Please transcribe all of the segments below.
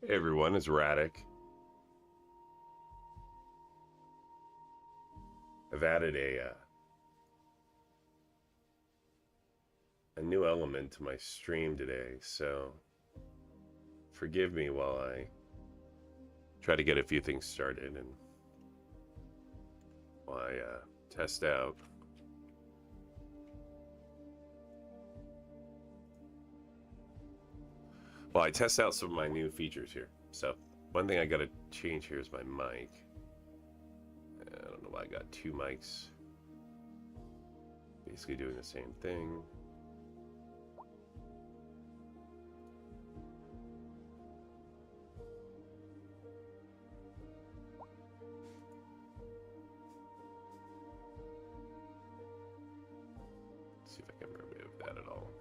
Hey everyone, it's Radic. I've added a new element to my stream today, so forgive me while I try to get a few things started and while I test out. Well, I test out some of my new features here. So one thing I got to change here is my mic. I don't know why I got two mics. Basically doing the same thing. Let's see if I can remove that at all.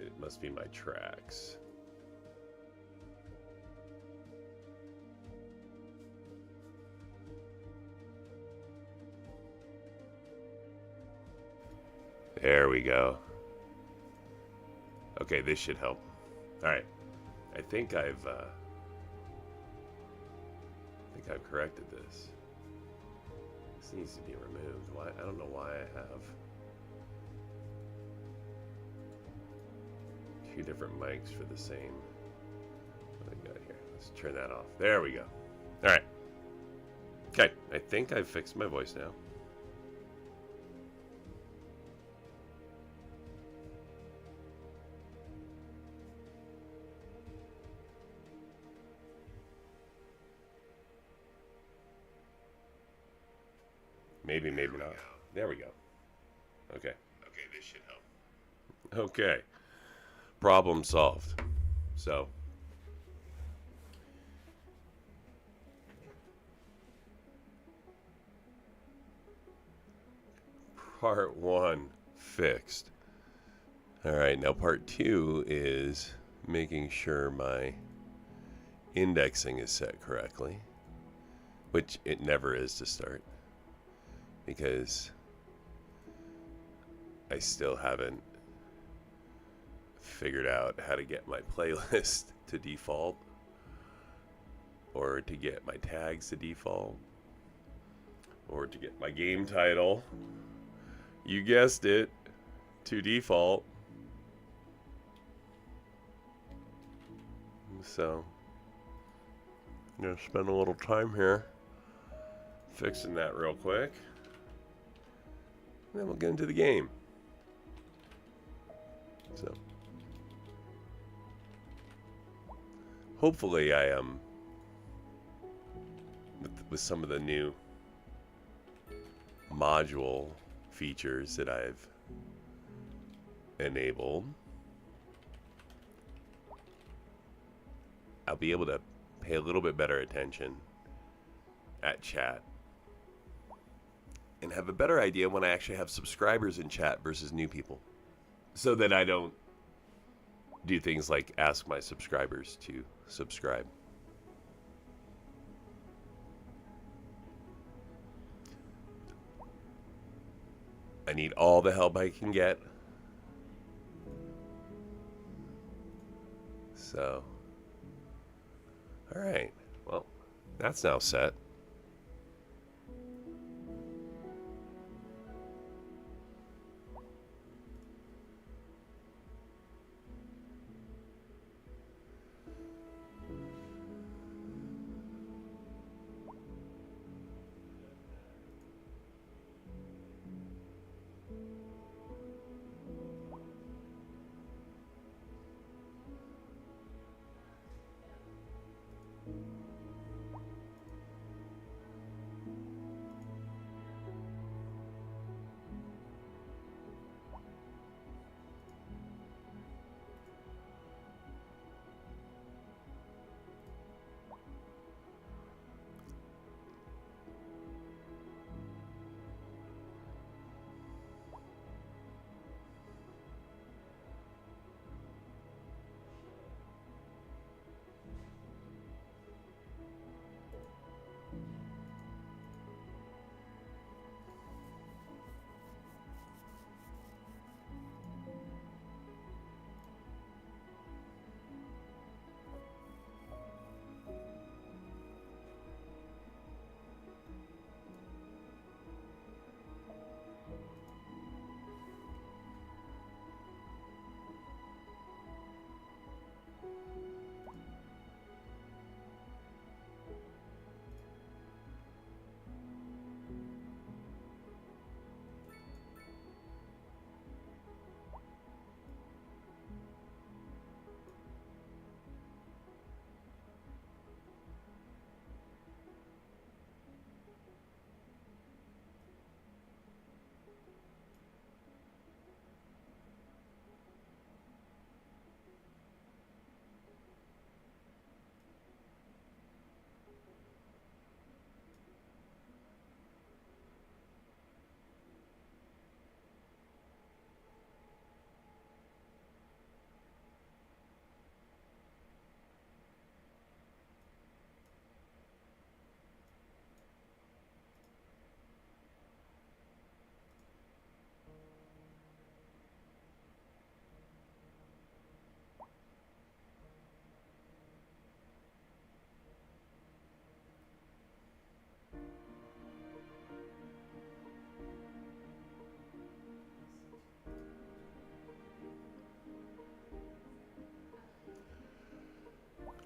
It must be my tracks. There we go. Okay, this should help. All right, I think I've corrected this. This needs to be removed. Why? I don't know why I have two different mics for the same. What do I got here? Let's turn that off. There we go. All right. Okay, I think I've fixed my voice now. Maybe, maybe not. There we go. Okay. Okay, this should help. Okay. Problem solved. So, part one fixed. All right, now part two is making sure my indexing is set correctly, which it never is to start, because I still haven't figured out how to get my playlist to default, or to get my tags to default, or to get my game title, you guessed it, to default. So I'm gonna spend a little time here fixing that real quick, and then we'll get into the game. So hopefully I am with some of the new module features that I've enabled, I'll be able to pay a little bit better attention at chat and have a better idea when I actually have subscribers in chat versus new people, so that I don't do things like ask my subscribers to subscribe. I need all the help I can get. So, all right. Well, that's now set.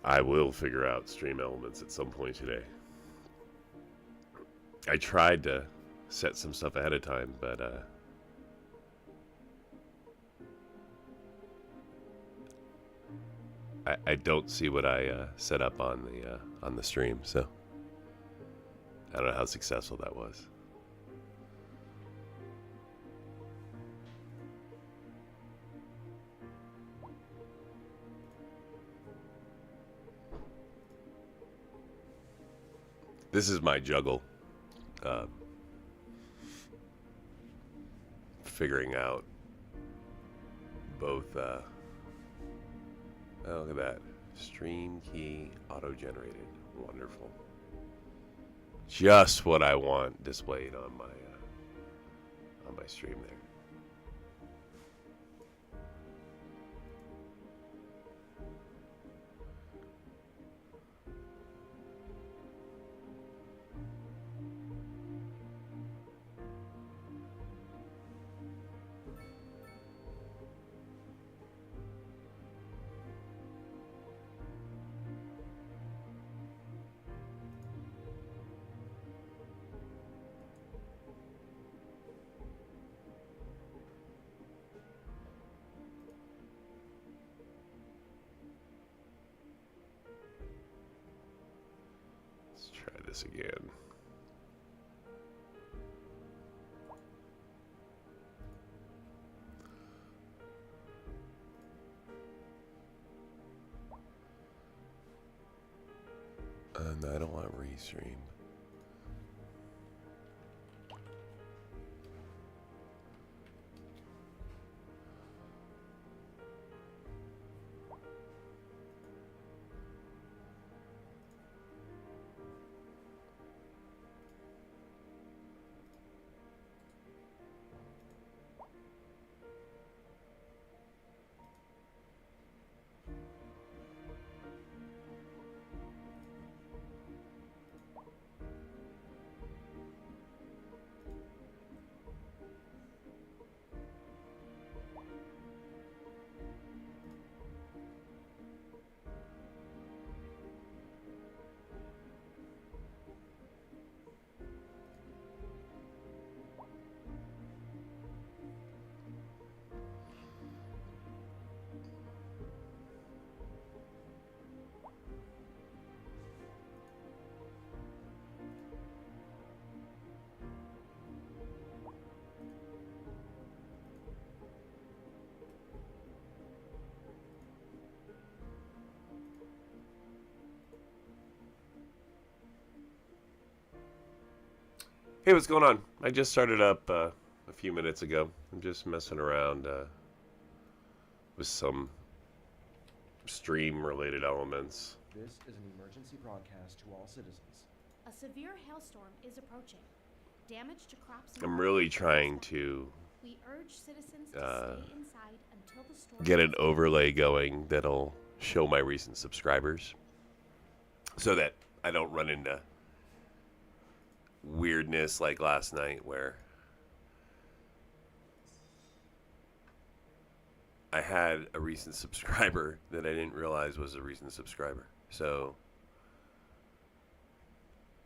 I will figure out stream elements at some point today. I tried to set some stuff ahead of time, but I don't see what I set up on the stream, so I don't know how successful that was. This is my juggle. Figuring out both, oh, look at that. Stream key auto-generated. Wonderful. Just what I want displayed on my stream there. Try this again. And I don't want restream. Hey, what's going on? I just started up a few minutes ago. I'm just messing around with some stream-related elements. This is an emergency broadcast to all citizens. A severe hailstorm is approaching. Damage to crops. I'm really trying to We urge citizens to stay inside until the storm get an overlay going that'll show my recent subscribers so that I don't run into weirdness like last night where I had a recent subscriber that I didn't realize was a recent subscriber. So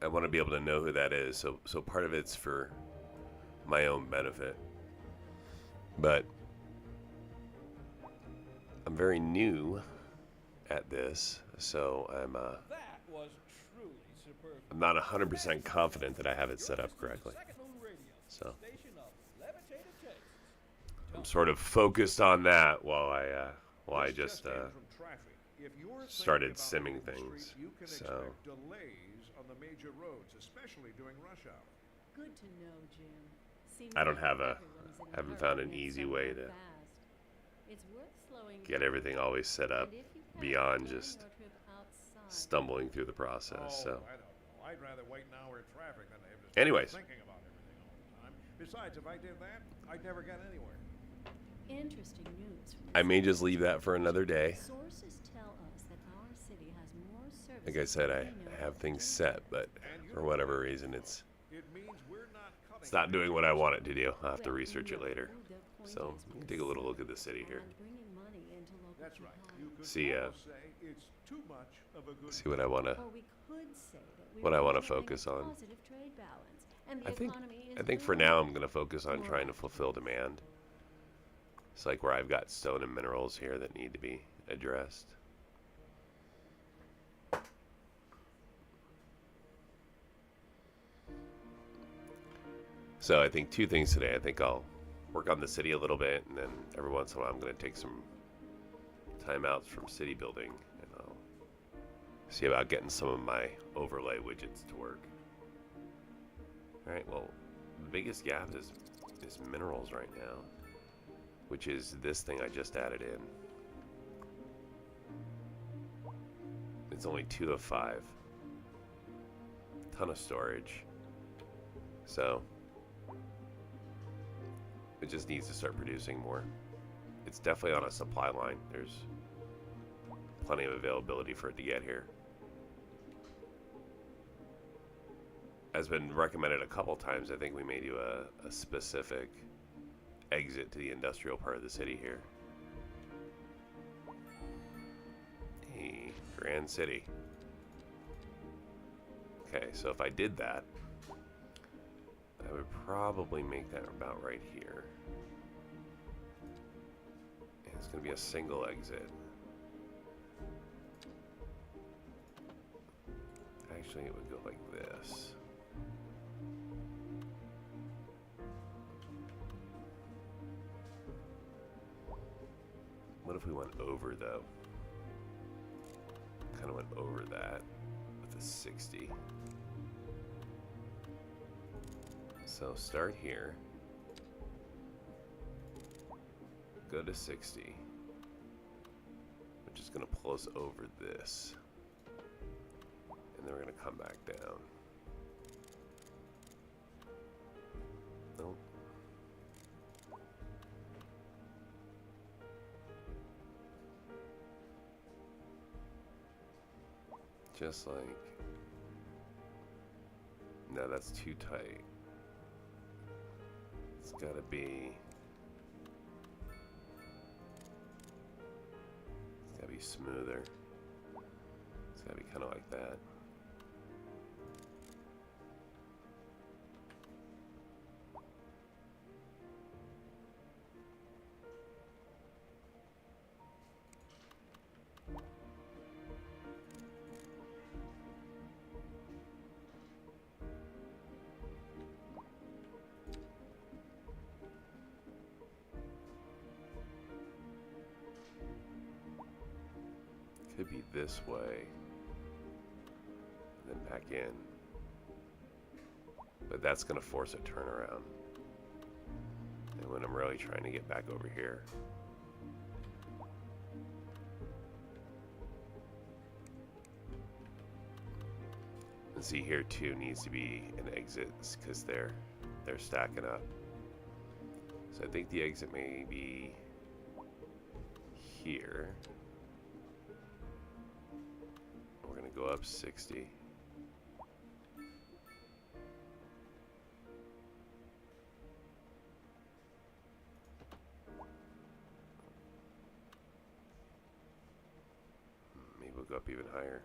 I want to be able to know who that is. So part of it's for my own benefit. But I'm very new at this, so I'm not 100% confident that I have it set up correctly. So I'm sort of focused on that while I just started simming things. So Good to know, Jim. I haven't found an easy way to get everything always set up beyond just stumbling through the process. So I'd rather wait an hour in traffic than to have to anyways, thinking about everything all the time. Besides, if I did that, I'd never get anywhere. Interesting news. I may just leave that for another day. Sources tell us that our city has more services. Like I said, I have things set, but for whatever reason, it's not doing what I want it to do. I'll have to research it later. So take a little look at the city here. That's right. See It's too much of a good what I want to focus on. I think for now I'm going to focus on trying to fulfill demand. It's like where I've got stone and minerals here that need to be addressed. So I think two things today. I think I'll work on the city a little bit, and then every once in a while I'm going to take some timeouts from city building, and I'll see about getting some of my overlay widgets to work. Alright, well, the biggest gap is minerals right now, which is this thing I just added in. It's only 2 of 5. Ton of storage. So it just needs to start producing more. It's definitely on a supply line. There's plenty of availability for it to get here. Has been recommended a couple times. I think we may do a specific exit to the industrial part of the city here. Hey, Grand City. Okay, so if I did that, I would probably make that about right here. And it's going to be a single exit. Actually, it would go like this. What if we went over, though? Kind of went over that with a 60. So start here, go to 60, which is going to pull us over this, and then we're going to come back down. Nope. Just like, no, that's too tight. It's gotta be smoother. It's gotta be kind of like that. Could be this way, and then back in. But that's going to force a turnaround. And when I'm really trying to get back over here. And see here too needs to be an exit because they're stacking up. So I think the exit may be here. We're going to go up 60. Maybe we'll go up even higher.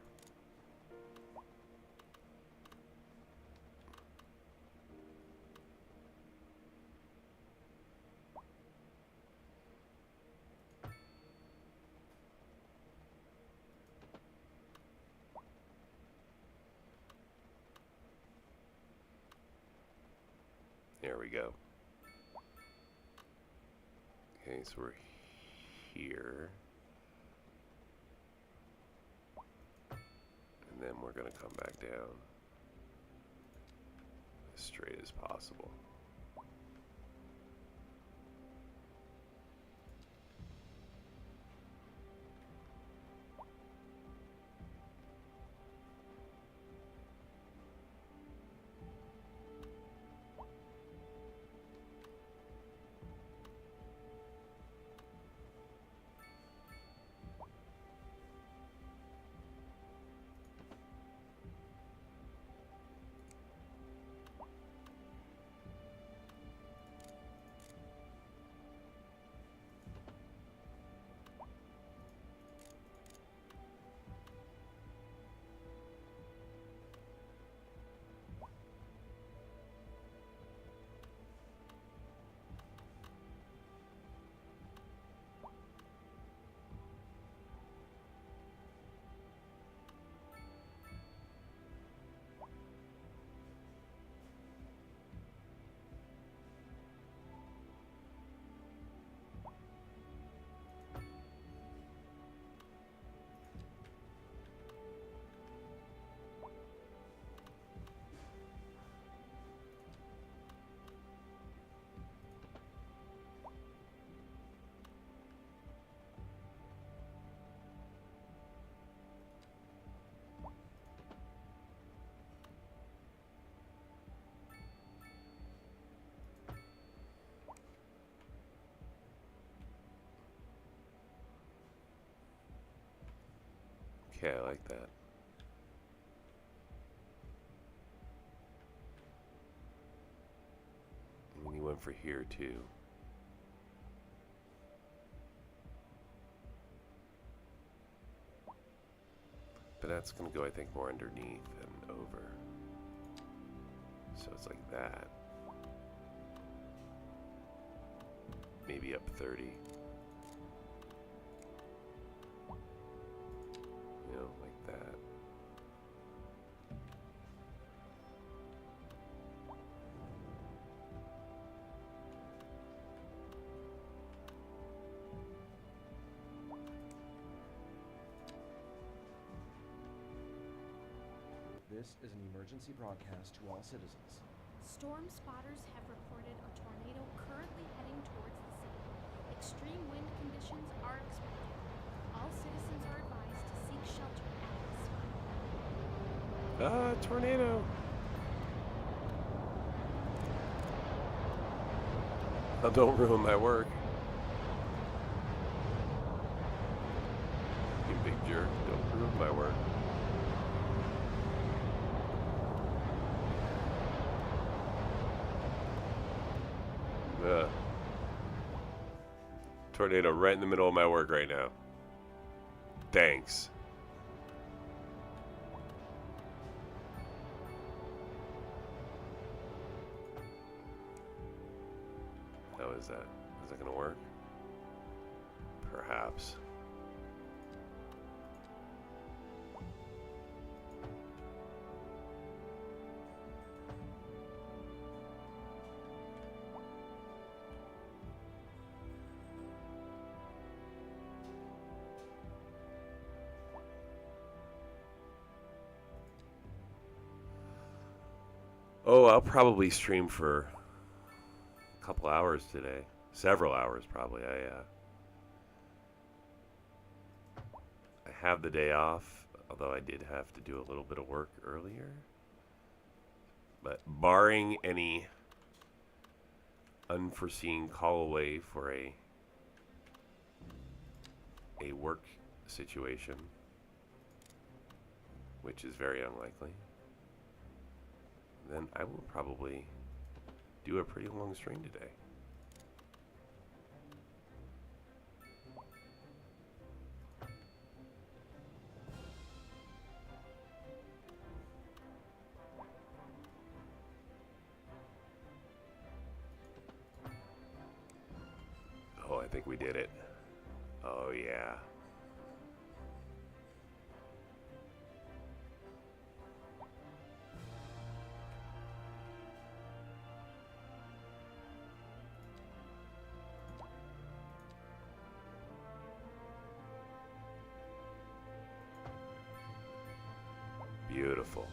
There we go. Okay, so we're here. And then we're going to come back down as straight as possible. Okay, I like that. And we need one for here too. But that's going to go, I think, more underneath than over. So it's like that. Maybe up 30. You know, like that. This is an emergency broadcast to all citizens. Storm spotters have reported a tornado currently heading towards the city. Extreme wind conditions are expected. All citizens are advised to seek shelter at this time. Tornado! Oh, don't ruin my work. You big jerk. Don't ruin my work. Tornado right in the middle of my work right now. Thanks. How is that? Is that going to work? Perhaps. Oh, I'll probably stream for a couple hours today. Several hours, probably. I have the day off, although I did have to do a little bit of work earlier. But barring any unforeseen call away for a work situation, which is very unlikely, then I will probably do a pretty long stream today. Oh, I think we did it. Oh, yeah. Beautiful.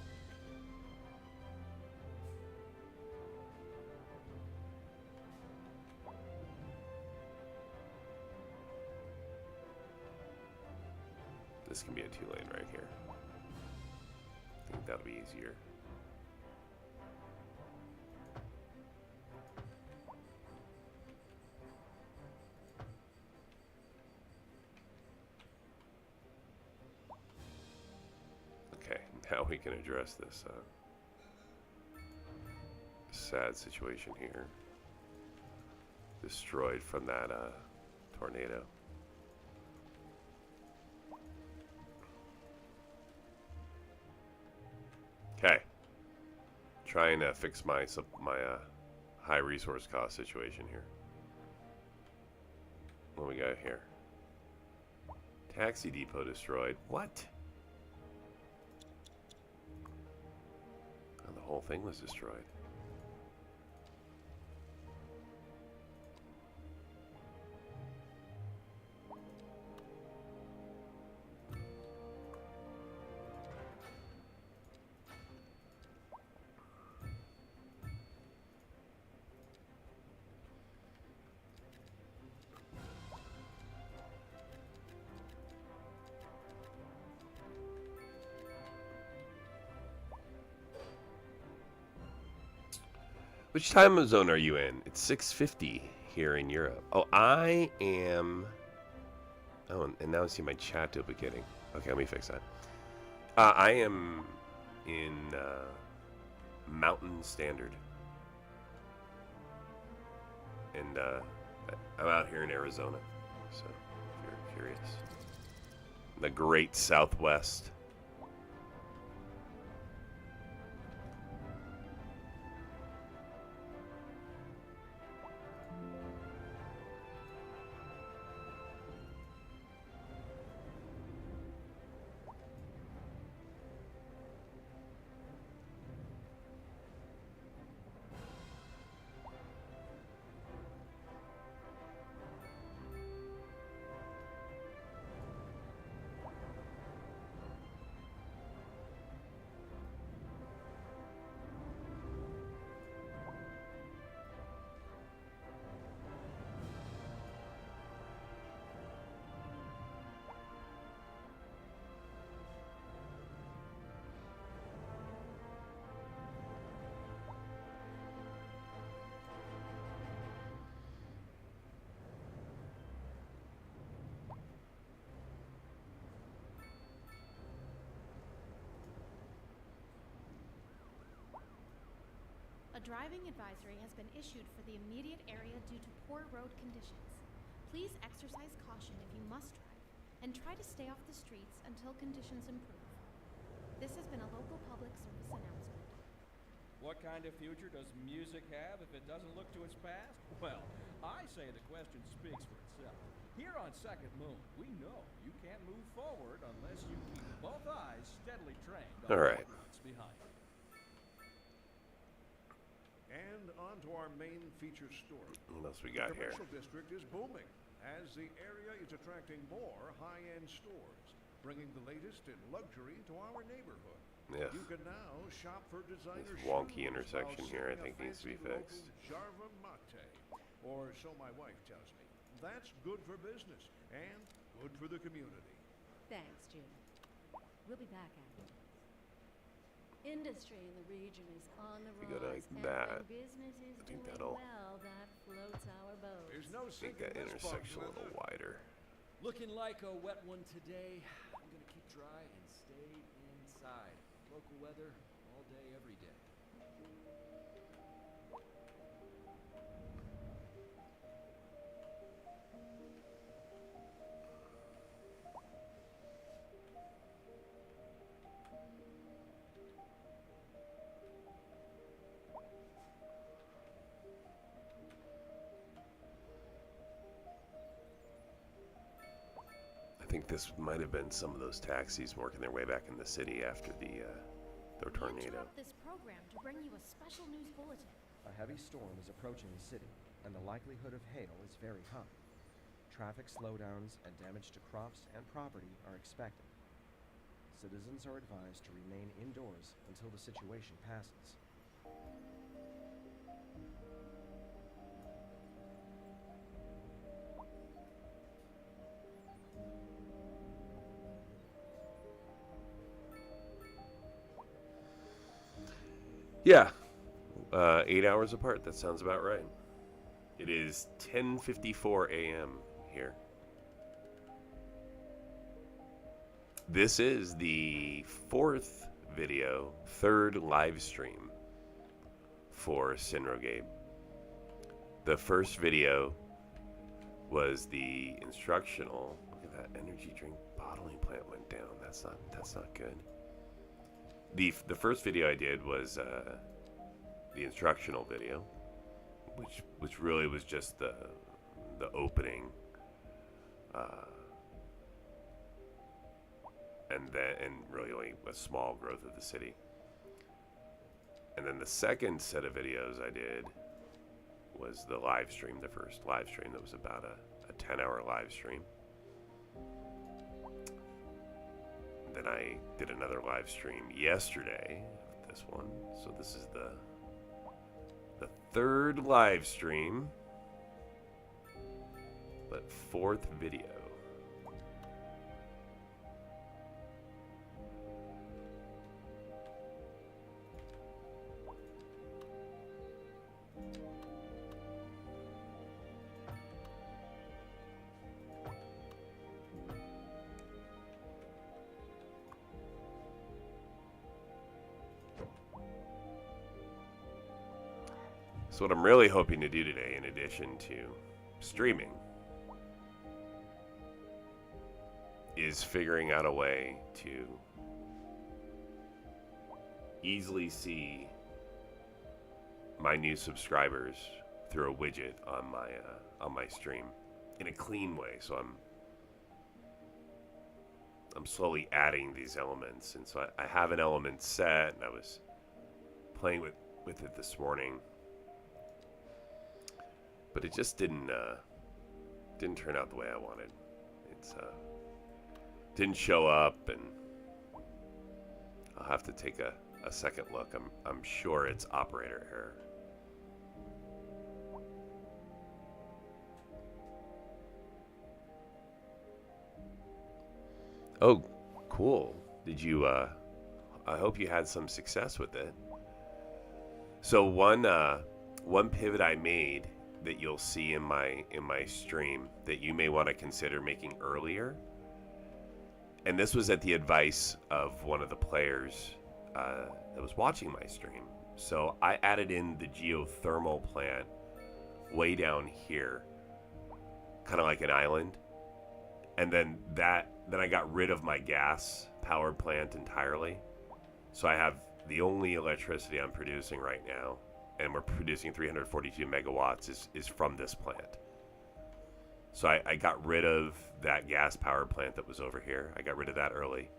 This can be a 2-lane right here. I think that'll be easier. Okay, now we can address this sad situation here. Destroyed from that tornado. Okay, trying to fix my high resource cost situation here. What we got here? Taxi depot destroyed. What? Oh, the whole thing was destroyed. Which time zone are you in? It's 6:50 here in Europe. Oh, I am... Oh, and now I see my chat duplicating. Okay, let me fix that. I am in Mountain Standard. And I'm out here in Arizona. So, if you're curious. The Great Southwest. A driving advisory has been issued for the immediate area due to poor road conditions. Please exercise caution if you must drive, and try to stay off the streets until conditions improve. This has been a local public service announcement. What kind of future does music have if it doesn't look to its past? Well, I say the question speaks for itself. Here on Second Moon, we know you can't move forward unless you keep both eyes steadily trained on All right. what's behind you. And on to our main feature story. What else we got here? The commercial district is booming as the area is attracting more high-end stores, bringing the latest in luxury to our neighborhood. Yeah. You can now shop for designer This wonky shoes intersection while here, I sipping a think, needs to be fancy local fixed. Jarva mate, or so my wife tells me. That's good for business and good for the community. Thanks, Jim. We'll be back after. Industry in the region is on the We go rise, like and that. when business is I think doing that'll well, that floats our boat. There's no Make sinking that this boat, intersection a little Glenda. wider. Looking like a wet one today. I'm gonna keep dry and stay inside. Local weather all day, every day. I think this might have been some of those taxis working their way back in the city after the We tornado. interrupt this program to bring you a special news bulletin. A heavy storm is approaching the city, and the likelihood of hail is very high. Traffic slowdowns and damage to crops and property are expected. Citizens are advised to remain indoors until the situation passes. Yeah, 8 hours apart. That sounds about right. It is 10:54 a.m. here. This is the fourth video, third live stream for Cinrogate. The first video was the instructional. Look at that energy drink bottling plant went down. That's not good. The first video I did was the instructional video, which really was just the opening, and really only a small growth of the city. And then the second set of videos I did was the live stream, the first live stream that was about a 10-hour live stream. Then I did another live stream yesterday, this one. So this is the third live stream, but fourth video. So what I'm really hoping to do today, in addition to streaming, is figuring out a way to easily see my new subscribers through a widget on my stream in a clean way. So I'm slowly adding these elements, and so I have an element set, and I was playing with it this morning. But it just didn't turn out the way I wanted. It's didn't show up, and I'll have to take a second look. I'm sure it's operator error. Oh, cool. Did you I hope you had some success with it. So one pivot I made that you'll see in my stream that you may want to consider making earlier, and this was at the advice of one of the players that was watching my stream. So I added in the geothermal plant way down here, kind of like an island, and then I got rid of my gas powered plant entirely. So I have the only electricity I'm producing right now, and we're producing 342 megawatts is from this plant. So I got rid of that gas power plant that was over here. I got rid of that early.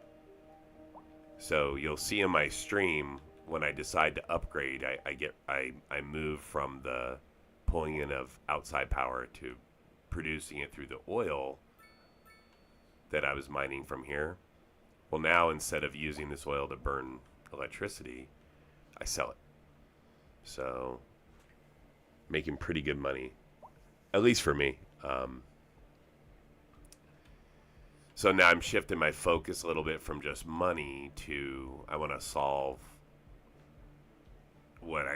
So you'll see in my stream when I decide to upgrade, I move from the pulling in of outside power to producing it through the oil that I was mining from here. Well, now instead of using this oil to burn electricity, I sell it. So making pretty good money, at least for me. So now I'm shifting my focus a little bit from just money to I want to solve what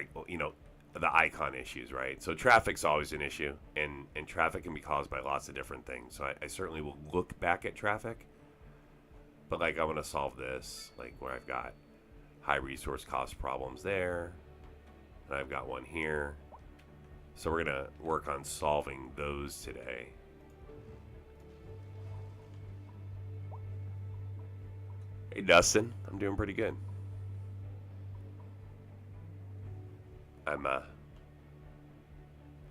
the icon issues, right? So traffic's always an issue, and traffic can be caused by lots of different things. So I certainly will look back at traffic, but like I want to solve this, like where I've got high resource cost problems there, and I've got one here. So we're gonna work on solving those today. Hey Dustin, I'm doing pretty good. Like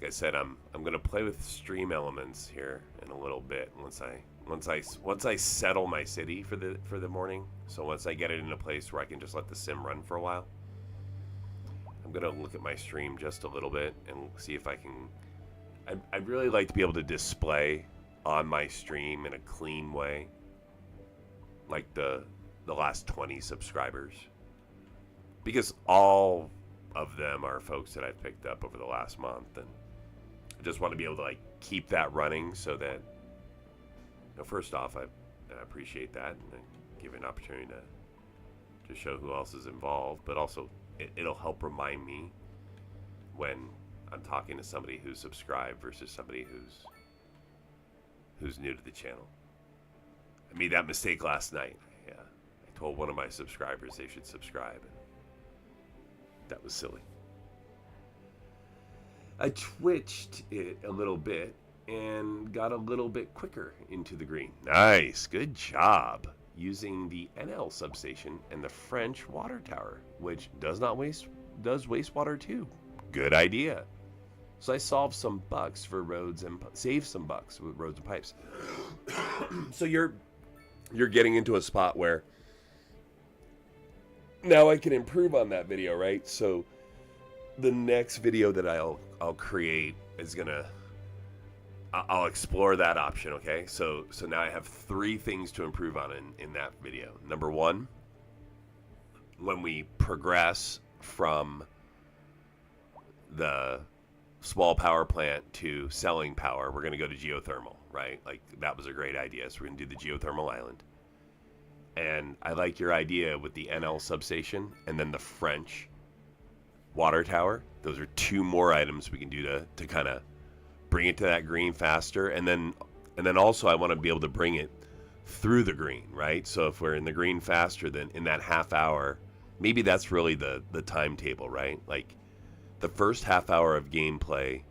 I said, I'm gonna play with stream elements here in a little bit once I settle my city for the morning. So once I get it in a place where I can just let the sim run for a while, I'm gonna look at my stream just a little bit and see if I can. I'd really like to be able to display on my stream in a clean way, like the last 20 subscribers, because all of them are folks that I've picked up over the last month, and I just want to be able to like keep that running so that, first off, I appreciate that and I give an opportunity to show who else is involved, but also it'll help remind me when I'm talking to somebody who's subscribed versus somebody who's new to the channel. I made that mistake last night. I told one of my subscribers they should subscribe. That was silly. I twitched it a little bit and got a little bit quicker into the green. Nice, good job. Using the NL substation and the French water tower, which does wastewater too. Good idea. So I solved some bugs for roads and saved some bugs with roads and pipes. So you're getting into a spot where now I can improve on that video, right? So the next video that I'll create is I'll explore that option, okay? So now I have 3 things to improve on in that video. Number 1, when we progress from the small power plant to selling power, we're going to go to geothermal, right? Like that was a great idea. So we're going to do the geothermal island. And I like your idea with the NL substation and then the French water tower. Those are 2 more items we can do to kind of bring it to that green faster. And then also I want to be able to bring it through the green, right? So if we're in the green faster, then in that half hour, maybe that's really the timetable, right? Like the first half hour of gameplay,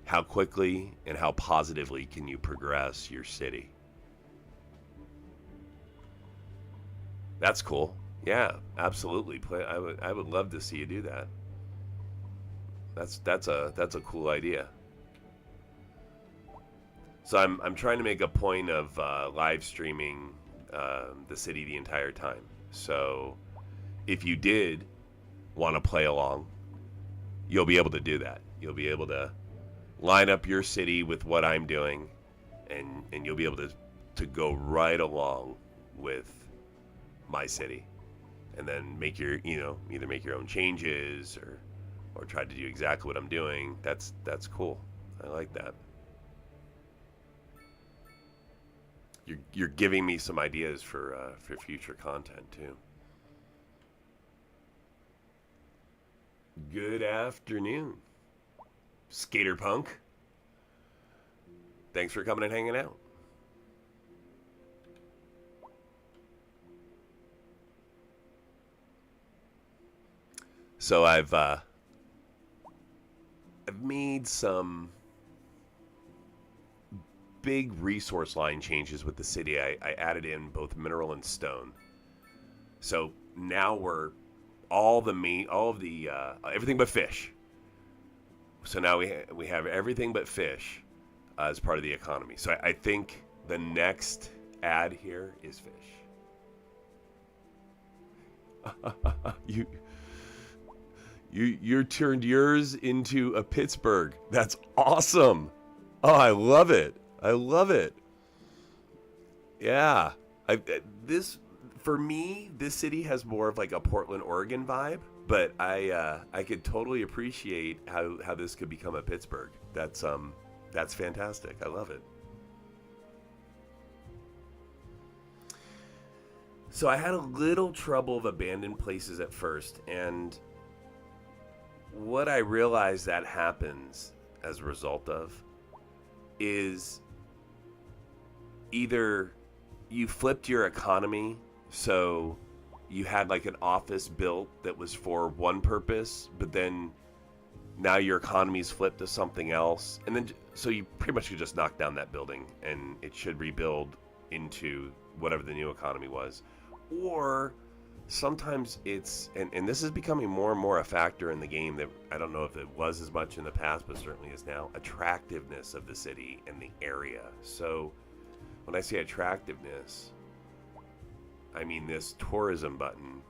how quickly and how positively can you progress your city? That's cool. Yeah, absolutely. I would love to see you do that. That's a cool idea. So I'm trying to make a point of live streaming the city the entire time. So if you did want to play along, you'll be able to do that. You'll be able to line up your city with what I'm doing, and you'll be able to go right along with my city, and then make your either make your own changes or try to do exactly what I'm doing. That's cool. I like that. You're giving me some ideas for future content too. Good afternoon, Skater Punk. Thanks for coming and hanging out. So I've made some big resource line changes with the city. I added in both mineral and stone. So now we're everything but fish. So now we have everything but fish as part of the economy. So I think the next ad here is fish. You turned yours into a Pittsburgh. That's awesome. Oh, I love it. I love it. Yeah. for me, this city has more of like a Portland, Oregon vibe, but I could totally appreciate how this could become a Pittsburgh. That's fantastic. I love it. So I had a little trouble of abandoned places at first, and what I realized that happens as a result of is either you flipped your economy, so you had like an office built that was for one purpose, but then now your economy's flipped to something else, and then so you pretty much could just knock down that building and it should rebuild into whatever the new economy was. Or sometimes it's, and this is becoming more and more a factor in the game that I don't know if it was as much in the past, but certainly is now, attractiveness of the city and the area. So when I say attractiveness, I mean this tourism button.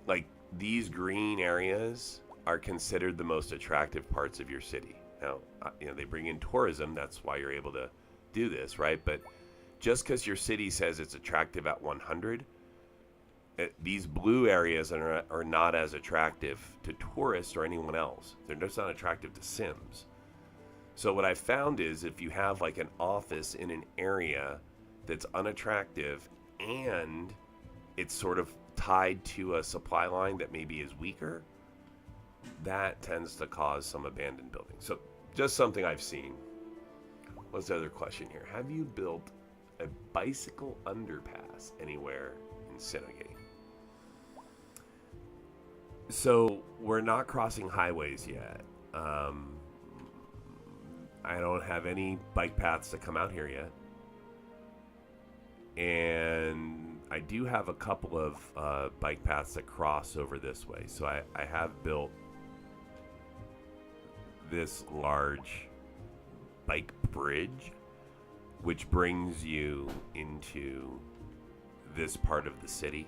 Like these green areas are considered the most attractive parts of your city. Now, they bring in tourism, that's why you're able to do this, right? But just because your city says it's attractive at 100, these blue areas are not as attractive to tourists or anyone else. They're just not attractive to Sims. So what I found is if you have like an office in an area that's unattractive and it's sort of tied to a supply line that maybe is weaker, that tends to cause some abandoned buildings. So just something I've seen. What's the other question here? Have you built a bicycle underpass anywhere in Cinrogate? So we're not crossing highways yet. I don't have any bike paths that come out here yet. And I do have a couple of bike paths that cross over this way. So I have built this large bike bridge, which brings you into this part of the city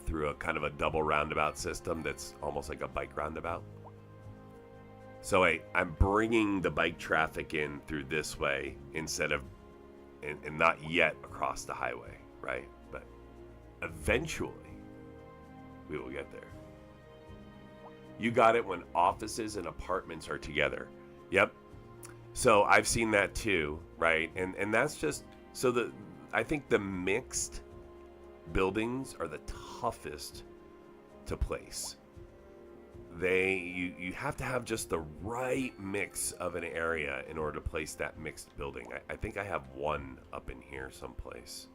through a kind of a double roundabout system that's almost like a bike roundabout. So I'm bringing the bike traffic in through this way instead of, and not yet across the highway, right? But eventually we will get there. You got it when offices and apartments are together. Yep. So I've seen that too, right? And that's just, so I think the mixed buildings are the toughest to place. You have to have just the right mix of an area in order to place that mixed building. I think I have one up in here someplace.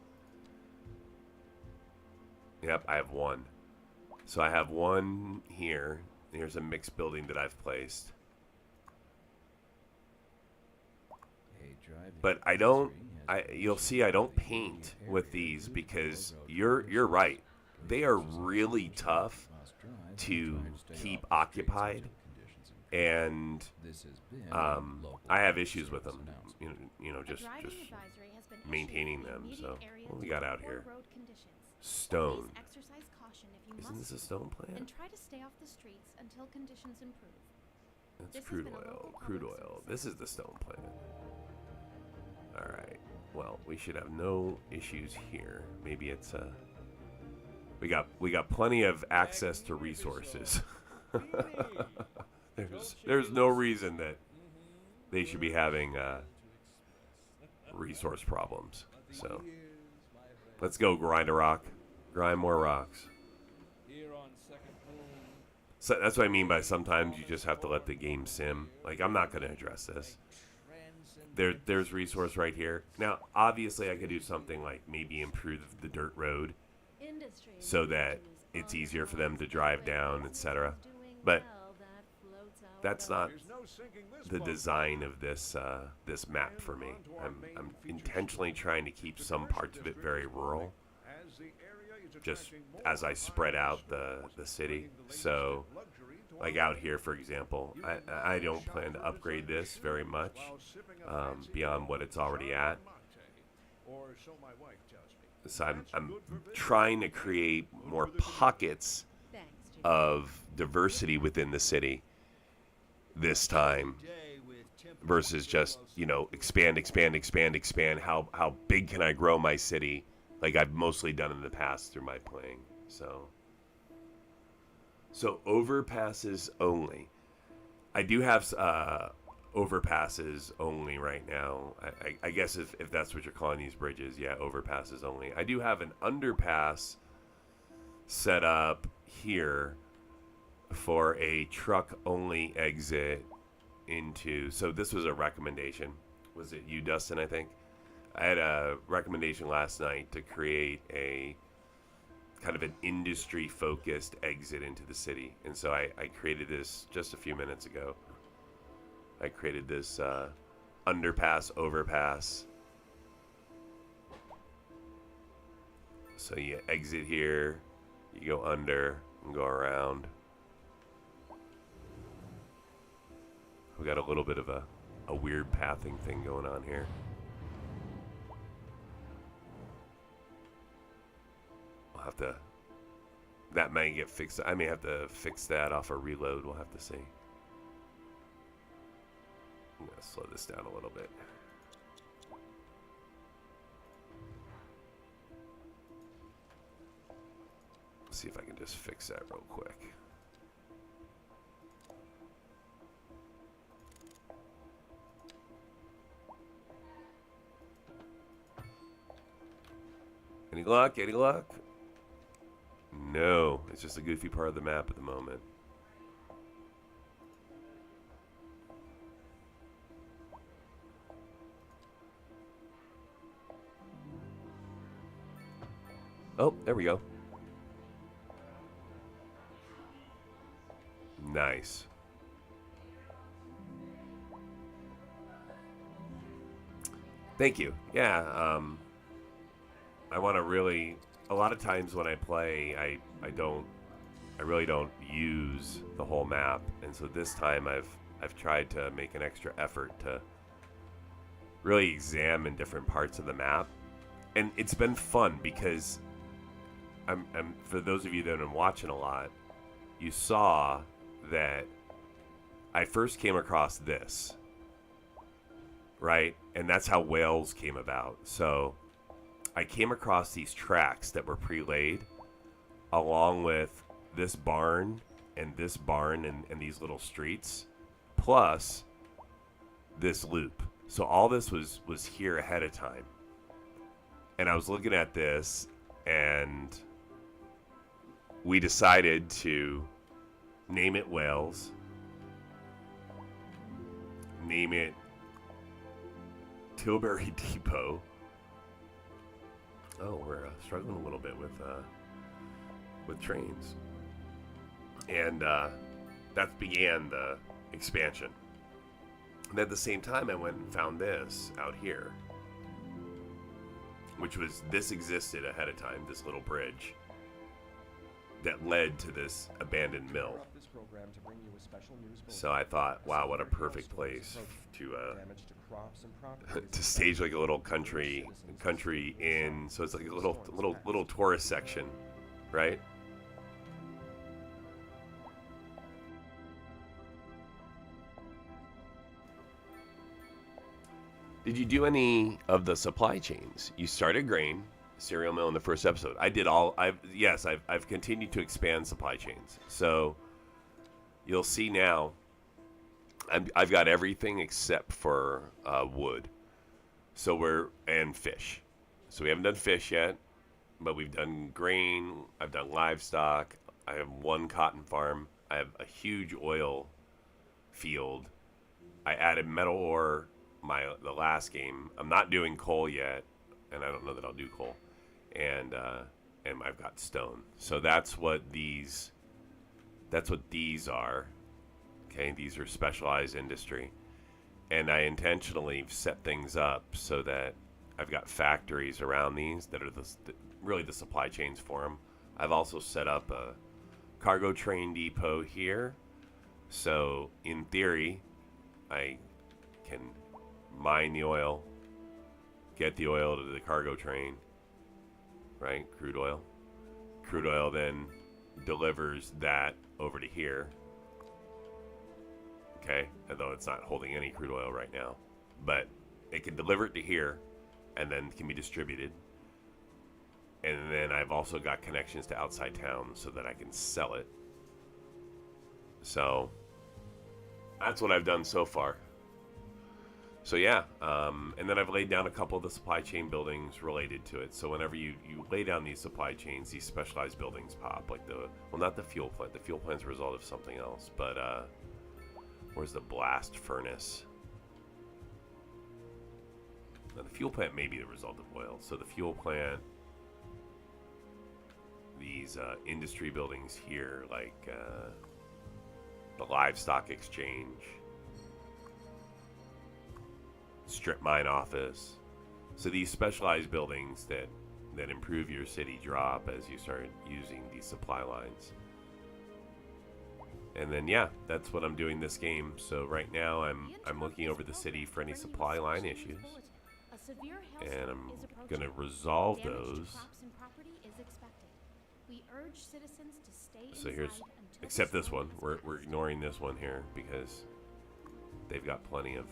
Yep, I have one. So I have one here. Here's a mixed building that I've placed. But I don't, you'll see I don't paint with these because you're right. They are really tough to keep occupied, and I have issues with them, just maintaining them. So what we got out here? Stone. Isn't this a stone plant? And try to stay off the streets until conditions improve. That's crude oil. Crude oil. This is the stone plant. All right. Well, we should have no issues here. Maybe it's we got plenty of access to resources. There's no reason that they should be having resource problems. So let's go grind a rock. Grind more rocks. So that's what I mean by sometimes you just have to let the game sim. Like, I'm not going to address this. There's resource right here. Now, obviously, I could do something like maybe improve the dirt road so that it's easier for them to drive down, etc. But that's not the design of this this map for me. I'm intentionally trying to keep some parts of it very rural, just as I spread out the city. So, like out here, for example, I don't plan to upgrade this very much beyond what it's already at. So I'm trying to create more pockets of diversity within the city this time, versus just, you know, expand. How big can I grow my city? Like I've mostly done in the past through my playing. So overpasses only. I do have overpasses only right now. I guess if that's what you're calling these bridges, yeah, overpasses only. I do have an underpass set up here for a truck only exit into. So this was a recommendation. Was it you, Dustin? I think I had a recommendation last night to create a kind of an industry focused exit into the city, and so I created this just a few minutes ago. I created this underpass overpass. So you exit here, you go under and go around. We got a little bit of a weird pathing thing going on here. I'll have to, that may get fixed. I may have to fix that off a reload. We'll have to see. I'm going to slow this down a little bit. Let's see if I can just fix that real quick. Any luck? Any luck? No, it's just a goofy part of the map at the moment. Oh, there we go. Nice. Thank you. Yeah, I want to really, a lot of times when I play, I really don't use the whole map, and so this time I've tried to make an extra effort to really examine different parts of the map, and it's been fun because I'm for those of you that have been watching a lot, you saw that I first came across this, right? And that's how Wales came about. So I came across these tracks that were pre-laid along with this barn and this barn and these little streets, plus this loop. So all this was here ahead of time. And I was looking at this, and we decided to name it Wales, name it Tilbury Depot. Oh, we're struggling a little bit with trains, and that began the expansion. And at the same time, I went and found this out here, which was, this existed ahead of time, this little bridge that led to this abandoned mill. So I thought, wow, what a perfect place to to stage like a little country inn. So it's like a little tourist section, right? Did you do any of the supply chains? You started grain, cereal mill in the first episode. I did all. I've continued to expand supply chains. So you'll see now, I've got everything except for wood. So and fish. So we haven't done fish yet, but we've done grain. I've done livestock. I have one cotton farm. I have a huge oil field. I added metal ore the last game. I'm not doing coal yet, and I don't know that I'll do coal. And I've got stone. So that's what these are. Okay, these are specialized industry. And I intentionally set things up so that I've got factories around these that are really the supply chains for them. I've also set up a cargo train depot here. So in theory, I can mine the oil, get the oil to the cargo train, right? Crude oil. Crude oil then delivers that over to here. Okay, although it's not holding any crude oil right now, but it can deliver it to here, and then can be distributed. And then I've also got connections to outside town so that I can sell it. So that's what I've done so far. So yeah, and then I've laid down a couple of the supply chain buildings related to it. So whenever you lay down these supply chains, these specialized buildings pop, like well, not the fuel plant. The fuel plant's a result of something else, but where's the blast furnace? Now, the fuel plant may be the result of oil. So the fuel plant, these industry buildings here, like the livestock exchange, strip mine office. So these specialized buildings that improve your city drop as you start using these supply lines. And then yeah, that's what I'm doing this game. So right now I'm looking over the city for any supply line issues, and I'm gonna resolve those. So here's, except this one, we're ignoring this one here because they've got plenty of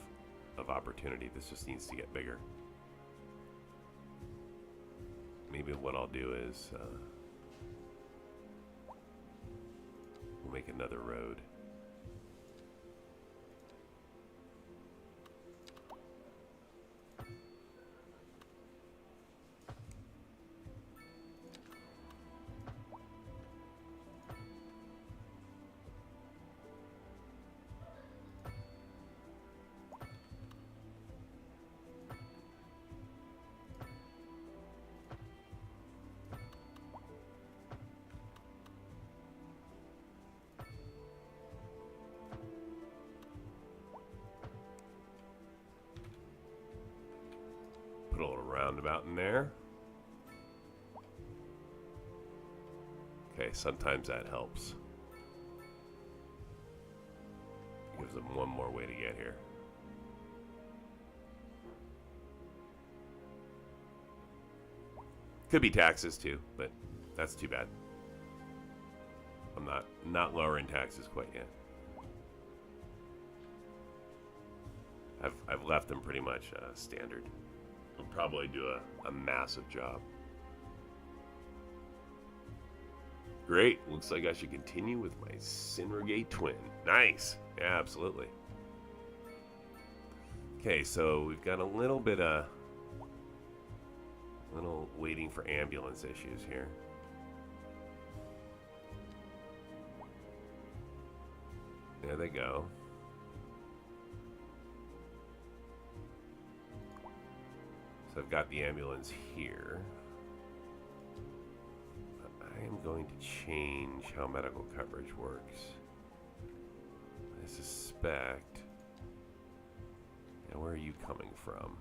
opportunity. This just needs to get bigger. Maybe what I'll do is we'll make another road. Put a little roundabout in there. Okay, sometimes that helps. Gives them one more way to get here. Could be taxes too, but that's too bad. I'm not lowering taxes quite yet. I've left them pretty much standard. I'll probably do a massive job. Great. Looks like I should continue with my Cinrogate twin. Nice. Yeah, absolutely. Okay, so we've got a little bit of waiting for ambulance issues here. There they go. So I've got the ambulance here. I am going to change how medical coverage works. I suspect... Now, where are you coming from?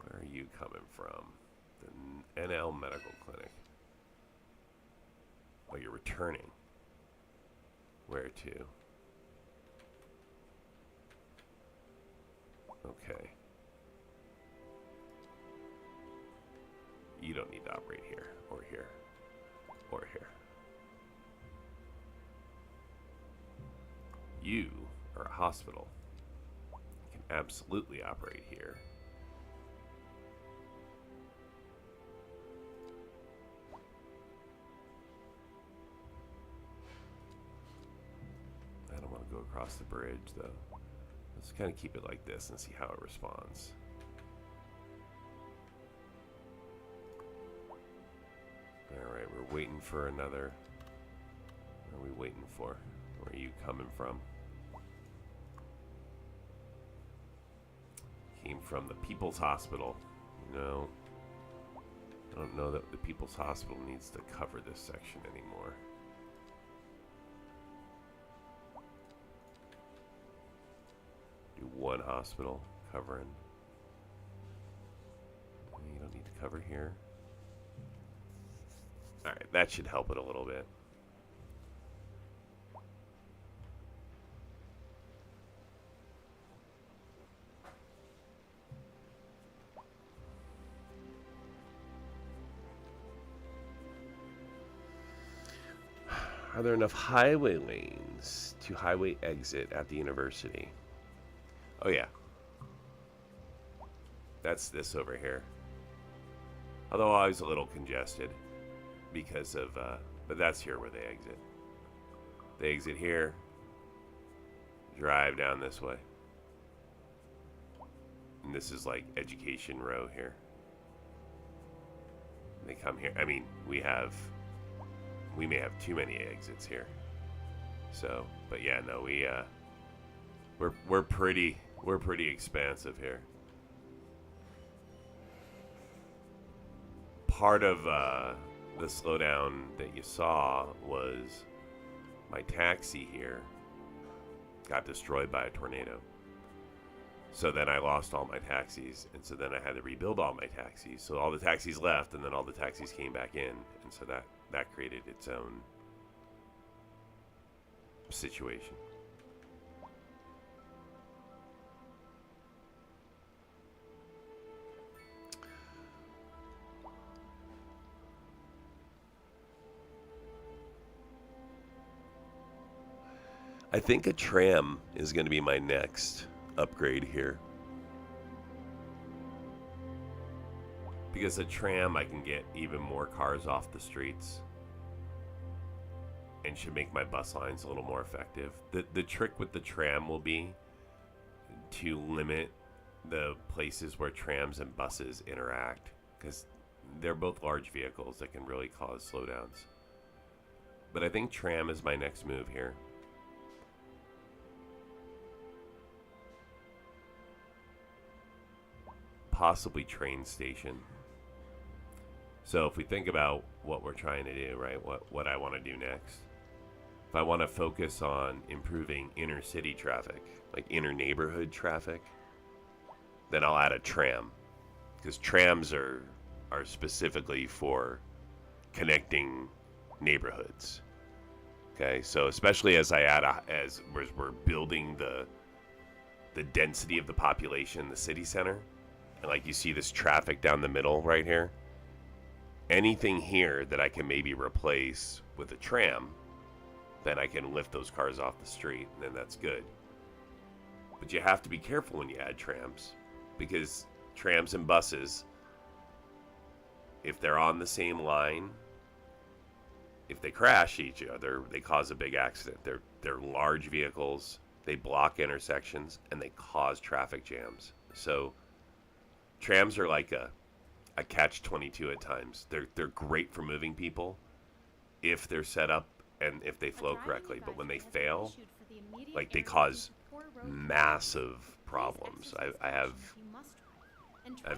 Where are you coming from? The NL Medical Clinic. Oh, you're returning. Where to? Okay. You don't need to operate here, or here, or here. You are a hospital. You can absolutely operate here. I don't want to go across the bridge, though. Let's kind of keep it like this and see how it responds. Alright, we're waiting for another... What are we waiting for? Where are you coming from? Came from the People's Hospital. You know, I don't know that the People's Hospital needs to cover this section anymore. Do one hospital covering. You don't need to cover here. Alright, that should help it a little bit. Are there enough highway lanes to highway exit at the university? Oh yeah. That's this over here. Although I was a little congested because of, but that's here where they exit. They exit here, drive down this way. And this is like Education Row here. They come here. I mean, we may have too many exits here. So, but yeah, no, we're pretty expansive here. Part of the slowdown that you saw was my taxi here got destroyed by a tornado. So then I lost all my taxis, and so then I had to rebuild all my taxis. So all the taxis left, and then all the taxis came back in, and so that created its own situation. I think a tram is going to be my next upgrade here. Because a tram, I can get even more cars off the streets. And should make my bus lines a little more effective. The trick with the tram will be to limit the places where trams and buses interact. Because they're both large vehicles that can really cause slowdowns. But I think tram is my next move here. Possibly train station. So if we think about what we're trying to do, right, what I want to do next, if I want to focus on improving inner city traffic, like inner neighborhood traffic, then I'll add a tram, because trams are specifically for connecting neighborhoods. Okay, so especially as as we're building the density of the population in the city center. And like you see this traffic down the middle right here. Anything here that I can maybe replace with a tram, then I can lift those cars off the street, and then that's good. But you have to be careful when you add trams, because trams and buses, if they're on the same line, if they crash each other, they cause a big accident. They're large vehicles, they block intersections, and they cause traffic jams. So trams are like a catch-22 at times. They're great for moving people if they're set up and if they flow correctly. But when they fail, like they cause massive problems. I have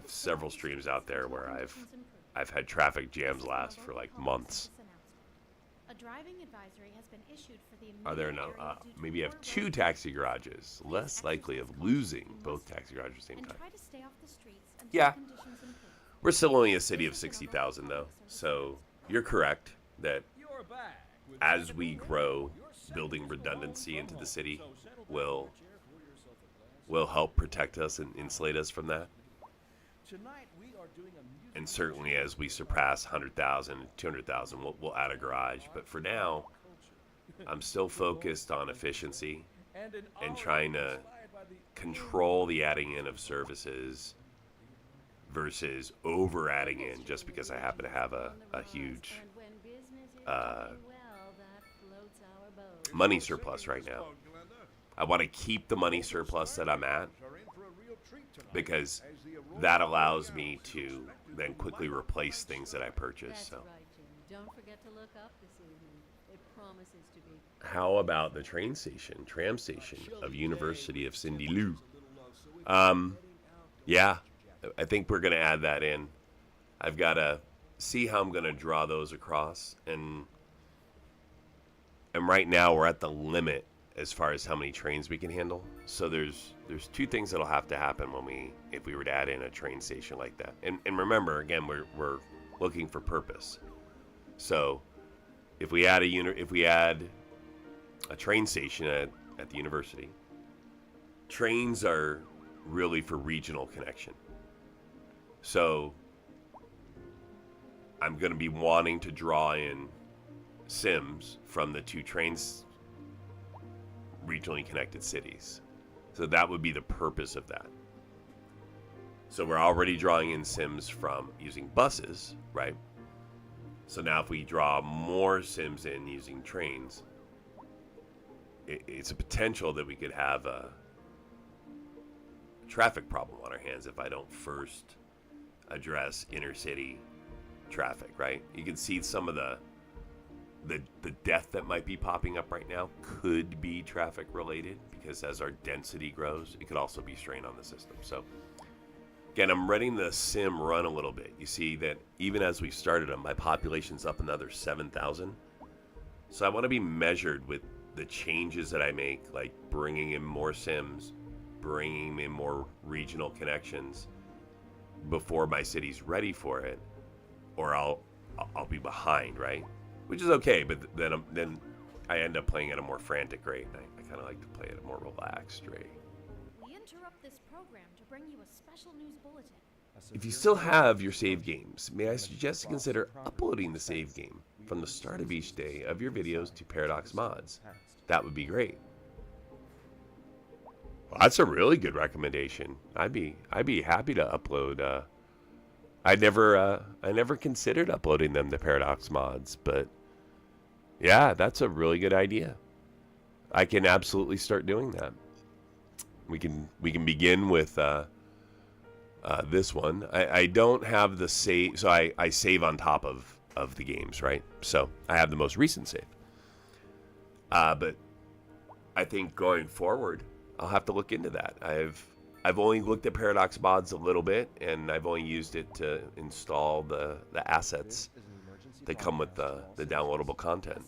several streams out there where I've had traffic jams last for like months. A driving advisory has been issued for the Are there no? Maybe you have 2 taxi garages. Less likely of losing both taxi garages at the same time. Yeah. We're still only a city of 60,000 though, so you're correct that as we grow, building redundancy into the city will help protect us and insulate us from that. And certainly as we surpass 100,000, 200,000, we'll add a garage. But for now, I'm still focused on efficiency and trying to control the adding in of services versus over adding in just because I happen to have a huge money surplus right now. I want to keep the money surplus that I'm at because that allows me to then quickly replace things that I purchase. So, don't forget to look up this evening. It promises to be. How about the tram station of University of Cindy Lou? Yeah, I think we're gonna add that in. I've got to see how I'm gonna draw those across, and right now we're at the limit as far as how many trains we can handle. So there's 2 things that'll have to happen if we were to add in a train station like that. And remember, again, we're looking for purpose. So if we add a train station at the university, trains are really for regional connection. So I'm going to be wanting to draw in sims from the 2 trains regionally connected cities. So that would be the purpose of that. So we're already drawing in sims from using buses, right? So now if we draw more sims in using trains, it's a potential that we could have a traffic problem on our hands if I don't first address inner city traffic, right? You can see some of the death that might be popping up right now could be traffic related, because as our density grows, it could also be strain on the system. So again, I'm letting the sim run a little bit. You see that even as we started them, my population's up another 7,000. So I want to be measured with the changes that I make, like bringing in more sims, bringing in more regional connections before my city's ready for it, or I'll be behind, right? Which is okay, but then I end up playing at a more frantic rate. And I kind of like to play at a more relaxed rate. We interrupt this program to bring you a special news bulletin. If you still have your save games, may I suggest to consider uploading the save game from the start of each day of your videos to Paradox Mods. That would be great. Well, that's a really good recommendation. I'd be happy to upload. I never considered uploading them to Paradox Mods, but yeah, that's a really good idea. I can absolutely start doing that. We can begin with this one. I don't have the save, so I save on top of the games, right? So I have the most recent save. But I think going forward, I'll have to look into that. I've only looked at Paradox Mods a little bit, and I've only used it to install the assets that come with the downloadable content.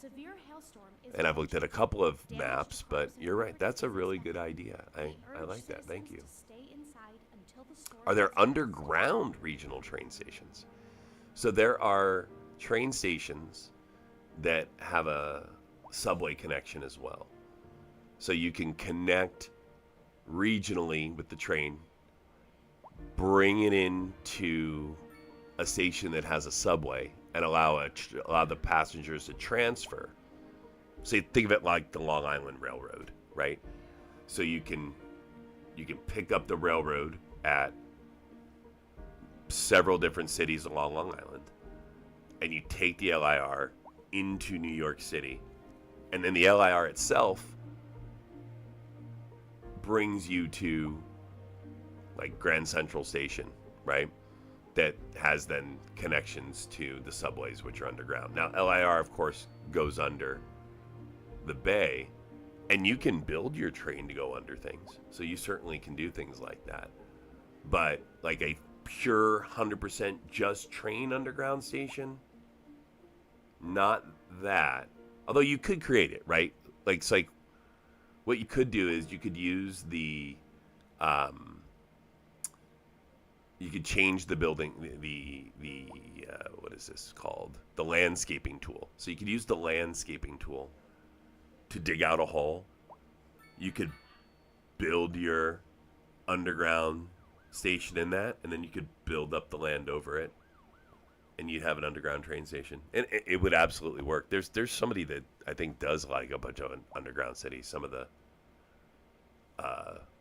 And I've looked at a couple of maps, but you're right, that's a really good idea. I like that, thank you. Are there underground regional train stations? So there are train stations that have a subway connection as well. So you can connect regionally with the train, bring it into a station that has a subway, and allow the passengers to transfer. So you think of it like the Long Island Railroad, right? So you can pick up the railroad at several different cities along Long Island, and you take the LIR into New York City, and then the LIR itself brings you to like Grand Central Station, right? That has then connections to the subways, which are underground. Now, LIR, of course, goes under the bay, and you can build your train to go under things. So you certainly can do things like that. But like a pure 100% just train underground station, not that. Although you could create it, right? Like it's like what you could do is you could use the you could change the building, the what is this called? The landscaping tool. So you could use the landscaping tool to dig out a hole. You could build your underground station in that, and then you could build up the land over it, and you'd have an underground train station, and it would absolutely work. There's somebody that I think does like a bunch of underground cities. Some of the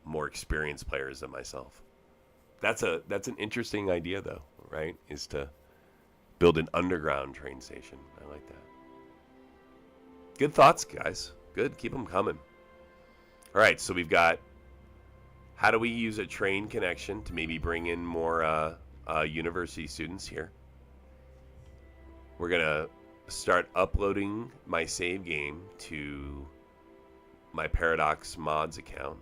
more experienced players than myself. That's an interesting idea, though, right? Is to build an underground train station. I like that. Good thoughts, guys. Good. Keep them coming. All right, so we've got how do we use a train connection to maybe bring in more university students here. We're going to start uploading my save game to my Paradox Mods account.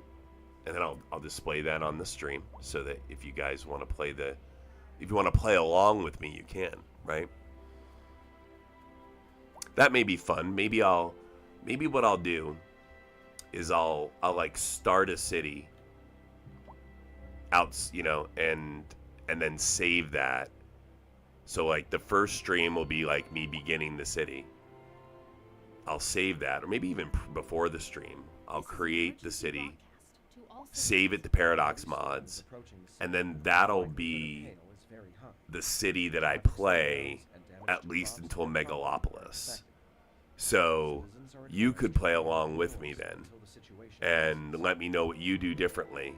And then I'll display that on the stream so that if you guys want to play if you want to play along with me, you can, right? That may be fun. Maybe what I'll do is I'll like start a city out, and then save that. So like the first stream will be like me beginning the city. I'll save that, or maybe even before the stream, I'll create the city, save it to Paradox Mods, and then that'll be the city that I play at least until Megalopolis. So Citizens are you advised could to play remain along with indoors me then until the situation and passes. let me know what you do differently.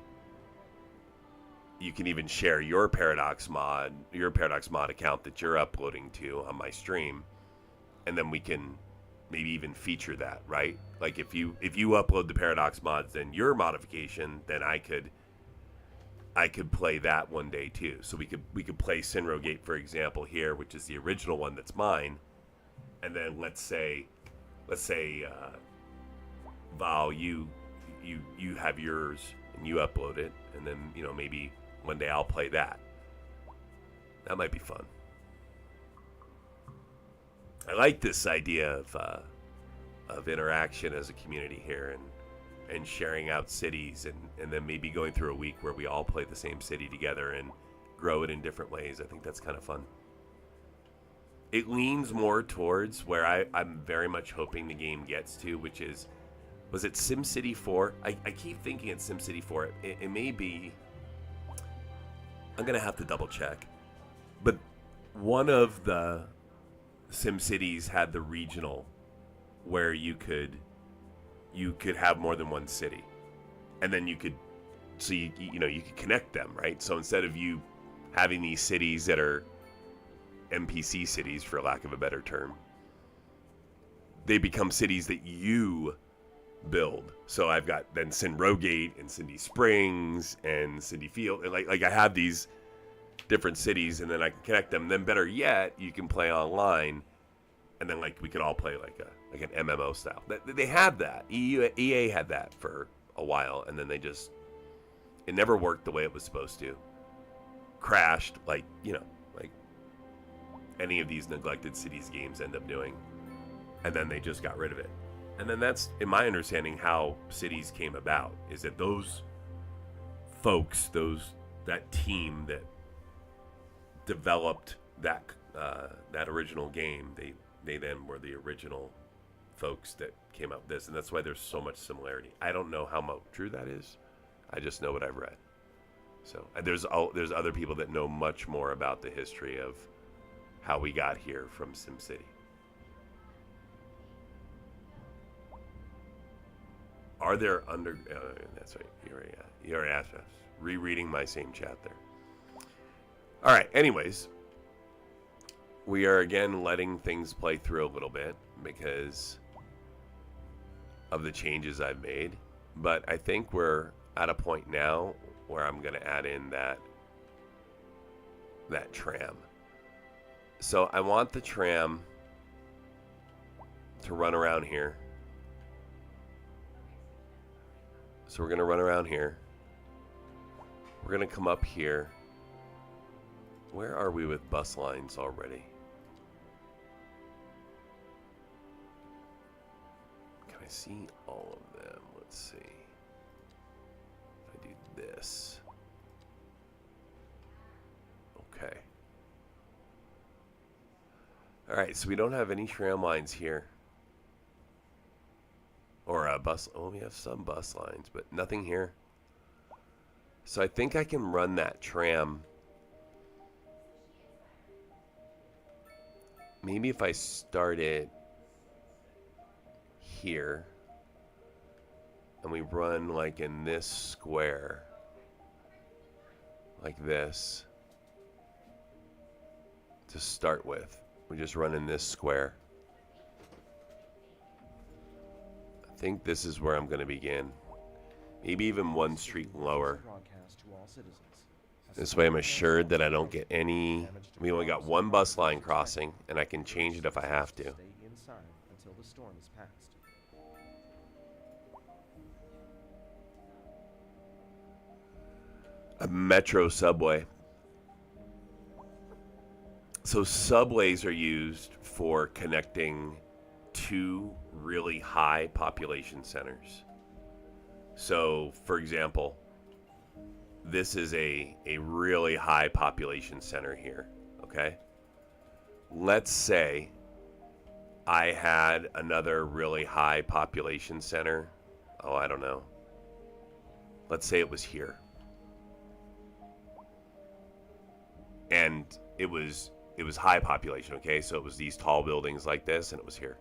You can even share your Paradox mod account that you're uploading to on my stream, and then we can maybe even feature that, right? Like if you upload the Paradox mods, then your modification, then I could play that one day too. So we could play Cinrogate, for example, here, which is the original one that's mine, and then let's say Val, you have yours and you upload it, and then maybe one day I'll play that. That might be fun. I like this idea of interaction as a community here, and sharing out cities, and then maybe going through a week where we all play the same city together and grow it in different ways. I think that's kind of fun. It leans more towards where I'm very much hoping the game gets to, which is, was it SimCity 4? I keep thinking it's SimCity 4. It may be. I'm going to have to double check. But one of the SimCities had the regional where you could have more than one city. And then you could connect them, right? So instead of you having these cities that are NPC cities, for lack of a better term, they become cities that you build. So I've got then Cinrogate and Cindy Springs and Cindy Field, and like I have these different cities, and then I can connect them. Then better yet, you can play online, and then like we could all play like an MMO style. They have that. EA had that for a while, and then it never worked the way it was supposed to. Crashed, like any of these neglected cities games end up doing, and then they just got rid of it. And then that's, in my understanding, how cities came about, is that those folks, that team that developed that original game, they then were the original folks that came up with this, and that's why there's so much similarity. I don't know how much true that is. I just know what I've read. So there's other people that know much more about the history of how we got here from SimCity. Are there that's right. You already asked us. Rereading my same chat there. All right. Anyways, we are again letting things play through a little bit because of the changes I've made. But I think we're at a point now where I'm going to add in that tram. So I want the tram to run around here. So we're going to run around here. We're going to come up here. Where are we with bus lines already? Can I see all of them? Let's see. If I do this. Okay. Alright, so we don't have any tram lines here. Or a bus. Oh, we have some bus lines, but nothing here. So I think I can run that tram. Maybe if I start it here. And we run like in this square. Like this. To start with. We just run in this square. I think this is where I'm going to begin. Maybe even one street lower. This way I'm assured that I don't get any. We only got one bus line crossing, and I can change it if I have to. Stay inside until the storm is passed. A metro subway. So subways are used for connecting two really high population centers. So, for example, this is a really high population center here, okay? Let's say I had another really high population center. Oh, I don't know. Let's say it was here. And it was high population, okay? So it was these tall buildings like this, and it was here.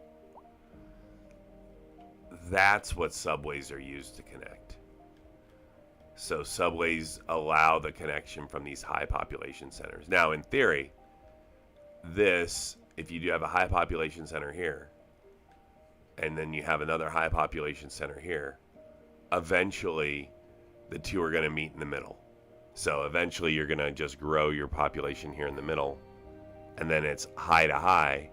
that's what subways are used to connect. So subways allow the connection from these high population centers. Now, in theory, if you do have a high population center here, and then you have another high population center here, eventually the two are going to meet in the middle. So eventually you're going to just grow your population here in the middle, and then it's high to high,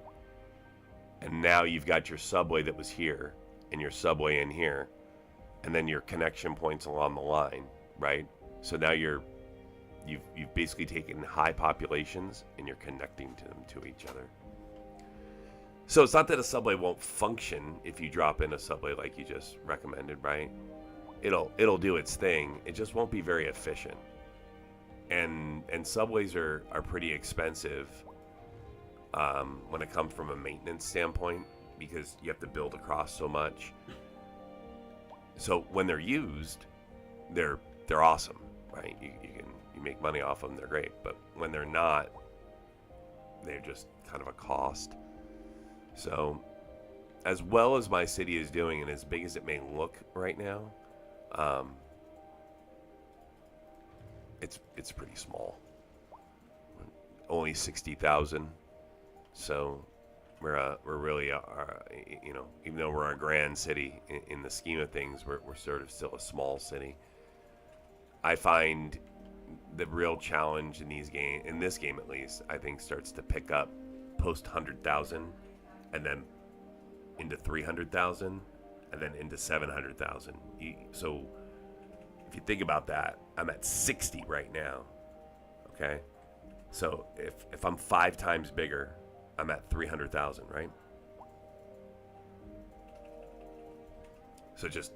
and now you've got your subway that was here and your subway in here, and then your connection points along the line, right? So now you've basically taken high populations and you're connecting them to each other. So it's not that a subway won't function if you drop in a subway like you just recommended, right? It'll do its thing. It just won't be very efficient. And subways are pretty expensive when it comes from a maintenance standpoint, because you have to build across so much. So when they're used, they're awesome, right? You make money off them, they're great. But when they're not, they're just kind of a cost. So as well as my city is doing, and as big as it may look right now, it's pretty small. Only 60,000. So we're really even though we're a grand city in the scheme of things, we're sort of still a small city. I find the real challenge in this game at least, I think starts to pick up post 100,000, and then into 300,000, and then into 700,000. So if you think about that, I'm at 60 right now. Okay, so if I'm 5 times bigger, I'm at 300,000, right? So just,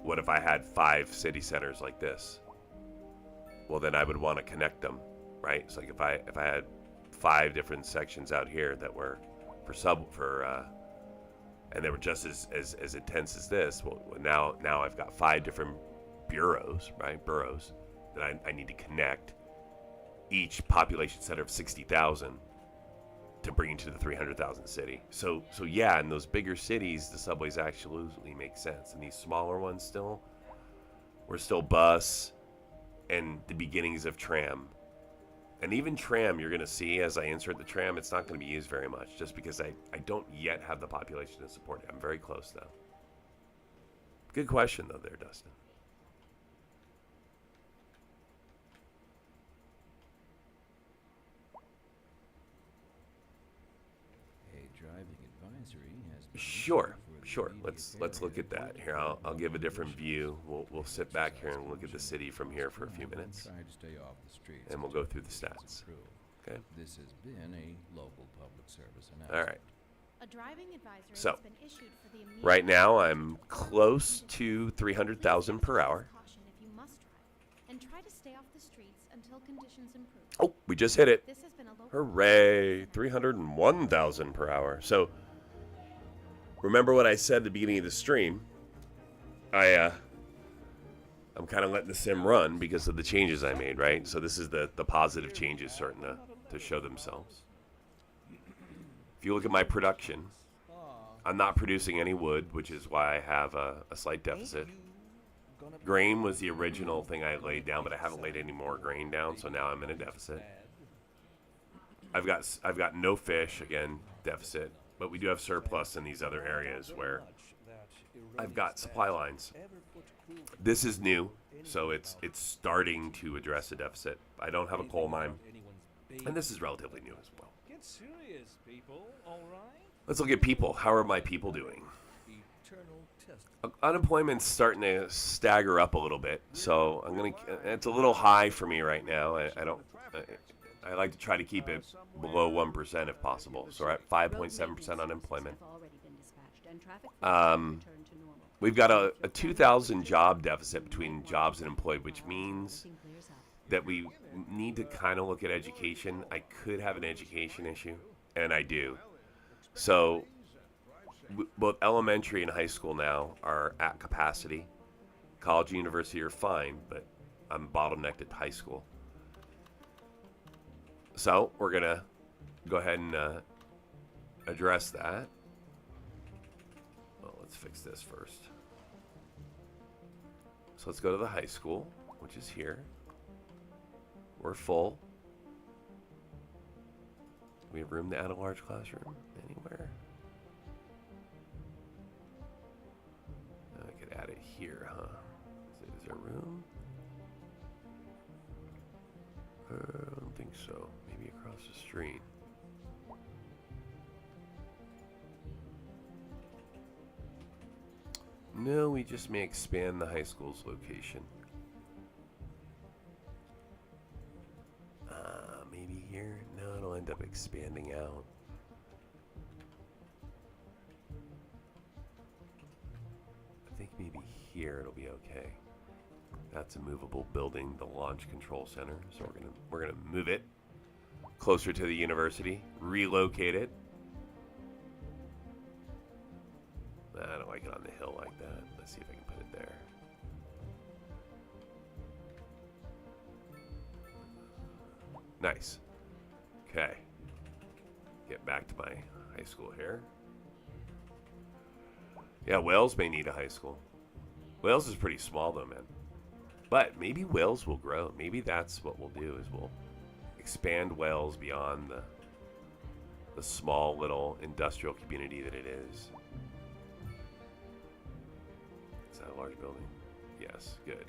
what if I had 5 city centers like this? Well, then I would want to connect them, right? So like if I had 5 different sections out here that were and they were just as intense as this. Well, now I've got 5 different boroughs that I need to connect, each population center of 60,000 to bring into the 300,000 city. So yeah, in those bigger cities, the subways absolutely make sense. And these smaller ones we're still bus and the beginnings of tram. And even tram, you're going to see as I insert the tram, it's not going to be used very much, just because I don't yet have the population to support it. I'm very close, though. Good question, though, there, Dustin. A driving advisory has been Sure. issued for the Let's look at that. Here, I'll give a different view. We'll sit back here and look at the city from here for a few minutes, Try to stay off the streets and we'll go through the stats. Okay. This has been a local public service All announcement. right. A driving advisory So, has been issued for the immediate right now, I'm close to 300,000 per hour. caution if you must drive, and try to stay off the streets until conditions improve. Oh, we just hit it. This has been a local Hooray! 301,000 per hour. So, remember what I said at the beginning of the stream? I'm kind of letting the sim run because of the changes I made, right? So this is the positive changes starting to show themselves. If you look at my production, I'm not producing any wood, which is why I have a slight deficit. Grain was the original thing I laid down, but I haven't laid any more grain down, so now I'm in a deficit. I've got no fish, again, deficit, but we do have surplus in these other areas where I've got supply lines. This is new, so it's starting to address a deficit. I don't have a coal mine, and this is relatively new as well. Get serious, people, all right? Let's look at people. How are my people doing? Eternal test. Unemployment's starting to stagger up a little bit, so it's a little high for me right now. I like to try to keep it below 1% if possible. So we're at 5.7% unemployment. We've got a 2,000 job deficit between jobs and employed, which means that we need to kind of look at education. I could have an education issue, and I do. So both elementary and high school now are at capacity. College and university are fine, but I'm bottlenecked at high school. So we're going to go ahead and address that. Well, Let's fix this first. So let's go to the high school, which is here. We're full. We have room to add a large classroom anywhere. I could add it here, huh? Is there room? I don't think so. Maybe across the street. No, we just may expand the high school's location. Maybe here? No, it'll end up expanding out. I think maybe here it'll be okay. That's a movable building, the launch control center. So we're gonna move it closer to the university, relocate it. I don't like it on the hill like that. Let's see if I can put it there. Nice. Okay. Get back to my high school here. Yeah, Wales may need a high school. Wales is pretty small though, man. But maybe Wales will grow. Maybe that's what we'll do, is we'll expand Wales beyond the small little industrial community that it is. Is that a large building? Yes, good.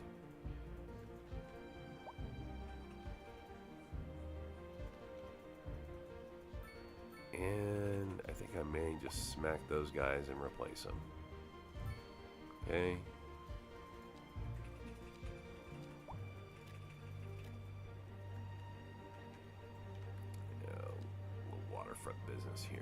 And I think I may just smack those guys and replace them. Okay. Yeah, a little waterfront business here.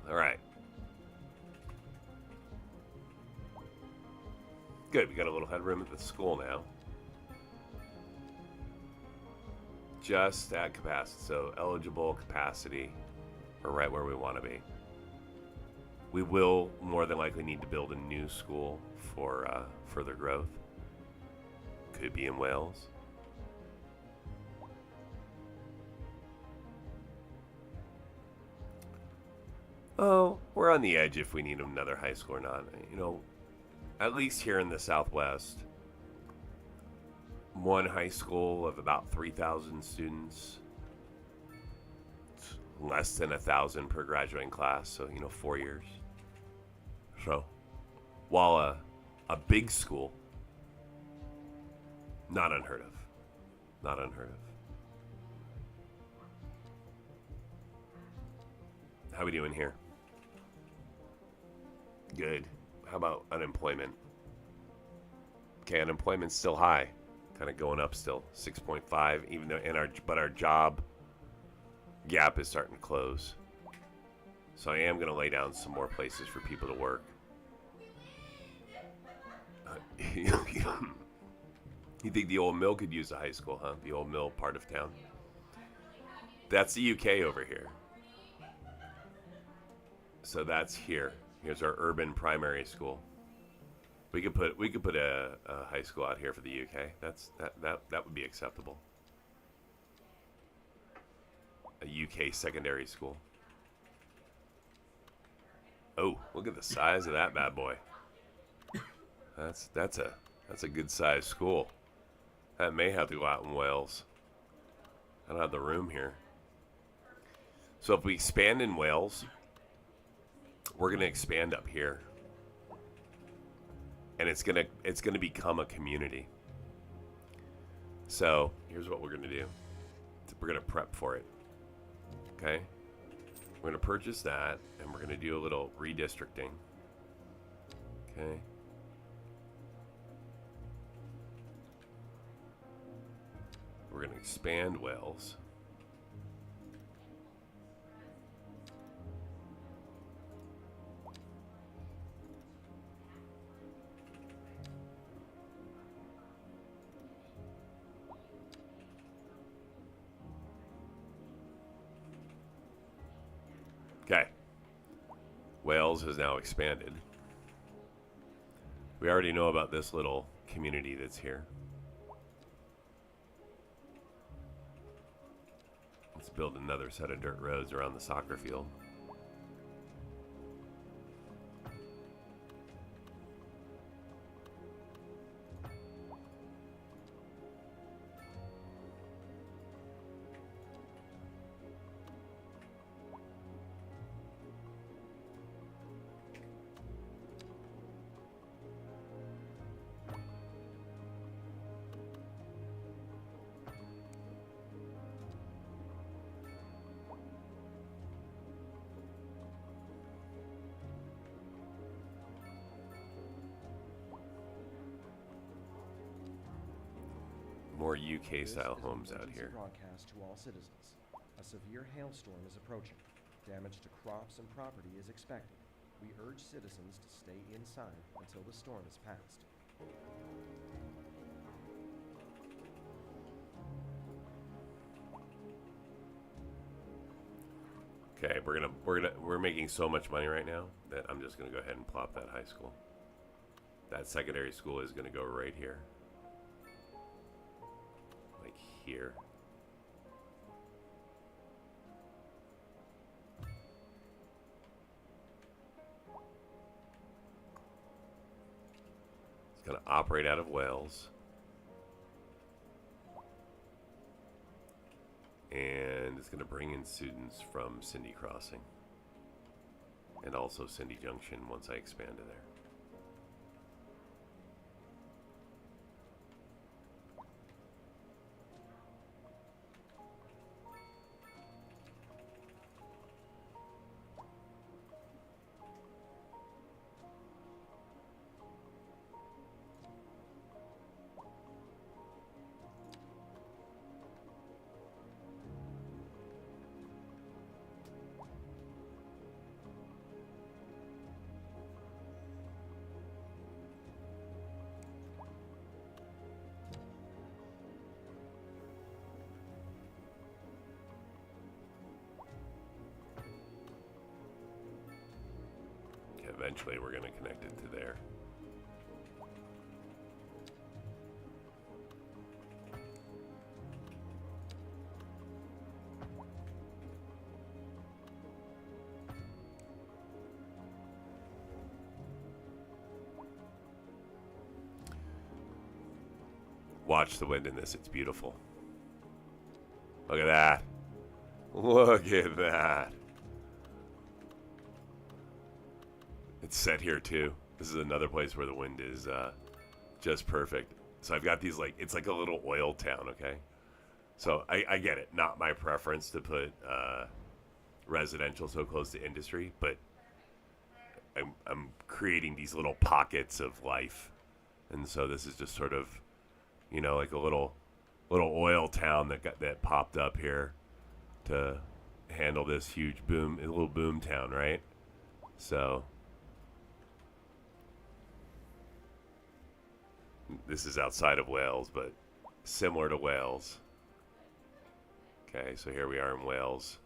All right. Good, we got a little headroom at the school now. Just at capacity, so eligible capacity, or right where we want to be. We will more than likely need to build a new school for further growth. Could be in Wales. Oh, we're on the edge if we need another high school or not. You know, at least here in the Southwest, one high school of about 3,000 students, it's less than 1,000 per graduating class, so, you know, 4 years. So, while a big school, not unheard of. Not unheard of. How we doing here? Good. How about unemployment? Okay, unemployment's still high. Kind of going up still. 6.5, even though but our job gap is starting to close. So I am going to lay down some more places for people to work. You think the old mill could use a high school, huh? The old mill part of town. That's the UK over here. So that's here. Here's our urban primary school. We could put a high school out here for the UK. That would be acceptable. A UK secondary school. Oh, look at the size of that bad boy. That's a good sized school. That may have to go out in Wales. I don't have the room here. So if we expand in Wales, we're gonna expand up here, and it's gonna become a community. So here's what we're gonna do. We're gonna prep for it. Okay, we're gonna purchase that, and we're gonna do a little redistricting. Okay. We're gonna expand Wales. Okay. Wales has now expanded. We already know about this little community that's here. Let's build another set of dirt roads around the soccer field. More UK-style homes out here. Broadcast to all citizens. A severe hailstorm is approaching. Damage to crops and property is expected. We urge citizens to stay inside until the storm is passed. Okay, we're making so much money right now that I'm just gonna go ahead and plop that high school. That secondary school is gonna go right here. Like here. It's gonna operate out of Wales. And it's going to bring in students from Cindy Crossing and also Cindy Junction once I expand to there. Eventually we're going to connect it to there. Watch the wind in this, it's beautiful. Look at that. Look at that. It's set here too. This is another place where the wind is just perfect. So I've got these like, it's like a little oil town, okay? So I get it. Not my preference to put residential so close to industry, but I'm creating these little pockets of life. And so this is just sort of, you know, like a little oil town that popped up here to handle this huge boom, a little boom town, right? So this is outside of Wales, but similar to Wales. Okay, so here we are in Wales.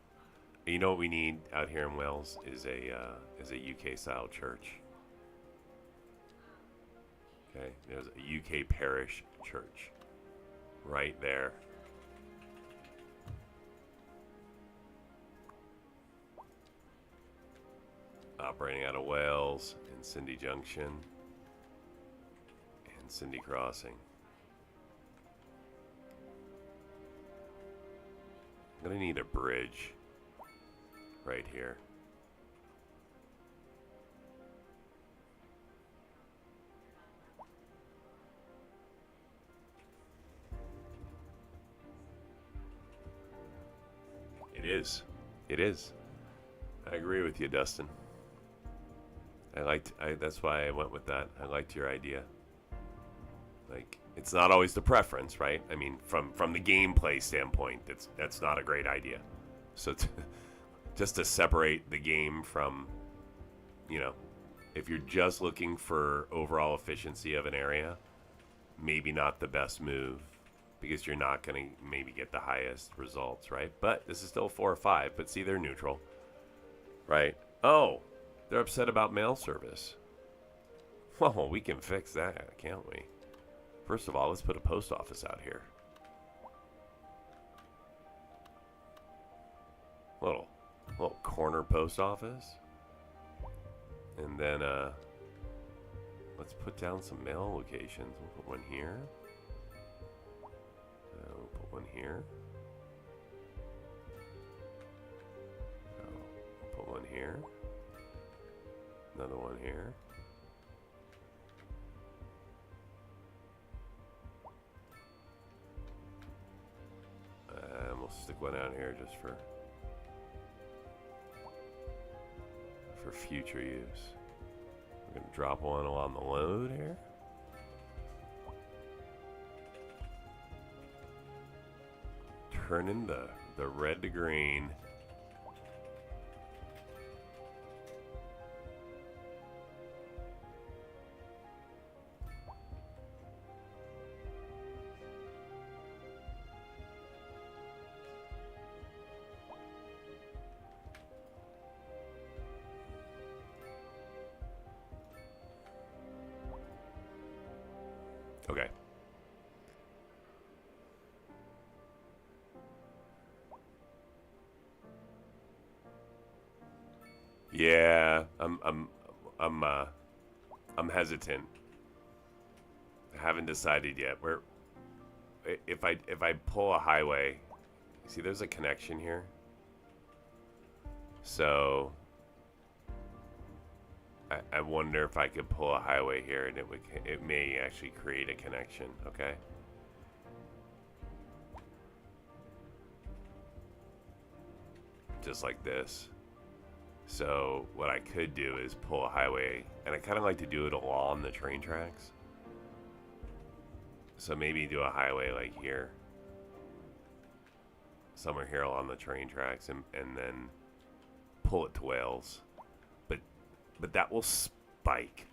You know what we need out here in Wales is a UK-style church. Okay, there's a UK parish church right there. Operating out of Wales in Cindy Junction. Cindy Crossing. I'm gonna need a bridge right here. It is. It is. I agree with you, Dustin. That's why I went with that. I liked your idea. Like, it's not always the preference, right? I mean, from the gameplay standpoint, that's not a great idea. So just to separate the game from, you know, if you're just looking for overall efficiency of an area, maybe not the best move because you're not going to maybe get the highest results, right? But this is still 4 or 5, but see, they're neutral, right? Oh, they're upset about mail service. Well, we can fix that, can't we? First of all, let's put a post office out here. little corner post office. And then let's put down some mail locations. We'll put one here. We'll put one here. We'll put one here. Another one here. And we'll stick one out here just for future use. We're gonna drop one along the load here. Turning the red to green. Okay. Yeah, I'm hesitant. I haven't decided yet. If I pull a highway, see there's a connection here. So I wonder if I could pull a highway here and it may actually create a connection, okay? Just like this. So what I could do is pull a highway, and I kind of like to do it along the train tracks. So maybe do a highway like here. Somewhere here along the train tracks and then pull it to Wales. But that will spike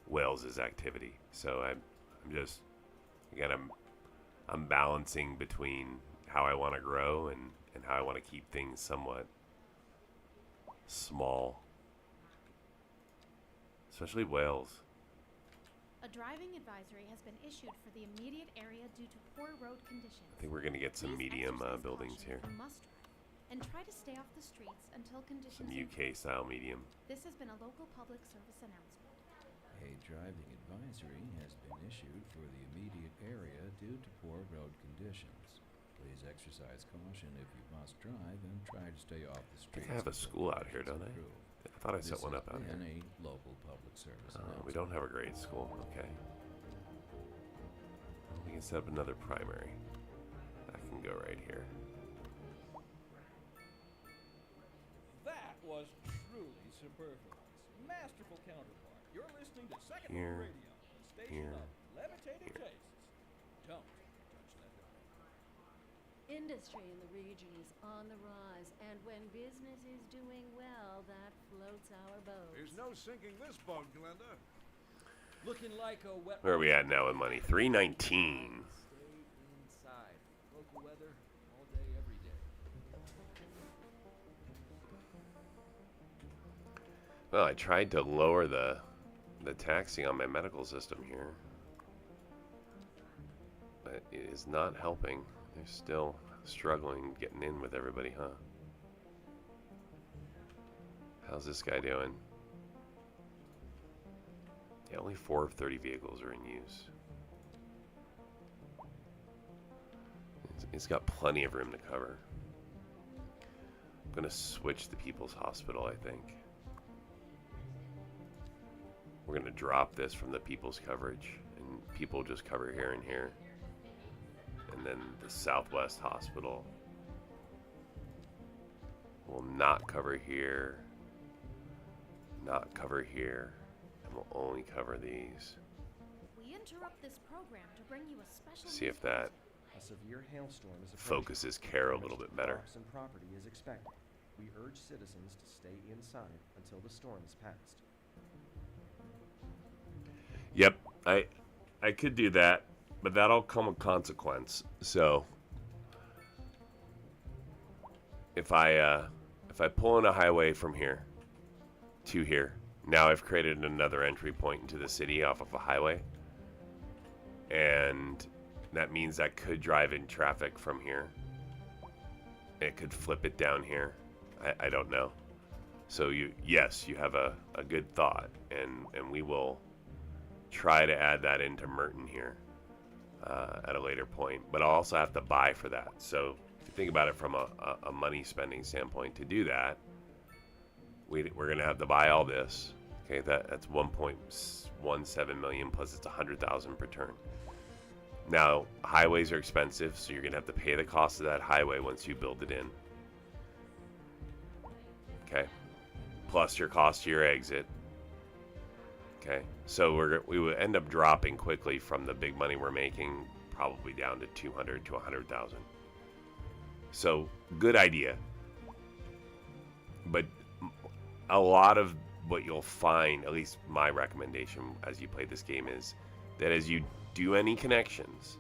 Wales's activity. So I'm just, again, I'm balancing between how I want to grow and how I want to keep things somewhat small. Especially Wales. A driving advisory has been issued for the immediate area due to poor road conditions. I think we're going to get some Please medium exercise buildings caution here. on must drive, and try to stay off the streets until conditions Some improve. UK style medium. This has been a local public service announcement. A driving advisory has been issued for the immediate area due to poor road conditions. Please exercise caution if you must drive and try to stay off the I streets. think I have a until school out here, don't I? conditions improve. I thought I set This one has up out here. been a local public service We announcement. don't have a grade school. Okay. We can set up another primary. That can go right here. That was truly superfluous. Masterful counterpart. You're listening to Second Here, World Radio, the station here, of levitating here. tastes. Don't touch that dial. Industry in the region is on the rise, and when business is doing well, that floats our boat. There's no sinking this boat, Glenda. Looking like a wet. Where are we at now with money? 319. Stay inside. Local weather all day, every day. Well, I tried to lower the taxing on my medical system here, but it is not helping. They're still struggling getting in with everybody, huh? How's this guy doing? Yeah, only 4 of 30 vehicles are in use. It's got plenty of room to cover. I'm gonna switch the People's Hospital, I think. We're gonna drop this from the People's coverage, and people just cover here and here. And then the Southwest Hospital will not cover here, not cover here, and will only cover these. We interrupt this program to bring you a special See if news that A severe hailstorm is approaching. focuses care a Damage little to bit better. crops and property is expected. We urge citizens to stay inside until the storm is passed. Yep, I could do that, but that'll come with consequence. So if I pull in a highway from here to here, now I've created another entry point into the city off of a highway, and that means I could drive in traffic from here. It could flip it down here, I don't know. So yes, you have a good thought, and we will try to add that into Merton here at a later point. But I'll also have to buy for that. So if you think about it from a money spending standpoint, to do that, we're going to have to buy all this. Okay, that's 1.17 million plus it's 100,000 per turn. Now, highways are expensive, so you're going to have to pay the cost of that highway once you build it in. Okay, plus your cost to your exit. Okay, so we would end up dropping quickly from the big money we're making, probably down to 200 to 100,000. So good idea, but a lot of what you'll find, at least my recommendation as you play this game, is that as you do any connections,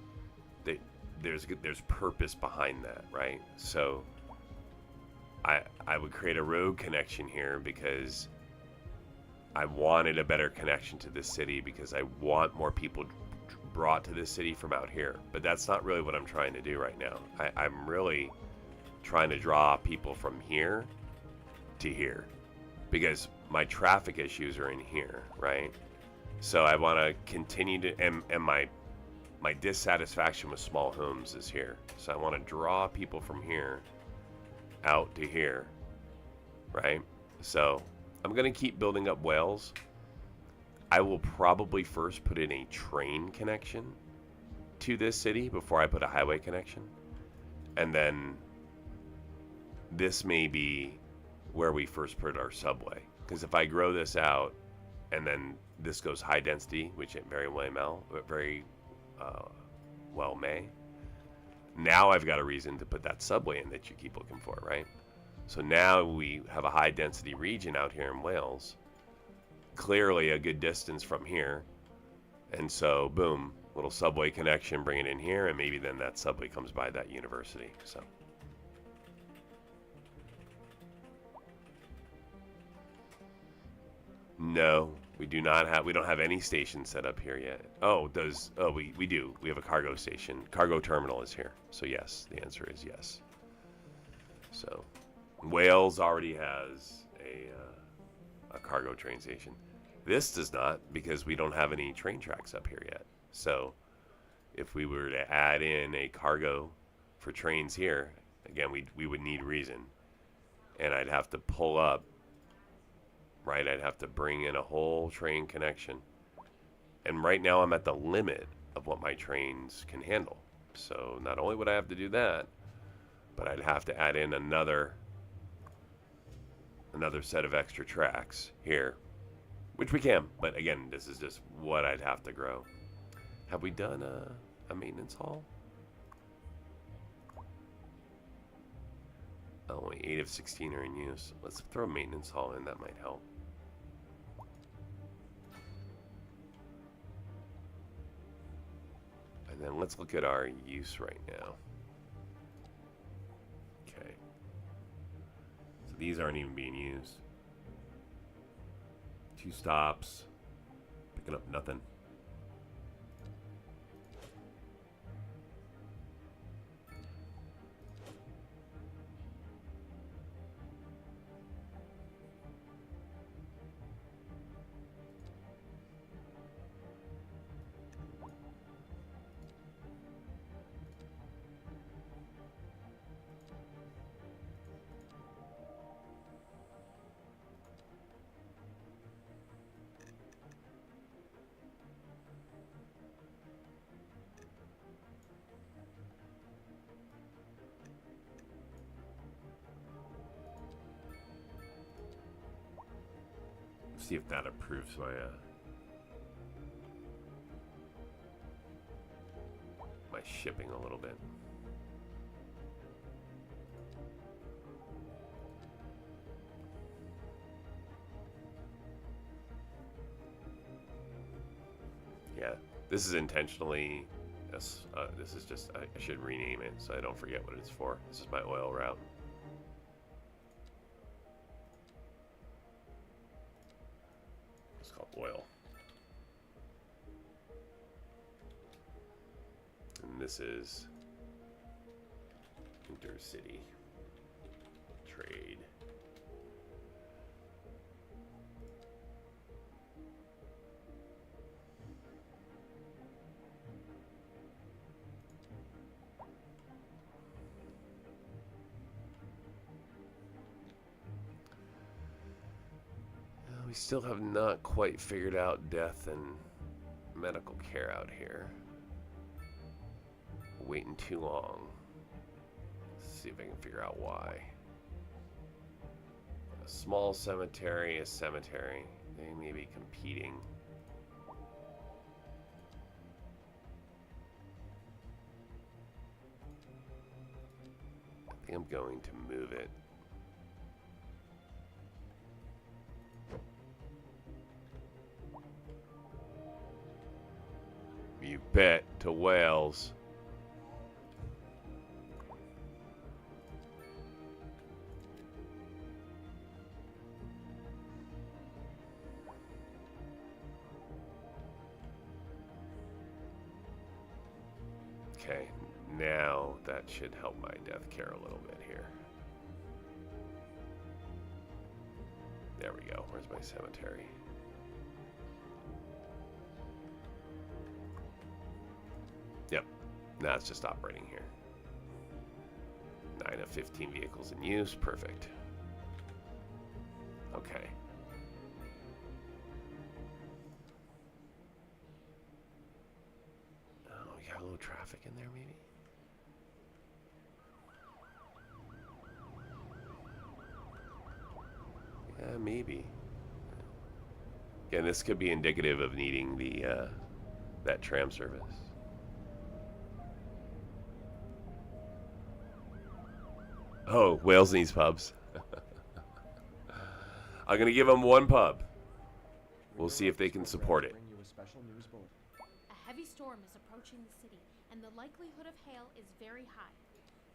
that there's purpose behind that, right? So I would create a road connection here because I wanted a better connection to this city, because I want more people brought to this city from out here. But that's not really what I'm trying to do right now. I'm really trying to draw people from here to here, because my traffic issues are in here, right? So I want to continue to, and my dissatisfaction with small homes is here. So I want to draw people from here out to here, right? So I'm going to keep building up Wales. I will probably first put in a train connection to this city before I put a highway connection. And then this may be where we first put our subway. Because if I grow this out and then this goes high density, which it very well may, now I've got a reason to put that subway in that you keep looking for, right? So now we have a high density region out here in Wales, clearly a good distance from here. And so boom, little subway connection, bring it in here, and maybe then that subway comes by that university. So no, we don't have any stations set up here yet. We do. We have a cargo station. Cargo terminal is here. So yes, the answer is yes. So Wales already has a cargo train station. This does not, because we don't have any train tracks up here yet. So if we were to add in a cargo for trains here, again, we would need reason. And I'd have to pull up, right? I'd have to bring in a whole train connection. And right now I'm at the limit of what my trains can handle. So not only would I have to do that, but I'd have to add in another set of extra tracks here, which we can. But again, this is just what I'd have to grow. Have we done a maintenance hall? Only 8 of 16 are in use. Let's throw a maintenance hall in, that might help. And then let's look at our use right now. Okay. So these aren't even being used. 2 stops. Picking up nothing. See if that approves my shipping a little bit. Yeah, this is intentionally. This is just. I should rename it so I don't forget what it's for. This is my oil route. Oil. And this is intercity trade. We still have not quite figured out death and medical care out here. Waiting too long. Let's see if I can figure out why. A small cemetery, a cemetery. They may be competing. I think I'm going to move it. You bet, to Wales. Okay, now that should help my death care a little bit here. There we go. Where's my cemetery? Yep, now it's just operating here. 9 of 15 vehicles in use, perfect. Okay. Oh, we got a little traffic in there, maybe? Yeah, maybe. Again, this could be indicative of needing the that tram service. Oh, Wales needs pubs. I'm gonna give them one pub. We'll see if they can support it. A heavy storm is approaching the city, and the likelihood of hail is very high.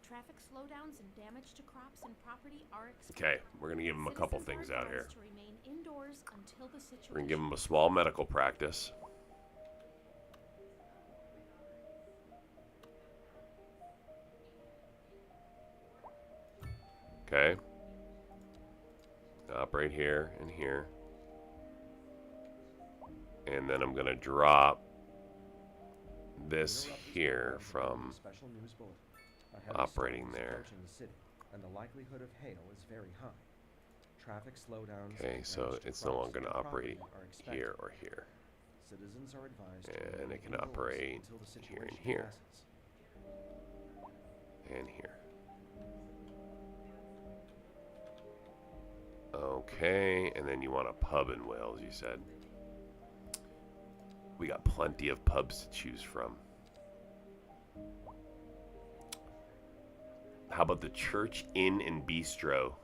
Traffic slowdowns and damage to crops and property are expected. Okay, we're gonna give them a couple Citizens things are out here. advised to remain indoors until the situation. We're gonna give them a small medical practice. Okay. Operate here and here. And then I'm gonna drop this here from operating there. And the likelihood of hail is very high. Traffic slowdowns. Okay, so it's no longer going to operate here or here. Citizens are advised And it can operate here and here. And here. Okay, and then you want a pub in Wales, you said. We got plenty of pubs to choose from. How about the Church Inn and Bistro?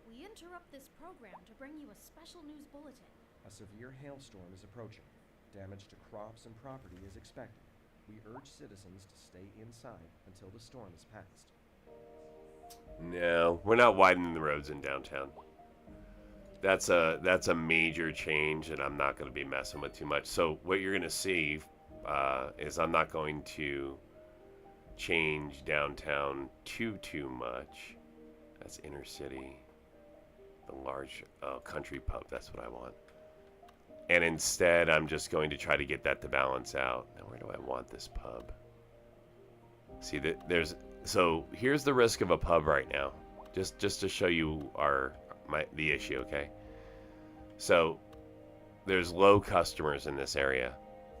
We interrupt this program to bring you a special news bulletin. A severe hailstorm is approaching. Damage to crops and property is expected. We urge citizens to stay inside until the storm is passed. No, we're not widening the roads in downtown. That's a major change, and I'm not going to be messing with too much. So what you're going to see is I'm not going to change downtown too much. That's inner city. The large country pub, that's what I want. And instead, I'm just going to try to get that to balance out. Now, where do I want this pub? See, so here's the risk of a pub right now, just to show you the issue, okay? So there's low customers in this area.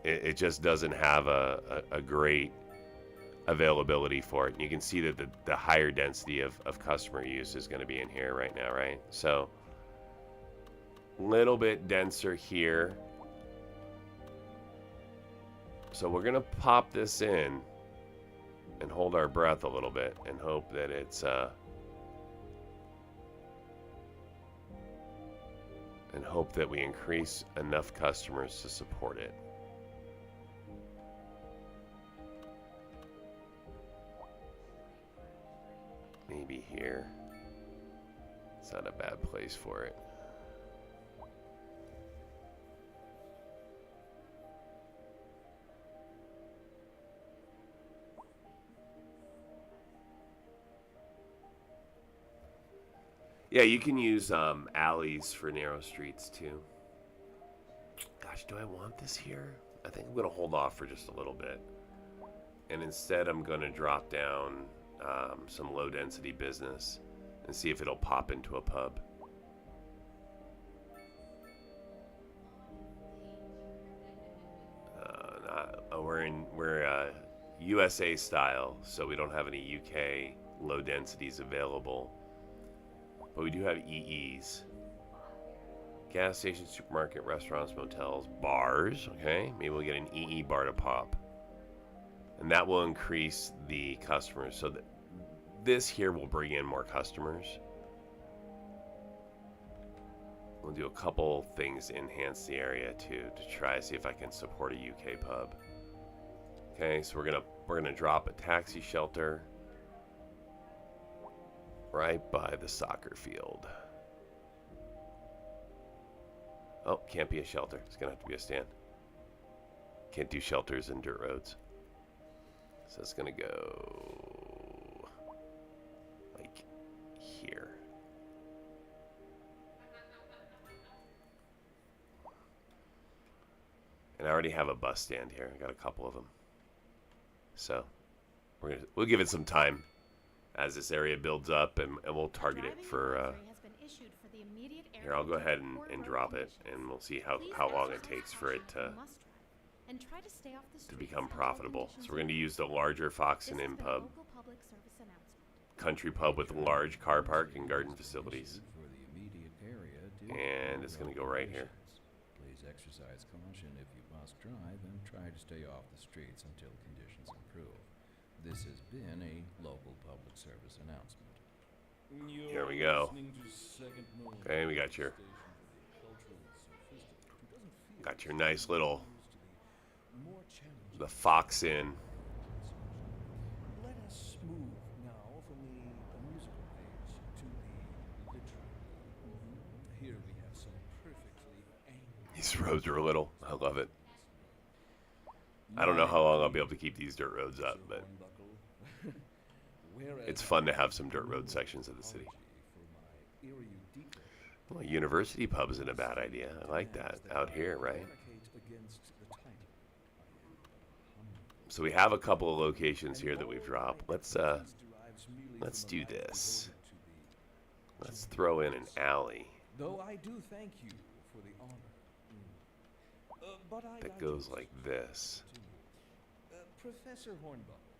It just doesn't have a great availability for it. And you can see that the higher density of customer use is going to be in here right now, right? So little bit denser here. So we're going to pop this in and hold our breath a little bit and hope that it's and hope that we increase enough customers to support it. Maybe here. It's not a bad place for it. Yeah, you can use alleys for narrow streets too. Gosh, do I want this here? I think I'm going to hold off for just a little bit. And instead, I'm going to drop down some low-density business and see if it'll pop into a pub. We're USA style, so we don't have any UK low densities available. But we do have EEs. Gas stations, supermarket, restaurants, motels, bars. Okay, maybe we'll get an EE bar to pop. And that will increase the customers. So that this here will bring in more customers. We'll do a couple things to enhance the area too, to try to see if I can support a UK pub. Okay, so we're gonna drop a taxi shelter right by the soccer field. Oh, can't be a shelter. It's gonna have to be a stand. Can't do shelters in dirt roads. So it's gonna go like here. And I already have a bus stand here. I got a couple of them. So we'll give it some time as this area builds up, and we'll target it for. Here, I'll go ahead and drop it, and we'll see how long it takes for it to become profitable. So we're going to use the larger Fox and Inn pub, country pub with a large car park and garden facilities, and it's going to go right here. Please exercise caution if you must drive and try to stay off the streets until conditions improve. This has been a local public service announcement. Here we go. Okay, we got your nice little the Fox Inn. Let us move now from the musical page to the literary. Here we have some perfectly angry. These roads are a little. I love it. I don't know how long I'll be able to keep these dirt roads up, but it's fun to have some dirt road sections of the city. Well, a university pub isn't a bad idea. I like that out here, right? So we have a couple of locations here that we've dropped. Let's do this. Let's throw in an alley. Though I do thank you for the honor. But that goes like this. Professor Hornbuckle,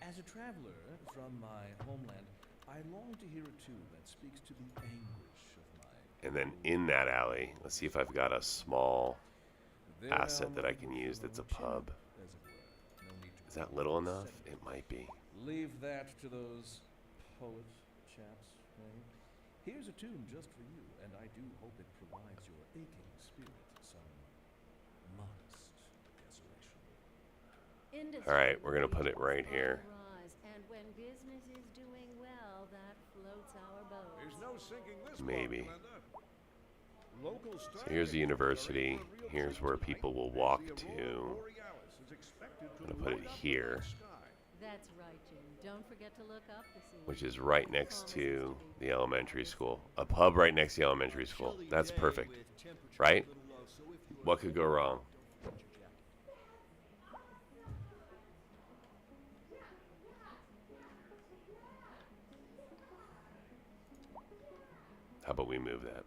as a traveler from my homeland, I long to hear a tune that speaks to the anguish of my... And then in that alley, let's see if I've got a small asset that I can use that's a pub. Is that little enough? It might be. Leave that to those poet chaps, right? Here's a tune just for you, and I do hope it provides your aching spirit some modest desolation. All right, we're gonna put it right here. And when business is doing well, that floats our boat. There's no sinking this Maybe. boat, So here's the university. Here's where people will walk to. I'm gonna put it here, That's right, Jim. Don't forget to look up this evening. which is right next to the elementary school. A pub right next to the elementary school. That's perfect, right? What could go wrong? How about we move that?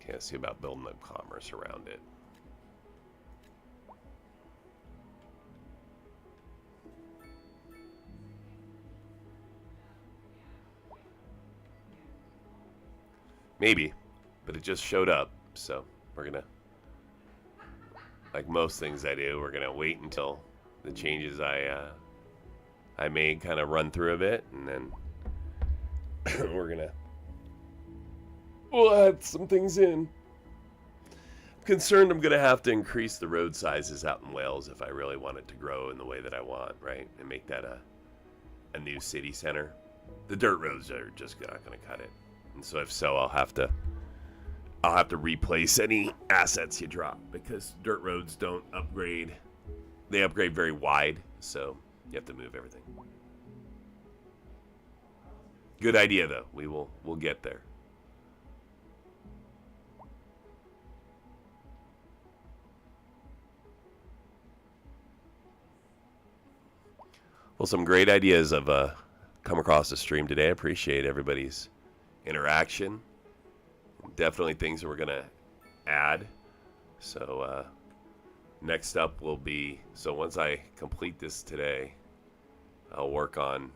Okay, let's see about building up commerce around it. Maybe, but it just showed up, so we're gonna, like most things I do, we're gonna wait until the changes I made kind of run through a bit, and then we'll add some things in. I'm concerned I'm gonna have to increase the road sizes out in Wales if I really want it to grow in the way that I want, right? And make that a new city center. The dirt roads are just not gonna cut it. And so if so, I'll have to replace any assets you drop, because dirt roads don't upgrade. They upgrade very wide, so you have to move everything. Good idea, though. We'll get there. Well, some great ideas have come across the stream today. I appreciate everybody's interaction. Definitely things that we're going to add. So next up will be, so once I complete this today, I'll work on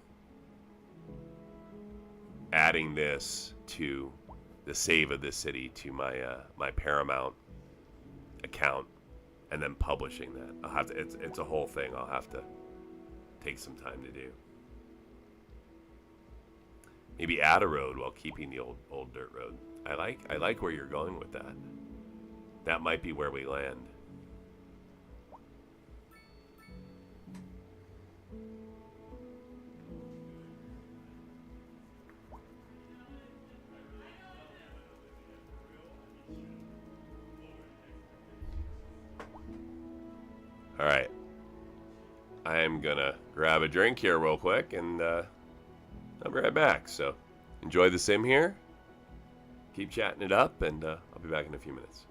adding this to the save of this city to my my Paramount account, and then publishing that. I'll have to. It's a whole thing. I'll have to take some time to do. Maybe add a road while keeping the old dirt road. I like where you're going with that. That might be where we land. All right. I am going to grab a drink here real quick, and I'll be right back. So enjoy the sim here. Keep chatting it up, and I'll be back in a few minutes.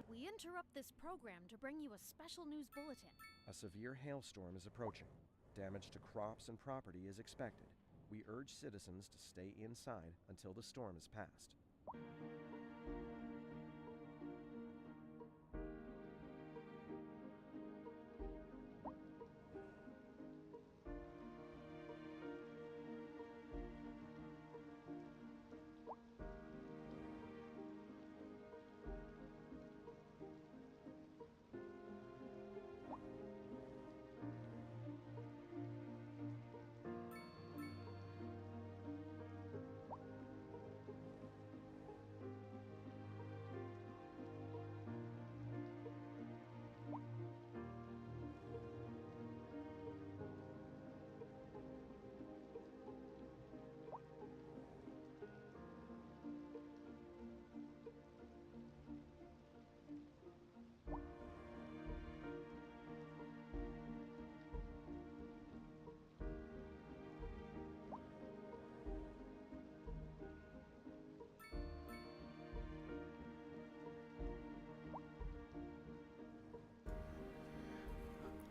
We interrupt this program to bring you a special news bulletin. A severe hailstorm is approaching. Damage to crops and property is expected. We urge citizens to stay inside until the storm is past.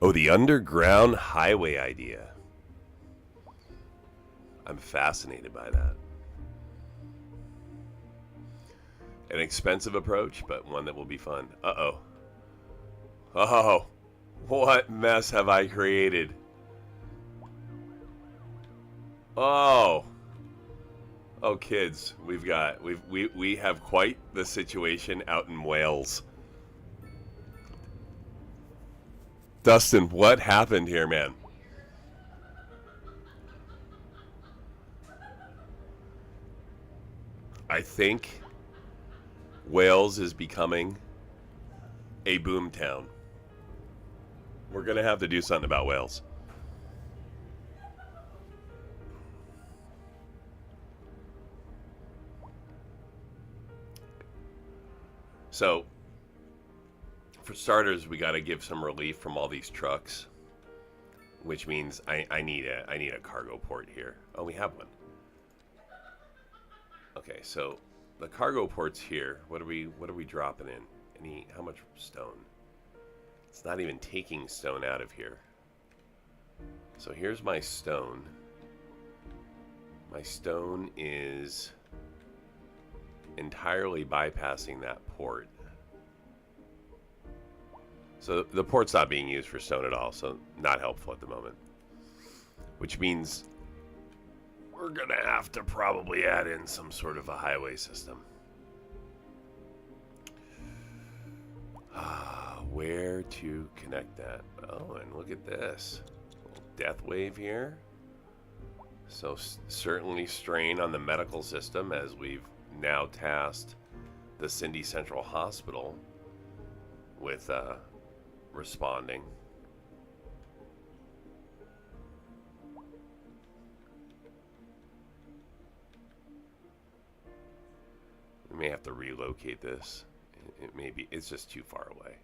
Oh, the underground highway idea. I'm fascinated by that. An expensive approach, but one that will be fun. Uh-oh. Oh, what mess have I created? Oh. Oh, kids, we have quite the situation out in Wales. Dustin, what happened here, man? I think Wales is becoming a boom town. We're going to have to do something about Wales. So, for starters, we got to give some relief from all these trucks, which means I need a cargo port here. Oh, we have one. Okay, so the cargo port's here. What are we dropping in? How much stone? It's not even taking stone out of here. So here's my stone. My stone is entirely bypassing that port. So the port's not being used for stone at all, so not helpful at the moment. Which means we're gonna have to probably add in some sort of a highway system. Where to connect that? Oh, and look at this. Little death wave here. So certainly strain on the medical system, as we've now tasked the Cindy Central Hospital with responding. We may have to relocate this. It may be, it's just too far away.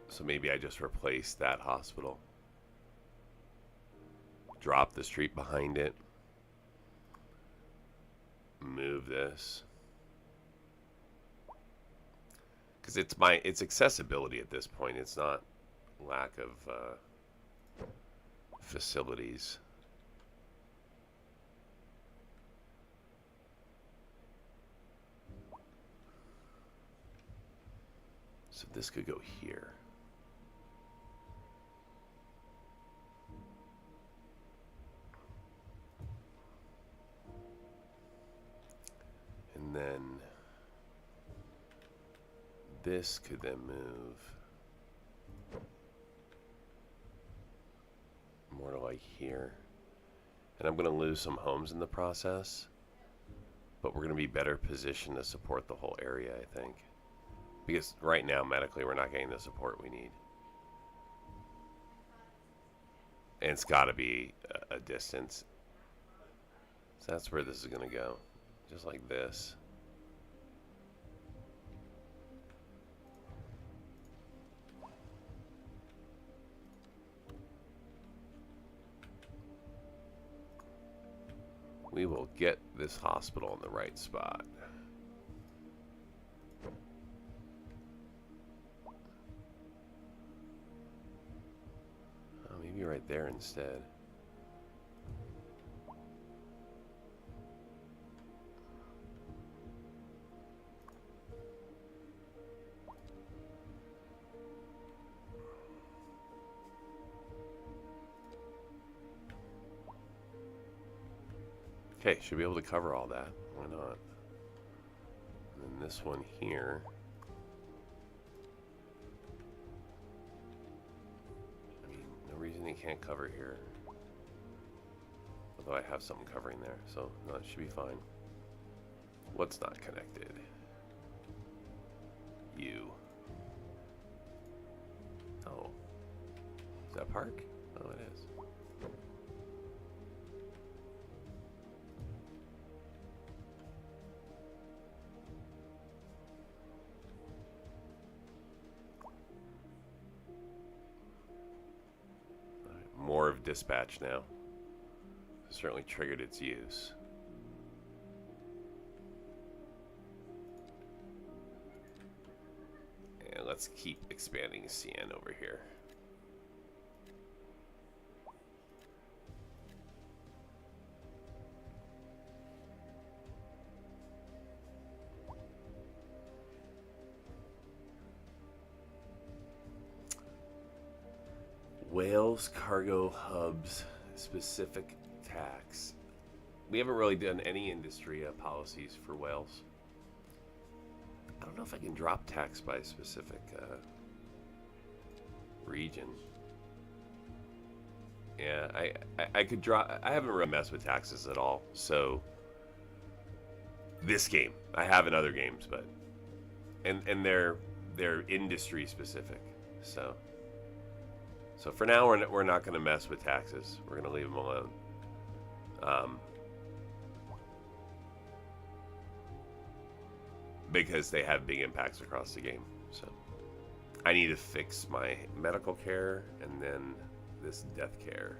So maybe I just replace that hospital. Drop the street behind it. Move this. Because it's accessibility at this point. It's not lack of facilities. So this could go here. And then this could then move more to like here. And I'm going to lose some homes in the process, but we're going to be better positioned to support the whole area, I think. Because right now, medically, we're not getting the support we need. And it's got to be a distance. So that's where this is going to go. Just like this. We will get this hospital in the right spot. Oh, maybe right there instead. Okay, should be able to cover all that. Why not? And then this one here. I mean, no reason you can't cover here. Although I have something covering there, so no, it should be fine. What's not connected? You. Oh. Is that park? Oh, it is. More of dispatch now. Certainly triggered its use. And let's keep expanding CN over here. Wales cargo hubs specific tax. We haven't really done any industry policies for Wales. I don't know if I can drop tax by a specific region. Yeah, I could draw. I haven't really messed with taxes at all. So this game, I have in other games, but and they're industry specific. So for now we're not going to mess with taxes. We're going to leave them alone. Because they have big impacts across the game. So I need to fix my medical care and then this death care.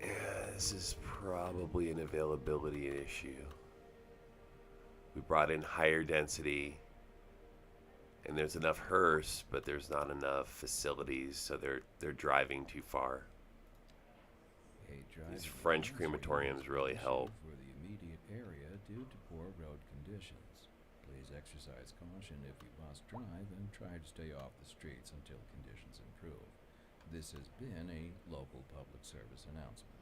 Yeah, this is probably an availability issue. We brought in higher density, and there's enough hearse, but there's not enough facilities, so they're driving too far. These French crematoriums really help. For the immediate area due to poor road conditions. Please exercise caution if you must drive and try to stay off the streets until conditions improve. This has been a local public service announcement.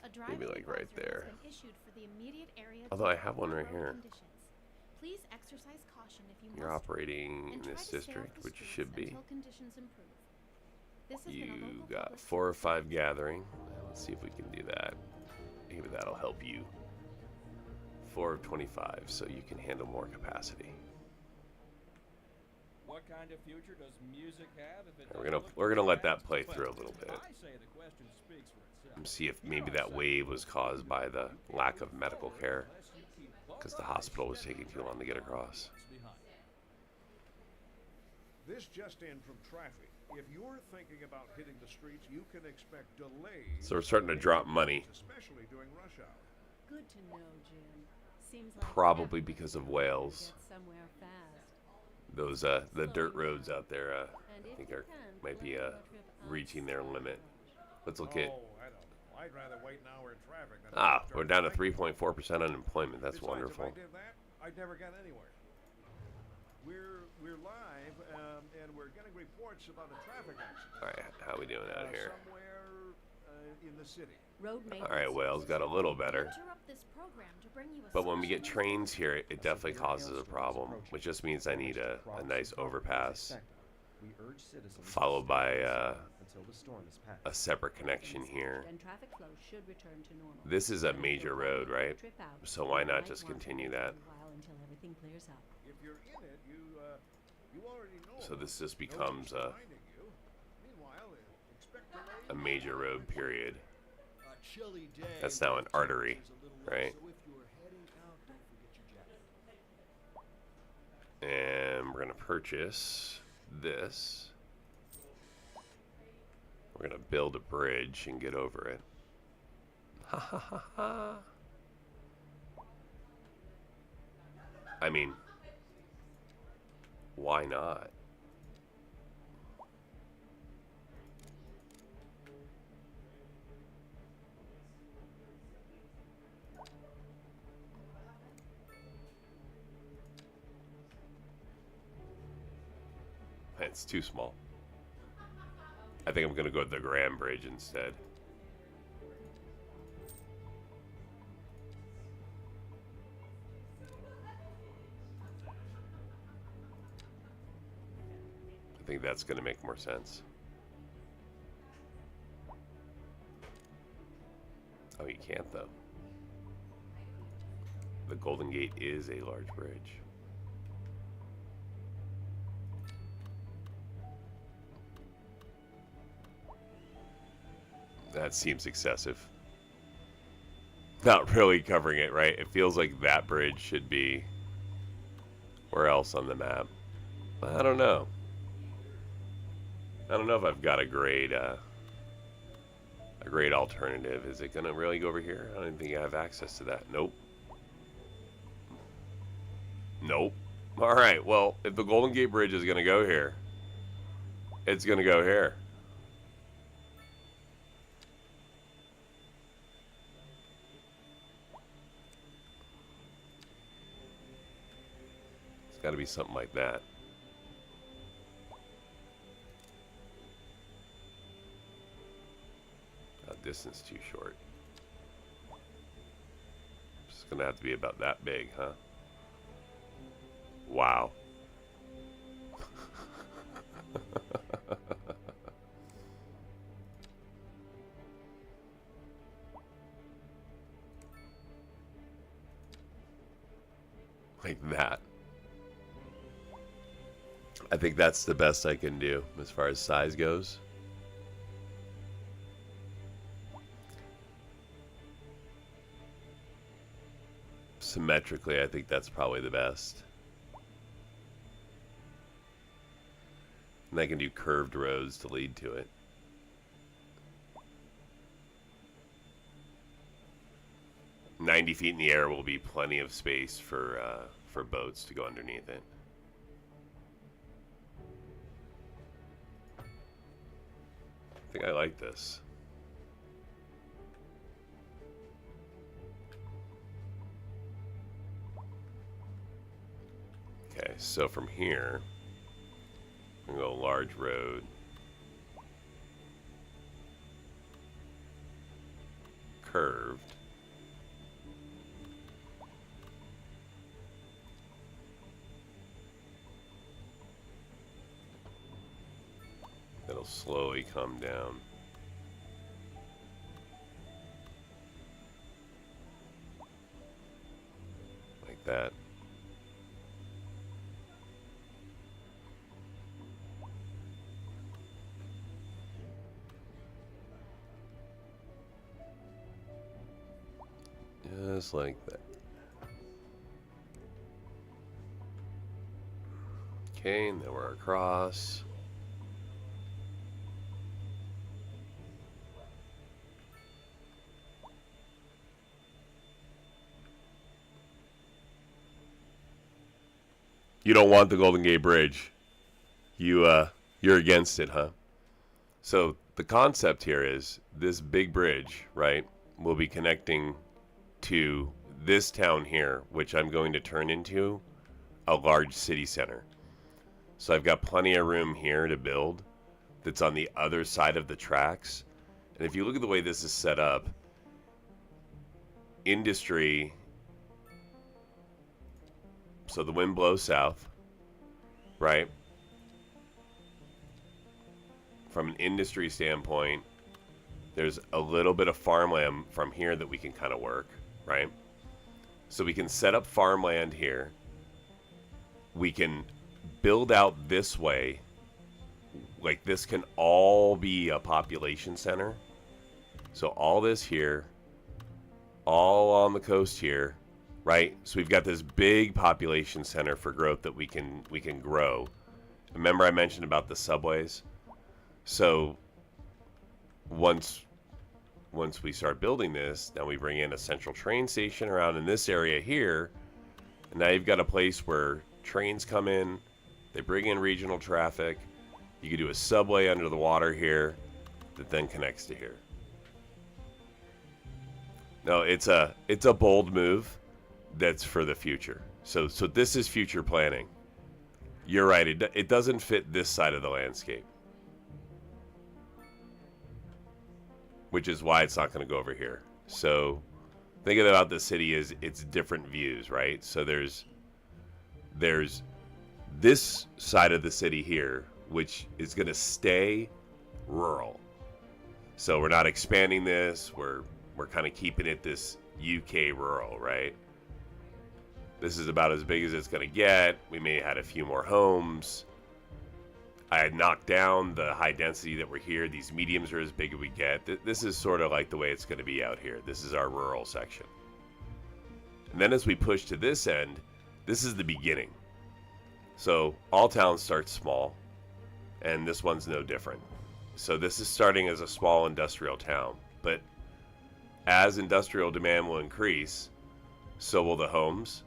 A driving Maybe like right advisory there. has been issued for the immediate area Although due I to have one poor right road here. conditions. Please exercise caution if you You're must operating in and try this to stay off district, the which you streets should be. until conditions improve. This has been a You local got public 4 or service 5 gathering. Let's see if we can do that. Maybe that'll help you. 4 of 25, so you can handle more capacity. What kind of future does music have if it We're gonna let that play through a little bit. I say the question speaks for itself. And see if maybe that wave was caused by the lack of medical care, because the hospital was taking too long to get across. This just in from traffic. If you're thinking about hitting the streets, you can expect delays. So we're starting to drop money. Especially during rush hour. Good to know, Jim. Seems like Probably everyone because of wants to Wales. get somewhere fast. Those the dirt roads out there, I And if think you are can, might be plan a trip reaching their outside limit. rush. Let's look at. Oh, I don't know. I'd rather wait an hour in traffic than We're down to 3.4% unemployment. That's Besides, wonderful. If I did that, I'd never get anywhere. We're live, and we're getting reports about a traffic accident. All right, how we doing out here? Somewhere in the city. Road All right, Wales got a little better. Interrupt this program to bring you a But when we get special trains here, it definitely severe causes a hailstorm is problem, approaching. which just means I need a Crops nice and property is overpass, expected. We urge citizens to followed stay by inside until the storm is a passed. separate connection here. And traffic flow should return to normal. This is a But if major you're planning road, a right? trip out, So why you not might just want to continue wait that? a while until everything clears up. If you're in it, you already know. So this just No becomes use reminding you. Meanwhile, expect a delays. major road, period. A chilly day. That's now an artery, Temperatures a little low, right? So if you're heading out, don't forget your jacket. And we're gonna purchase this. We're gonna build a bridge and get over it. Ha ha ha ha. I mean, why not? It's too small. I think I'm gonna go with the Graham Bridge instead. I think that's gonna make more sense. Oh, you can't though. The Golden Gate is a large bridge. That seems excessive. Not really covering it, right? It feels like that bridge should be where else on the map. I don't know. I don't know if I've got a great alternative. Is it gonna really go over here? I don't think I have access to that. Nope. Nope. All right. Well, if the Golden Gate Bridge is gonna go here, it's gonna go here. It's got to be something like that. distance too short. It's gonna have to be about that big, huh? Wow. Like that. I think that's the best I can do as far as size goes. Symmetrically, I think that's probably the best. And I can do curved roads to lead to it. "90 feet in the air will be plenty of space for boats to go underneath it. I think I like this. Okay, so from here, I'm gonna go large road. Curved. That'll slowly come down. Like that. Just like that. Okay, and then we're across. You don't want the Golden Gate Bridge. You're against it, huh? So the concept here is this big bridge, right, will be connecting to this town here, which I'm going to turn into a large city center. So I've got plenty of room here to build that's on the other side of the tracks. And if you look at the way this is set up, industry, so the wind blows south, right? From an industry standpoint, there's a little bit of farmland from here that we can kind of work, right? So we can set up farmland here. We can build out this way. Like this can all be a population center. So all this here, all on the coast here, right? So we've got this big population center for growth that we can grow. Remember I mentioned about the subways? So once we start building this, now we bring in a central train station around in this area here, and now you've got a place where trains come in, they bring in regional traffic. You could do a subway under the water here that then connects to here. No, it's a bold move that's for the future. So this is future planning. You're right, it doesn't fit this side of the landscape. Which is why it's not going to go over here. So think about the city as it's different views, right? So there's this side of the city here, which is going to stay rural. So we're not expanding this. We're kind of keeping it this UK rural, right? This is about as big as it's going to get. We may add a few more homes. I had knocked down the high density that were here. These mediums are as big as we get. This is sort of like the way it's going to be out here. This is our rural section. And then as we push to this end, this is the beginning. So all towns start small, and this one's no different. So this is starting as a small industrial town. But as industrial demand will increase, so will the homes,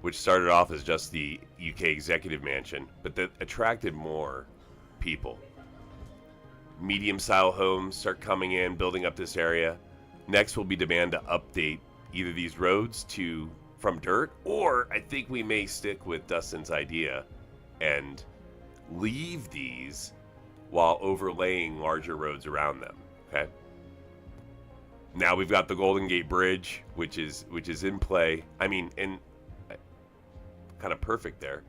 which started off as just the UK executive mansion, but that attracted more people. Medium-style homes start coming in, building up this area. Next will be demand to update either these roads from dirt, or I think we may stick with Dustin's idea and leave these while overlaying larger roads around them, okay? now we've got the Golden Gate Bridge, which is in play. I mean, and kind of perfect there.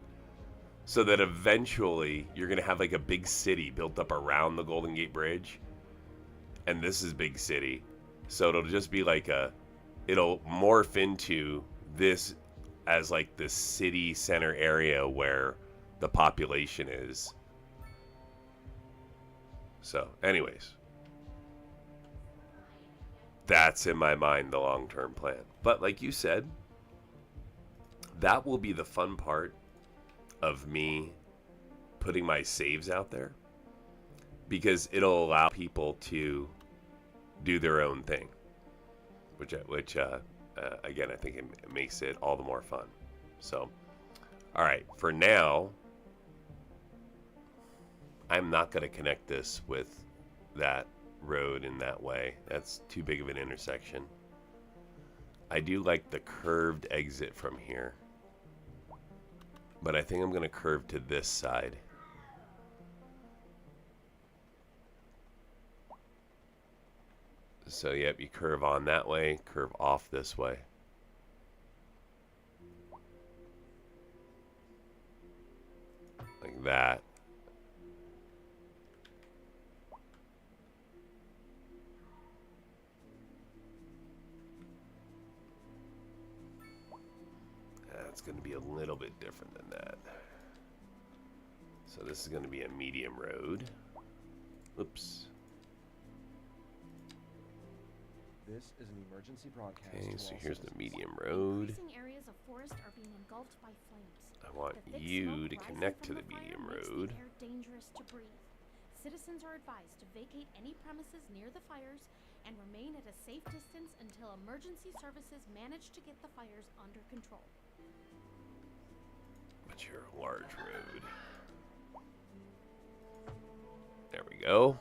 So that eventually you're going to have like a big city built up around the Golden Gate Bridge. And this is big city. So it'll just be like it'll morph into this as like the city center area where the population is. So anyways, that's in my mind the long-term plan. But like you said, that will be the fun part of me putting my saves out there, because it'll allow people to do their own thing, which again, I think it makes it all the more fun. So, all right, for now, I'm not going to connect this with that road in that way. That's too big of an intersection. I do like the curved exit from here, but I think I'm going to curve to this side. So, yep, you curve on that way, curve off this way. Like that. That's going to be a little bit different than that. So this is going to be a medium road. Oops. This is an emergency broadcast. Okay, to so all here's the citizens. medium road. Increasing areas of forest are being engulfed by flames. I want The thick you smoke to rising connect from to the fire medium makes road. The air dangerous to breathe. Citizens are advised to vacate any premises near the fires and remain at a safe distance until emergency services manage to get the fires under control. But you're a large road. There we go.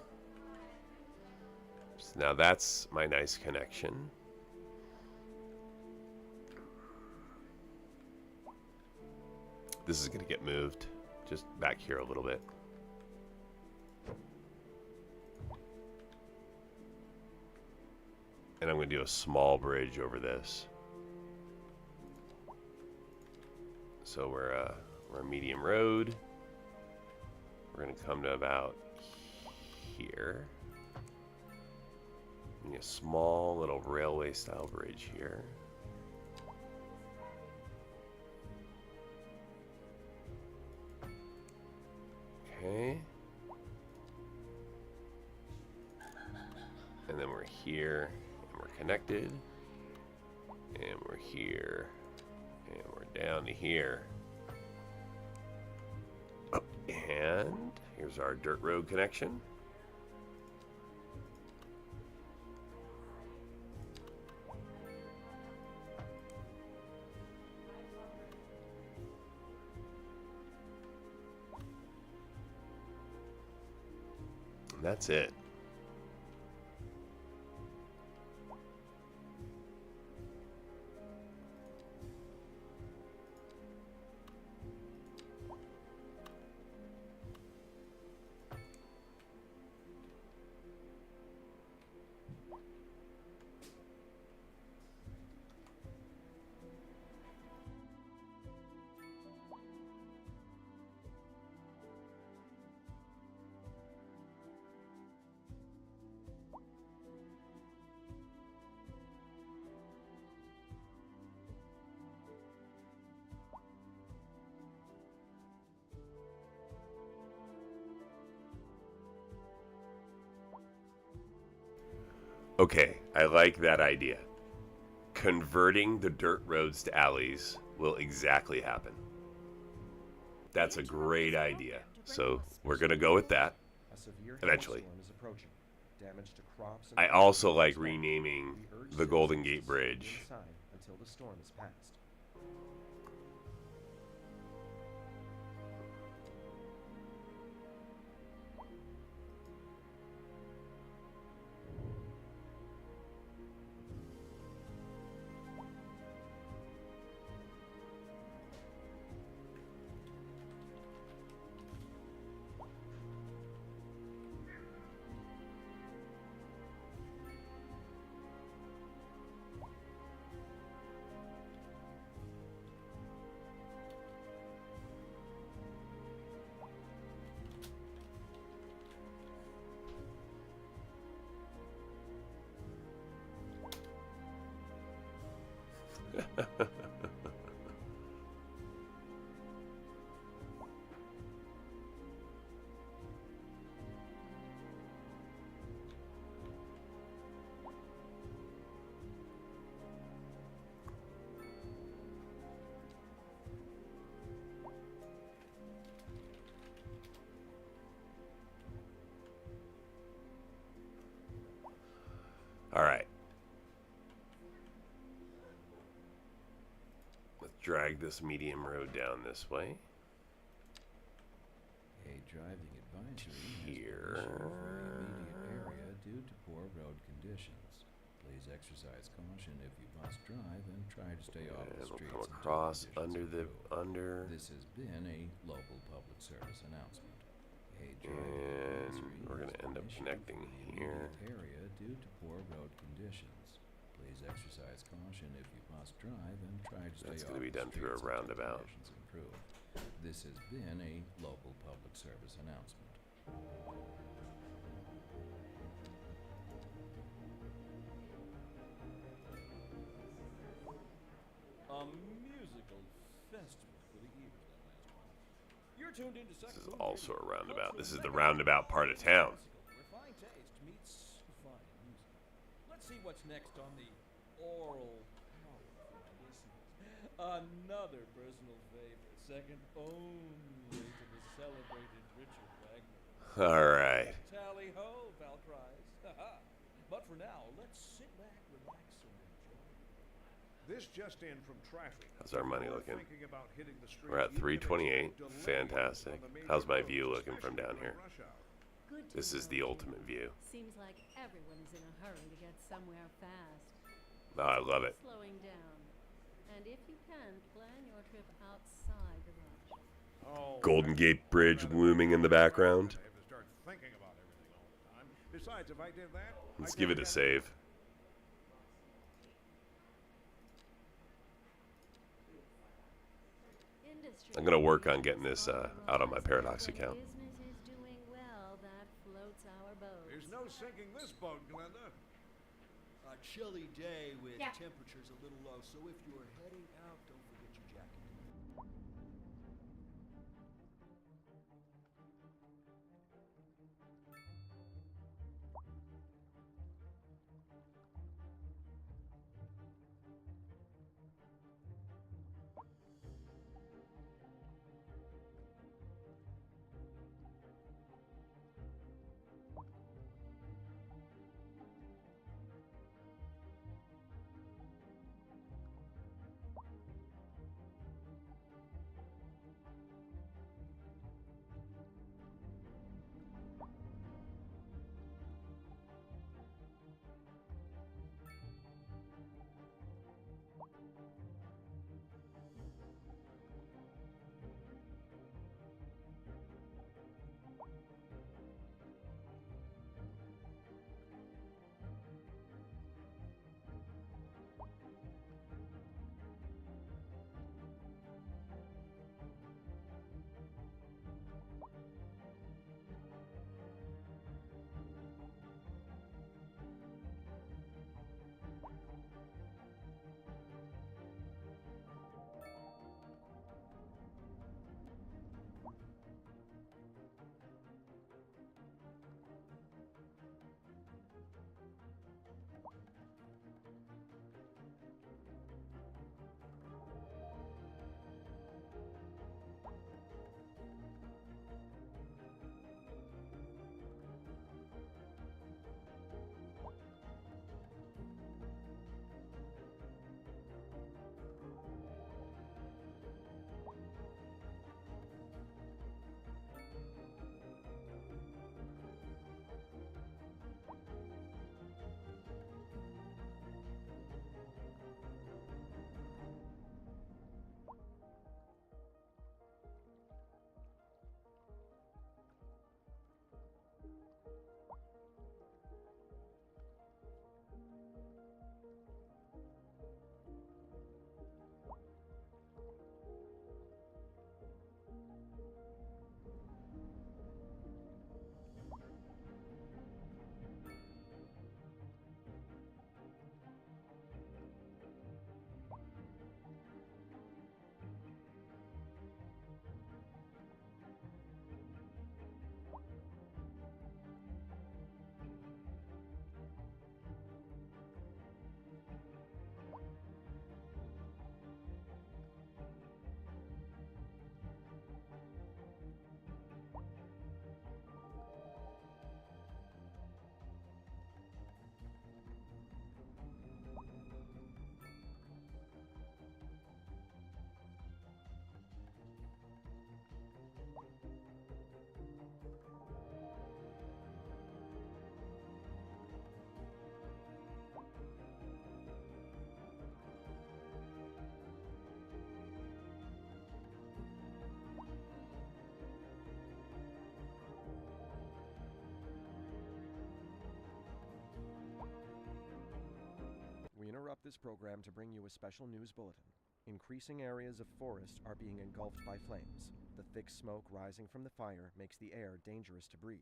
So now that's my nice connection. This is going to get moved just back here a little bit. And I'm going to do a small bridge over this. So we're a medium road. We're going to come to about here. And a small little railway style bridge here. Okay. And then we're here, and we're connected. And we're here, and we're down to here. Oh, and here's our dirt road connection. And that's it. Okay, I like that idea. Converting the dirt roads to alleys will exactly happen. That's a great idea. So we're going to go with that A severe eventually. hailstorm is approaching. Damage to crops and I property also is like expected. renaming We urge the Golden citizens Gate to stay Bridge. inside until the storm is passed. All right. Let's drag this medium road down this way. A driving advisory Here. has been issued for the immediate area due to poor road conditions. Please exercise caution if you must drive and try to stay off the And we'll streets come until across conditions under the improve. This has been a local public service announcement. A driving And advisory we're gonna has end been up issued connecting for the here. immediate area due to poor road conditions. Please exercise caution if you must drive and try to stay That's off gonna be the done through a streets until roundabout. conditions improve. This has been a local public service announcement. A musical festival for the ears, that last one. You're tuned into This Second is Moon also a Radio, roundabout. This is the cultural roundabout part of town. where fine taste meets fine music. Let's see what's next on the oral palette for my listeners. Another personal favorite, second only to the celebrated Richard Wagner. All right. Tally ho, Valkyries. But for now, let's sit back, relax, and enjoy. This just in from traffic. How's our money If you're looking? thinking about hitting the streets, We're at you can 328. expect delays Fantastic. on the major How's my roads, view looking from especially down during here? rush hour. Good to This is know, the Jim. ultimate view. Seems like everyone is in a hurry to get somewhere fast. Oh, I love it. Slowing down. And if you can, plan your trip outside the rush. Oh, Golden that's Gate Bridge rather looming in the background. I have to start thinking about everything all the time. Besides, if I did that, Let's I'd give it never a get save. Industry I'm gonna work on is getting this on the out on my rise, Paradox and account. Business is doing well. That floats our boat. There's no sinking this boat, Glenda. A chilly day with Yeah. temperatures a little low, so if you're heading out, don't forget your jacket. interrupt this program to bring you a special news bulletin. Increasing areas of forest are being engulfed by flames. The thick smoke rising from the fire makes the air dangerous to breathe.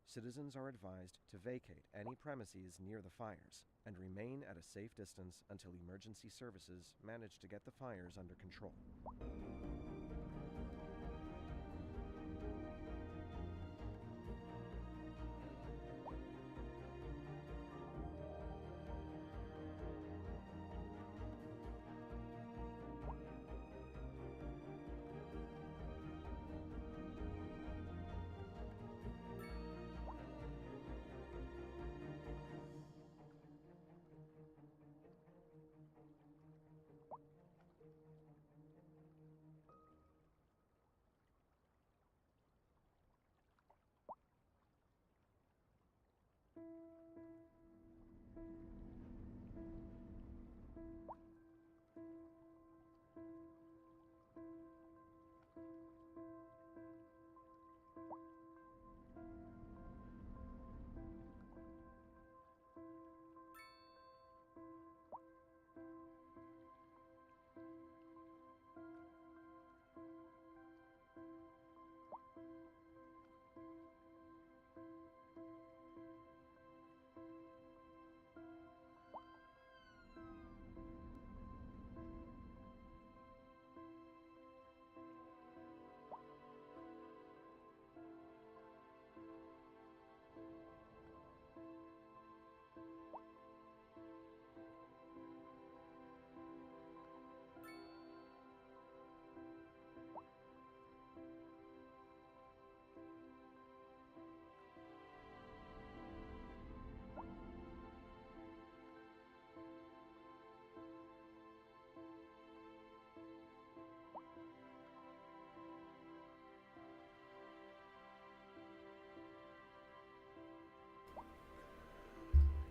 Citizens are advised to vacate any premises near the fires and remain at a safe distance until emergency services manage to get the fires under control.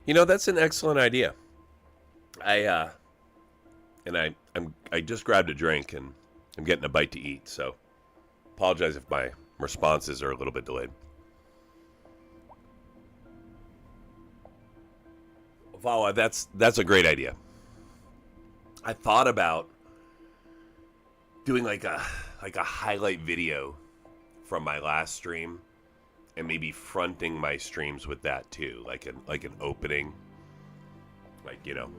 You know, that's an excellent idea. I just grabbed a drink and I'm getting a bite to eat, so apologize if my responses are a little bit delayed. Wow, that's a great idea. I thought about doing like a highlight video from my last stream and maybe fronting my streams with that too, like an opening, like, you know,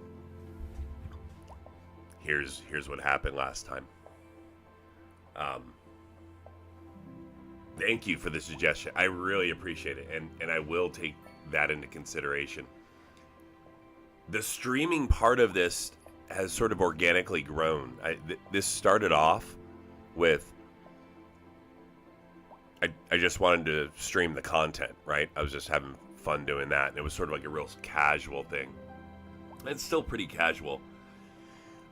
here's what happened last time. Thank you for the suggestion. I really appreciate it, and I will take that into consideration. The streaming part of this has sort of organically grown. This started off with I just wanted to stream the content, right? I was just having fun doing that, and it was sort of like a real casual thing. It's still pretty casual,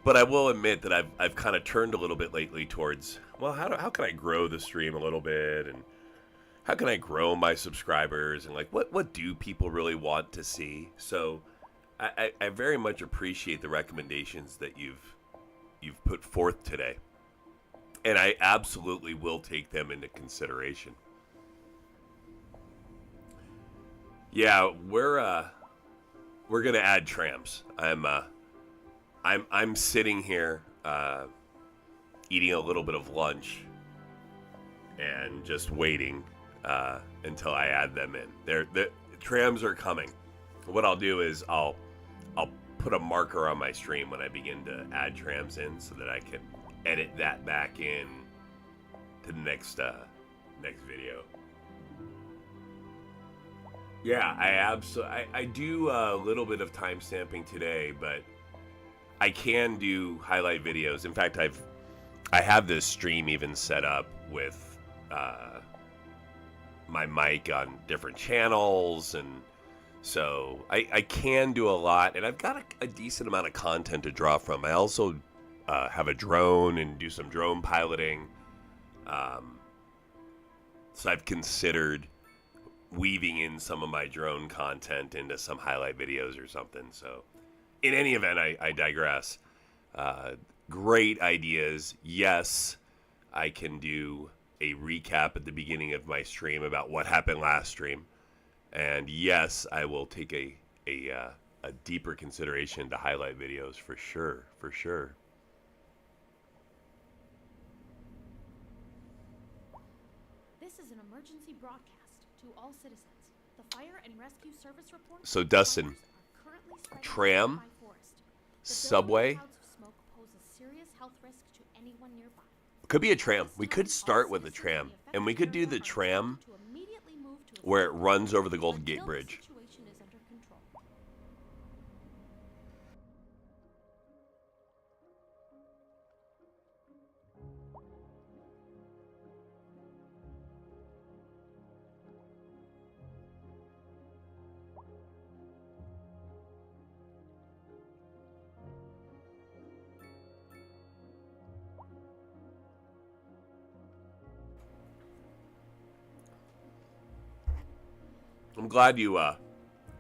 but I will admit that I've kind of turned a little bit lately towards, well, how can I grow the stream a little bit, and how can I grow my subscribers, and like what do people really want to see? So I very much appreciate the recommendations that you've put forth today. And I absolutely will take them into consideration. Yeah, we're gonna add trams. I'm sitting here eating a little bit of lunch and just waiting until I add them in. The trams are coming. What I'll do is I'll put a marker on my stream when I begin to add trams in, so that I can edit that back in to the next video. Yeah, I do a little bit of time stamping today, but I can do highlight videos. In fact, I have this stream even set up with my mic on different channels, and so I can do a lot, and I've got a decent amount of content to draw from. I also have a drone and do some drone piloting. So I've considered weaving in some of my drone content into some highlight videos or something. So in any event, I digress. Great ideas. Yes, I can do a recap at the beginning of my stream about what happened last stream. And yes, I will take a a deeper consideration to highlight videos for sure, for sure. This is an emergency broadcast to all citizens. The fire and rescue service reports. So Dustin, tram, subway, could be a tram. We could start with a tram, and we could do the tram where it runs over the Golden Gate Bridge. I'm glad that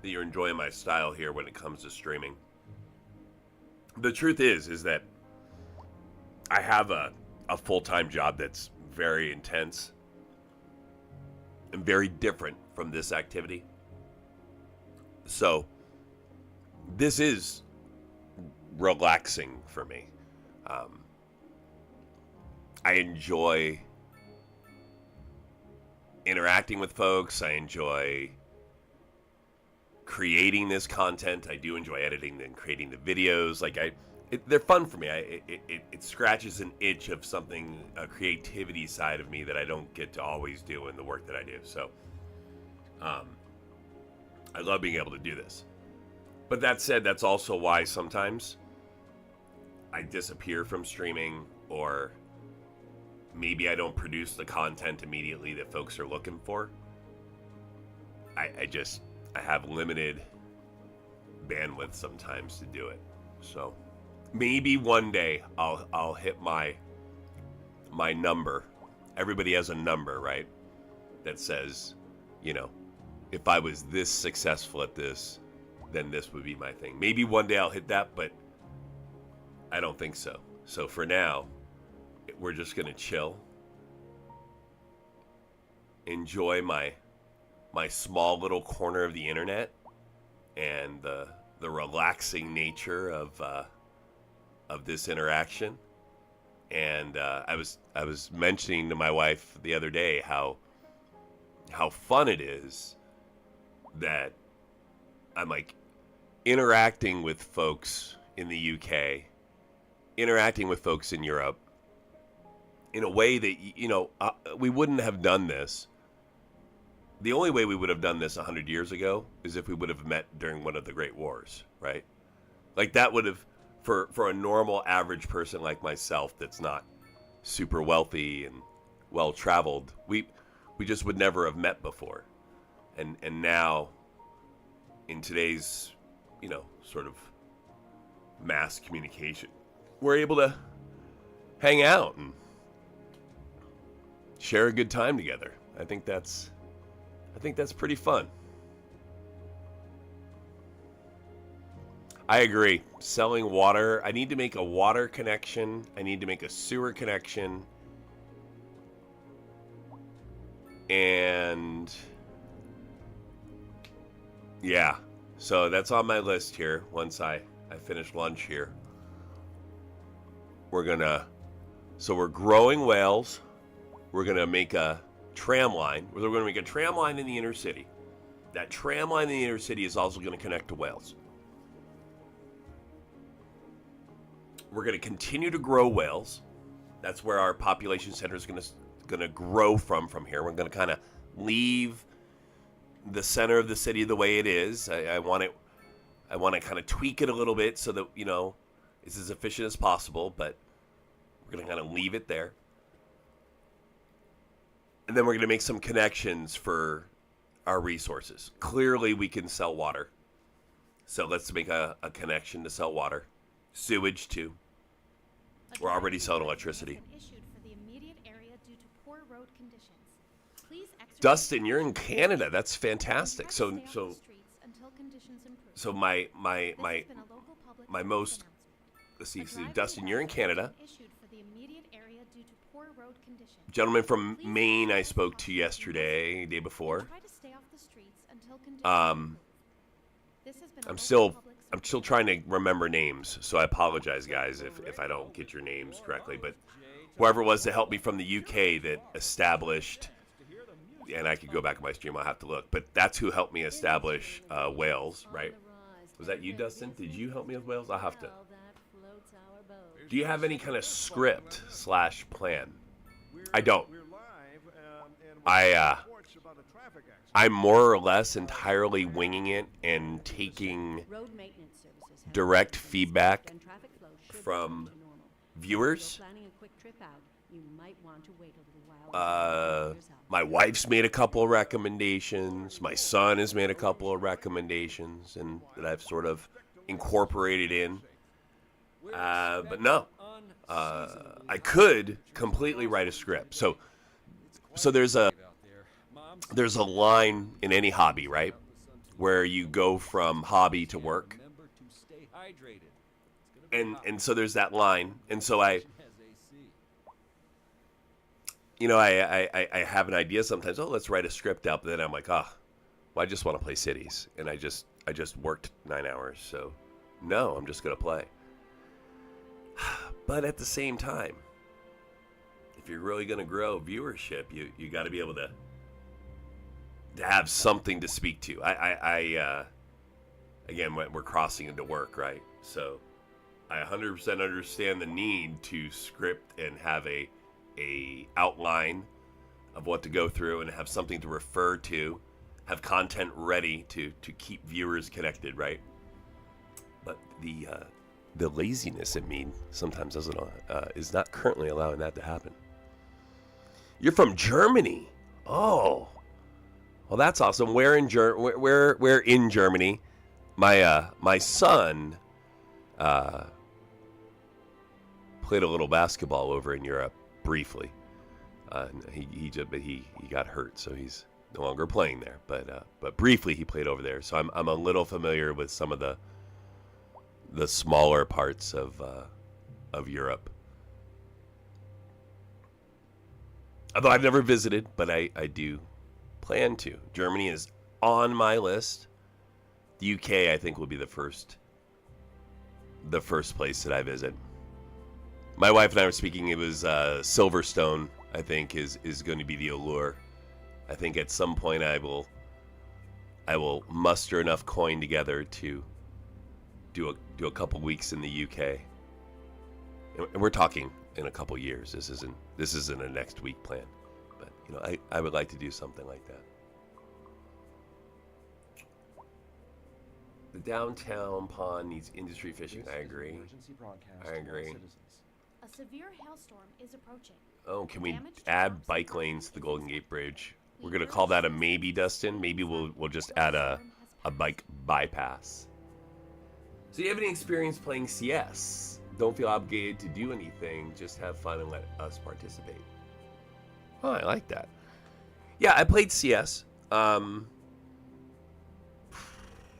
you're enjoying my style here when it comes to streaming. The truth is that I have a full-time job that's very intense and very different from this activity. So this is relaxing for me. I enjoy interacting with folks. I enjoy creating this content. I do enjoy editing and creating the videos. Like they're fun for me. It scratches an itch of something, a creativity side of me that I don't get to always do in the work that I do. So, I love being able to do this. But that said, that's also why sometimes I disappear from streaming, or maybe I don't produce the content immediately that folks are looking for. I have limited bandwidth sometimes to do it. So maybe one day I'll hit my number. Everybody has a number, right? That says, you know, if I was this successful at this, then this would be my thing. Maybe one day I'll hit that, but I don't think so. So for now, we're just gonna chill, enjoy my small little corner of the internet, and the relaxing nature of this interaction. And I was mentioning to my wife the other day how fun it is that I'm like interacting with folks in the UK, interacting with folks in Europe in a way that, you know, we wouldn't have done this. The only way we would have done this 100 years ago is if we would have met during one of the great wars, right? Like that would have, for a normal average person like myself that's not super wealthy and well-traveled, we just would never have met before. And now, in today's, you know, sort of mass communication, we're able to hang out and share a good time together. I think that's pretty fun. I agree. Selling water. I need to make a water connection. I need to make a sewer connection. And yeah, so that's on my list here. Once I finish lunch here, we're growing whales. We're gonna make a tram line. We're going to make a tram line in the inner city. That tram line in the inner city is also going to connect to Wales. We're going to continue to grow Wales. That's where our population center is going to grow from here. We're going to kind of leave the center of the city the way it is. I want to kind of tweak it a little bit so that, you know, it's as efficient as possible, but we're going to kind of leave it there. And then we're going to make some connections for our resources. Clearly, we can sell water. So let's make a connection to sell water. Sewage, too. We're already selling electricity. Dustin, you're in Canada. That's fantastic. So my most... Let's see, Dustin, you're in Canada. Gentleman from Maine I spoke to yesterday, day before. I'm still I'm still trying to remember names, so I apologize, guys, if I don't get your names correctly. But whoever it was to help me from the UK that established, and I could go back in my stream, I'll have to look, but that's who helped me establish Wales, right? Was that you, Dustin? Did you help me with Wales? I'll have to. Do you have any kind of script / plan? I don't. I'm more or less entirely winging it and taking direct feedback from viewers. My wife's made a couple of recommendations. My son has made a couple of recommendations, and that I've sort of incorporated in. But no, I could completely write a script. So there's a line in any hobby, right, where you go from hobby to work, and so there's that line, and so I have an idea sometimes. Oh, let's write a script out. But then I'm like, well, I just want to play cities, and I just worked 9 hours, so no, I'm just gonna play. But at the same time, if you're really gonna grow viewership, you got to be able to have something to speak to. Again, we're crossing into work, right? So I 100% understand the need to script and have a outline of what to go through and have something to refer to, have content ready to keep viewers connected, right? But the laziness in me sometimes is not currently allowing that to happen. You're from Germany. Oh, well, that's awesome. Where in Germany? My son played a little basketball over in Europe briefly. He got hurt, so he's no longer playing there. But briefly he played over there. So I'm a little familiar with some of the smaller parts of Europe. Although I've never visited, but I do plan to. Germany is on my list. The UK, I think, will be the first place that I visit. My wife and I were speaking. It was Silverstone, I think, is going to be the allure. I think at some point I will muster enough coin together to do a couple weeks in the UK. And we're talking in a couple years. This isn't a next week plan. But I would like to do something like that. The downtown pond needs industry fishing. I agree. A severe hailstorm is approaching. Oh, can we add bike lanes to the Golden Gate Bridge? We're gonna call that a maybe, Dustin. Maybe we'll just add a bike bypass. So, do you have any experience playing CS? Don't feel obligated to do anything. Just have fun and let us participate. Oh, I like that. Yeah, I played CS.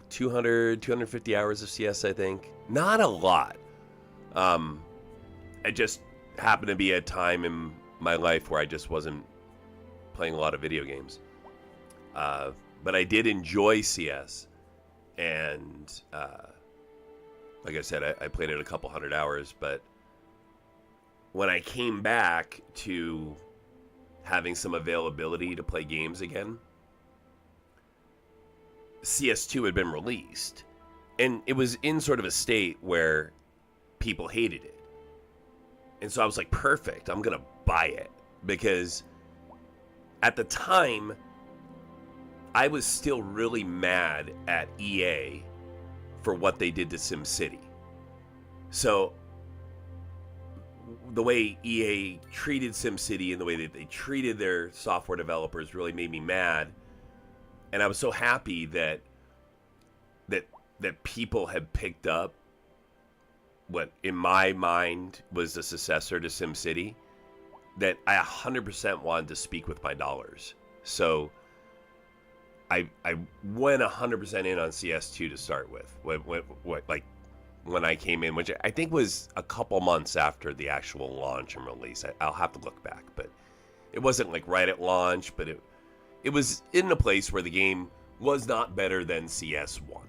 250 hours of CS, I think. Not a lot. It just happened to be a time in my life where I just wasn't playing a lot of video games. But I did enjoy CS. And like I said, I played it a couple hundred hours. But when I came back to having some availability to play games again, CS2 had been released, and it was in sort of a state where people hated it. And so I was like, perfect, I'm going to buy it. Because at the time, I was still really mad at EA for what they did to SimCity. So the way EA treated SimCity and the way that they treated their software developers really made me mad. And I was so happy that people had picked up what in my mind was the successor to SimCity, that I 100% wanted to speak with my dollars. So I went 100% in on CS2 to start with. When I came in, which I think was a couple months after the actual launch and release. I'll have to look back, but it wasn't like right at launch, but it was in a place where the game was not better than CS1.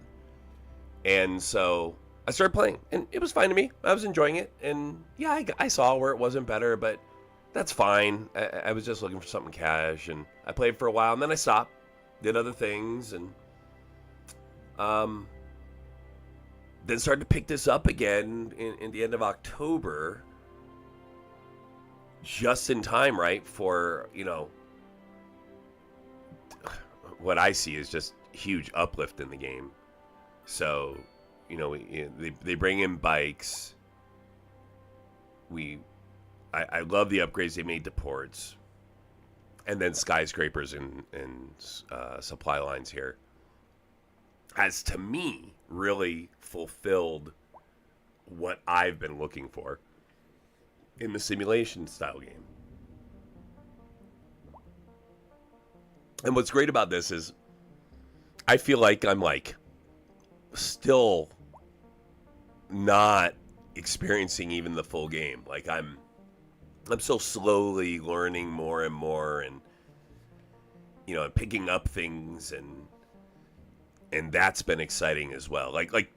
And so I started playing, and it was fine to me. I was enjoying it, and yeah, I saw where it wasn't better, but that's fine. I was just looking for something cash, and I played for a while, and then I stopped, did other things, and then started to pick this up again in the end of October, just in time, right, for, you know, what I see is just huge uplift in the game. So, you know, they bring in bikes. I love the upgrades they made to ports, and then skyscrapers and supply lines here has, to me, really fulfilled what I've been looking for in the simulation style game. And what's great about this is I feel like I'm still not experiencing even the full game. Like I'm still slowly learning more and more, and you know, picking up things, and that's been exciting as well. Like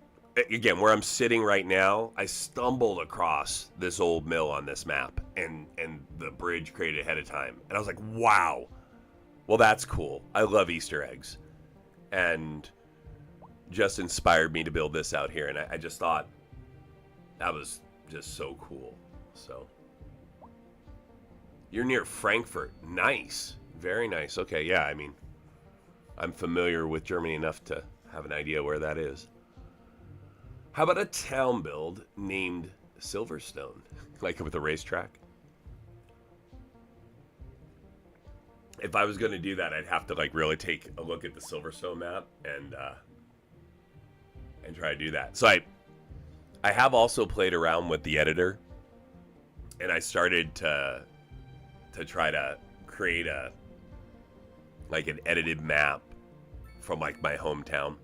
again, where I'm sitting right now, I stumbled across this old mill on this map, and the bridge created ahead of time, and I was like, wow, well, that's cool. I love Easter eggs, and just inspired me to build this out here, and I just thought that was just so cool. So you're near Frankfurt. Nice. Very nice. Okay, yeah, I mean, I'm familiar with Germany enough to have an idea where that is. How about a town build named Silverstone? Like with a racetrack? If I was going to do that, I'd have to like really take a look at the Silverstone map and try to do that. So I have also played around with the editor, and I started to try to create an edited map from like my hometown.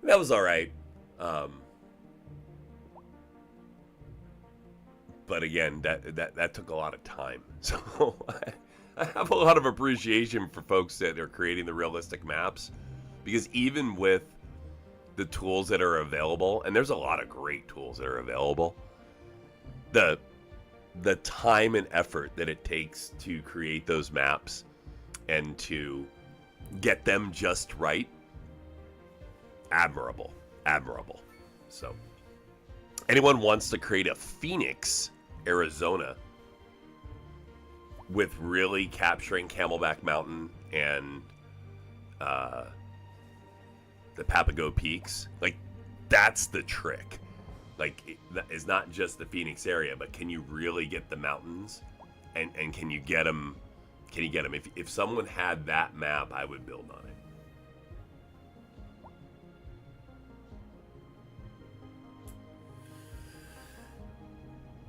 That was all right. But again, that took a lot of time. So I have a lot of appreciation for folks that are creating the realistic maps, because even with the tools that are available, and there's a lot of great tools that are available, the time and effort that it takes to create those maps and to get them just right, admirable. So anyone wants to create a Phoenix, Arizona, with really capturing Camelback Mountain and the Papago Peaks, like that's the trick. Like it's not just the Phoenix area, but can you really get the mountains, and can you get them? If someone had that map, I would build on it.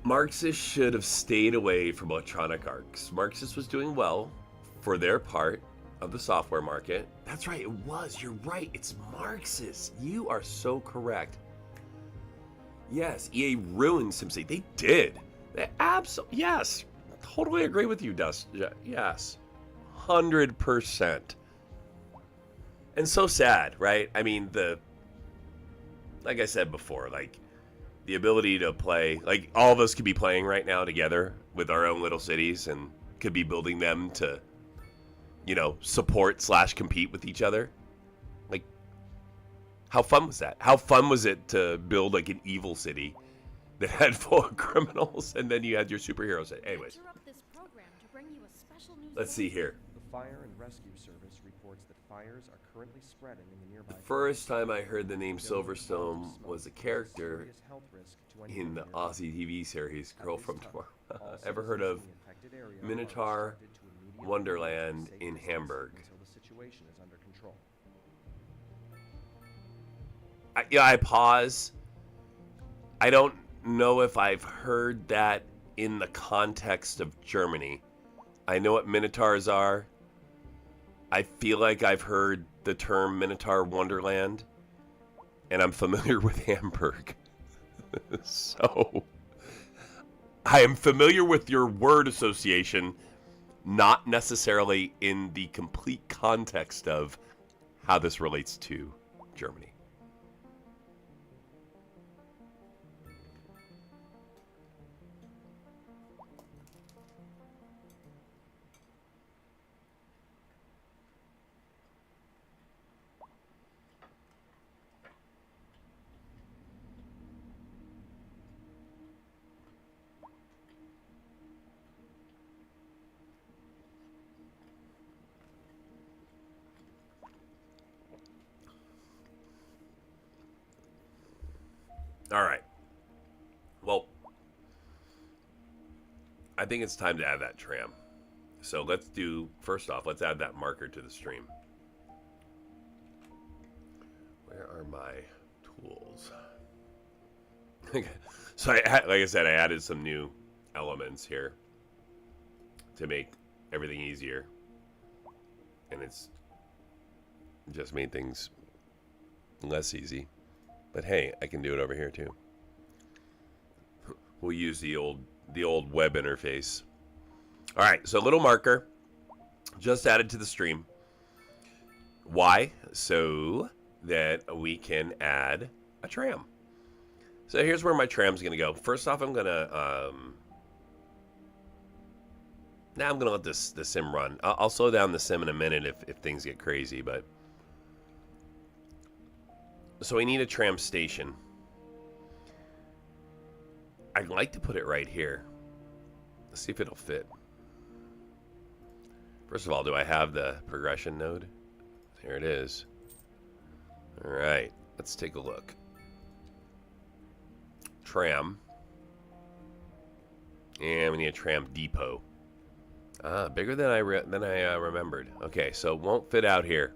Marxist should have stayed away from Electronic Arts. Marxist was doing well for their part of the software market. That's right, it was. You're right. It's Marxist. You are so correct. Yes, EA ruined SimCity. They did. They absolutely, yes. Totally agree with you, Dust. Yes. 100%. And so sad, right? I mean, like I said before, like the ability to play, like all of us could be playing right now together with our own little cities and could be building them to, you know, support / compete with each other. Like, how fun was that? How fun was it to build like an evil city that had full of criminals, and then you had your superheroes? Anyways, let's see here. The Fire and Rescue Service reports that fires are currently spreading in the nearby. The first time I heard the name Silverstone was a character in the Aussie TV series Girl from Tomorrow. Ever heard of Minotaur Wonderland in Hamburg? I pause. I don't know if I've heard that in the context of Germany. I know what Minotaurs are. I feel like I've heard the term Minotaur Wonderland, and I'm familiar with Hamburg. So, I am familiar with your word association, not necessarily in the complete context of how this relates to Germany. All right. Well, I think it's time to add that tram. So let's do, first off, let's add that marker to the stream. Where are my tools? So like I said, I added some new elements here to make everything easier. And it's just made things less easy. But hey, I can do it over here too. We'll use the old web interface. All right, so a little marker just added to the stream. Why? So that we can add a tram. So here's where my tram's going to go. First off, I'm going to now I'm going to let the sim run. I'll slow down the sim in a minute if things get crazy, but so we need a tram station. I'd like to put it right here. Let's see if it'll fit. First of all, do I have the progression node? There it is. All right, let's take a look. Tram. And we need a tram depot. Bigger than I remembered. Okay, so it won't fit out here.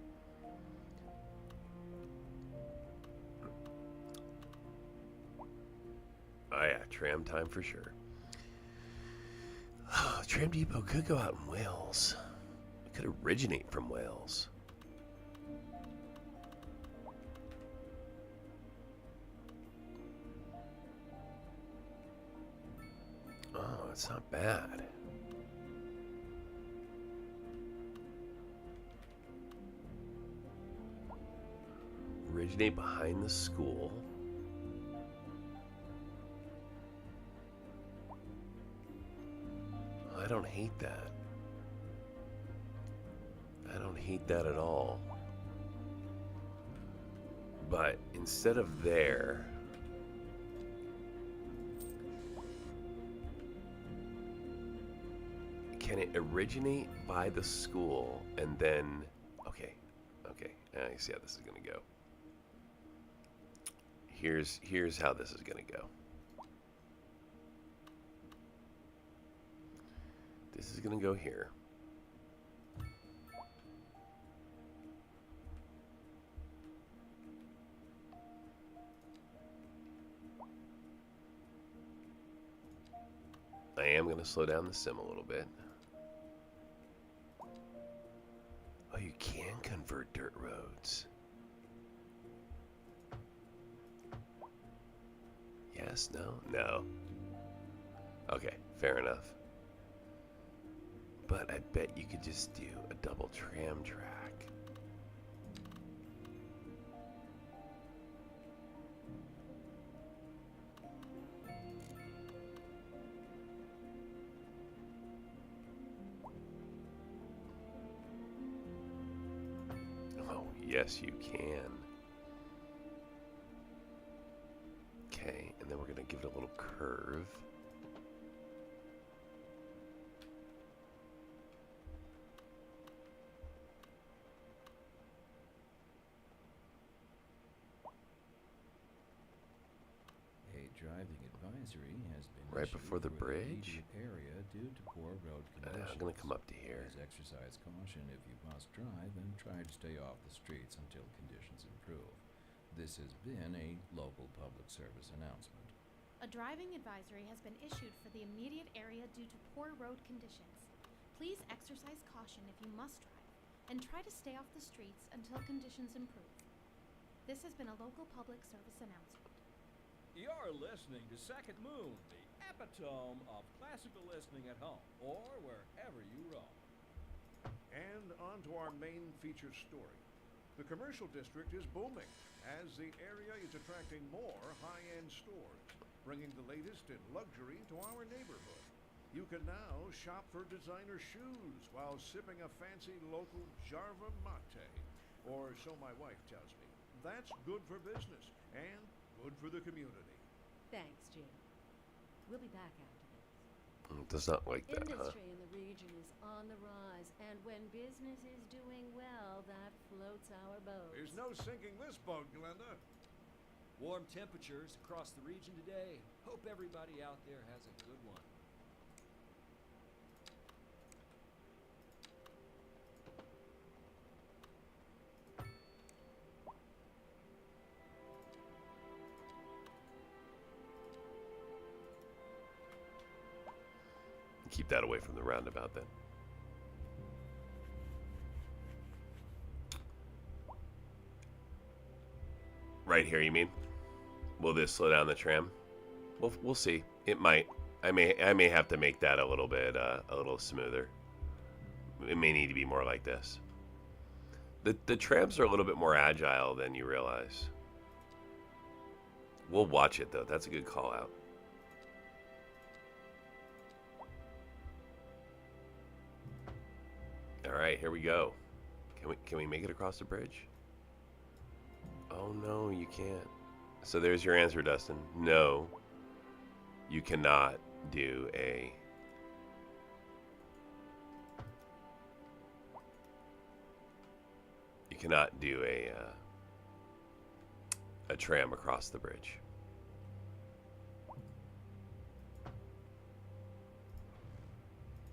Oh yeah, tram time for sure. Tram depot could go out in Wales. It could originate from Wales. Oh, it's not bad. Originate behind the school. I don't hate that. I don't hate that at all. But instead of there, can it originate by the school and then, okay, I see how this is gonna go. Here's how this is gonna go. This is gonna go here. I am gonna slow down the sim a little bit. Oh, you can convert dirt roads. Yes, no, no. Okay, fair enough. But I bet you could just do a double tram track. Oh, yes, you can. Okay, and then we're going to give it a little curve. Driving advisory has been Right issued before the for bridge? immediate area due to poor road conditions. I'm going to come up to here. Please exercise caution if you must drive and try to stay off the streets until conditions improve. This has been a local public service announcement. A driving advisory has been issued for the immediate area due to poor road conditions. Please exercise caution if you must drive, and try to stay off the streets until conditions improve. This has been a local public service announcement. You're listening to Second Moon, the epitome of classical listening at home or wherever you roam. And on to our main feature story. The commercial district is booming as the area is attracting more high-end stores, bringing the latest in luxury to our neighborhood. You can now shop for designer shoes while sipping a fancy local Jarva mate, or so my wife tells me. That's good for business and good for the community. Thanks, Jim. We'll be back after this. Does not like that, huh? Industry in the region is on the rise, and when business is doing well, that floats our boat. There's no sinking this boat, Glenda. Warm temperatures across the region today. Hope everybody out there has a good one. Keep that away from the roundabout then. Right here, you mean? Will this slow down the tram? We'll see. It might. I may have to make that a little bit a little smoother. It may need to be more like this. The trams are a little bit more agile than you realize. We'll watch it though. That's a good call out. All right, here we go. Can we make it across the bridge? Oh no, you can't. So there's your answer, Dustin. No, you cannot do a tram across the bridge.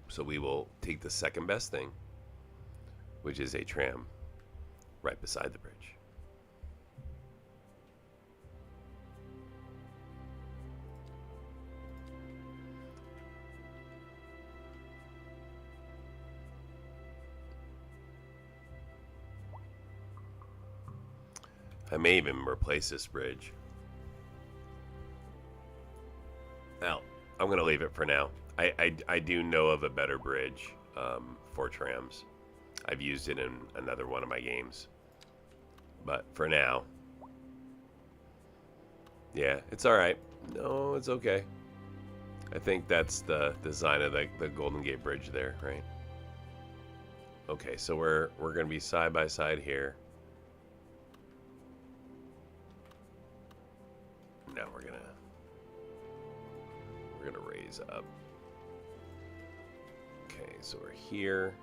So we will take the second best thing, which is a tram right beside the bridge. I may even replace this bridge. Now, I'm going to leave it for now. I do know of a better bridge for trams. I've used it in another one of my games. But for now, yeah, it's all right. No, it's okay. I think that's the design of the Golden Gate Bridge there, right? Okay, so we're going to be side by side here. Now we're gonna raise up. Okay, so we're here.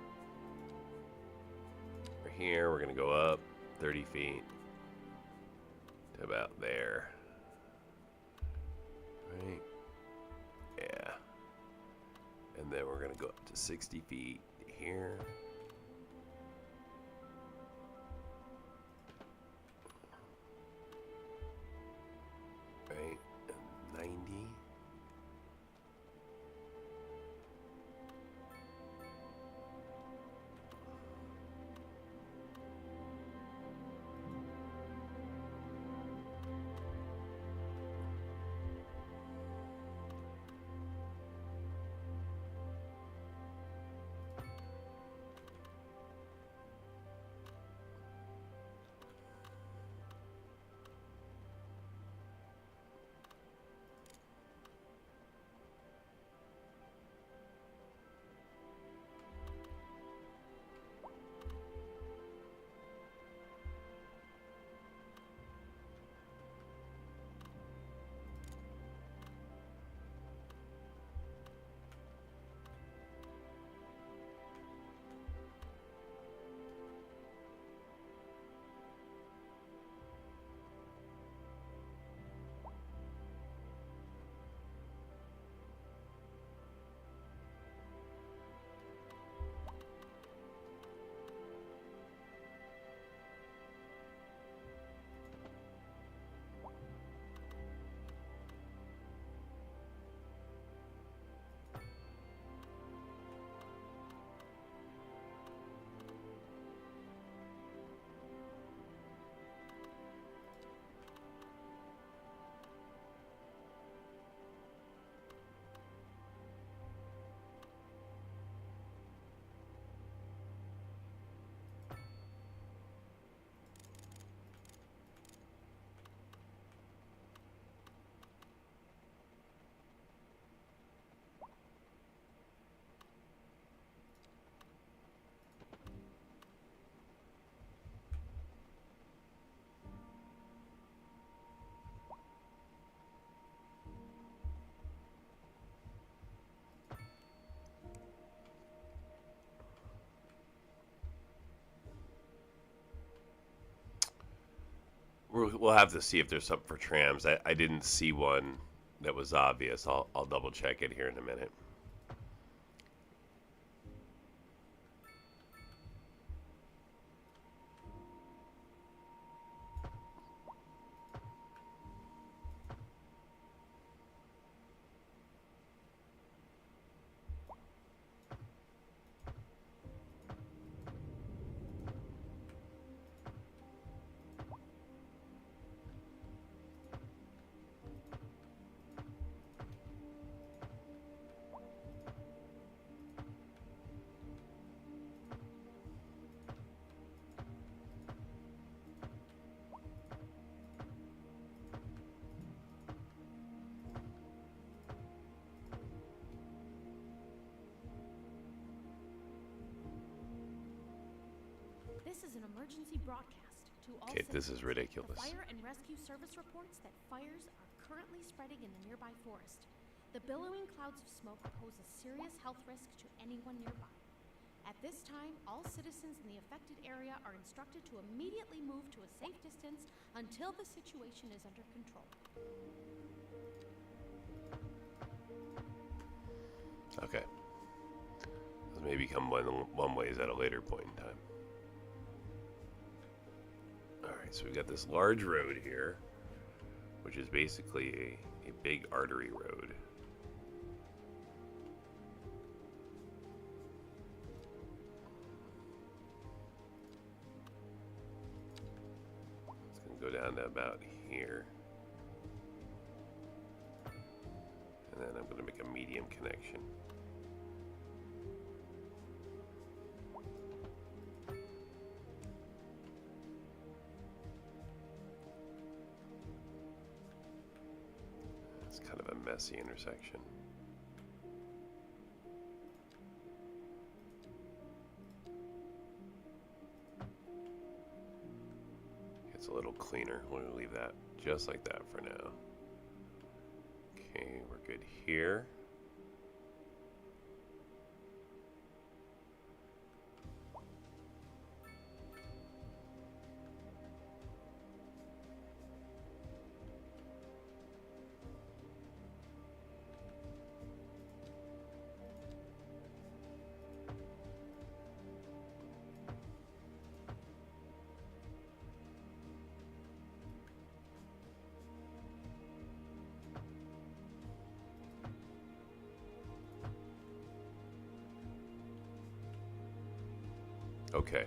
We're here. We're gonna go up 30 feet to about there. Right? Yeah. And then we're gonna go up to 60 feet here. Right, 90. we'll have to see if there's something for trams. I didn't see one that was obvious. I'll double check it here in a minute. This is an emergency broadcast to all Okay, this is citizens. ridiculous. The fire and rescue service reports that fires are currently spreading in the nearby forest. The billowing clouds of smoke pose a serious health risk to anyone nearby. At this time, all citizens in the affected area are instructed to immediately move to a safe distance until the situation is under control. Okay. This may become one ways at a later point in time. Alright, so we've got this large road here, which is basically a big artery road. It's going to go down to about here. And then I'm going to make a medium connection. It's kind of a messy intersection. It's a little cleaner. We'll leave that just like that for now. Okay, we're good here. Okay.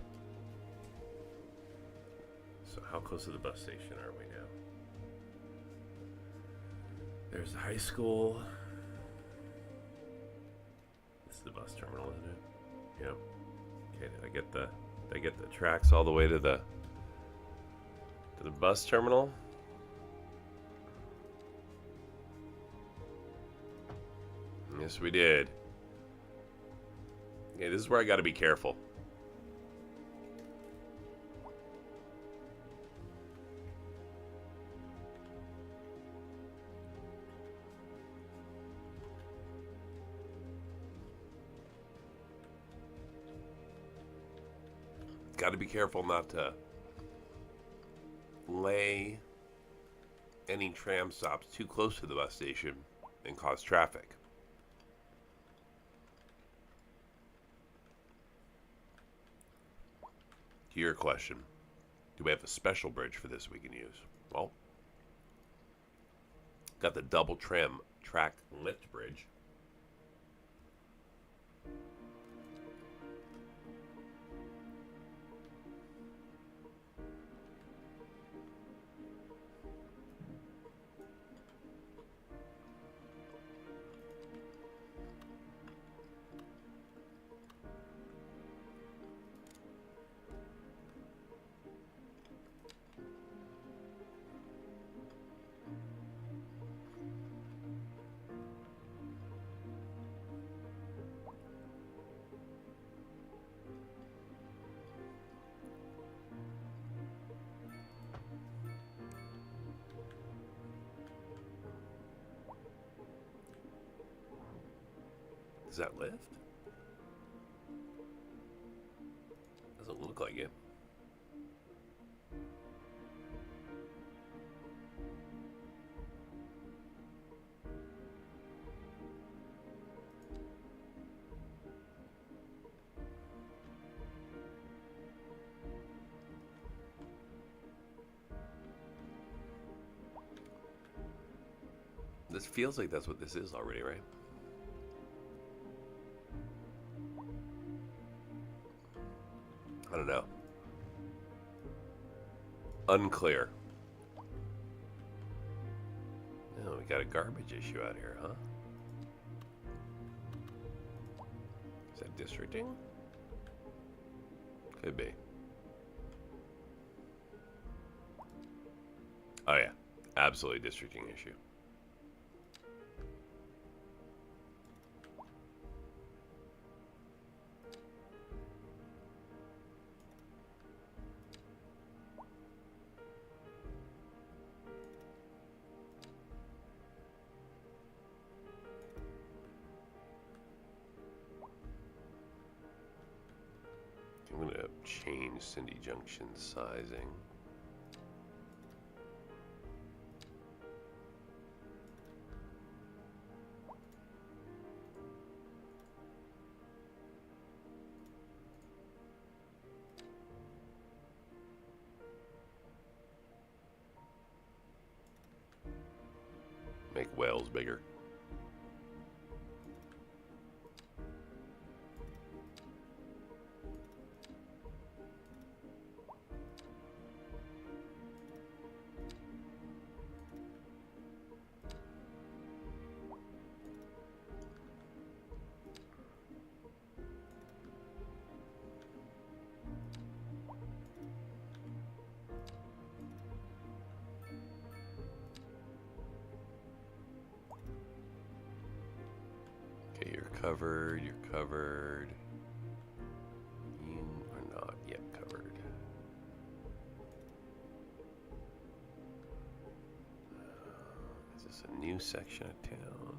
So how close to the bus station are we now? There's the high school. This is the bus terminal, isn't it? Yep. Okay, did I get the tracks all the way to the bus terminal? Yes, we did. Okay, this is where I got to be careful. Got to be careful not to lay any tram stops too close to the bus station and cause traffic. To your question, do we have a special bridge for this we can use? Well, got the double tram track lift bridge. Does that lift? Doesn't look like it. feels like that's what this is already, right? I don't know. Unclear. Oh, we got a garbage issue out here, huh? Is that districting? Could be. Oh yeah, absolutely districting issue. I'm going to change Cindy Junction sizing. Make Wales bigger. Okay, you're covered, you're covered. You are not yet covered. Is this a new section of town?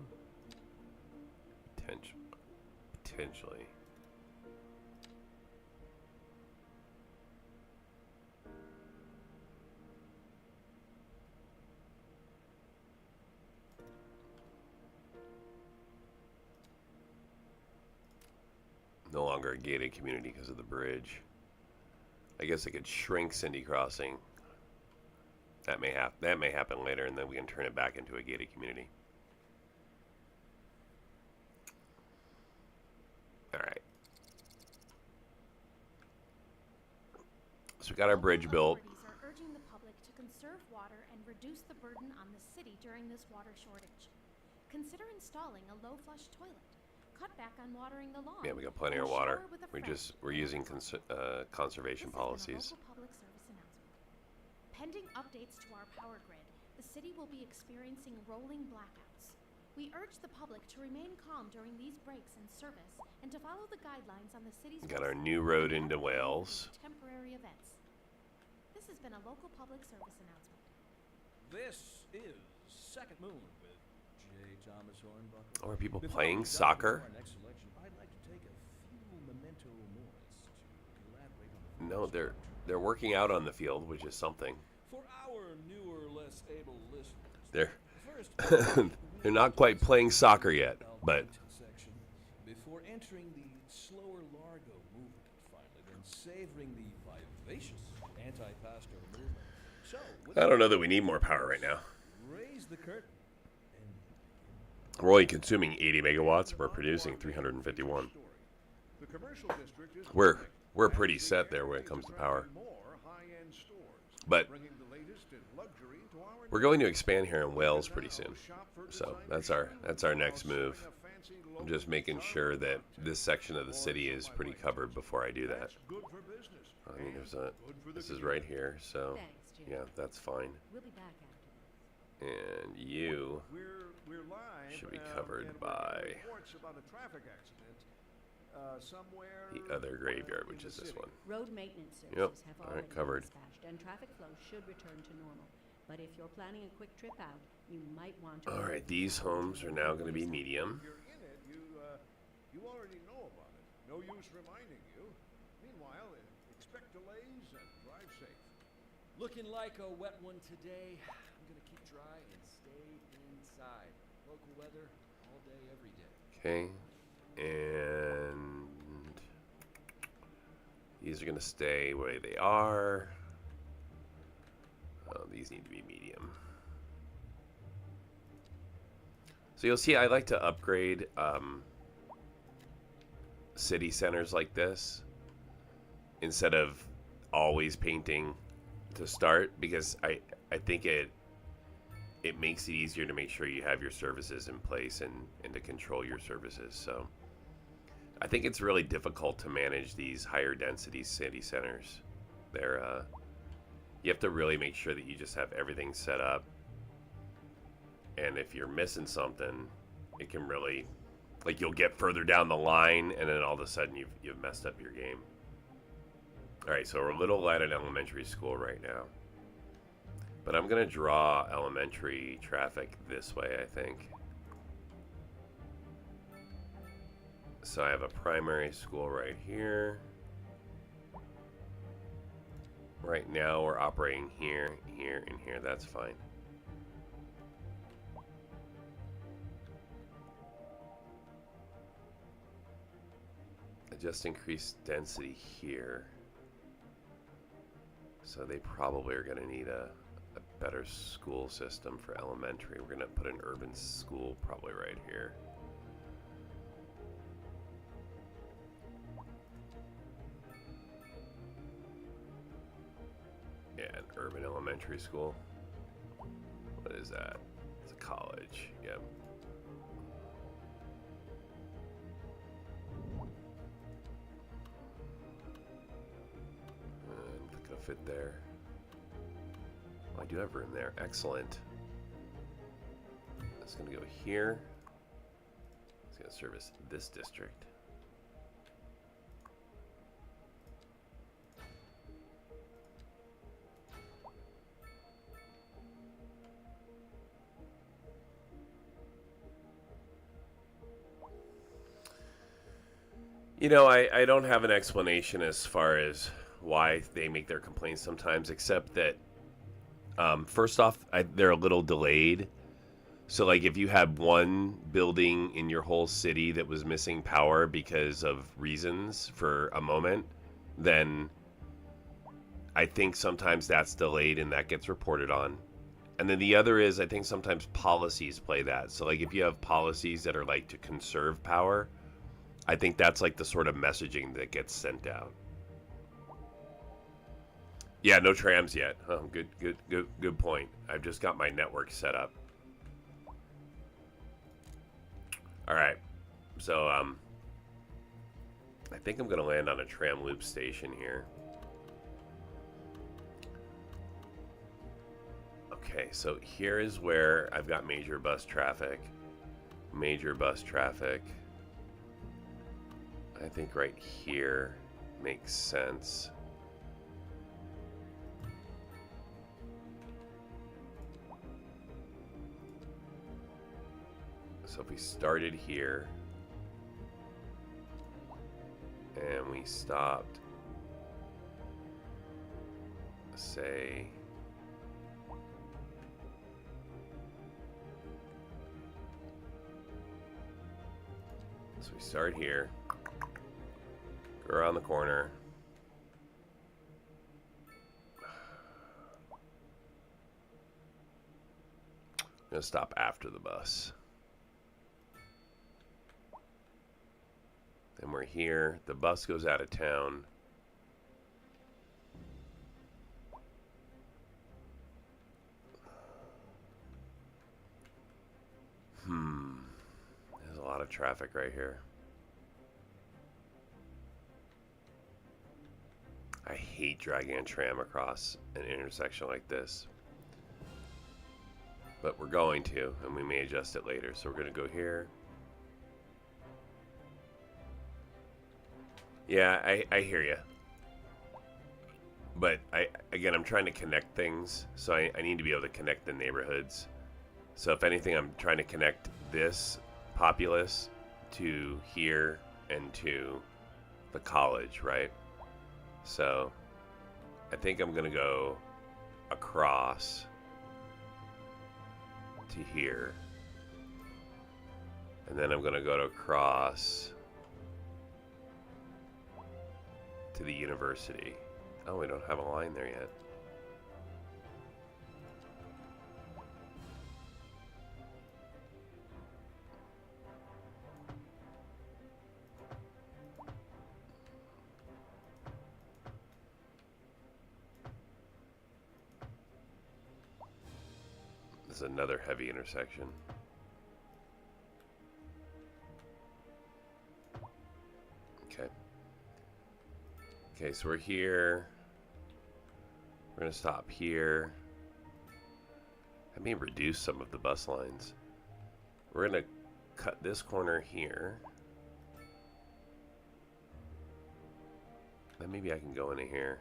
Potentially. No longer a gated community because of the bridge. I guess I could shrink Cindy Crossing. That may happen later, and then we can turn it back into a gated community. All right. So we got our bridge built. Authorities are urging the public to conserve water and reduce the burden on the city during this water shortage. Consider installing a low flush toilet. Cut back on watering the lawn. Yeah, we got plenty of and water. shower with a We're using conservation policies. This has been a local public service announcement. Pending updates to our power grid, the city will be experiencing rolling blackouts. We urge the public to remain calm during these breaks in service and to follow the guidelines on the city's We got our website new and road help into plan Wales. for temporary events. This has been a local public service announcement. This is Second Moon with J. Thomas Hornbuckle. Or are people Before we playing dive into soccer? our next selection, I'd like to take a few memento moris to elaborate on the No, they're working out on the field, which is something. For our newer, less able listeners, They're first they're not quite playing soccer yet, but section before entering the slower Largo movement, finally, then savoring the vivacious anti-pastor movement. So, with I don't know that we need more power right now. raise the curtain. We're only consuming 80 megawatts. We're producing 351. The commercial district is We're pretty set there when it comes to power. more high-end stores, But bringing the latest in luxury to our we're going to expand here in Wales pretty soon. So that's our next move. I'm just making sure that this section of the city is pretty covered before I do that. good for business. I mean, this is right here, so Thanks, Jim. yeah, that's fine. We'll be back after this. And you We're live. should be and covered we're by getting reports about a traffic accident somewhere the other graveyard, in which the is this city. one. Road maintenance Yep, services have all right, already covered. been dispatched, and traffic flow should return to normal. But if you're planning a quick trip out, you might want to... All right, these homes are now going to be medium. If you're in it, you already know about it. No use reminding you. Meanwhile, expect delays and drive safe. Looking like a wet one today. I'm gonna keep dry and stay inside. Local weather all day, every day. Okay, and these are going to stay where they are. These need to be medium. So you'll see I like to upgrade city centers like this instead of always painting to start, because I think it makes it easier to make sure you have your services in place and to control your services. So I think it's really difficult to manage these higher density city centers. They're you have to really make sure that you just have everything set up, and if you're missing something, it can really, like, you'll get further down the line and then all of a sudden you've messed up your game. Alright, so we're a little light on elementary school right now, but I'm gonna draw elementary traffic this way, I think. So I have a primary school right here. Right now we're operating here, here, and here. That's fine. I just increased density here. So they probably are going to need a better school system for elementary. We're going to put an urban school probably right here. Yeah, an urban elementary school. What is that? It's a college. Yep. Not gonna fit there. Oh, I do have room there. Excellent. It's gonna go here. It's gonna service this district. You know, I don't have an explanation as far as why they make their complaints sometimes, except that, first off, they're a little delayed. So, like, if you had one building in your whole city that was missing power because of reasons for a moment, then I think sometimes that's delayed and that gets reported on. And then the other is, I think sometimes policies play that. So, like, if you have policies that are, like, to conserve power, I think that's like the sort of messaging that gets sent out. Yeah, no trams yet. Oh, good point. I've just got my network set up. All right. So I think I'm going to land on a tram loop station here. Okay, so here is where I've got major bus traffic. Major bus traffic. I think right here makes sense. So if we started here and we stopped, say, so we start here. Go around the corner. I'm gonna stop after the bus. Then we're here. The bus goes out of town. There's a lot of traffic right here. I hate dragging a tram across an intersection like this. But we're going to, and we may adjust it later. So we're going to go here. Yeah, I hear you. But again, I'm trying to connect things. So I need to be able to connect the neighborhoods. So if anything, I'm trying to connect this populace to here and to the college, right? So I think I'm going to go across to here. And then I'm going to go across to the university. Oh, we don't have a line there yet. This is another heavy intersection. Okay. Okay, so we're here. We're gonna stop here. I may reduce some of the bus lines. We're gonna cut this corner here. Then maybe I can go into here.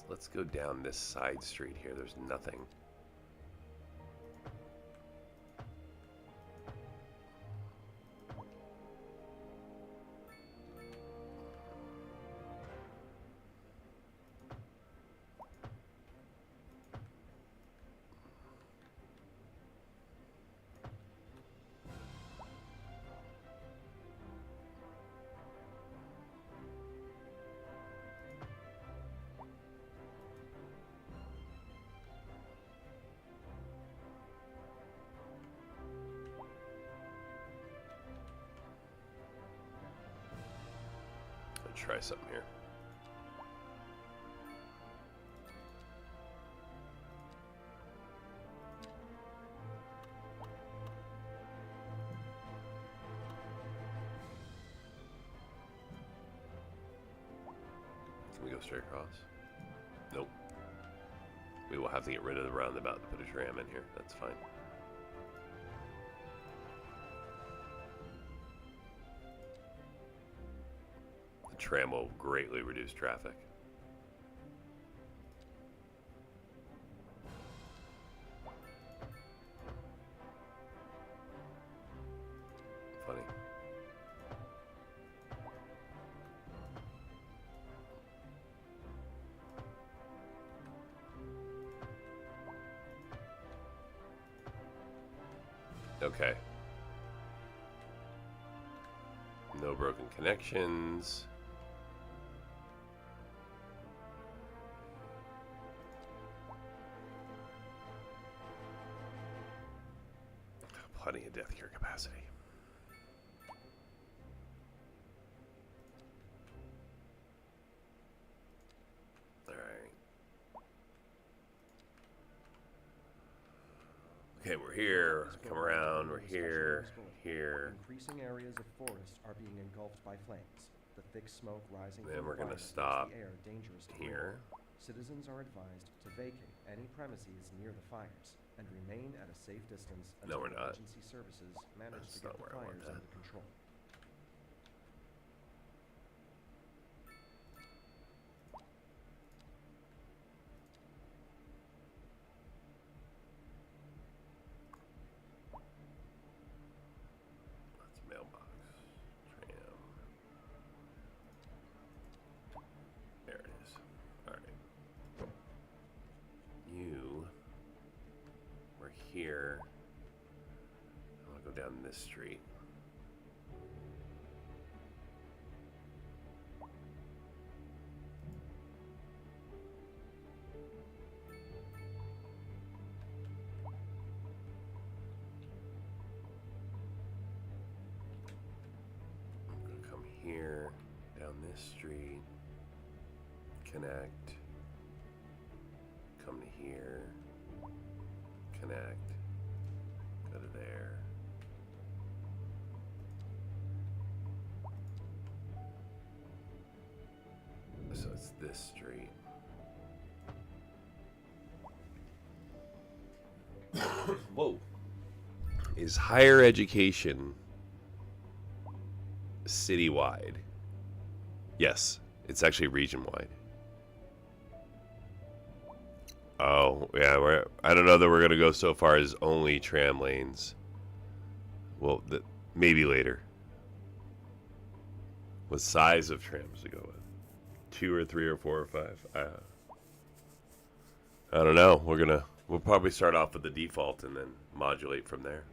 Let's go down this side street here. There's nothing. Try something here. Can we go straight across? Nope. We will have to get rid of the roundabout to put a tram in here. That's fine. Tram will greatly reduce traffic. Funny. Okay. No broken connections. Plenty of death cure capacity. All right. Okay, we're here. Come around. We're here. Here. Increasing areas of forest are being engulfed by flames. The thick smoke rising Then from we're the gonna fire stop makes the air dangerous to here. breathe. Citizens are advised to vacate any premises near the fires and remain at a safe distance No, until we're not. emergency services manage That's to get not the where I want fires that. under control. That's mailbox. Tram. There it is. All right. You were here. I want to go down this street. I'm going to come here, down this street, connect, come to here, connect, go to there. So it's this street. Whoa. Is higher education citywide? Yes, it's actually region-wide. Oh, yeah, I don't know that we're going to go so far as only tram lanes. Well, maybe later. What size of trams to go with? 2 or 3 or 4 or 5? I don't know. We'll probably start off with the default and then modulate from there.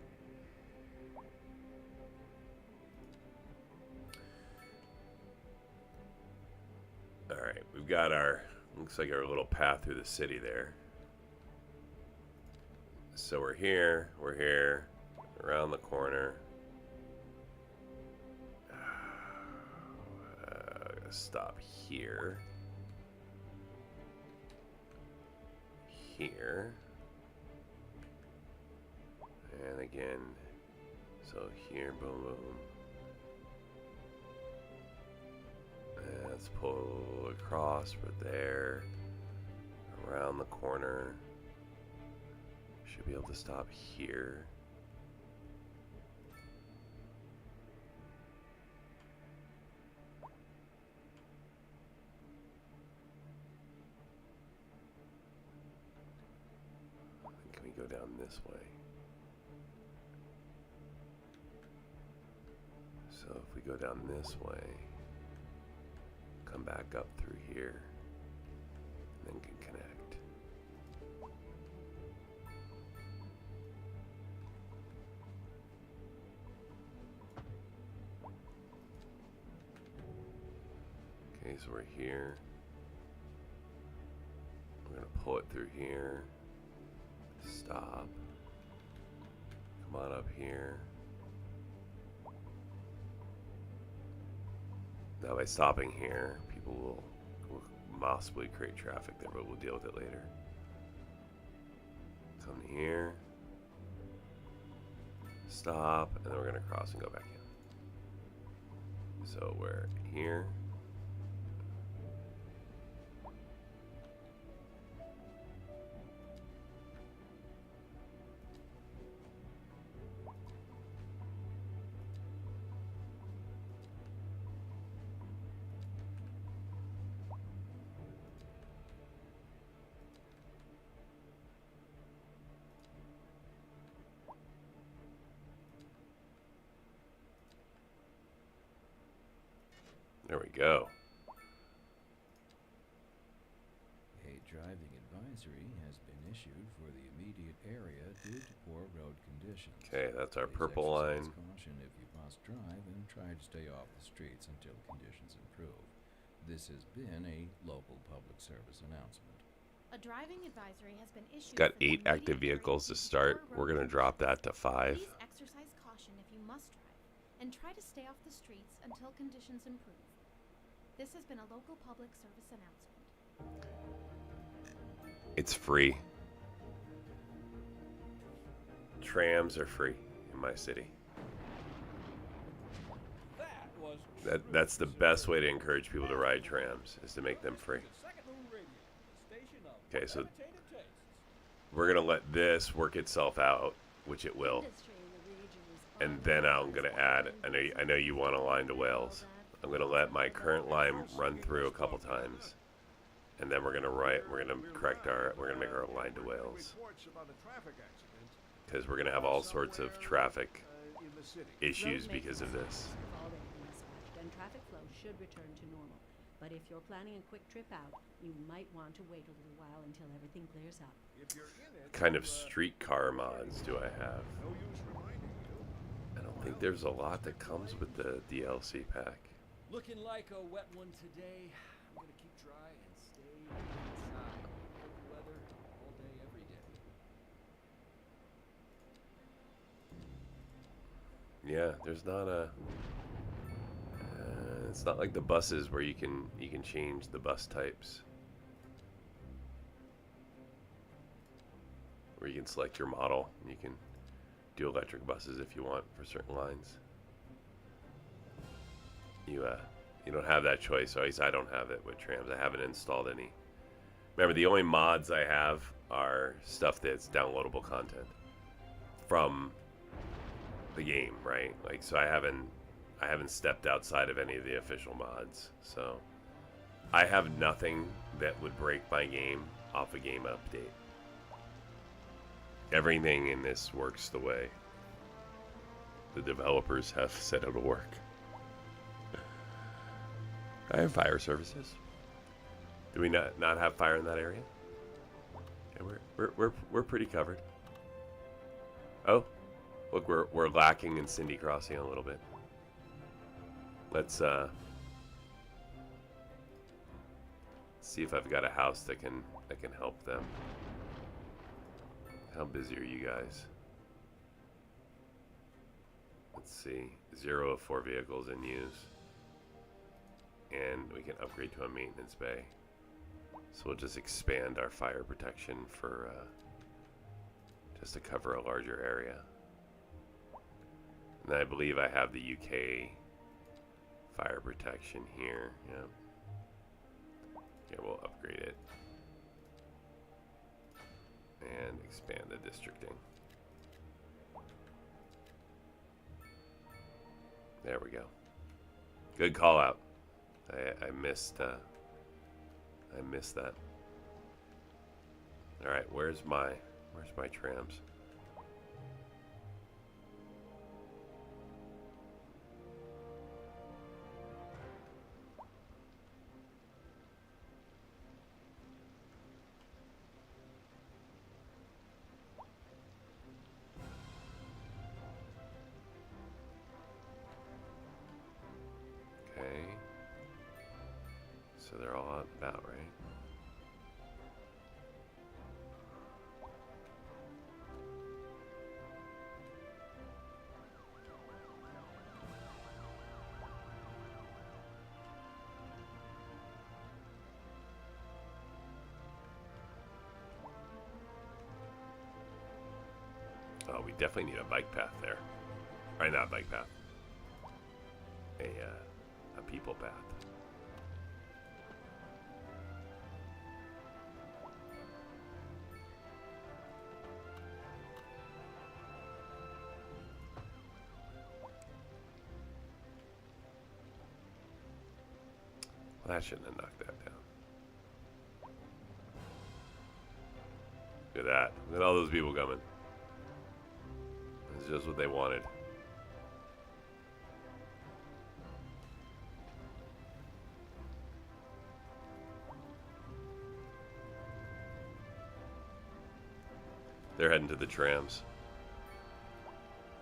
All right, we've got looks like our little path through the city there. So we're here, around the corner. gonna stop here. Here. And again. So here, boom, boom. And let's pull across for there. Around the corner. Should be able to stop here. Can we go down this way? So if we go down this way, come back up through here, and then can connect. Okay, so we're here. We're gonna pull it through here. Stop. Come on up here. Now by stopping here, people will possibly create traffic there, but we'll deal with it later. Come here. Stop, and then we're gonna cross and go back in. So we're here. There we go. A driving advisory has been issued for the immediate area due to poor road conditions. Okay, that's our Please purple line. exercise caution if you must drive and try to stay off the streets until conditions improve. This has been a local public service announcement. A driving advisory has been issued. Got for the 8 active immediate vehicles to area start. before We're road gonna drop that to 5. Please exercise caution if you must drive, and try to stay off the streets until conditions improve. This has been a local public service announcement. It's free. Trams are free in my city. That was That's the best way to encourage people to ride trams, is to make them free. Second Moon Radio, the station of Okay, so meditative tastes. we're gonna let this work itself out, which it will, Industry in the region is and on then the I'm rise, gonna and add. I know you want a line to all Wales. that I'm gonna let my current line run through a couple times, and then we're gonna make our line to Wales, Reports about a traffic accident because we're gonna have all sorts of traffic in the city. issues Road because of maintenance this. have already been dispatched, and traffic flow should return to normal. But if you're planning a quick trip out, you might want to wait a little while until everything clears up. If you're in it, Kind of streetcar mods do I have? no use reminding you. I don't think there's a lot that comes with the DLC pack. Looking like a wet one today. I'm gonna keep dry and stay inside. Good weather all day, every day. Yeah, there's not a. It's not like the buses where you can change the bus types, where you can select your model and you can do electric buses if you want for certain lines. You don't have that choice, or at least I don't have it with trams. I haven't installed any. Remember, the only mods I have are stuff that's downloadable content from the game, right? Like, so I haven't stepped outside of any of the official mods. So I have nothing that would break my game off a game update. Everything in this works the way the developers have said it'll work. I have fire services. Do we not have fire in that area? Yeah, we're pretty covered. Oh, look, we're lacking in Cindy Crossing a little bit. Let's see if I've got a house that can help them. How busy are you guys? Let's see. 0 of 4 vehicles in use. and we can upgrade to a maintenance bay. So we'll just expand our fire protection for just to cover a larger area. And I believe I have the UK fire protection here. Yeah. Here we'll upgrade it and expand the districting. There we go. Good call out. I missed that. All right, where's my trams? Okay. So they're all out and about, right? Oh, we definitely need a bike path there. Right, not a bike path. A people path. Well, that shouldn't have knocked that down. Look at that. Look at all those people coming. It's just what they wanted. They're heading to the trams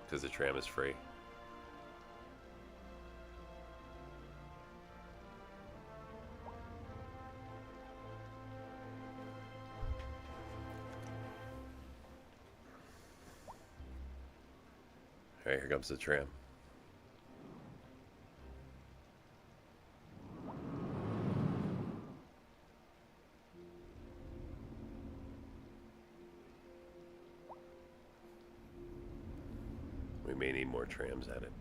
because the tram is free. All right, here comes the tram. We may need more trams at it.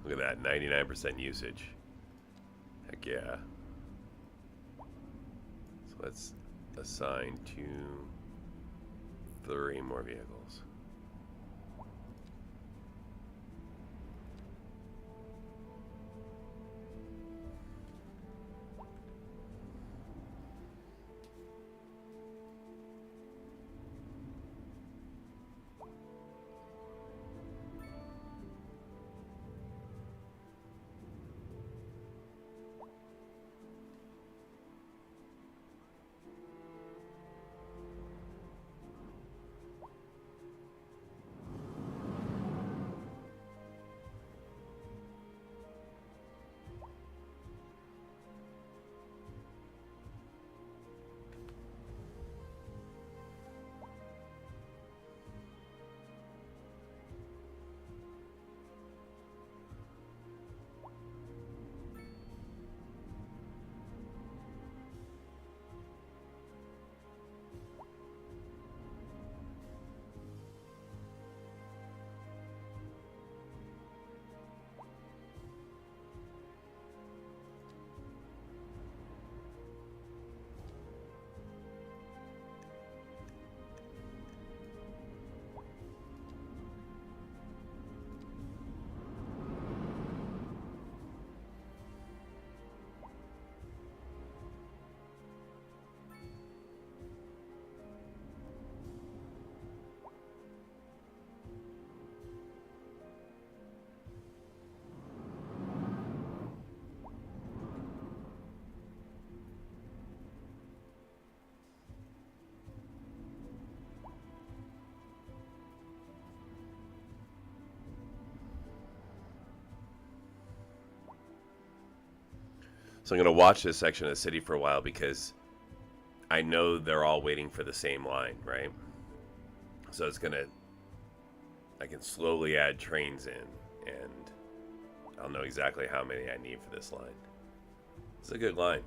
Look at that, 99% usage. Heck yeah. So let's assign to 3 more vehicles. So I'm going to watch this section of the city for a while because I know they're all waiting for the same line, right? So it's going to I can slowly add trains in, and I'll know exactly how many I need for this line. It's a good line.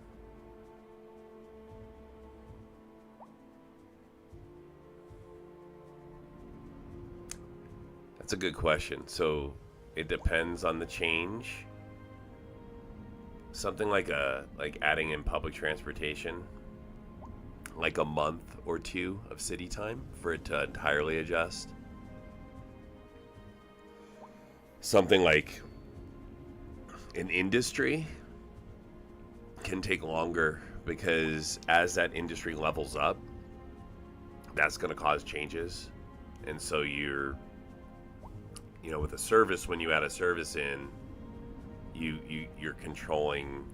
That's a good question. So it depends on the change. Something like adding in public transportation, like a month or two of city time for it to entirely adjust. Something like an industry can take longer because as that industry levels up, that's going to cause changes. And so you're, with a service, when you add a service in, you're controlling,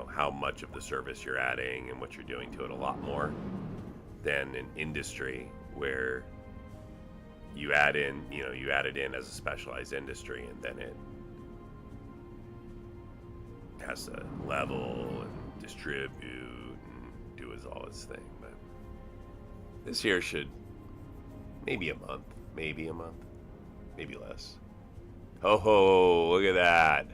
how much of the service you're adding and what you're doing to it a lot more than an industry where you add it in as a specialized industry, and then it has to level and distribute and do all its thing. But this here should maybe a month, maybe less. Oh, look at that.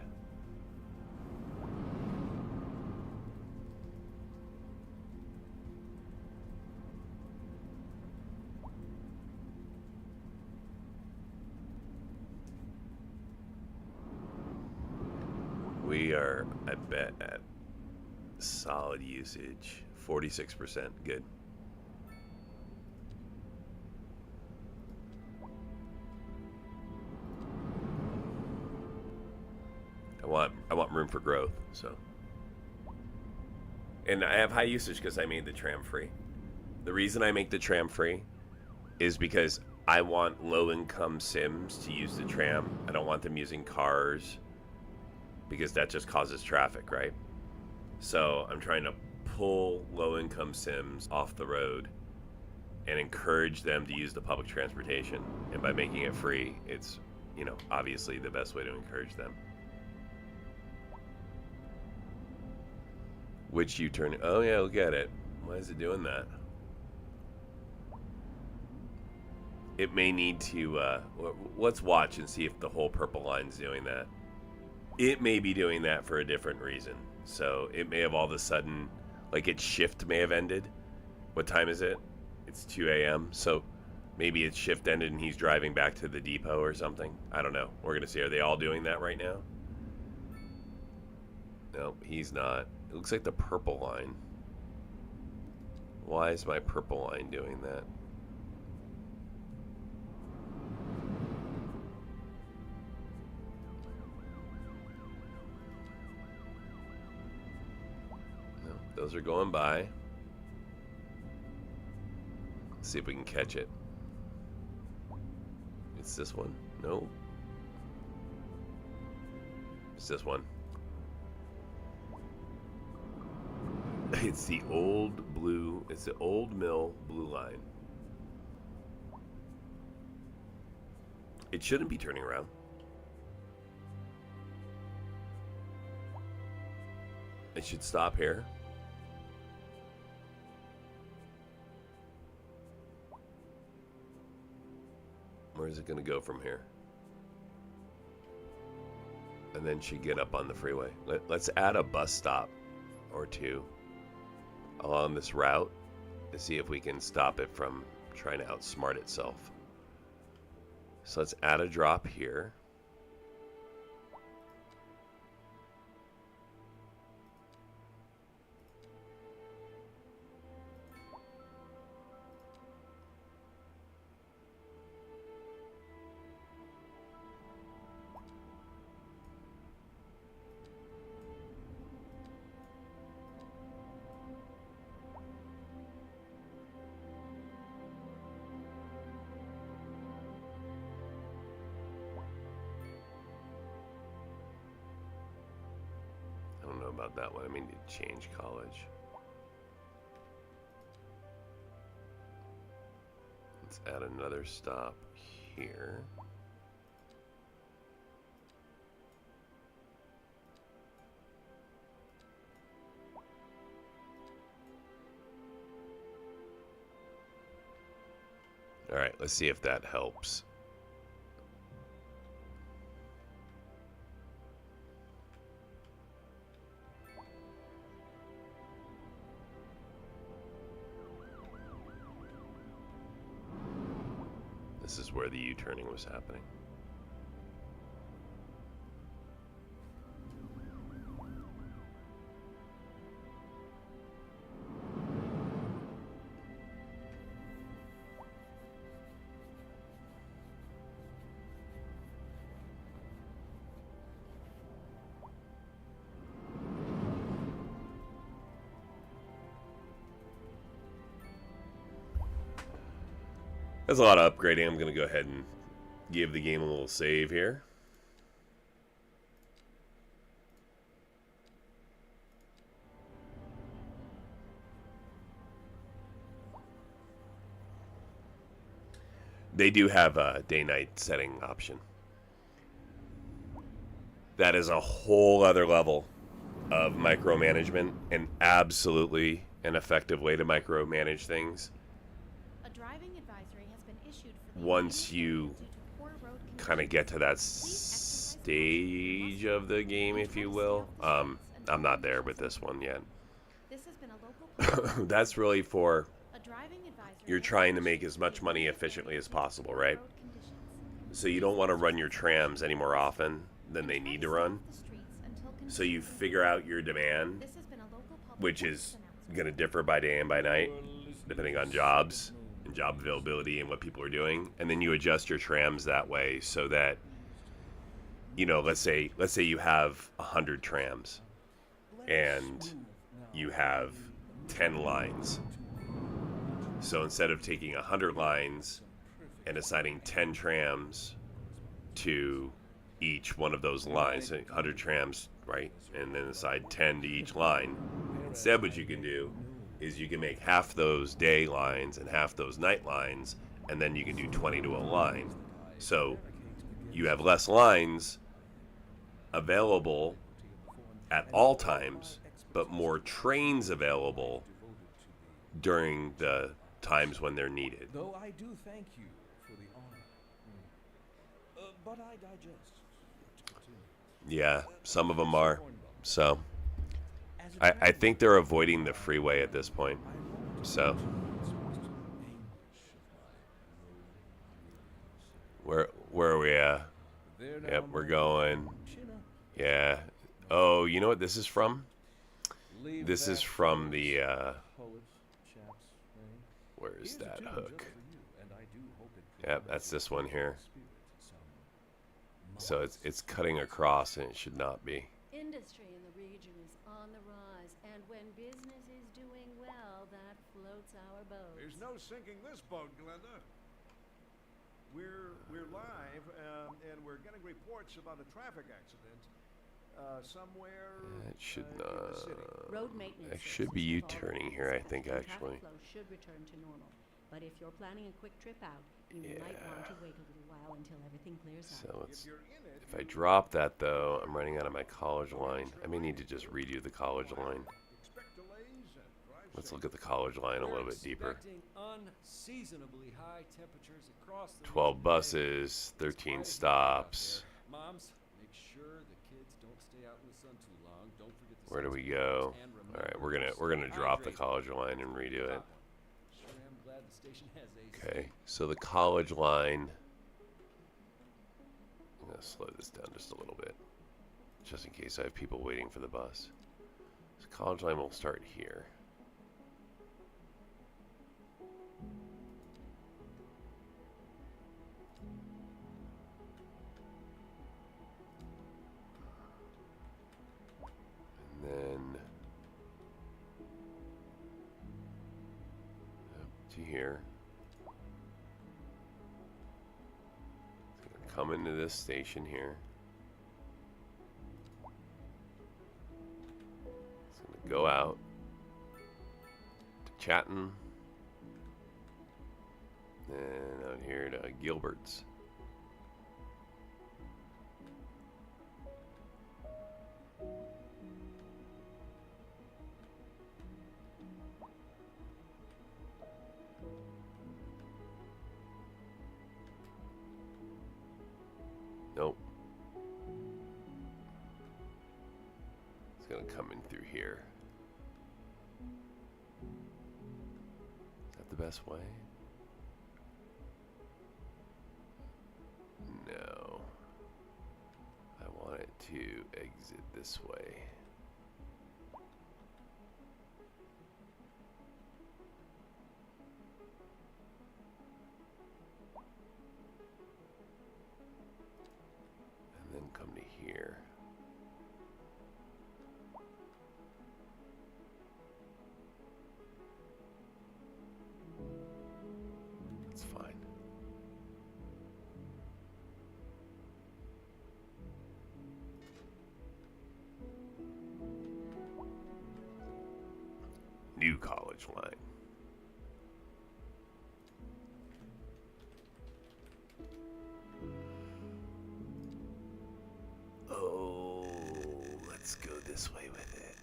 We are, I bet, at solid usage. 46%. Good. I want room for growth, so. And I have high usage because I made the tram free. The reason I make the tram free is because I want low-income Sims to use the tram. I don't want them using cars, because that just causes traffic, right? So I'm trying to pull low-income Sims off the road and encourage them to use the public transportation. And by making it free, it's, obviously the best way to encourage them. Which U-turn? Oh yeah, look at it. Why is it doing that? It may need to, let's watch and see if the whole purple line's doing that. It may be doing that for a different reason. So it may have all of a sudden, like its shift may have ended. What time is it? It's 2 a.m. So maybe its shift ended and he's driving back to the depot or something. I don't know. We're going to see. Are they all doing that right now? No, he's not. It looks like the purple line. Why is my purple line doing that? No, those are going by. Let's see if we can catch it. It's this one. No. It's this one. It's the old blue, it's the old mill blue line. It shouldn't be turning around. It should stop here. Where is it going to go from here? And then should get up on the freeway. Let's add a bus stop or two along this route to see if we can stop it from trying to outsmart itself. So let's add a drop here. I don't know about that one. I mean, to change college. Let's add another stop here. All right, let's see if that helps. This is where the U-turning was happening. There's a lot of upgrading. I'm going to go ahead and give the game a little save here. They do have a day-night setting option. That is a whole other level of micromanagement, and absolutely an effective way to micromanage things. A driving advisory has been issued for the Once immediate you area due to poor road kind of conditions. get to that Please exercise stage caution. of the game, if you will. I'm not there with this one yet. This has been a local policy. That's really for A driving advisory you're has trying been to make issued as for the much money immediate efficiently area as due to possible, poor right? road conditions. So you don't want to run your trams any more often than they And try need to to stay run. off the streets until So you conditions figure improve. out your demand, This has been a local public which works is announcement. going to differ by day and by night, depending on jobs and job availability and what people are doing. And then you adjust your trams that way so that, you know, let's say you have 100 trams and you have 10 lines. So instead of taking 100 lines and assigning 10 trams to each one of those lines, so 100 trams, right? And then assign 10 to each line. Instead, what you can do is you can make half those day lines and half those night lines, and then you can do 20 to a line. So you have less lines available at all times, but more trains available during the times when they're needed. Though I do thank you for the honor. But I digest. To continue. Yeah, some of them are. So I think they're avoiding the freeway at this point. So where are we at? Yep, we're going. Yeah. Oh, you know what this is from? This is from the where is that hook? Yep, that's this one here. So it's cutting across, and it should not be. Industry in the region is on the rise, and when business is doing well, that floats our boat. There's no sinking this boat, Glenda. We're live, and we're getting reports about a traffic accident somewhere It should in the city. Road maintenance. It should be services have U-turning already here, I been think, set, and actually. Traffic flow should return to normal. But if you're planning a quick trip out, you might want to wait a little while until everything clears up. So if I drop that though, I'm running out of my college line. I may need to just redo the college line. Expect delays and drive Let's look at the college line a little bit deeper. Unseasonably high temperatures across the 12 region buses, 13 stops. Moms, make sure the kids don't stay out in the sun too long. Don't forget the Where do we go? All right, we're gonna drop the college line and redo it. Sure am glad the station has AC. Okay, so the college line. I'm gonna slow this down just a little bit, just in case I have people waiting for the bus. So college line will start here. And then up to here. It's gonna come into this station here. It's gonna go out to Chatton, and out here to Gilbert's. Nope. It's gonna come in through here. Is that the best way? No. I want it to exit this way. And then come to here. That's fine. New college line. Oh, let's go this way with it.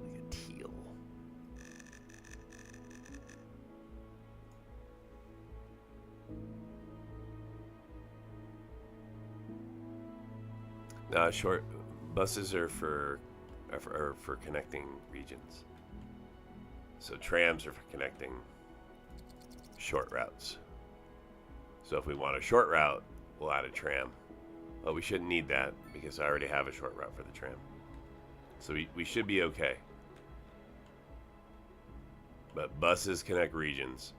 Like a teal. Short buses are for connecting regions. So trams are for connecting short routes. So if we want a short route, we'll add a tram. But we shouldn't need that because I already have a short route for the tram. So we should be okay. But buses connect regions.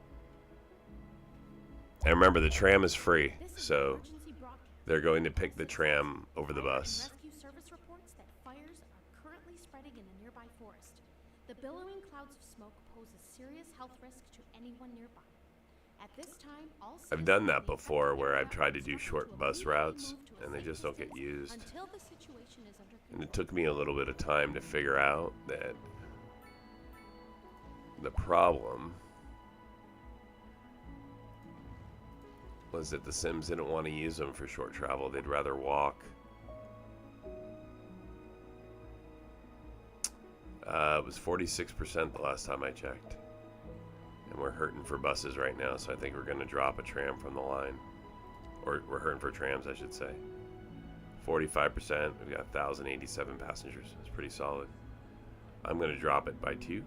And remember, the tram is free, so they're going to pick the tram over the bus. Rescue service reports that fires are currently spreading in a nearby forest. The billowing clouds of smoke pose a serious health risk to anyone nearby. At this time, all I've done that before where I've tried to do short bus routes and they just don't get used. until the situation is under And it took me a little bit of time to figure out that the problem was that the Sims didn't want to use them for short travel. They'd rather walk. It was 46% the last time I checked. And we're hurting for buses right now, so I think we're going to drop a tram from the line. Or we're hurting for trams, I should say. 45%. We've got 1,087 passengers. It's pretty solid. I'm going to drop it by 2.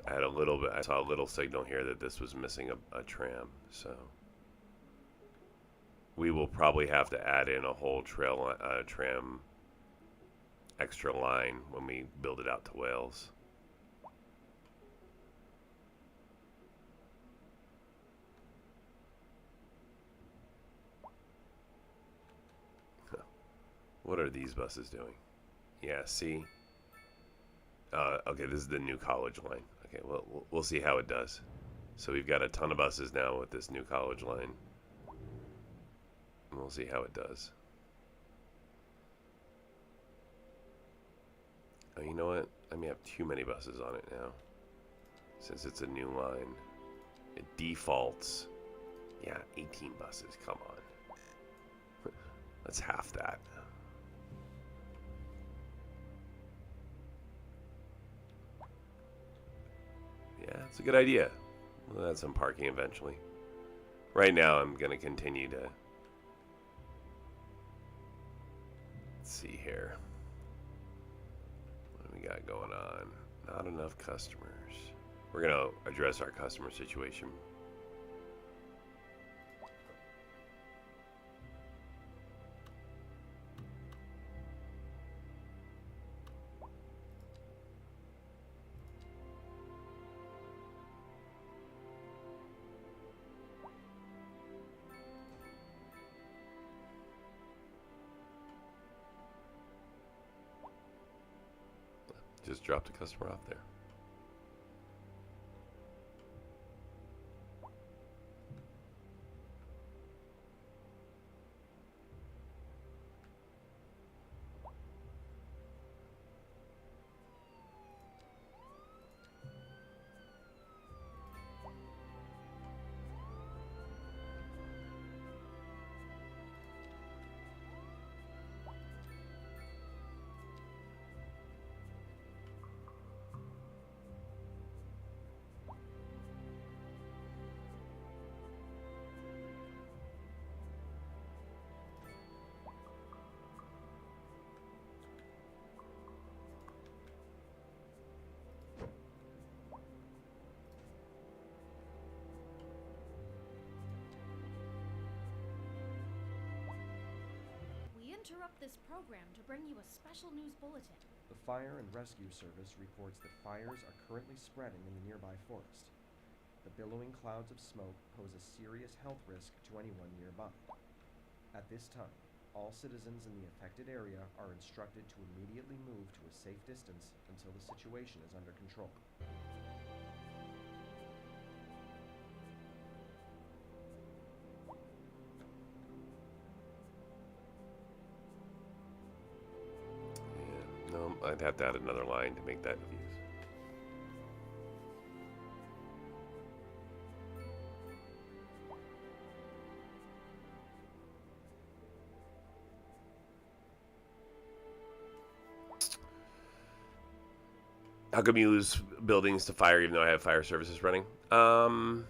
I had a little bit, I saw a little signal here that this was missing a tram, so we will probably have to add in a whole tram extra line when we build it out to Wales. What are these buses doing? Yeah, see? Okay, this is the new college line. Okay, well, we'll see how it does. So we've got a ton of buses now with this new college line. And we'll see how it does. Oh, you know what? I may have too many buses on it now. Since it's a new line. It defaults. Yeah, 18 buses. Come on. That's half that. Yeah, it's a good idea. We'll add some parking eventually. Right now, I'm going to continue to... Let's see here. What do we got going on? Not enough customers. We're going to address our customer situation. Just dropped a customer off there. interrupt this program to bring you a special news bulletin. The Fire and Rescue Service reports that fires are currently spreading in the nearby forest. The billowing clouds of smoke pose a serious health risk to anyone nearby. At this time, all citizens in the affected area are instructed to immediately move to a safe distance until the situation is under control. Yeah, no, I'd have to add another line to make that use. How come you lose buildings to fire even though I have fire services running? Wow,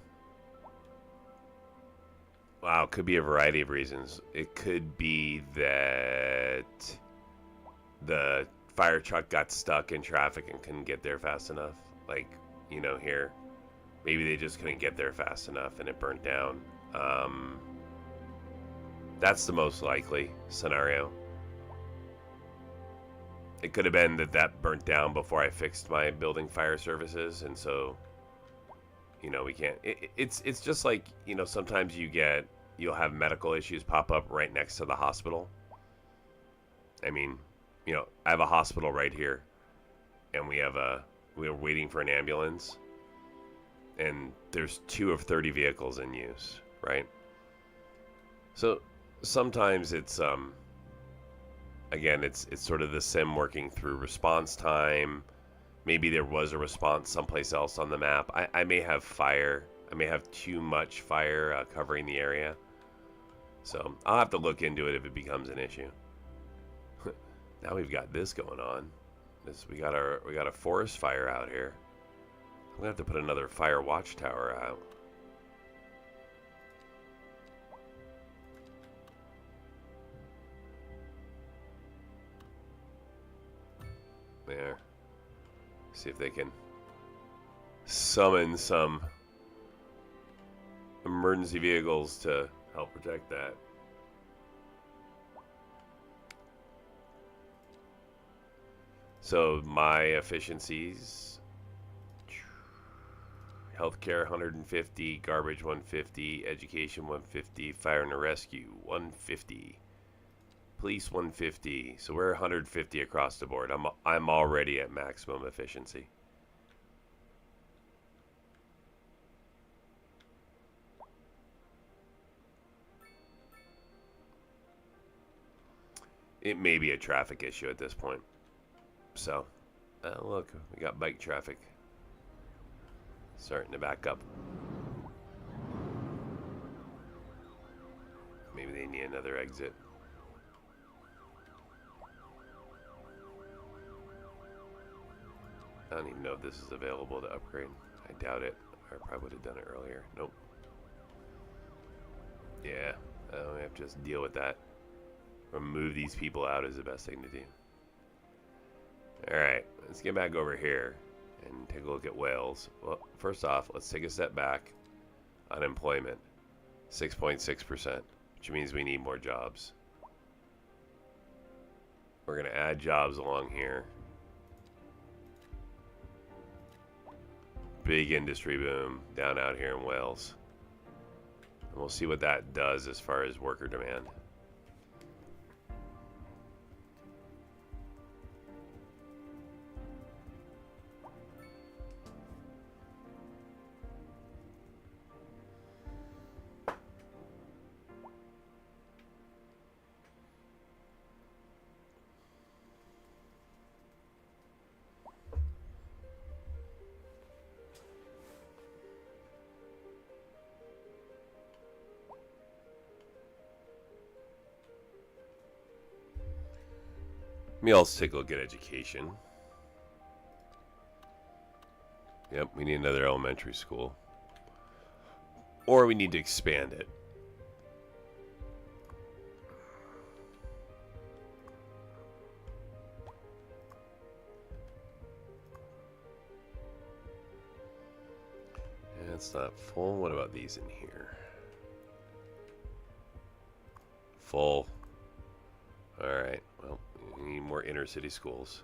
could be a variety of reasons. It could be that the fire truck got stuck in traffic and couldn't get there fast enough. Like, you know, here. Maybe they just couldn't get there fast enough and it burnt down. That's the most likely scenario. It could have been that that burnt down before I fixed my building fire services, and so, you know, we can't. It's just like, you know, sometimes you'll have medical issues pop up right next to the hospital. I mean, you know, I have a hospital right here, and we're waiting for an ambulance, and there's 2 of 30 vehicles in use, right? So sometimes it's again, it's sort of the sim working through response time. Maybe there was a response someplace else on the map. I may have fire. I may have too much fire covering the area. So I'll have to look into it if it becomes an issue. Now we've got this going on. We got a forest fire out here. I'm gonna have to put another fire watchtower out. There. See if they can summon some emergency vehicles to help protect that. So my efficiencies: healthcare 150, garbage 150, education 150, fire and rescue 150. Police 150, so we're 150 across the board. I'm already at maximum efficiency. It may be a traffic issue at this point. So, look, we got bike traffic starting to back up. Maybe they need another exit. I don't even know if this is available to upgrade. I doubt it. I probably would have done it earlier. Nope. Yeah, we have to just deal with that. Remove these people out is the best thing to do. Alright, let's get back over here and take a look at Wales. Well, first off, let's take a step back. Unemployment, 6.6%, which means we need more jobs. We're going to add jobs along here. Big industry boom down out here in Wales. And we'll see what that does as far as worker demand. Let me also take a look at education. Yep, we need another elementary school. Or we need to expand it. Yeah, it's not full. What about these in here? Full. Alright, well, we need more inner city schools.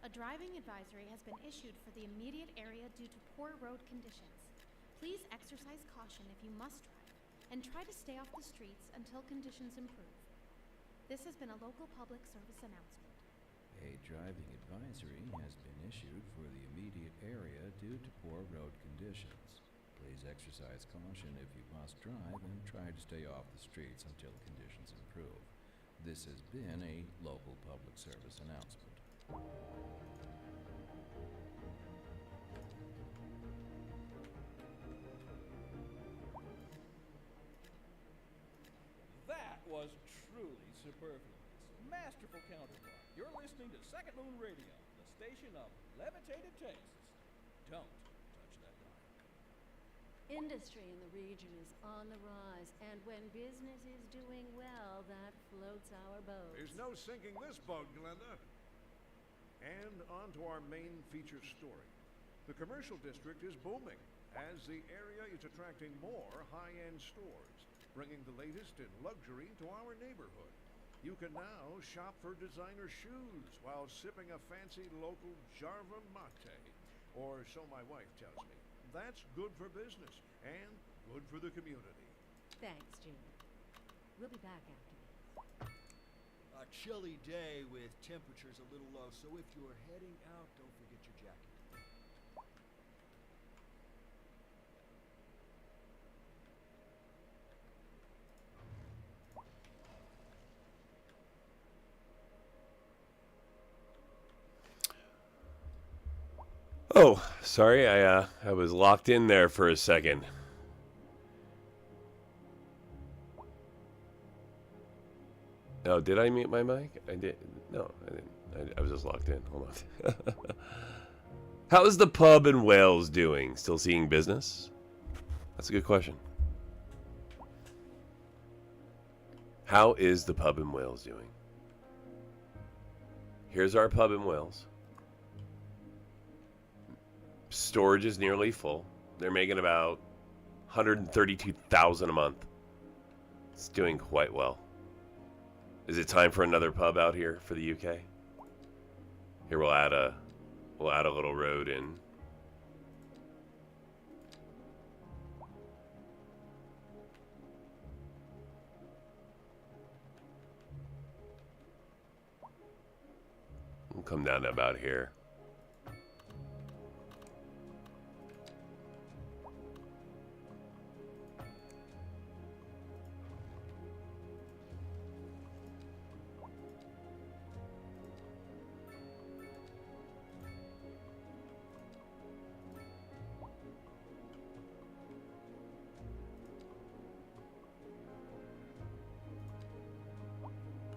A driving advisory has been issued for the immediate area due to poor road conditions. Please exercise caution if you must drive, and try to stay off the streets until conditions improve. This has been a local public service announcement. A driving advisory has been issued for the immediate area due to poor road conditions. Please exercise caution if you must drive and try to stay off the streets until conditions improve. This has been a local public service announcement. That was truly superfluous. Masterful counterpart. You're listening to Second Moon Radio, the station of levitated tastes. Don't touch that dial. Industry in the region is on the rise, and when business is doing well, that floats our boat. There's no sinking this boat, Glenda. And on to our main feature story. The commercial district is booming, as the area is attracting more high-end stores, bringing the latest in luxury to our neighborhood. You can now shop for designer shoes while sipping a fancy local Jarva mate, or so my wife tells me. That's good for business and good for the community. Thanks, Jim. We'll be back after this. A chilly day with temperatures a little low, so if you're heading out, don't forget your jacket. Oh, sorry, I was locked in there for a second. Oh, did I mute my mic? I did. No, I didn't. I was just locked in. Hold on. How is the pub in Wales doing? Still seeing business? That's a good question. How is the pub in Wales doing? Here's our pub in Wales. Storage is nearly full. They're making about 132,000 a month. It's doing quite well. Is it time for another pub out here for the UK? Here we'll add a little road in. We'll come down to about here.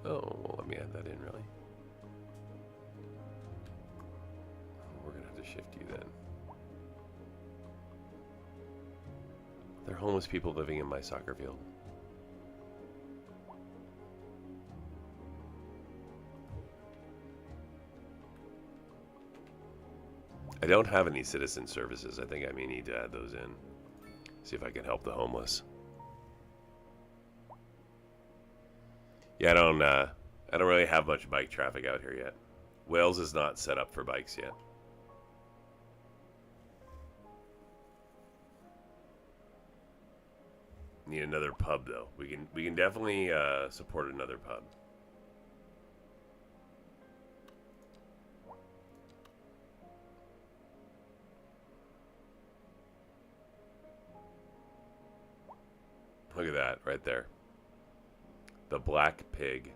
Oh, well, let me add that in, really. We're gonna have to shift you then. They're homeless people living in my soccer field. I don't have any citizen services. I think I may need to add those in. See if I can help the homeless. Yeah, I don't really have much bike traffic out here yet. Wales is not set up for bikes yet. Need another pub though. We can definitely support another pub. Look at that right there. The Black Pig.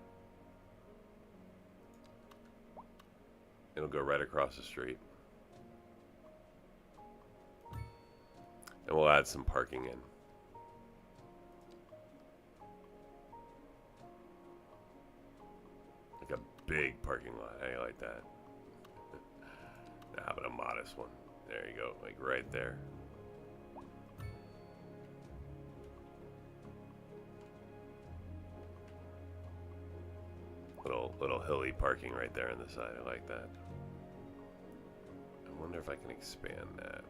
It'll go right across the street. And we'll add some parking in. Like a big parking lot. I like that. Nah, but a modest one. There you go. Like right there. Little hilly parking right there on the side. I like that. I wonder if I can expand that.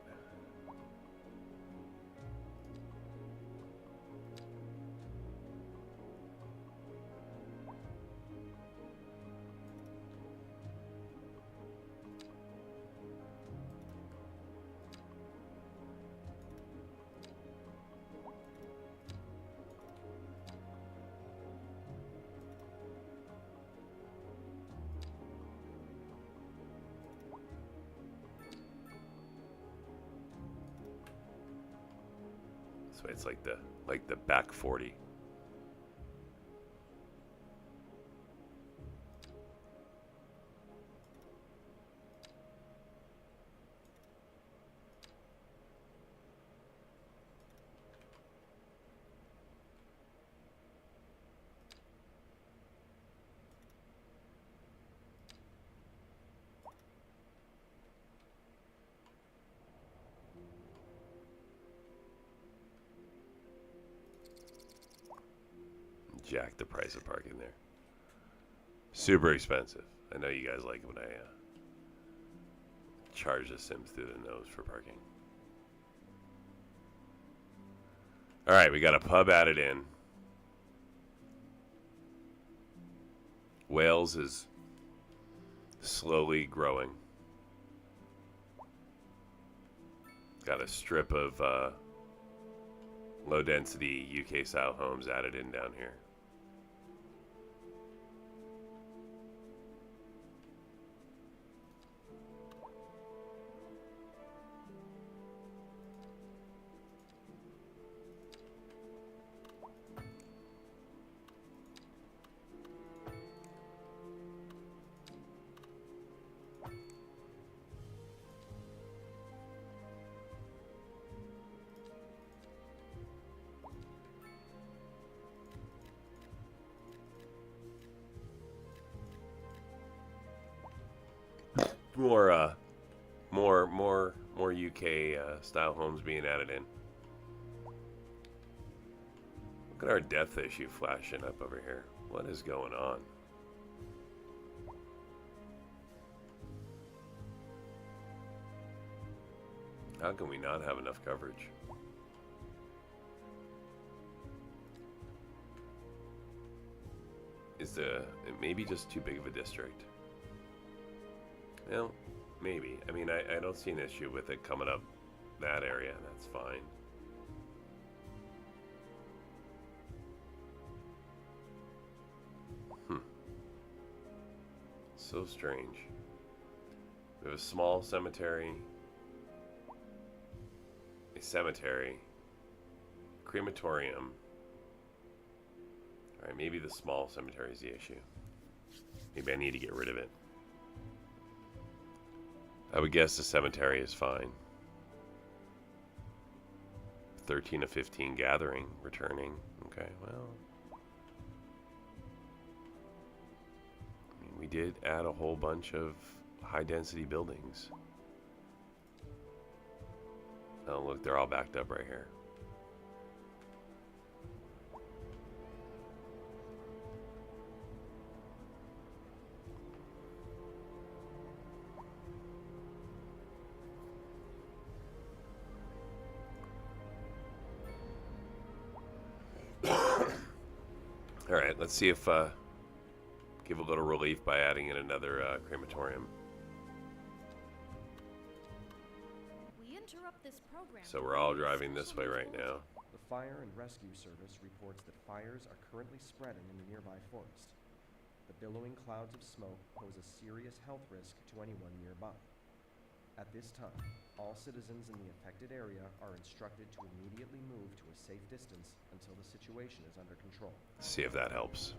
So it's like the back 40. Jack the price of parking there. Super expensive. I know you guys like when I charge the Sims through the nose for parking. Alright, we got a pub added in. Wales is slowly growing. Got a strip of low density UK style homes added in down here. More UK style homes being added in. Look at our death issue flashing up over here. What is going on? How can we not have enough coverage? Is it maybe just too big of a district? Well, maybe. I mean, I don't see an issue with it coming up that area. That's fine. So strange. We have a small cemetery, a cemetery, crematorium. Alright, maybe the small cemetery is the issue. Maybe I need to get rid of it. I would guess the cemetery is fine. 13 of 15 gathering, returning. Okay, well. did add a whole bunch of high-density buildings. Oh, look, they're all backed up right here. All right, let's see if give a little relief by adding in another crematorium. We interrupt this program. So we're all driving this way right now. The Fire and Rescue Service reports that fires are currently spreading in the nearby forest. The billowing clouds of smoke pose a serious health risk to anyone nearby. At this time, all citizens in the affected area are instructed to immediately move to a safe distance until the situation is under control. See if that helps.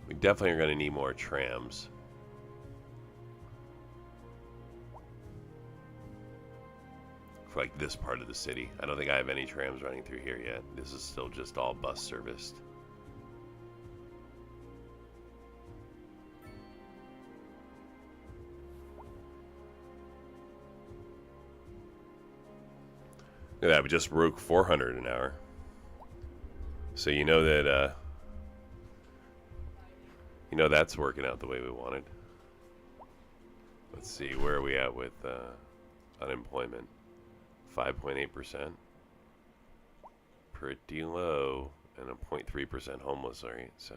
We definitely are going to need more trams. For like this part of the city. I don't think I have any trams running through here yet. This is still just all bus serviced. Look at that, we just broke 400 an hour. So you know that that's working out the way we wanted. Let's see, where are we at with unemployment? 5.8%. Pretty low, and a 0.3% homeless rate. So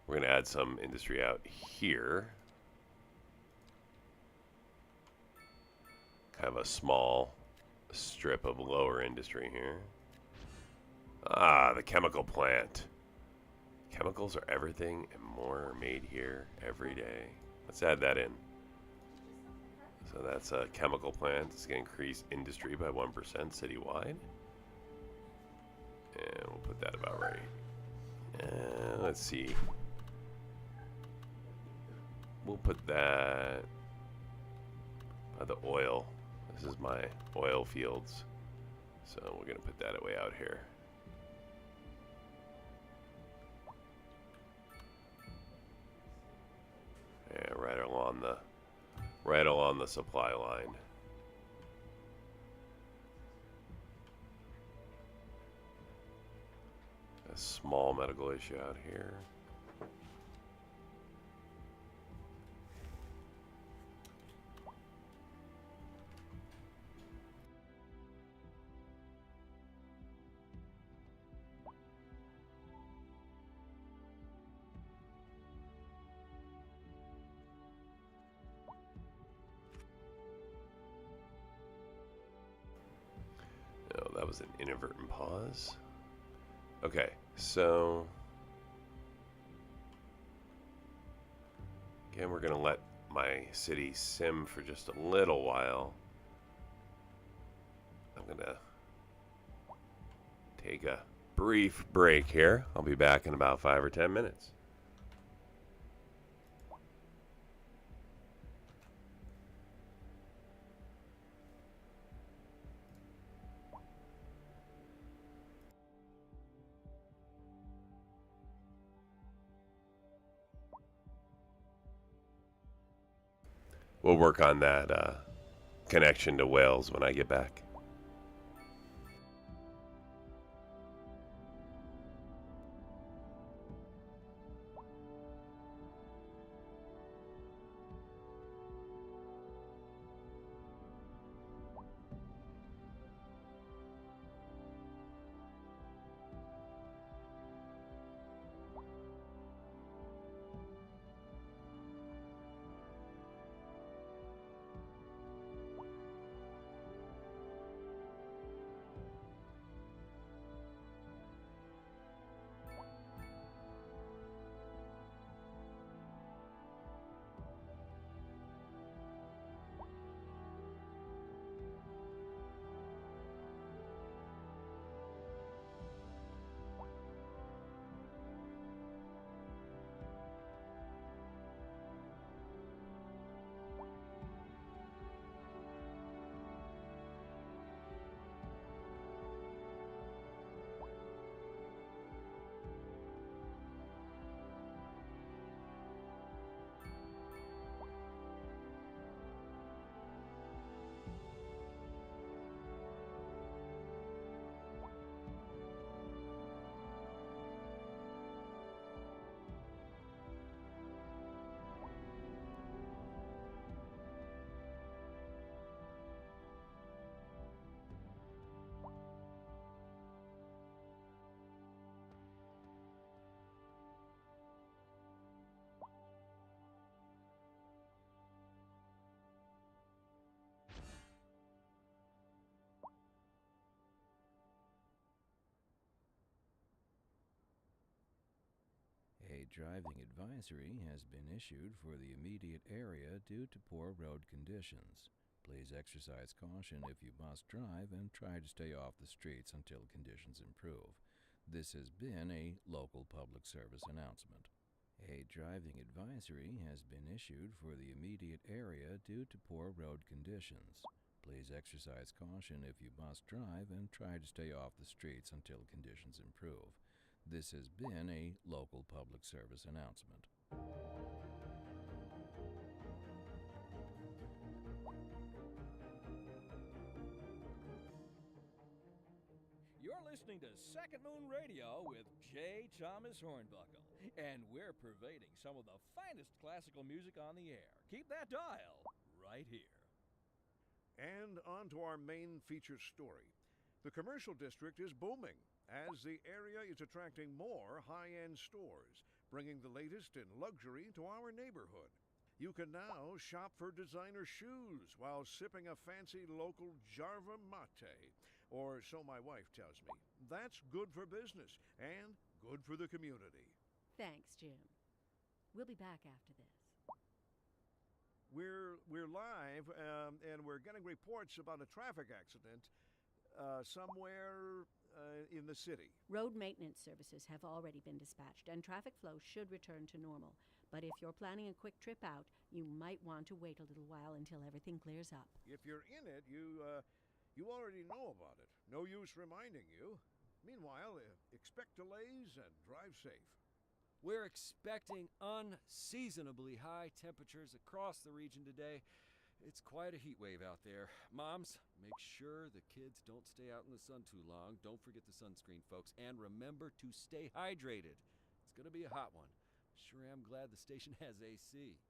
we're going to add some industry out here. Kind of a small strip of lower industry here. Ah, the chemical plant. Chemicals are everything and more are made here every day. Let's add that in. So that's a chemical plant. It's going to increase industry by 1% citywide. And we'll put that about right. Let's see. We'll put that by the oil. This is my oil fields. So we're going to put that way out here. Yeah, right along the supply line. A small medical issue out here. That was an inadvertent pause. Okay, so again, we're going to let my city sim for just a little while. I'm going to take a brief break here. I'll be back in about 5 or 10 minutes. We'll work on that connection to Wales when I get back. A driving advisory has been issued for the immediate area due to poor road conditions. Please exercise caution if you must drive and try to stay off the streets until conditions improve. This has been a local public service announcement. A driving advisory has been issued for the immediate area due to poor road conditions. Please exercise caution if you must drive and try to stay off the streets until conditions improve. This has been a local public service announcement. You're listening to Second Moon Radio with J. Thomas Hornbuckle, and we're pervading some of the finest classical music on the air. Keep that dial right here. And on to our main feature story. The commercial district is booming as the area is attracting more high-end stores, bringing the latest in luxury to our neighborhood. You can now shop for designer shoes while sipping a fancy local Jarva mate, or so my wife tells me. That's good for business and good for the community. Thanks, Jim. We'll be back after this. We're live, and we're getting reports about a traffic accident somewhere in the city. Road maintenance services have already been dispatched, and traffic flow should return to normal. But if you're planning a quick trip out, you might want to wait a little while until everything clears up. If you're in it, you already know about it. No use reminding you. Meanwhile, expect delays and drive safe. We're expecting unseasonably high temperatures across the region today. It's quite a heat wave out there. Moms, make sure the kids don't stay out in the sun too long. Don't forget the sunscreen, folks. And remember to stay hydrated. It's going to be a hot one. Sure am glad the station has AC.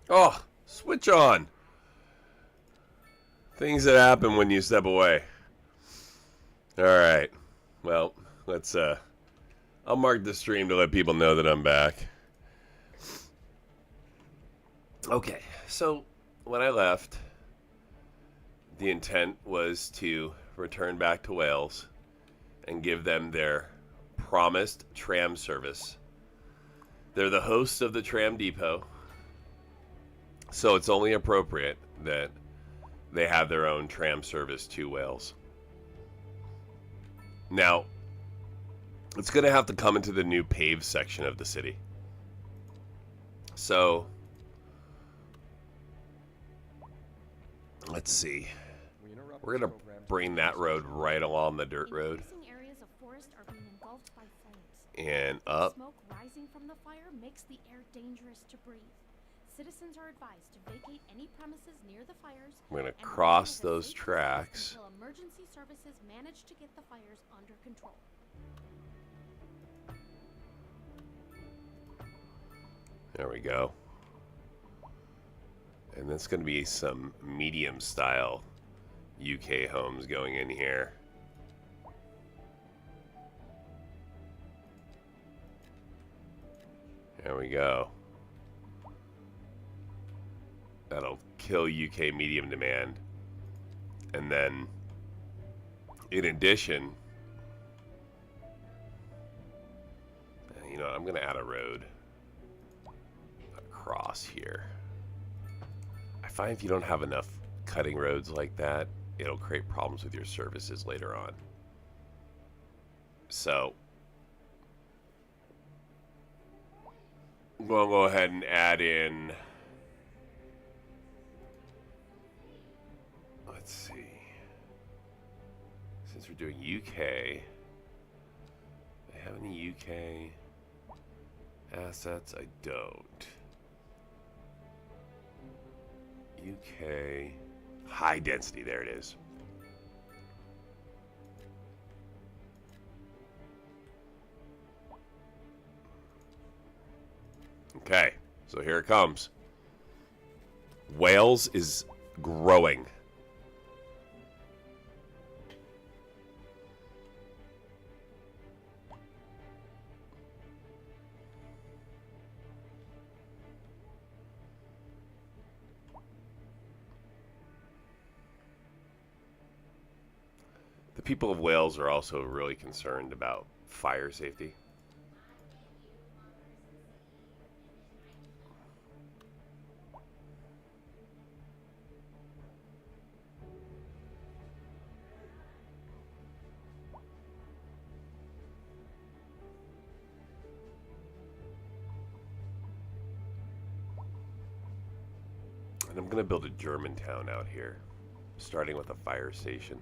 Oh, switch on. Things that happen when you step away. All right. Well, let's I'll mark the stream to let people know that I'm back. Okay. So, when I left, the intent was to return back to Wales and give them their promised tram service. They're the hosts of the tram depot, so it's only appropriate that they have their own tram service to Wales. Now, it's going to have to come into the new paved section of the city. So, let's see. We're going to bring that road right along the dirt road. Increasing areas of forest are being engulfed by flames. And up. Smoke rising from the fire makes the air dangerous to breathe. Citizens are advised to vacate any premises near the fires. We're going to and cross remain at a those safe tracks. distance until emergency services manage to get the fires under control. There we go. And that's going to be some medium style UK homes going in here. There we go. That'll kill UK medium demand. And then, in addition, you know, I'm going to add a road across here. I find if you don't have enough cutting roads like that, it'll create problems with your services later on. So, we'll go ahead and add in, let's see, since we're doing UK, do I have any UK assets? I don't. UK high density, there it is. Okay, so here it comes. Wales is growing. The people of Wales are also really concerned about fire safety. And I'm going to build a Germantown out here, starting with a fire station.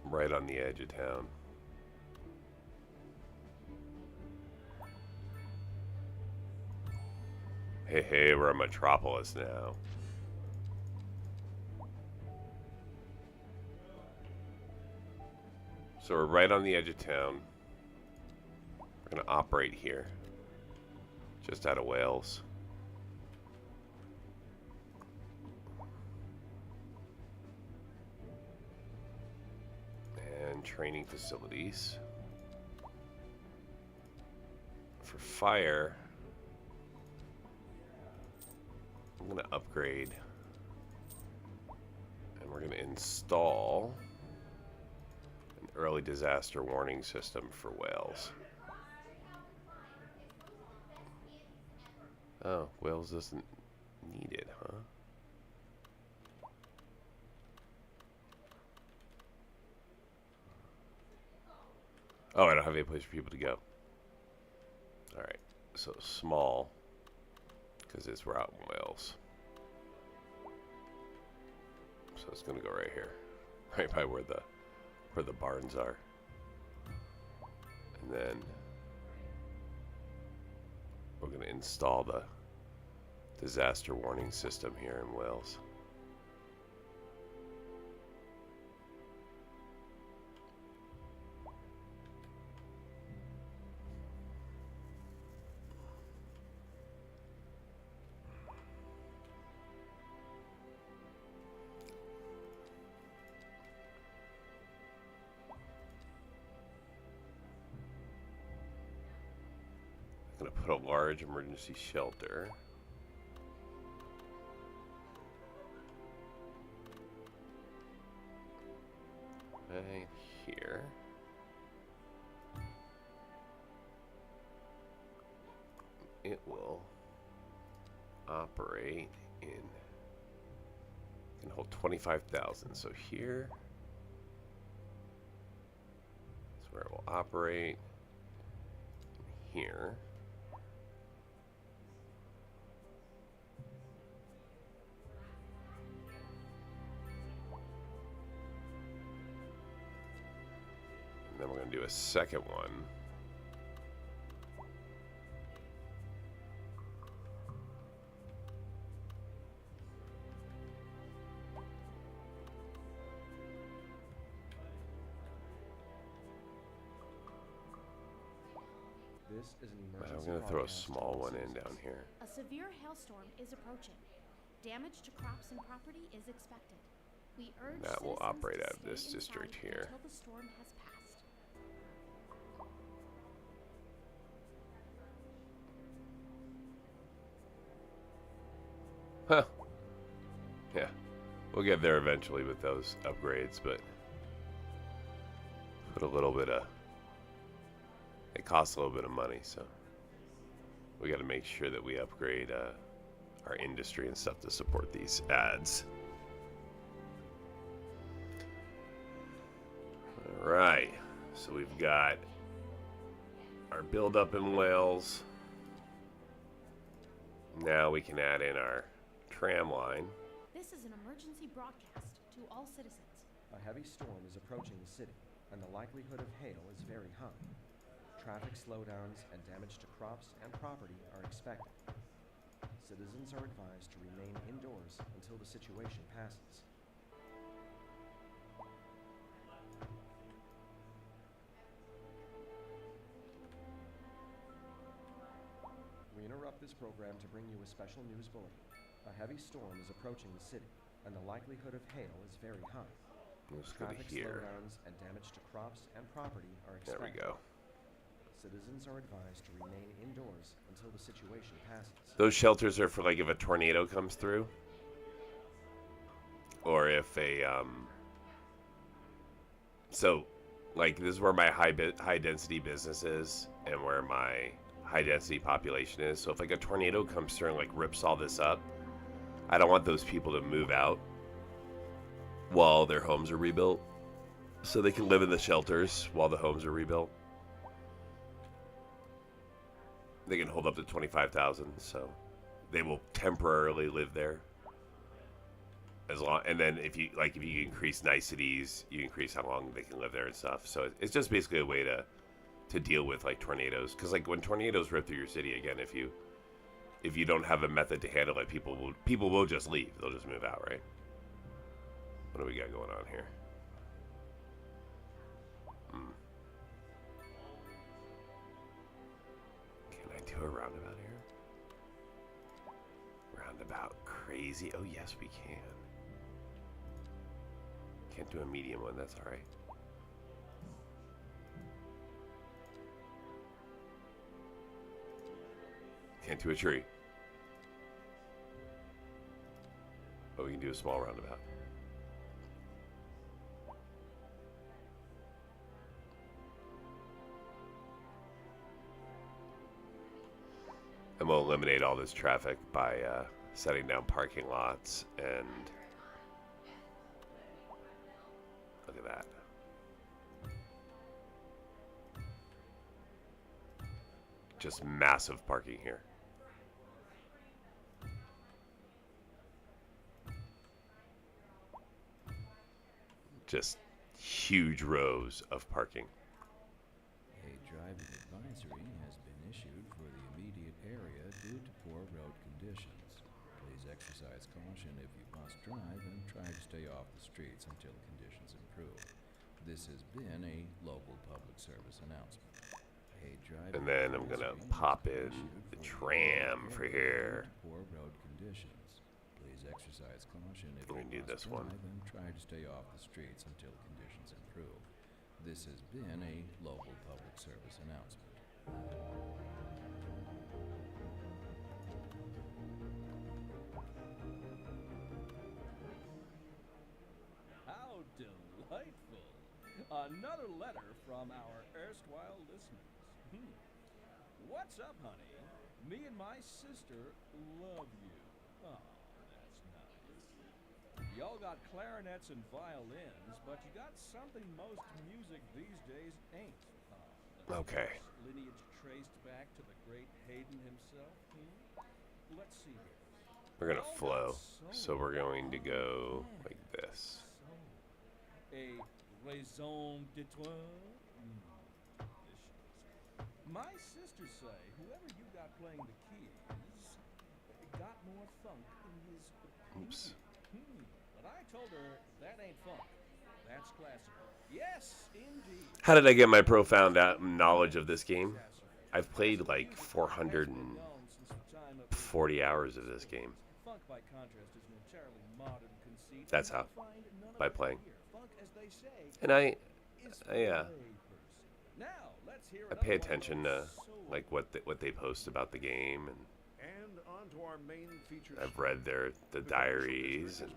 Right on the edge of town. Hey, hey, we're a Metropolis now. So we're right on the edge of town. We're going to operate here. Just out of Wales. And training facilities. For fire, I'm going to upgrade. And we're going to install an early disaster warning system for Wales. Oh, Wales doesn't need it, huh? Oh, I don't have any place for people to go. Alright, so small, because we're out in Wales. So it's going to go right here. Right by where the barns are. And then we're going to install the disaster warning system here in Wales. going to put a large emergency shelter. Right here. It will operate in, can hold 25,000. So here is where it will operate. Here. And then we're going to do a second one. This is an emergency. I'm going to throw a broadcast small to all one in citizens. down here. A severe hailstorm is approaching. Damage to crops and property is expected. We urge That will citizens operate to out of stay this district inside here. until the storm has passed. Huh. Yeah. We'll get there eventually with those upgrades, but put a little bit of, it costs a little bit of money, so we got to make sure that we upgrade our industry and stuff to support these ads. All right, so we've got our build up in Wales. Now we can add in our tram line. This is an emergency broadcast to all citizens. A heavy storm is approaching the city, and the likelihood of hail is very high. Traffic slowdowns and damage to crops and property are expected. Citizens are advised to remain indoors until the situation passes. We interrupt this program to bring you a special news bulletin. A heavy storm is approaching the city, and the likelihood of hail is very high. Let's go to Traffic here. slowdowns and damage to crops and property are There expected. we go. Citizens are advised to remain indoors until the situation passes. Those shelters are for like if a tornado comes through, or if a so like this is where my high density business is and where my high density population is. So if like a tornado comes through and like rips all this up, I don't want those people to move out while their homes are rebuilt, so they can live in the shelters while the homes are rebuilt. They can hold up to 25,000, so they will temporarily live there. As long, and then if you increase niceties, you increase how long they can live there and stuff. So it's just basically a way to deal with like tornadoes, because like when tornadoes rip through your city, again, if you don't have a method to handle it, people will just leave. They'll just move out, right? What do we got going on here? Can I do a roundabout here? Roundabout crazy. Oh yes, we can. Can't do a medium one. That's all right. Can't do a tree. But we can do a small roundabout. And we'll eliminate all this traffic by setting down parking lots, and look at that. Just massive parking here. Just huge rows of parking. A driving advisory has been issued for the immediate area due to poor road conditions. Please exercise caution if you must drive and try to stay off the streets until conditions improve. This has been a local public service announcement. A driving And then I'm gonna advisory pop has in been issued the for the tram immediate for area here. due to poor road conditions. Please exercise caution if We're you gonna do must this one. drive and try to stay off the streets until conditions improve. This has been a local public service announcement. Another letter from our erstwhile listeners. What's up, honey? Me and my sister love you. Oh, that's nice. Y'all got clarinets and violins, but you got something most music these days ain't. Okay. Lineage traced back to the great Haydn himself. Let's see here. We're going to flow. So we're going to go like this. A raison d'etre. My sisters say whoever you got playing the keys got more funk in his opinion. Oops. But I told her that ain't funk. That's classical. Yes, indeed. How did I get my profound knowledge of this game? I've played like 440 hours of this game. Funk, by contrast, is an entirely modern conceit. That's how. By playing. Funk, as they say, And I pay I attention to like what they post about the game, and on to our main feature I've read the diaries and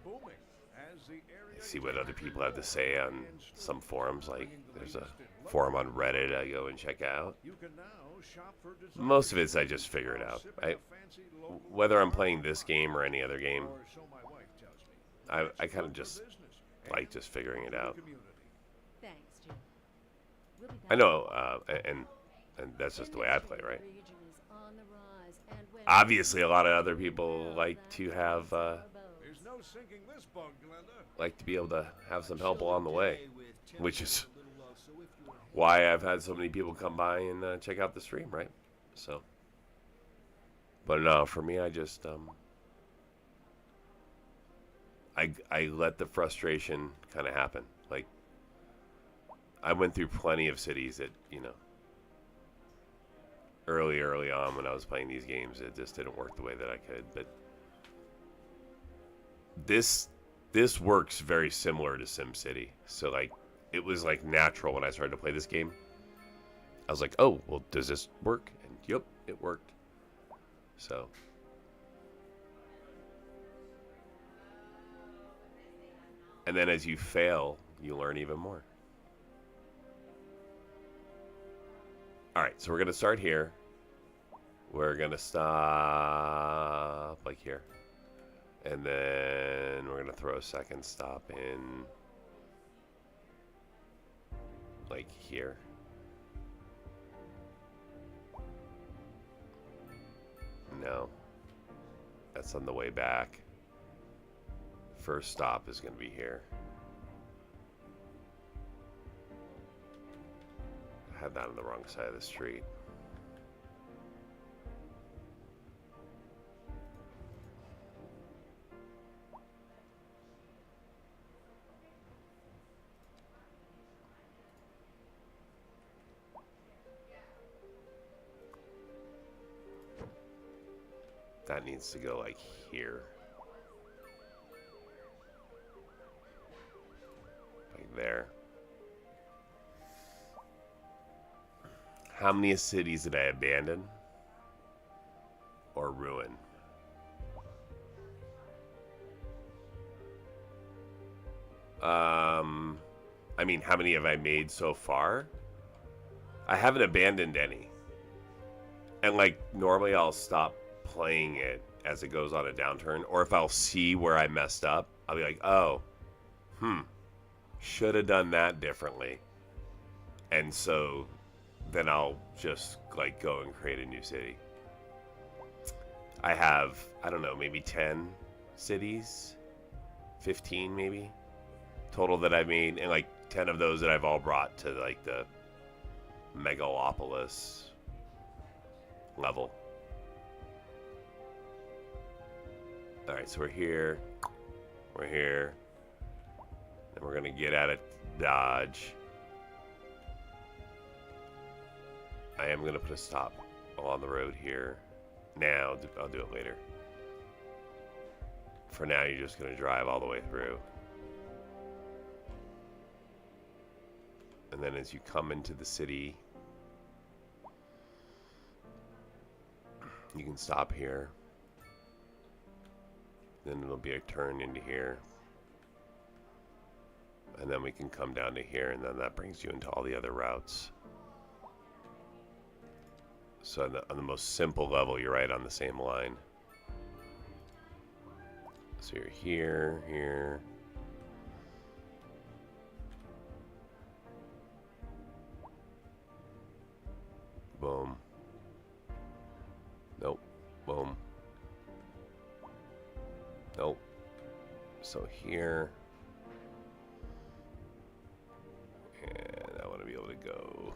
see what other people have to say on some forums. Like there's a forum on Reddit I go and check out. Most of it's I just figure it out. Whether I'm playing this game or any other game, I kind of just like just figuring it out. Thanks, Jim. We'll be I back. know, and that's just the way I play, right? Obviously, a lot of other people like to have There's no sinking this bug, Glenda. like to be able to have some help along the way, which is why I've had so many people come by and check out the stream, right? So, but no, for me, I just I let the frustration kind of happen. Like I went through plenty of cities that, you know, early on when I was playing these games, it just didn't work the way that I could. But this works very similar to SimCity. So like it was like natural when I started to play this game. I was like, oh, well, does this work? And yep, it worked. So and then as you fail, you learn even more. All right, so we're going to start here. We're going to stop like here. And then we're going to throw a second stop in like here. No. That's on the way back. First stop is going to be here. I had that on the wrong side of the street. That needs to go like here. Like there. How many cities did I abandon or ruin? I mean, how many have I made so far? I haven't abandoned any. And like normally I'll stop playing it as it goes on a downturn, or if I'll see where I messed up, I'll be like, oh, should have done that differently. And so then I'll just like go and create a new city. I have, I don't know, maybe 10 cities, 15 maybe total that I made, and like 10 of those that I've all brought to like the Megalopolis level. All right, so we're here, and we're gonna get out of Dodge. I am gonna put a stop along the road here. Now, I'll do it later. For now, you're just gonna drive all the way through. And then as you come into the city, you can stop here. Then it'll be a turn into here. And then we can come down to here, and then that brings you into all the other routes. So on the most simple level, you're right on the same line. So you're here, here. Boom. Nope. Boom. Nope. So here. And I want to be able to go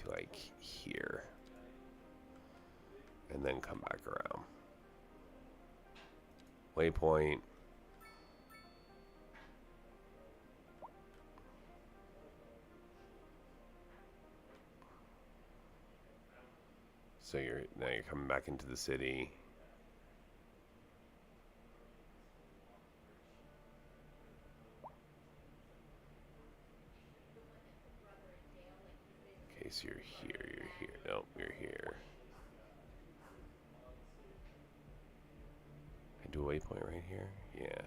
to like here. And then come back around. Waypoint. So now you're coming back into the city. Okay, so you're here. Nope, you're here. I do a waypoint right here? Yeah.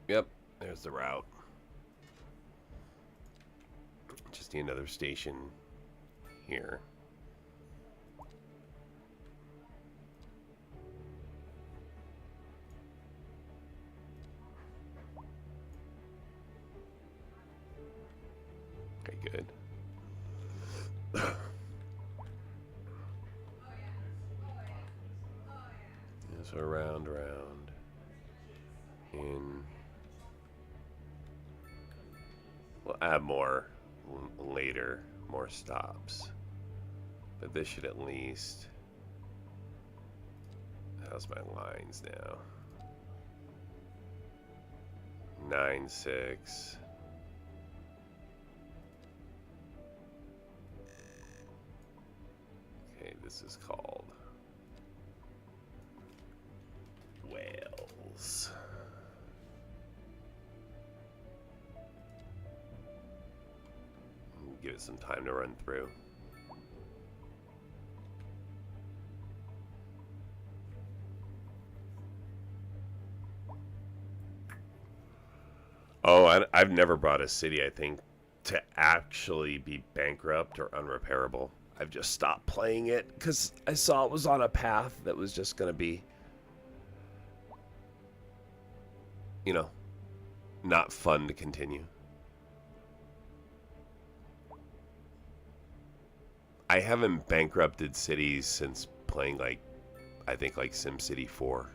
Yep, there's the route. Just need another station here. Okay, good. Yeah, so around, in. We'll add more later, more stops. But this should at least. How's my lines now? 9, 6. Okay, this is called Wales. Give it some time to run through. Oh, I've never brought a city, I think, to actually be bankrupt or unrepairable. I've just stopped playing it because I saw it was on a path that was just going to be, you know, not fun to continue. I haven't bankrupted cities since playing, like, I think, like SimCity 4.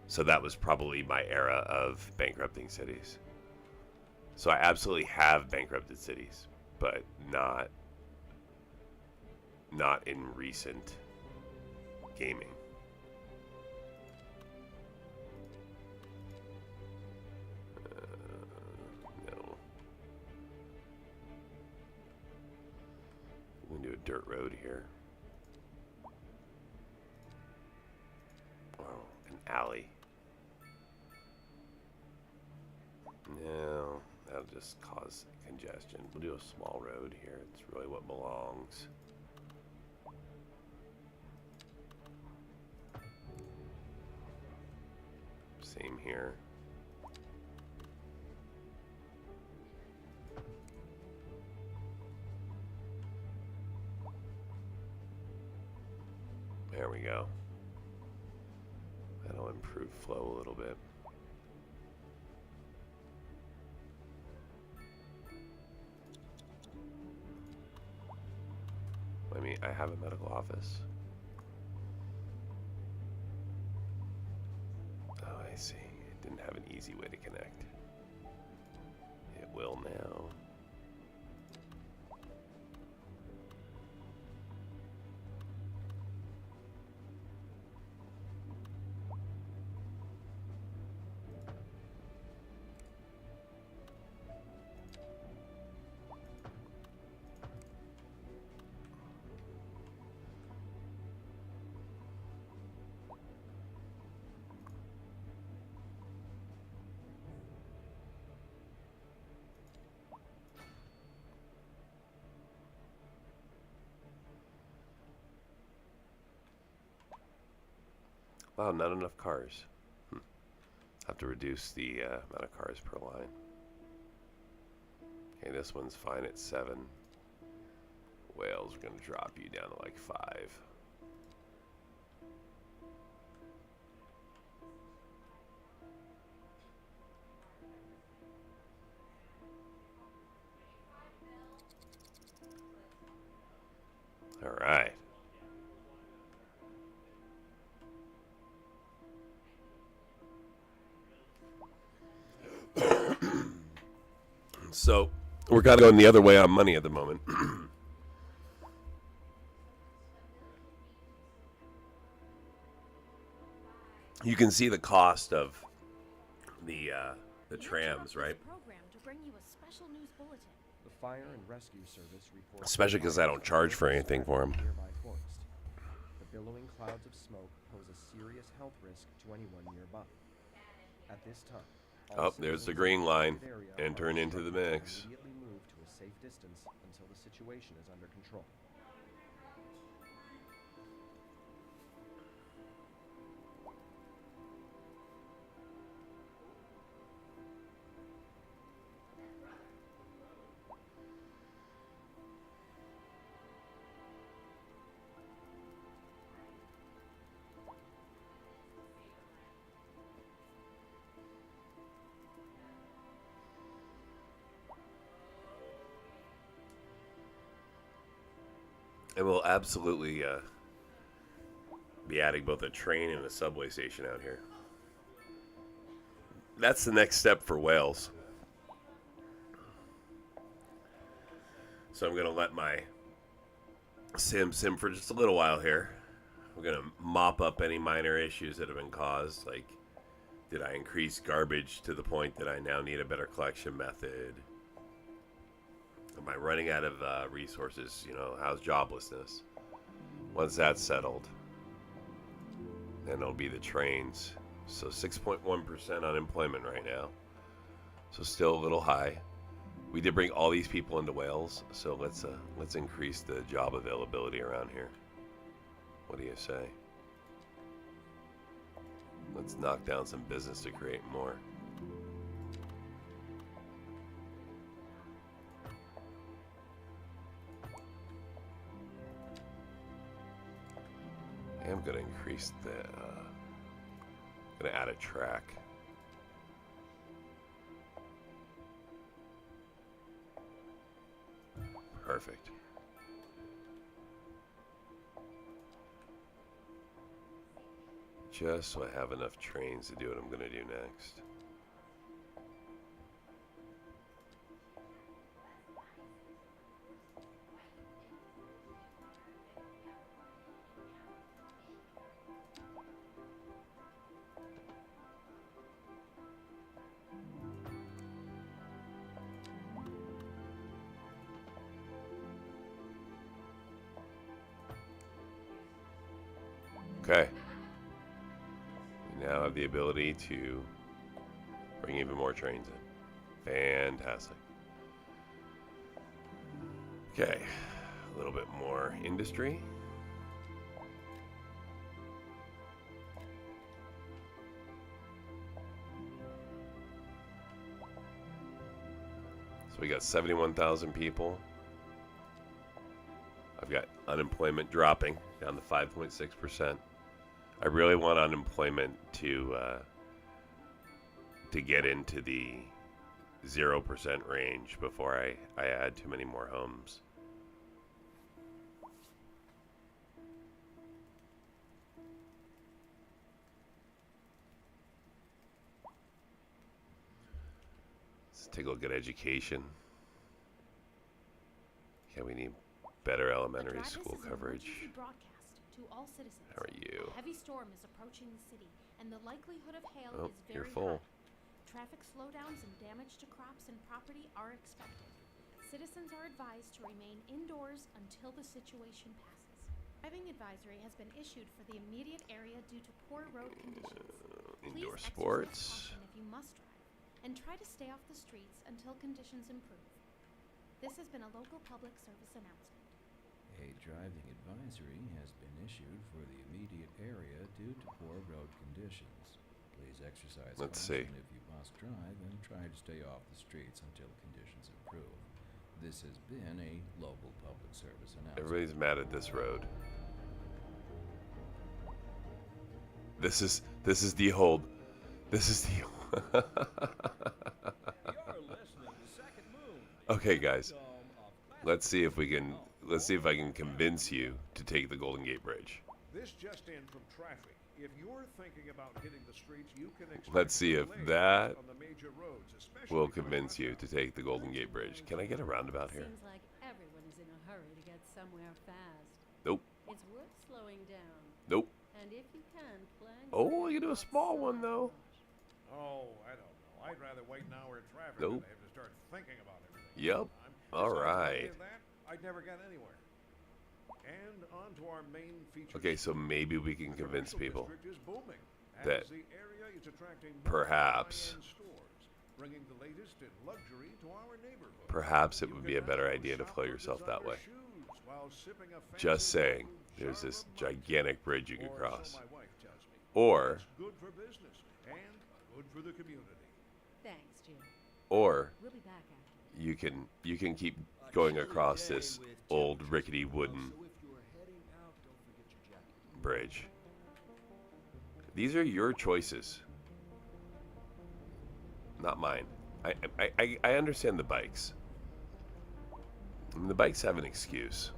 So that was probably my era of bankrupting cities. So I absolutely have bankrupted cities, but not in recent gaming. No. We can do a dirt road here. Oh, an alley. No, that'll just cause congestion. We'll do a small road here. It's really what belongs. Same here. There we go. That'll improve flow a little bit. I mean, I have a medical office. Oh, I see. It didn't have an easy way to connect. It will now. Wow, not enough cars. Have to reduce the amount of cars per line. Okay, this one's fine at 7. Wales are going to drop you down to like 5. All right. So we're kind of going the other way on money at the moment. You can see the cost of the trams, right? Program to bring you a special news bulletin. The fire and rescue service reports. Especially because I don't charge for anything for them. Nearby forest. The billowing clouds of smoke pose a serious health risk to anyone nearby. At this time. Oh, there's the green line. Entering into the mix. Immediately move to a safe distance until the situation is under control. And we'll absolutely be adding both a train and a subway station out here. That's the next step for Wales. So I'm going to let my sim for just a little while here. We're going to mop up any minor issues that have been caused. Like, did I increase garbage to the point that I now need a better collection method? Am I running out of resources? You know, how's joblessness? Once that's settled, then it'll be the trains. So 6.1% unemployment right now. So still a little high. We did bring all these people into Wales, so let's increase the job availability around here. What do you say? Let's knock down some business to create more. I'm going to increase the, going to add a track. Perfect. Just so I have enough trains to do what I'm going to do next. Okay. We now have the ability to bring even more trains in. Fantastic. Okay. A little bit more industry. So we got 71,000 people. I've got unemployment dropping down to 5.6%. I really want unemployment to get into the 0% range before I add too many more homes. Let's take a look at education. Yeah, we need better elementary school coverage. To all citizens. How are you? A heavy storm is approaching the city, and the likelihood of hail Oh, is you're very full. high. Traffic slowdowns and damage to crops and property are expected. Citizens are advised to remain indoors until the situation passes. Driving advisory has been issued for the immediate area due to poor road conditions. Indoor Please sports. exercise caution if you must drive, and try to stay off the streets until conditions improve. This has been a local public service announcement. A driving advisory has been issued for the immediate area due to poor road conditions. Please exercise Let's caution see. if you must drive and try to stay off the streets until conditions improve. This has been a local public service announcement. Everybody's mad at this road. This is the old. This is the. You're listening to Second Moon. Okay, guys. Let's see if we can. Let's see if I can convince you to take the Golden Gate Bridge. This just in from traffic. If you're thinking about hitting the streets, you can expect Let's see if delays that on the major roads, especially will coming convince out you of to take the Golden Gate Bridge. Can I get a roundabout here? Seems like everyone is in a hurry to get somewhere fast. Nope. It's worth slowing down. Nope. And if you can, plan. Oh, you can do a small one though. Oh, I don't know. I'd rather wait an hour in traffic Nope. than have to start thinking about everything. Yep. all the time. All Besides, if I right. did that, I'd never get anywhere. And on to our main feature. Okay, so maybe we can The convince commercial people district is booming, that as the area is attracting more perhaps- high-end stores, bringing the latest in luxury to our neighborhood. perhaps it You would can be a better now idea to shop flow for yourself that designer way. shoes while sipping a Just fancy saying, blue there's this Charlotte Mike. gigantic bridge you could Or cross. so my wife tells me. Or, That's good for business and good for the community. Thanks, Jim. or We'll be back after. you can keep going across this old rickety wooden So if you're heading out, don't forget your jacket. bridge. These are your choices, not mine. I understand the bikes. I mean, the bikes have an excuse.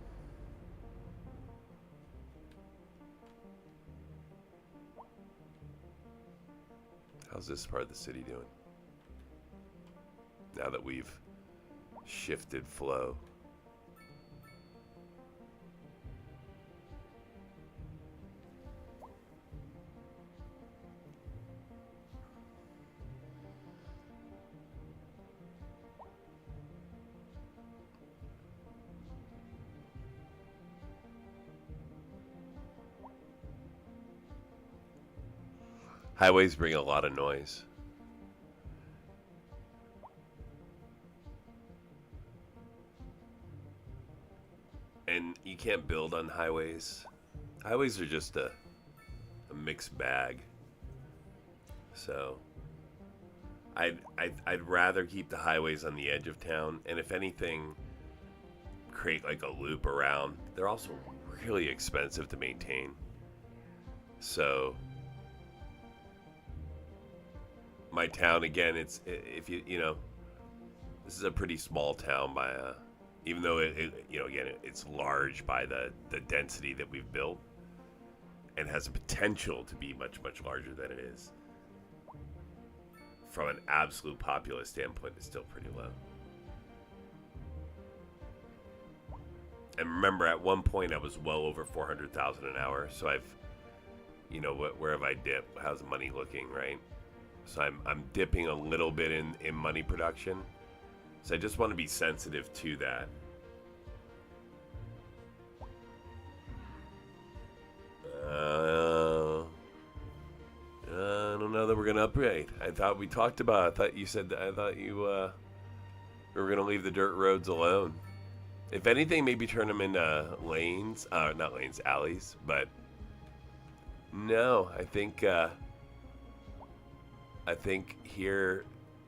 How's this part of the city doing? Now that we've shifted flow. Highways bring a lot of noise. And you can't build on highways. Highways are just a mixed bag. So I'd rather keep the highways on the edge of town, and if anything, create like a loop around. They're also really expensive to maintain. So my town, again, it's, if you know, this is a pretty small town by a, even though it's large by the density that we've built, and has a potential to be much, much larger than it is. From an absolute populace standpoint, it's still pretty low. And remember, at one point, I was well over 400,000 an hour. So I've, where have I dipped? How's money looking, right? So I'm dipping a little bit in money production. So I just want to be sensitive to that. I don't know that we're gonna upgrade. I thought we talked about. I thought you were gonna leave the dirt roads alone. If anything, maybe turn them into lanes. Not lanes, alleys. But no, I think here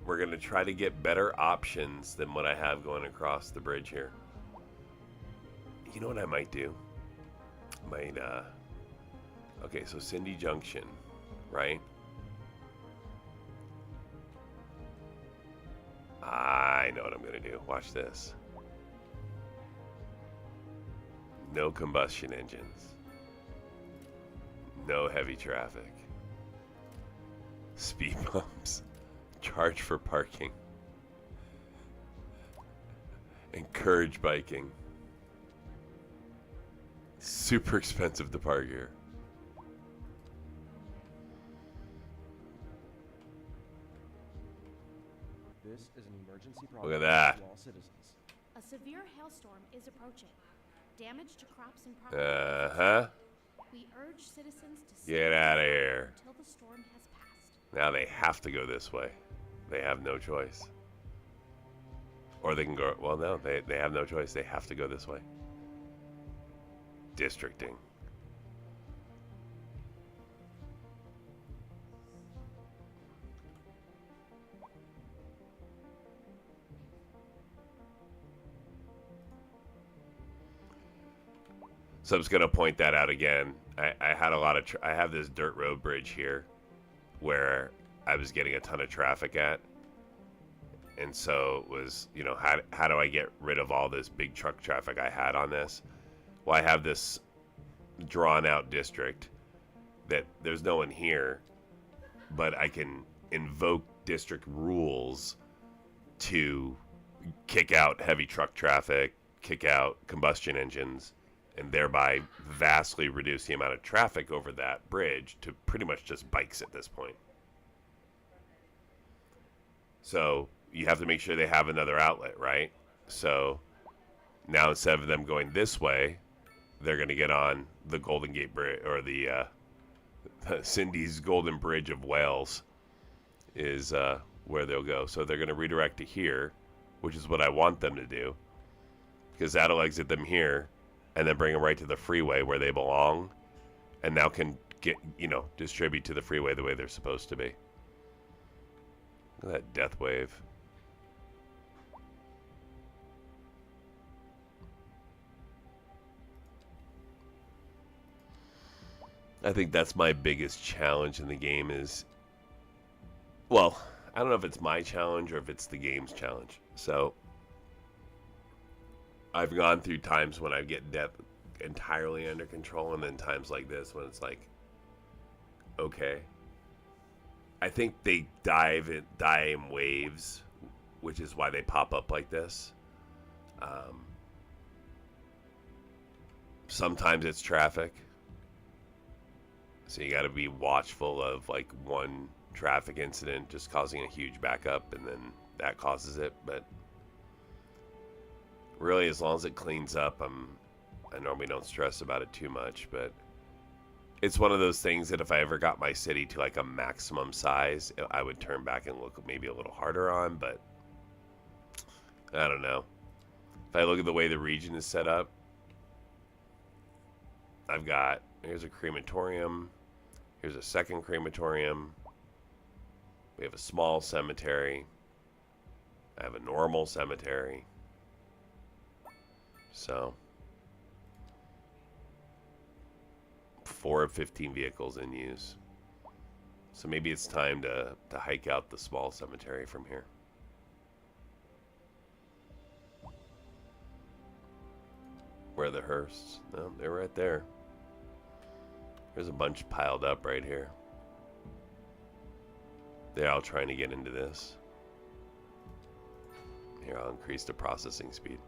we're gonna try to get better options than what I have going across the bridge here. You know what I might do? Okay, so Cindy Junction, right? I know what I'm gonna do. Watch this. No combustion engines. No heavy traffic. Speed bumps. Charge for parking. Encourage biking. Super expensive to park here. This is an emergency Look at broadcast that. to all citizens. A severe hailstorm is approaching. Damage to crops and property. Uh-huh. We urge citizens to Get stay outta inside here. until the storm has passed. Now they have to go this way. They have no choice. Or they can go, well, no, they have no choice. They have to go this way. districting. So I'm just going to point that out again. I had a lot of, I have this dirt road bridge here where I was getting a ton of traffic at. And so it was, you know, how do I get rid of all this big truck traffic I had on this? Well, I have this drawn out district that there's no one here, but I can invoke district rules to kick out heavy truck traffic, kick out combustion engines, and thereby vastly reduce the amount of traffic over that bridge to pretty much just bikes at this point. So you have to make sure they have another outlet, right? So now instead of them going this way, they're going to get on the Golden Gate Bridge, or the Cindy's Golden Bridge of Wales is where they'll go. So they're going to redirect to here, which is what I want them to do, because that'll exit them here and then bring them right to the freeway where they belong, and now can get, you know, distribute to the freeway the way they're supposed to be. Look at that death wave. I think that's my biggest challenge in the game is, well, I don't know if it's my challenge or if it's the game's challenge. So I've gone through times when I get death entirely under control, and then times like this when it's like, okay. I think they die in waves, which is why they pop up like this. Sometimes it's traffic. So you got to be watchful of like one traffic incident just causing a huge backup, and then that causes it. But really, as long as it cleans up, I normally don't stress about it too much. But it's one of those things that if I ever got my city to like a maximum size, I would turn back and look maybe a little harder on. But I don't know. If I look at the way the region is set up, I've got, here's a crematorium. Here's a second crematorium. We have a small cemetery. I have a normal cemetery. So 4 of 15 vehicles in use. So maybe it's time to hike out the small cemetery from here. Where are the hearses? No, they're right there. There's a bunch piled up right here. They're all trying to get into this. Here, I'll increase the processing speed.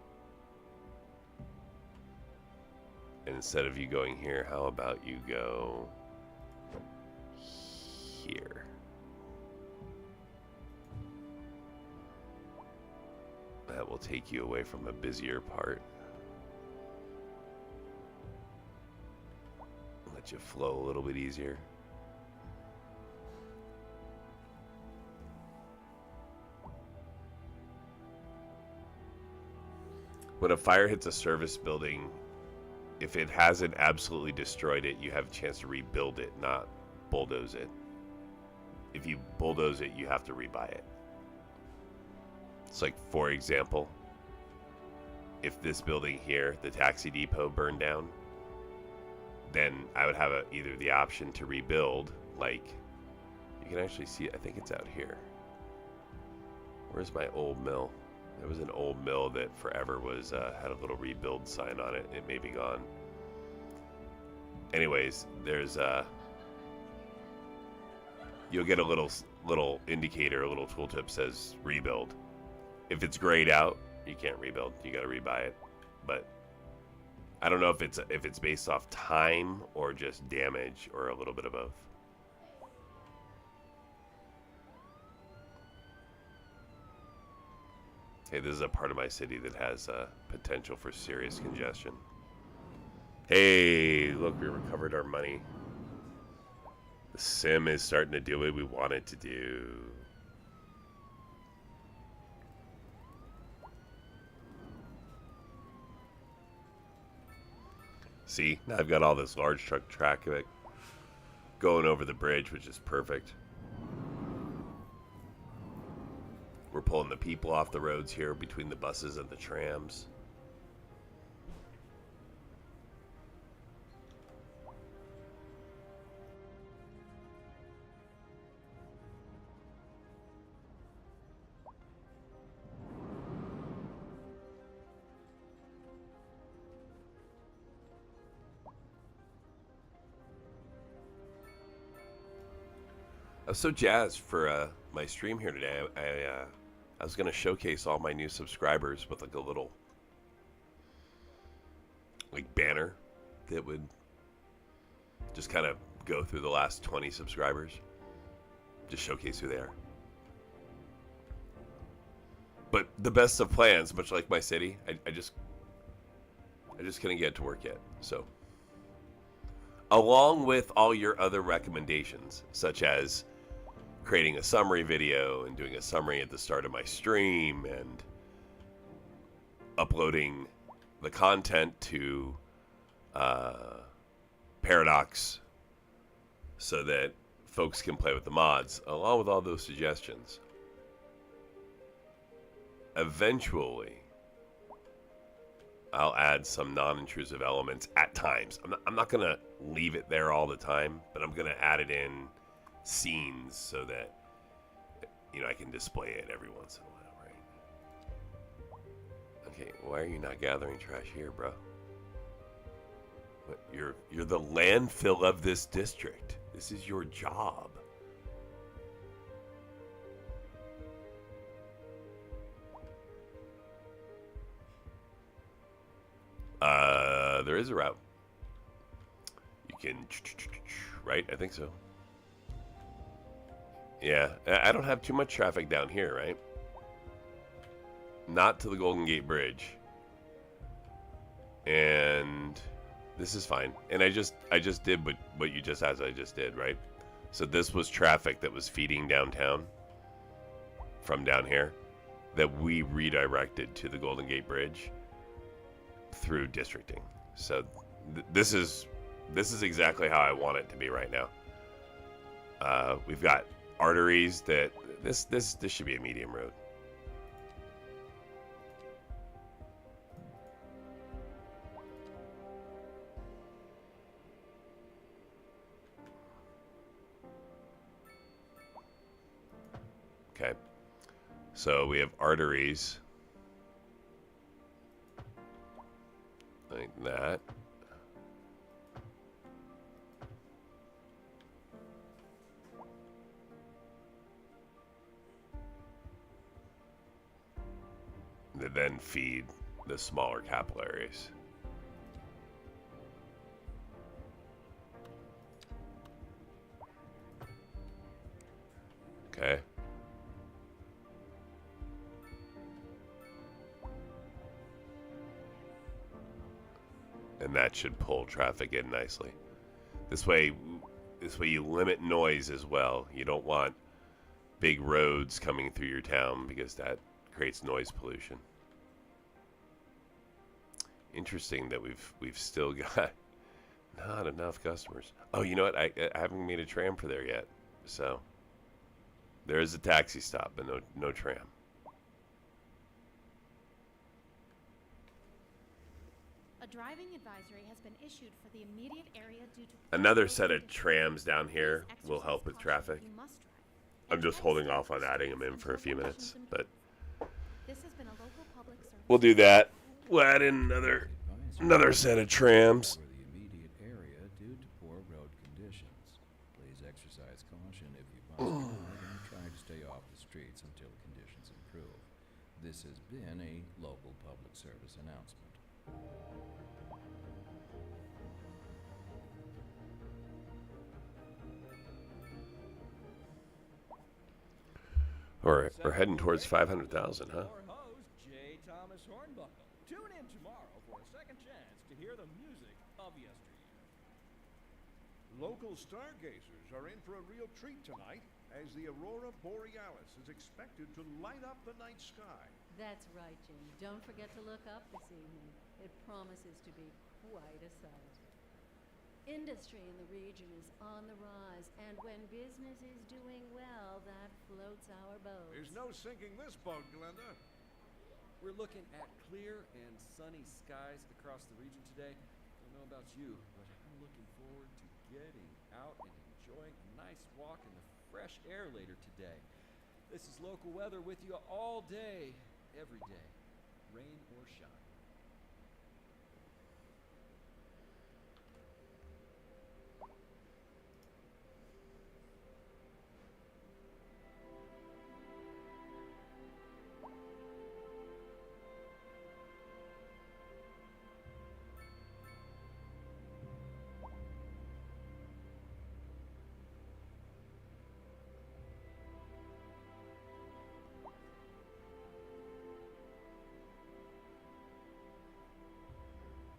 And instead of you going here, how about you go here? That will take you away from a busier part. Let you flow a little bit easier. When a fire hits a service building, if it hasn't absolutely destroyed it, you have a chance to rebuild it, not bulldoze it. If you bulldoze it, you have to rebuy it. It's like, for example, if this building here, the taxi depot, burned down, then I would have either the option to rebuild, like, you can actually see, I think it's out here. Where's my old mill? There was an old mill that forever was had a little rebuild sign on it. It may be gone. Anyways, there's you'll get a little indicator, a little tooltip says rebuild. If it's grayed out, you can't rebuild. You got to rebuy it. But I don't know if it's based off time or just damage or a little bit of both. Hey, this is a part of my city that has potential for serious congestion. Hey, look, we recovered our money. The sim is starting to do what we want it to do. See, now I've got all this large truck traffic going over the bridge, which is perfect. We're pulling the people off the roads here between the buses and the trams. I was so jazzed for my stream here today. I was going to showcase all my new subscribers with like a little like banner that would just kind of go through the last 20 subscribers. Just showcase who they are. But the best of plans, much like my city, I just couldn't get it to work yet. So, along with all your other recommendations, such as creating a summary video and doing a summary at the start of my stream and uploading the content to Paradox so that folks can play with the mods, along with all those suggestions. Eventually, I'll add some non-intrusive elements at times. I'm not going to leave it there all the time, but I'm going to add it in scenes so that, you know, I can display it every once in a while, right? Okay, why are you not gathering trash here, bro? What, you're the landfill of this district. This is your job. There is a route. You can, right? I think so. Yeah, I don't have too much traffic down here, right? Not to the Golden Gate Bridge. And this is fine. And I just did what you just asked I just did, right? So this was traffic that was feeding downtown from down here that we redirected to the Golden Gate Bridge through districting. So this is exactly how I want it to be right now. We've got arteries that this should be a medium road. Okay, so we have arteries like that. That then feed the smaller capillaries. Okay. And that should pull traffic in nicely. This way you limit noise as well. You don't want big roads coming through your town because that creates noise pollution. Interesting that we've still got not enough customers. Oh, you know what? I haven't made a tram for there yet. So there is a taxi stop, but no tram. A driving advisory has been issued for the immediate area due to Another set of trams down here will help with traffic. I'm just holding off on adding them in for a few minutes, but This has been a local public service. we'll do that. We'll add in another set of trams. For the immediate area due to poor road conditions. Please exercise caution if you must drive and try to stay off the streets until conditions improve. This has been a local public service announcement. We're heading towards 500,000, huh? Your host, J. Thomas Hornbuckle. Tune in tomorrow for a second chance to hear the music of yesteryear. Local stargazers are in for a real treat tonight as the aurora borealis is expected to light up the night sky. That's right, Jim. Don't forget to look up this evening. It promises to be quite a sight. Industry in the region is on the rise, and when business is doing well, that floats our boat. There's no sinking this boat, Glenda. We're looking at clear and sunny skies across the region today. I don't know about you, but I'm looking forward to getting out and enjoying a nice walk in the fresh air later today. This is local weather with you all day, every day, rain or shine.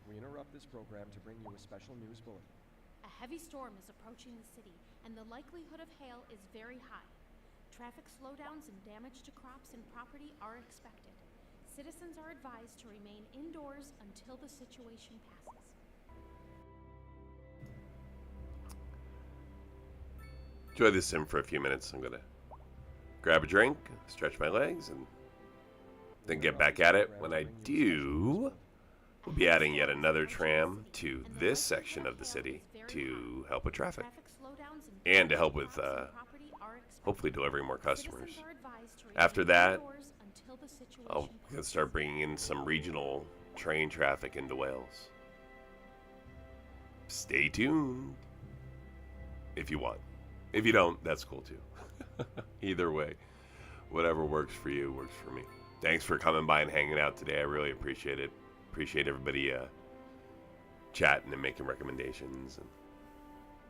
We interrupt this program to bring you a special news bulletin. A heavy storm is approaching the city, and the likelihood of hail is very high. Traffic slowdowns and damage to crops and property are expected. Citizens are advised to remain indoors until the situation passes. Enjoy this sim for a few minutes. I'm gonna grab a drink, stretch my legs, and then get back at it. When I do, we'll be adding yet another tram to this section of the city to help with traffic and to help with hopefully delivering more customers. After that, I'll start bringing in some regional train traffic into Wales. Stay tuned if you want. If you don't, that's cool too. Either way, whatever works for you works for me. Thanks for coming by and hanging out today. I really appreciate it. Appreciate everybody chatting and making recommendations. And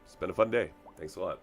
it's been a fun day. Thanks a lot.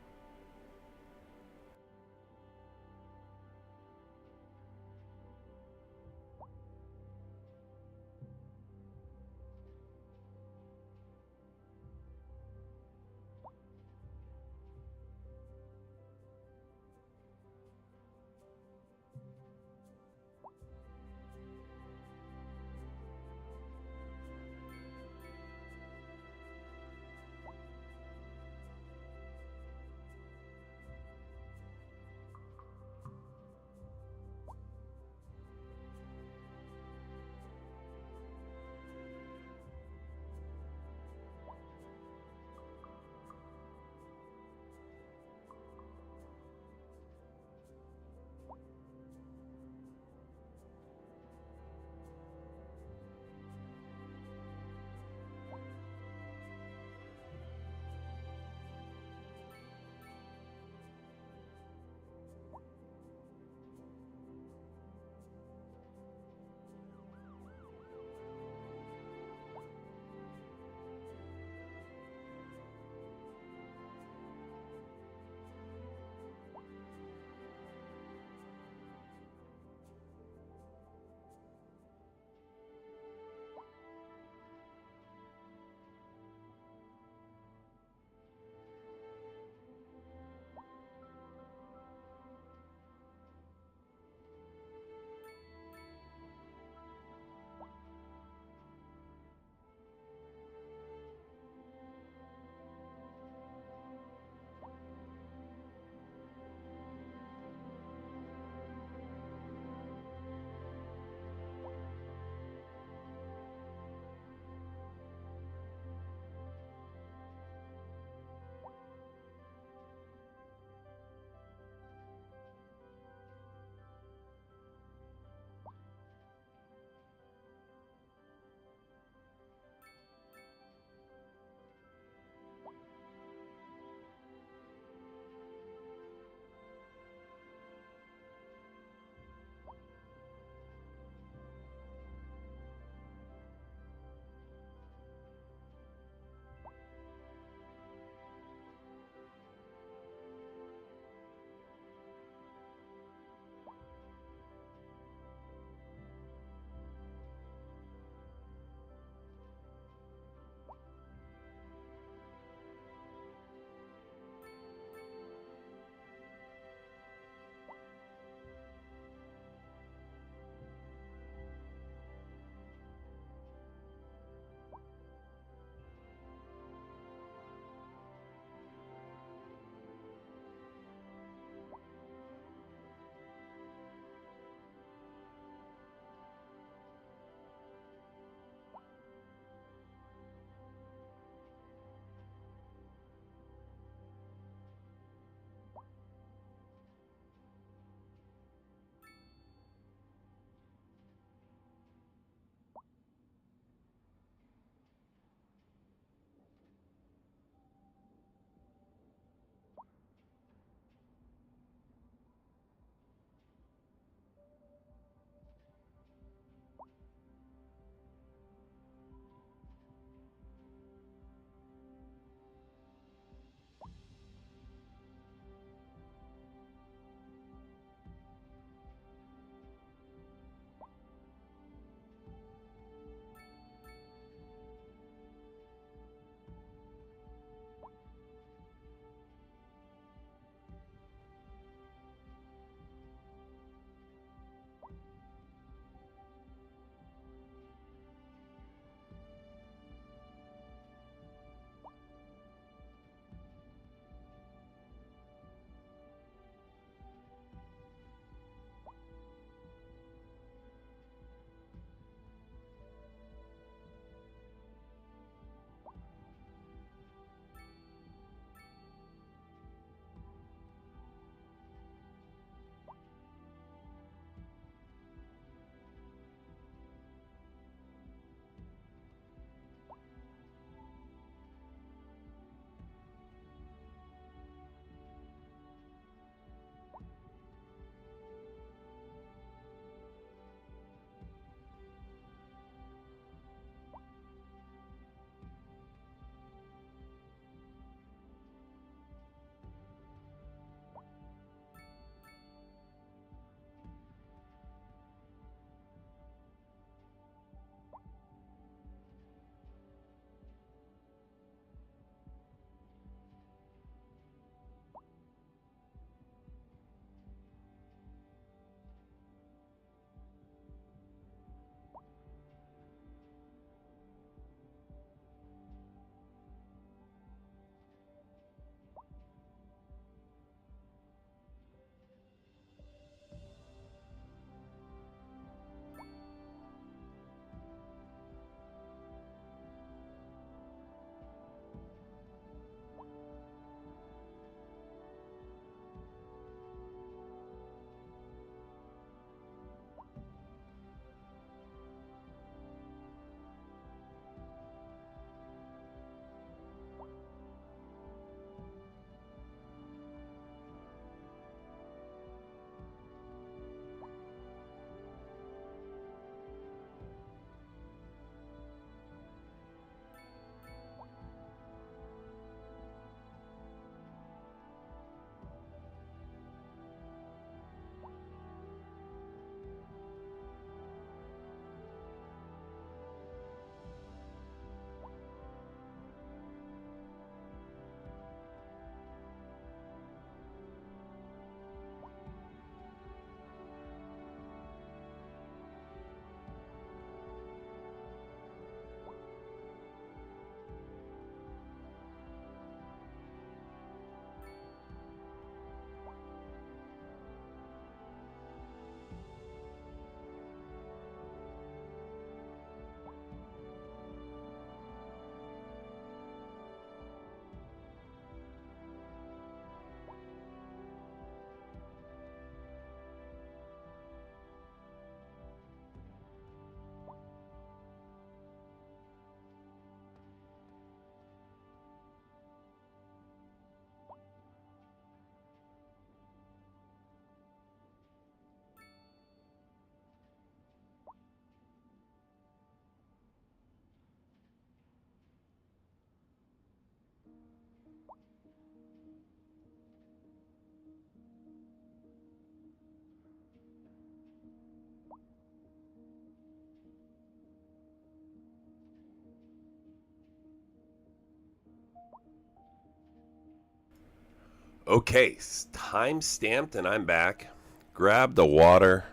Okay, time stamped and I'm back. Grabbed the water,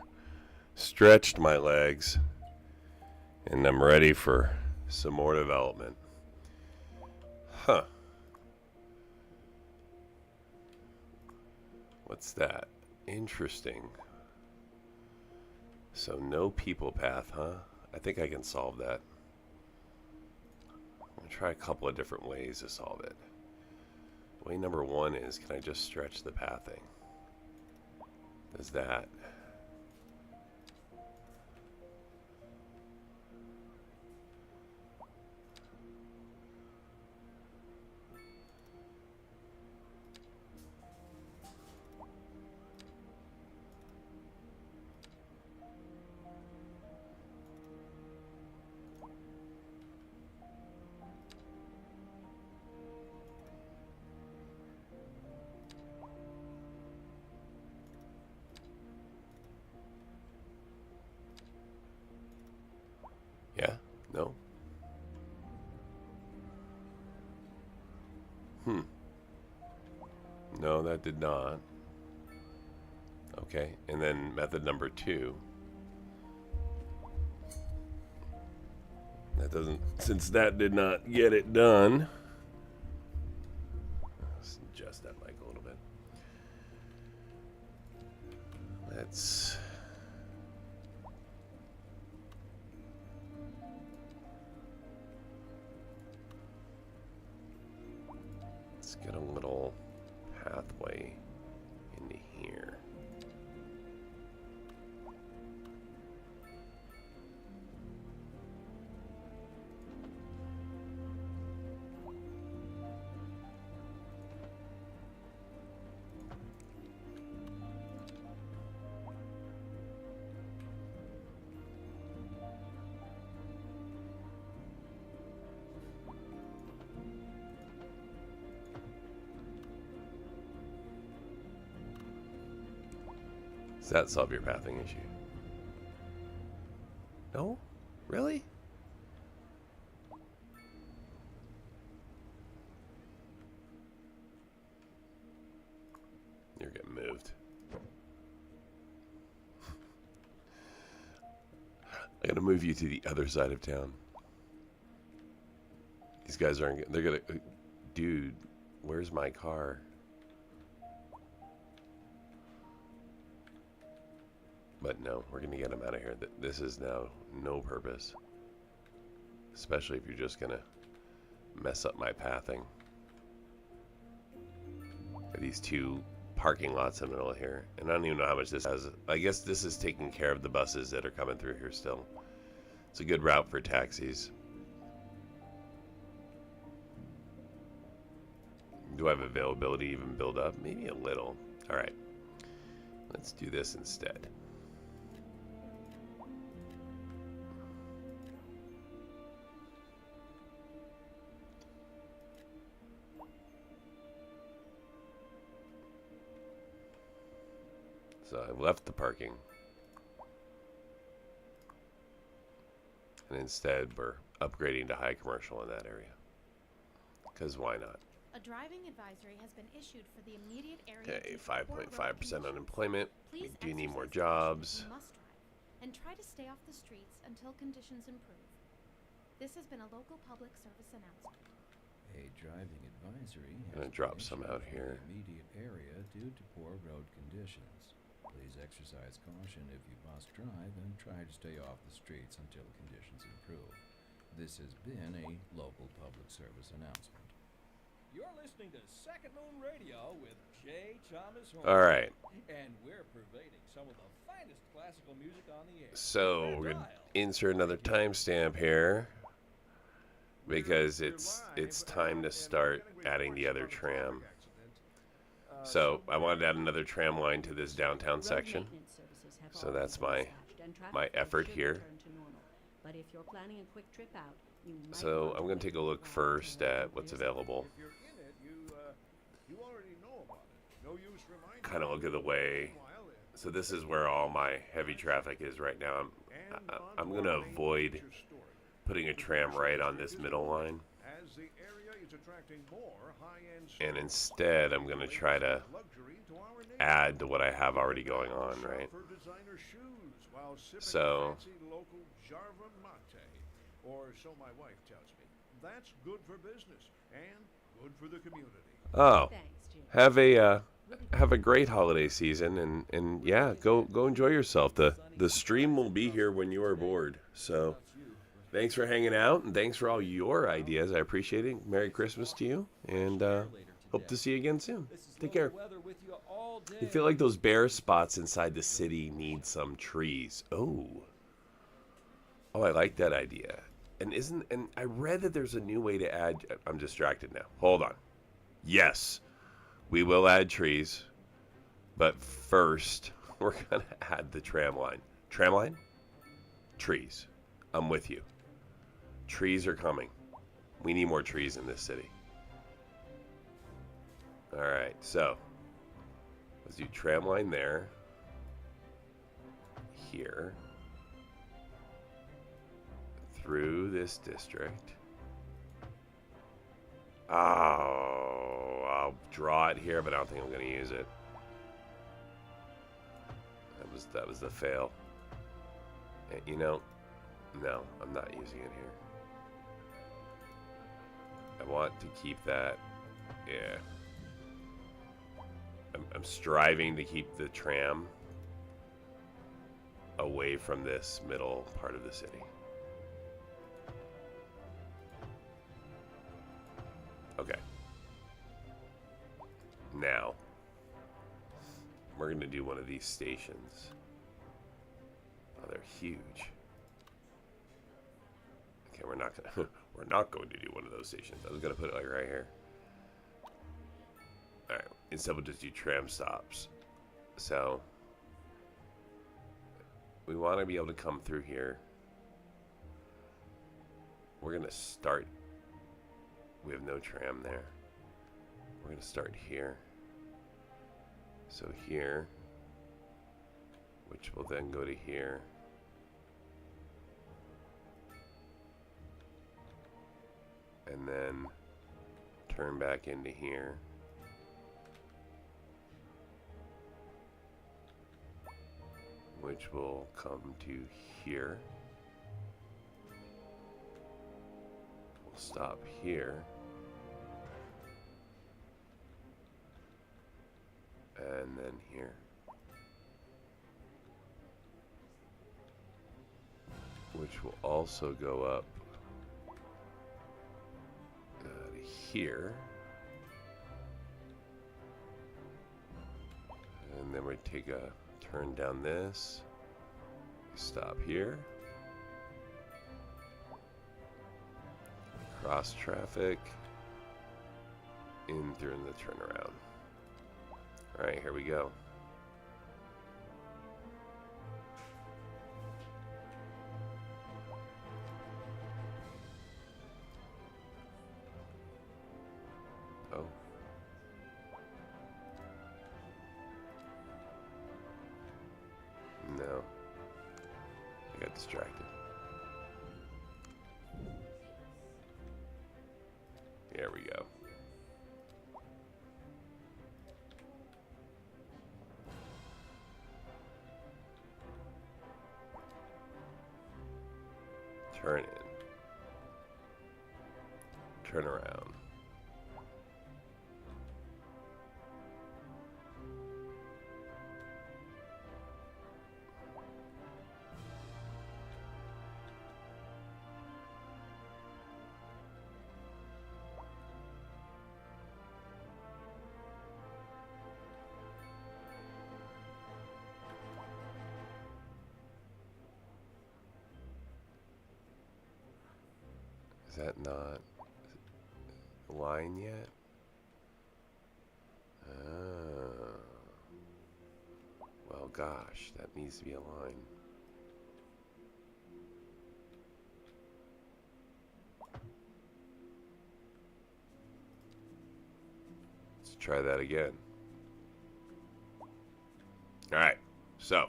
stretched my legs, and I'm ready for some more development. Huh. What's that? Interesting. So no people path, huh? I think I can solve that. I'm going to try a couple of different ways to solve it. Way number one is, can I just stretch the pathing? Does that? Yeah? No? No, that did not. Okay, and then method number two. That doesn't, since that did not get it done. Let's adjust that mic a little bit. Let's get a little pathway into here. Does that solve your pathing issue? No? Really? You're getting moved. I'm gonna move you to the other side of town. These guys aren't, they're gonna, dude, where's my car? But no, we're going to get them out of here. This is now no purpose. Especially if you're just going to mess up my pathing. These two parking lots in the middle of here. And I don't even know how much this has. I guess this is taking care of the buses that are coming through here still. It's a good route for taxis. Do I have availability to even build up? Maybe a little. Alright. Let's do this instead. So I've left the parking. And instead we're upgrading to high commercial in that area. Because why not? A driving advisory has been issued for the immediate area. Okay, 5.5% unemployment. We Please do need more exercise caution jobs. if you must drive, and try to stay off the streets until conditions improve. This has been a local public service announcement. A driving advisory has Gonna been drop some issued out for here. the immediate area due to poor road conditions. Please exercise caution if you must drive and try to stay off the streets until conditions improve. This has been a local public service announcement. You're listening to Second Moon Radio with J. Thomas Horn. All right. And we're pervading some of the finest classical music on the air. So we're gonna insert another timestamp here because it's time to start adding the other tram. So I wanted to add another tram line to this downtown section. So that's my effort here. But if you're planning a quick trip out, you might So want to I'm gonna wait take a for look the first crowd at what's available. If you're in it, you already know about it. No use reminding Kind of look at the way. So this is where all my heavy traffic is right now. I'm gonna avoid putting a tram right on this middle line. As the area is attracting more high-end And stores. instead, I'm going to try to Luxury to our neighborhood. add to what I have already going on, right? For designer shoes while sipping So- a fancy local Jarva mate, or so my wife tells me. That's good for business and good for the community. Oh, Thanks, Jim. have a great holiday season, and yeah, go enjoy yourself. The stream will be here when you are bored. So, thanks for hanging out, and thanks for all your ideas. I appreciate it. Merry Christmas to you, and hope to see you again soon. Take care. Weather with you all day. I feel like those bare spots inside the city need some trees. Oh, I like that idea. And I read that there's a new way to add. I'm distracted now. Hold on. Yes, we will add trees, but first we're gonna add the tram line. Tram line? Trees. I'm with you. Trees are coming. We need more trees in this city. All right, so let's do tram line there. Here. Through this district. Oh, I'll draw it here, but I don't think I'm going to use it. That was the fail. You know, no, I'm not using it here. I want to keep that. Yeah. I'm striving to keep the tram away from this middle part of the city. Okay. Now, we're going to do one of these stations. Oh, they're huge. Okay, we're not going to do one of those stations. I was going to put it like right here. All right, instead we'll just do tram stops. So, we want to be able to come through here. We're going to start. We have no tram there. We're going to start here. So here, which will then go to here. And then turn back into here. Which will come to here. We'll stop here. And then here. Which will also go up to here. And then we take a turn down this. Stop here. Cross traffic. In through the turnaround. Alright, here we go. Oh. No. I got distracted. There we go. Turn in. Turn around. Is that not a line yet? Oh. Well, gosh, that needs to be a line. Let's try that again. All right, so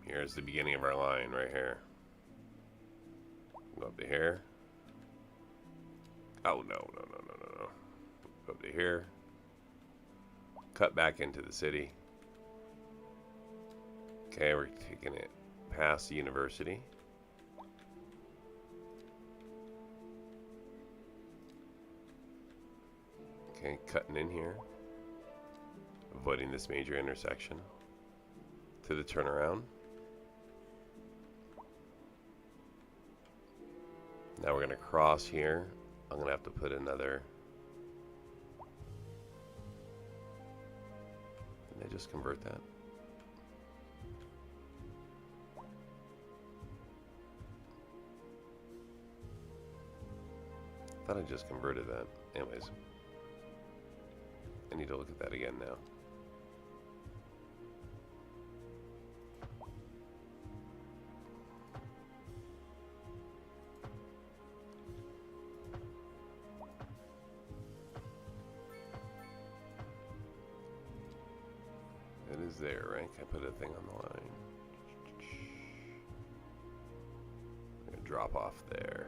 here's the beginning of our line right here. Go up to here. Oh, no, no, no, no, no, no. Go to here. Cut back into the city. Okay, we're taking it past the university. Okay, cutting in here. Avoiding this major intersection. To the turnaround. Now we're going to cross here. I'm going to have to put another... Did I just convert that? I thought I just converted that. Anyways. I need to look at that again now. It is there, right? Can I put a thing on the line? I'm gonna drop off there.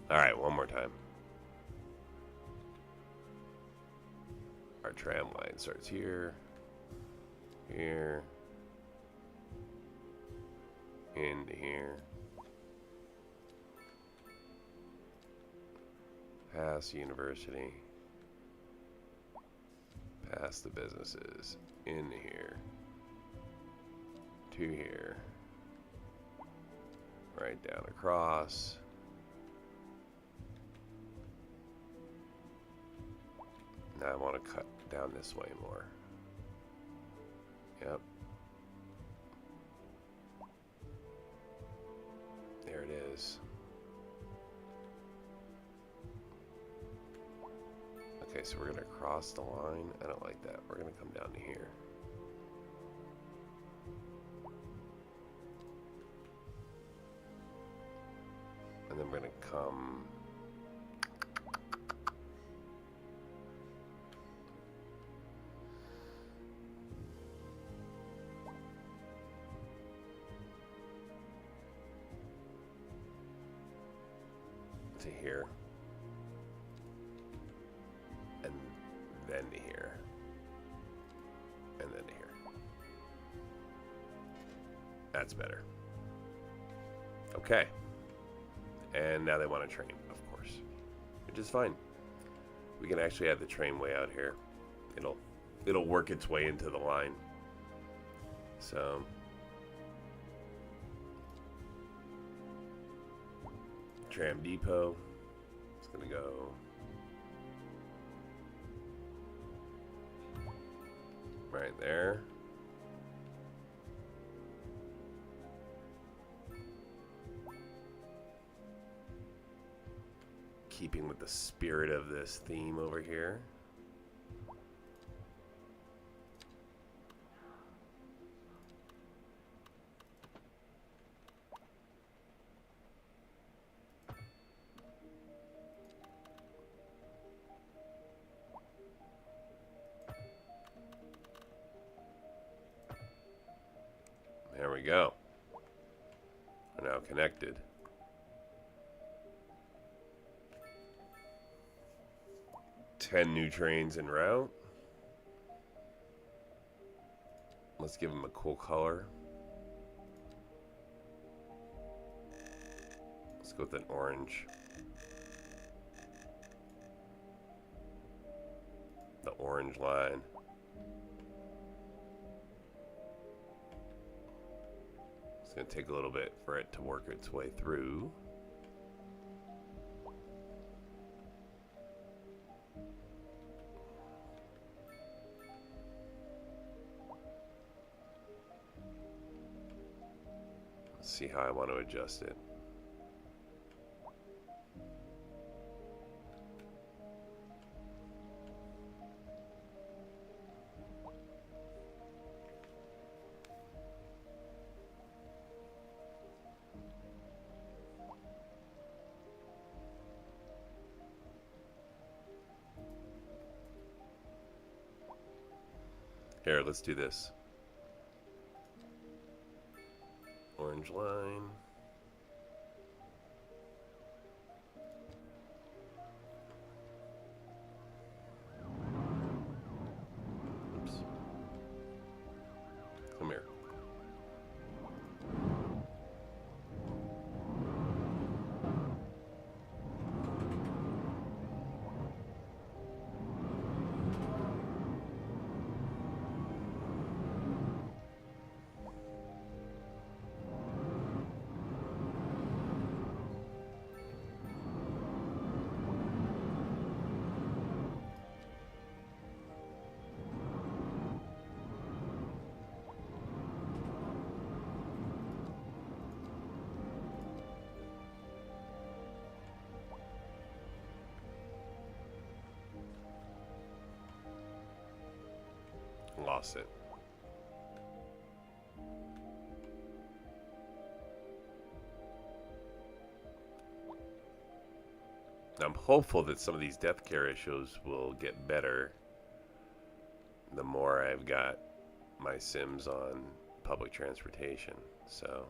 Alright, one more time. Our tram line starts here, here, into here, past the university, past the businesses, into here, to here, right down across. Now I want to cut down this way more. Yep. There it is. Okay, so we're going to cross the line. I don't like that. We're going to come down to here. And then we're going to come... to here, and then to here, and then to here. That's better. Okay. And now they want a train, of course, which is fine. We can actually have the train way out here. It'll work its way into the line. So tram depot. It's gonna go right there. Keeping with the spirit of this theme over here. There we go. We're now connected. Ten new trains en route. Let's give them a cool color. Let's go with an orange. The orange line. It's going to take a little bit for it to work its way through. Let's see how I want to adjust it. Here, let's do this. Orange line. Oops. Come here. Lost it. I'm hopeful that some of these death care issues will get better the more I've got my Sims on public transportation. So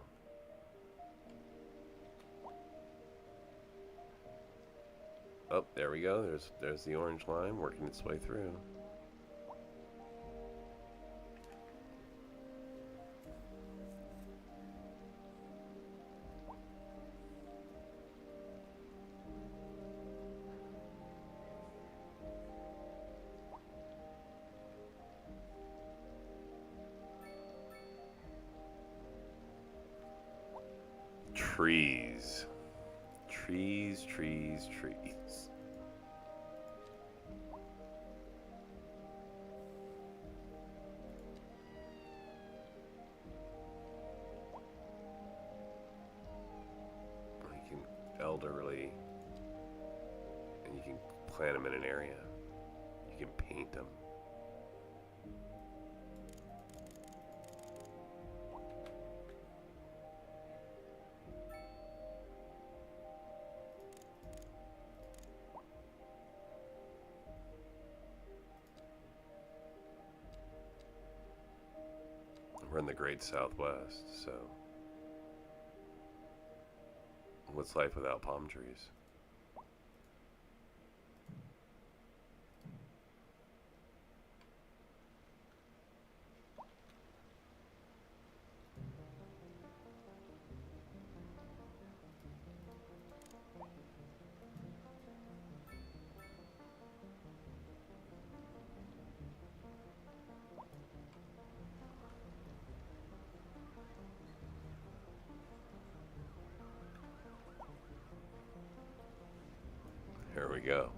oh, there we go. There's the orange line working its way through. Trees. Trees, trees, trees. You can elderly, and you can plant them in an area. You can paint them. We're in the Great Southwest, so what's life without palm trees? Here we go.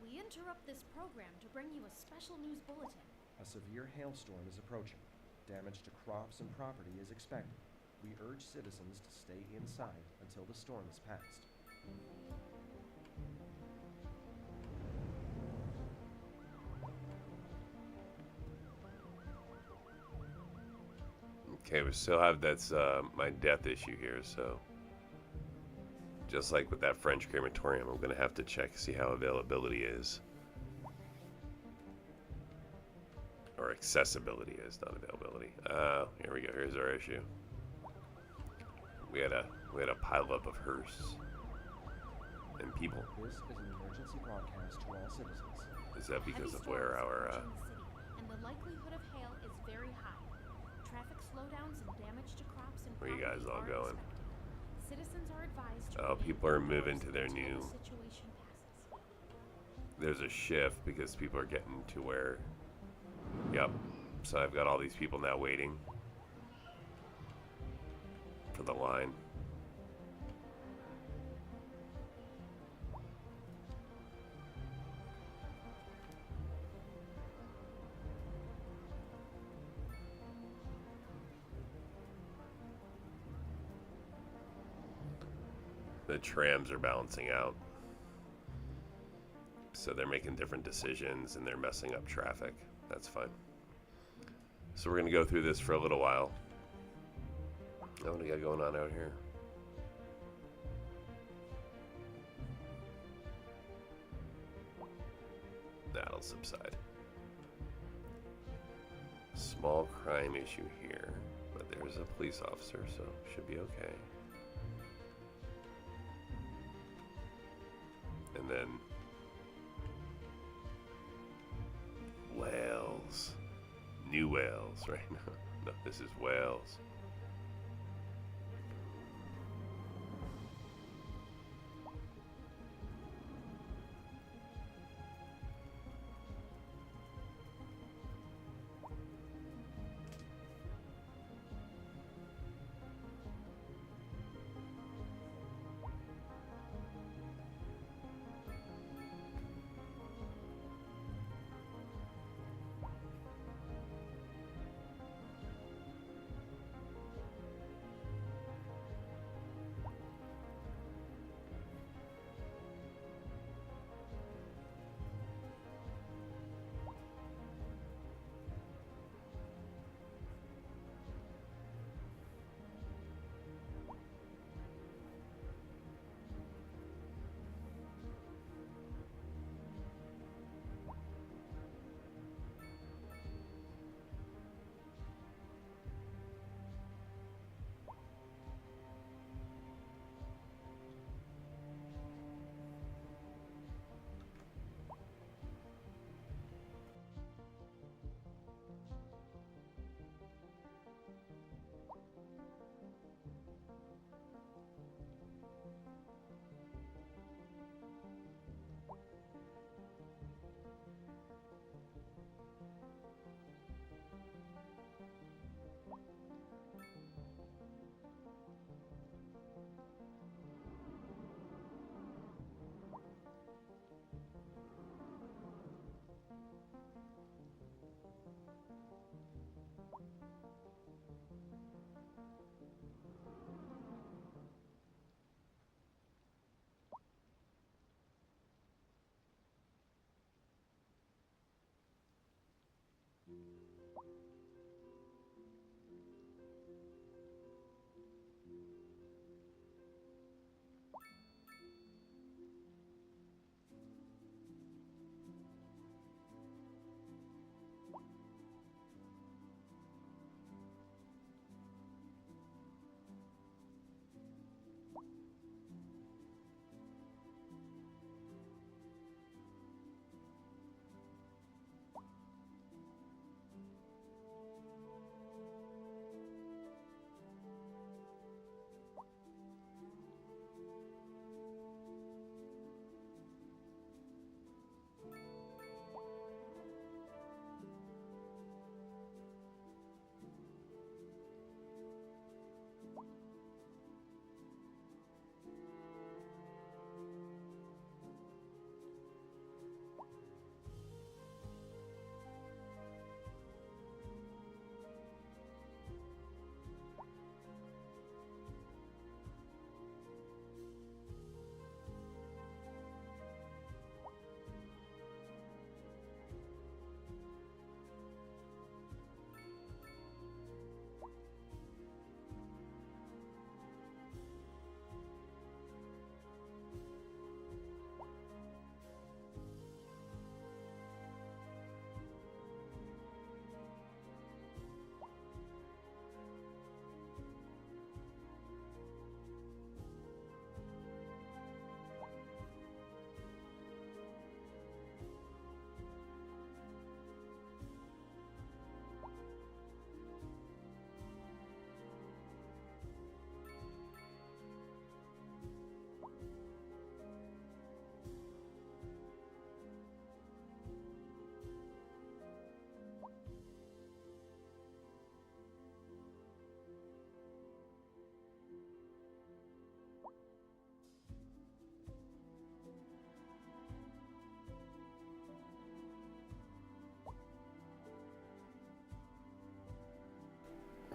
We interrupt this program to bring you a special news bulletin. A severe hailstorm is approaching. Damage to crops and property is expected. We urge citizens to stay inside until the storm is passed. Okay, we still have that's my death issue here, so just like with that French crematorium, I'm gonna have to check see how availability is, or accessibility is, not availability. Here we go. Here's our issue. We had a pileup of hearse and people. This is an emergency broadcast to all citizens. Is that because Heavy of where storms our approaching the city, and the likelihood of hail is very high. Traffic slowdowns and damage to crops and Where you guys all property are going? expected. Citizens are advised to Oh, remain people are indoors moving to their until new. the situation passes. There's a shift because people are getting to where. Yep. So I've got all these people now waiting for the line. The trams are balancing out. So they're making different decisions and they're messing up traffic. That's fine. So we're going to go through this for a little while. What do we got going on out here? that'll subside. Small crime issue here, but there's a police officer, so should be okay. And then Wales. New Wales, right? No, this is Wales.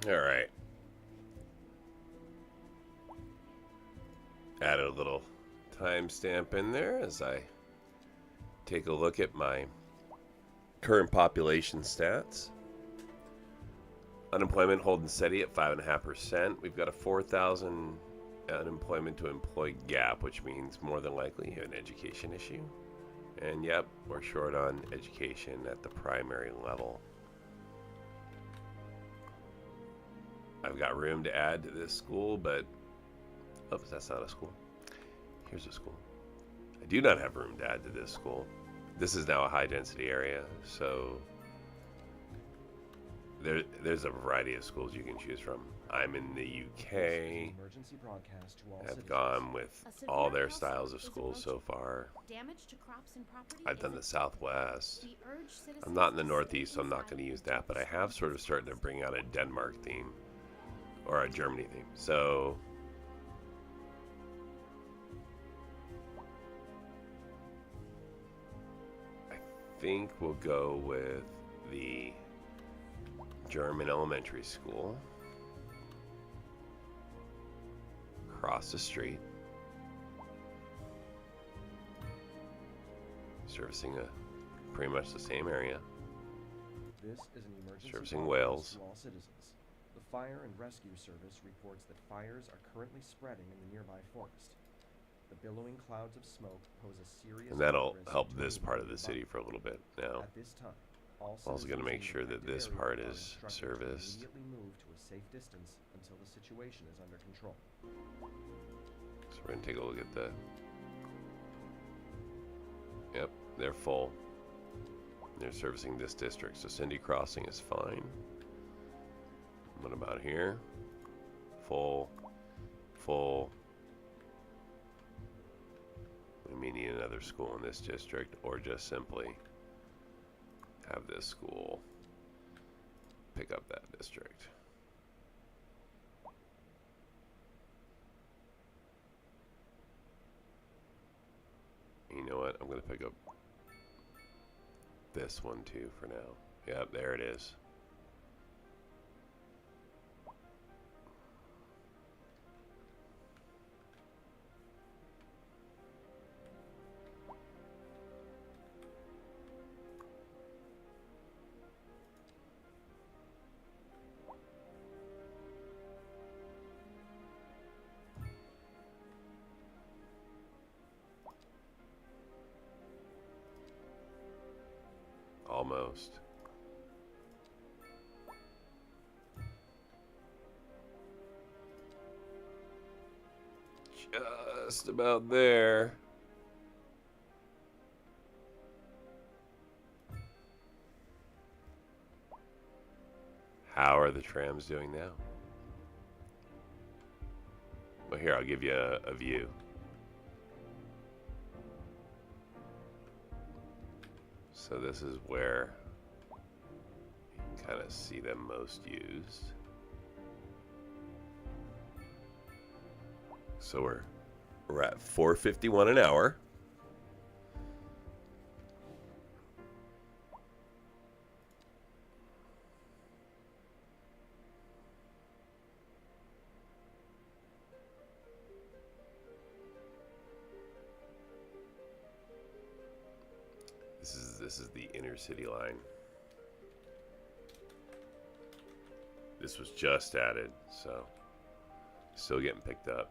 All right. Added a little timestamp in there as I take a look at my current population stats. Unemployment holding steady at 5.5%. We've got a 4,000 unemployment to employee gap, which means more than likely you have an education issue. And yep, we're short on education at the primary level. I've got room to add to this school, but oops, that's not a school. Here's a school. I do not have room to add to this school. This is now a high density area, so there's a variety of schools you can choose from. I'm in the UK. Emergency broadcast to all I've citizens. gone with A severe all their hailstorm styles of is schools so approaching. far. Damage to crops and property I've is done the expected. Southwest. We urge citizens I'm not in the to Northeast, stay so I'm not going to inside use until that, but the I have storm sort of started to passes. bring out a Denmark theme or a Germany theme. So I think we'll go with the German elementary school across the street, servicing pretty much the same area. This is an emergency Servicing broadcast Wales. to all citizens. The Fire and Rescue Service reports that fires are currently spreading in the nearby forest. The billowing clouds of smoke pose a serious And that'll risk help to this anyone part of the nearby. city for a little bit now. At this time, all Also going to citizens make in the sure that affected this area part are is instructed to serviced. immediately move to a safe distance until the situation is under control. So we're going to take a look at the... Yep, they're full. They're servicing this district, so Cindy Crossing is fine. What about here? Full. Full. We may need another school in this district, or just simply have this school pick up that district. You know what? I'm going to pick up this one too for now. Yep, there it is. Almost. Just about there. How are the trams doing now? Well, here, I'll give you a view. So this is where you can kind of see them most used. So we're at 451 an hour. This is the inner city line. This was just added, so still getting picked up.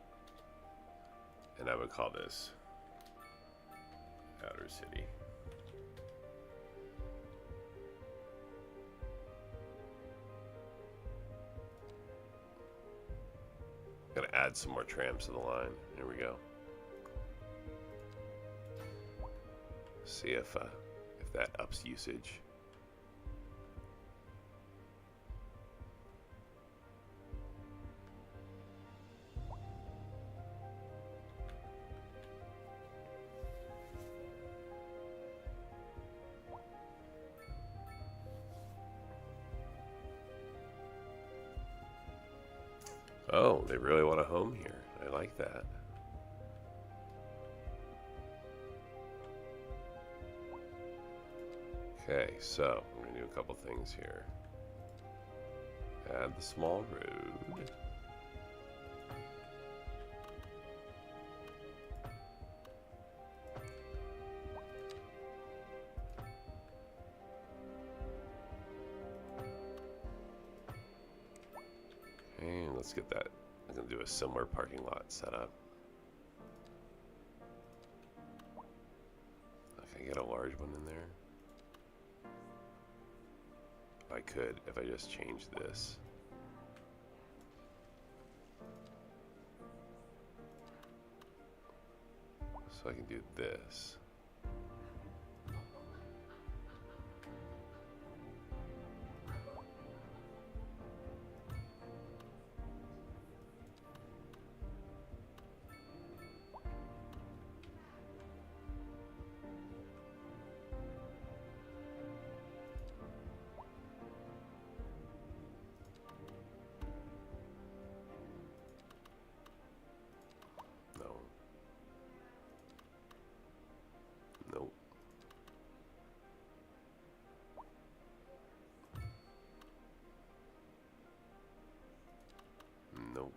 And I would call this outer city. Gonna add some more trams to the line. Here we go. See if that ups usage. Oh, they really want a home here. I like that. Okay, so I'm going to do a couple things here. Add the small road. And let's get that. I'm going to do a similar parking lot setup. Can I get a large one in there? I could if I just change this. So I can do this. No. Nope. Nope.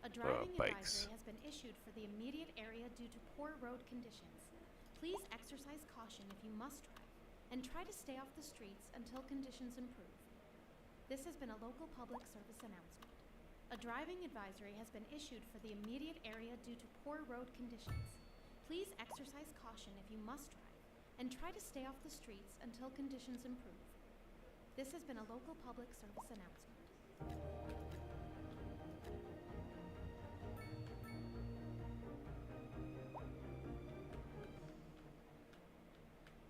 A driving bikes. advisory has been issued for the immediate area due to poor road conditions. Please exercise caution if you must drive, and try to stay off the streets until conditions improve. This has been a local public service announcement. A driving advisory has been issued for the immediate area due to poor road conditions. Please exercise caution if you must drive, and try to stay off the streets until conditions improve. This has been a local public service announcement.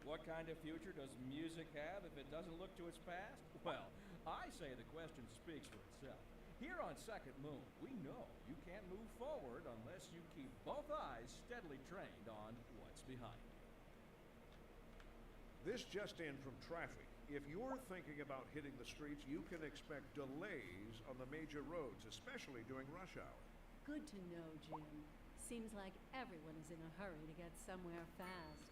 What kind of future does music have if it doesn't look to its past? Well, I say the question speaks for itself. Here on Second Moon, we know you can't move forward unless you keep both eyes steadily trained on what's behind you. This just in from traffic. If you're thinking about hitting the streets, you can expect delays on the major roads, especially during rush hour. Good to know, Jim. Seems like everyone is in a hurry to get somewhere fast.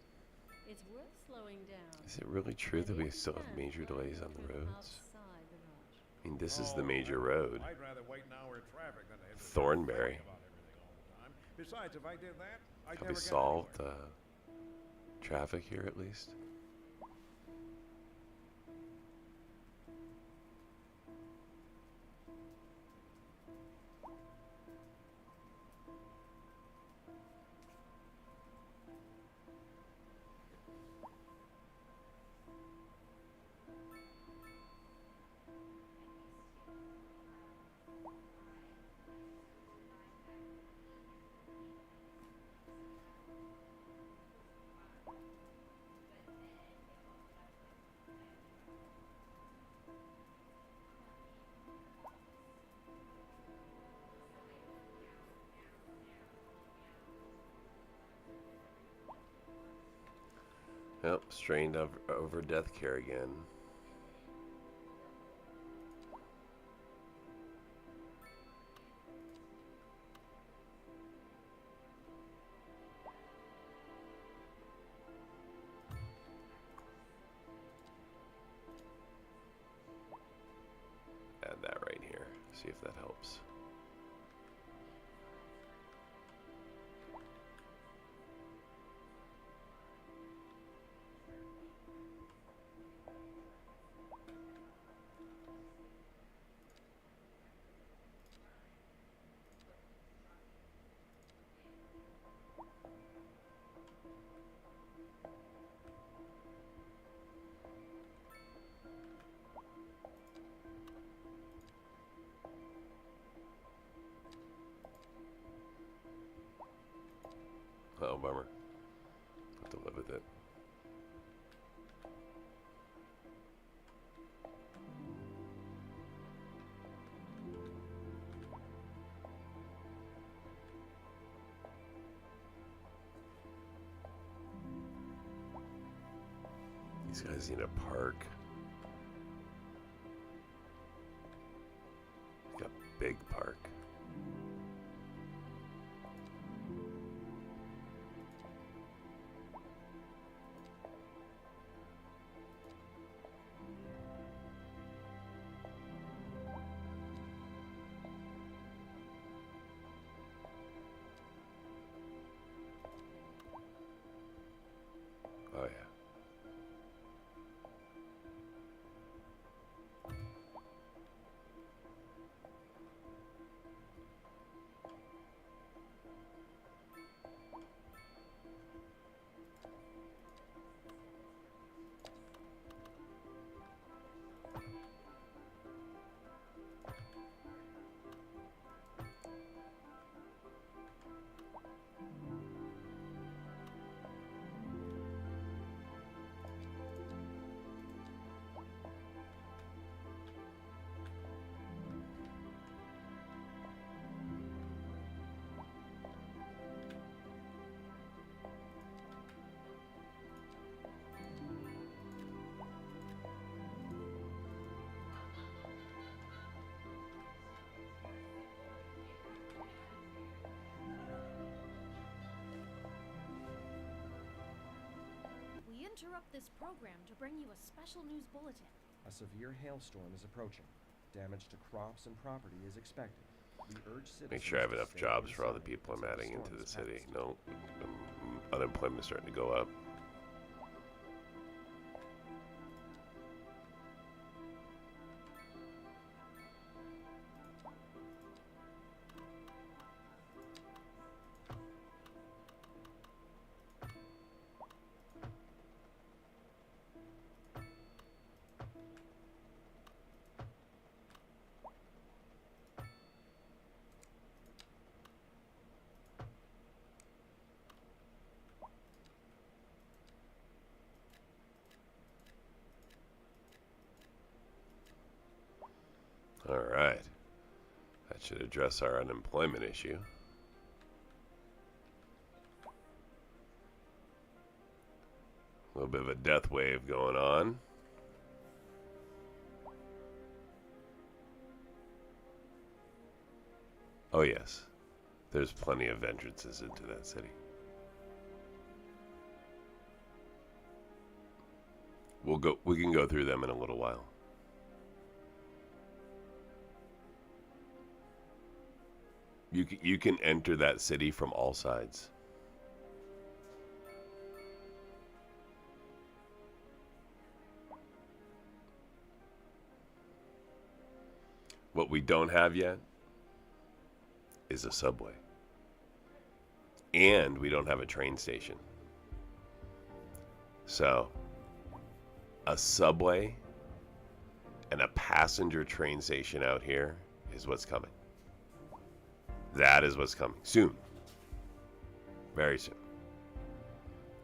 It's worth slowing down. Is it really true that we still have major delays on the roads? I mean, this is the major road. I'd rather wait an hour in traffic than to hit the Thornberry. about everything all the time. Besides, if I did that, I'd Have we never get solved anywhere. traffic here at least? Yep, strained over death care again. Add that right here. See if that helps. Oh, bummer. Have to live with it. These guys need a park. Like a big park. Oh, yeah. interrupt this program to bring you a special news bulletin. A severe hailstorm is approaching. Damage to crops and property is expected. We urge citizens Make sure I have to enough stay jobs for all the inside people I'm until adding into storm the is city. passed. No, unemployment's starting to go up. Alright. That should address our unemployment issue. A little bit of a death wave going on. Oh yes. There's plenty of entrances into that city. We can go through them in a little while. You can enter that city from all sides. What we don't have yet is a subway. And we don't have a train station. So, a subway and a passenger train station out here is what's coming. That is what's coming soon. Very soon.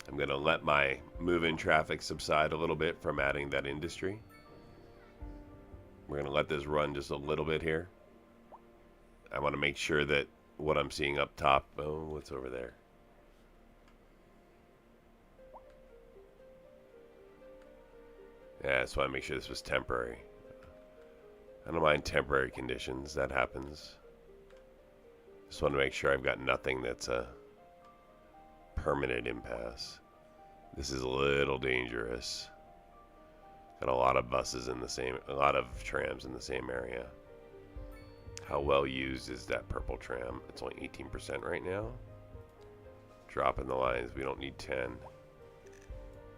I'm going to let my move-in traffic subside a little bit from adding that industry. We're going to let this run just a little bit here. I want to make sure that what I'm seeing up top... Oh, what's over there? Yeah, I just want to make sure this was temporary. I don't mind temporary conditions. That happens. Just want to make sure I've got nothing that's a permanent impasse. This is a little dangerous. Got a lot of buses in the same, a lot of trams in the same area. How well used is that purple tram? It's only 18% right now. Dropping the lines. We don't need 10.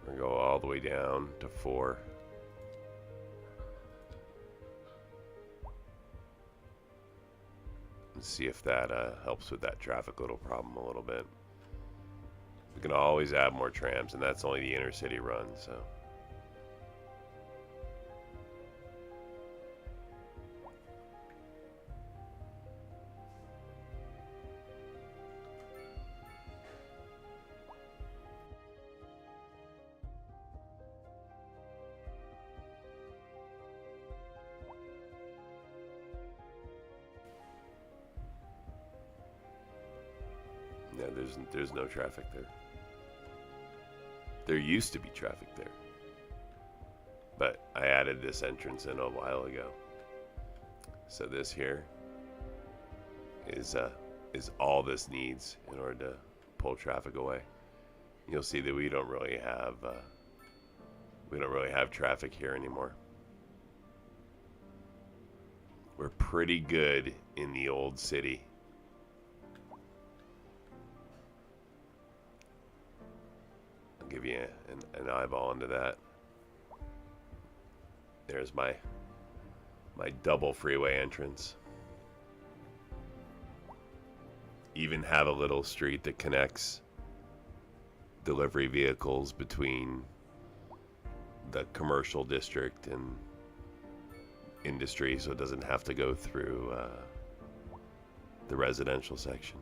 We're gonna go all the way down to 4. And see if that helps with that traffic little problem a little bit. We can always add more trams, and that's only the inner city run, so. Yeah, there's no traffic there. There used to be traffic there, but I added this entrance in a while ago. So this here is all this needs in order to pull traffic away. You'll see that we don't really have traffic here anymore. We're pretty good in the old city. Give you an eyeball into that. There's my double freeway entrance. Even have a little street that connects delivery vehicles between the commercial district and industry, so it doesn't have to go through the residential section.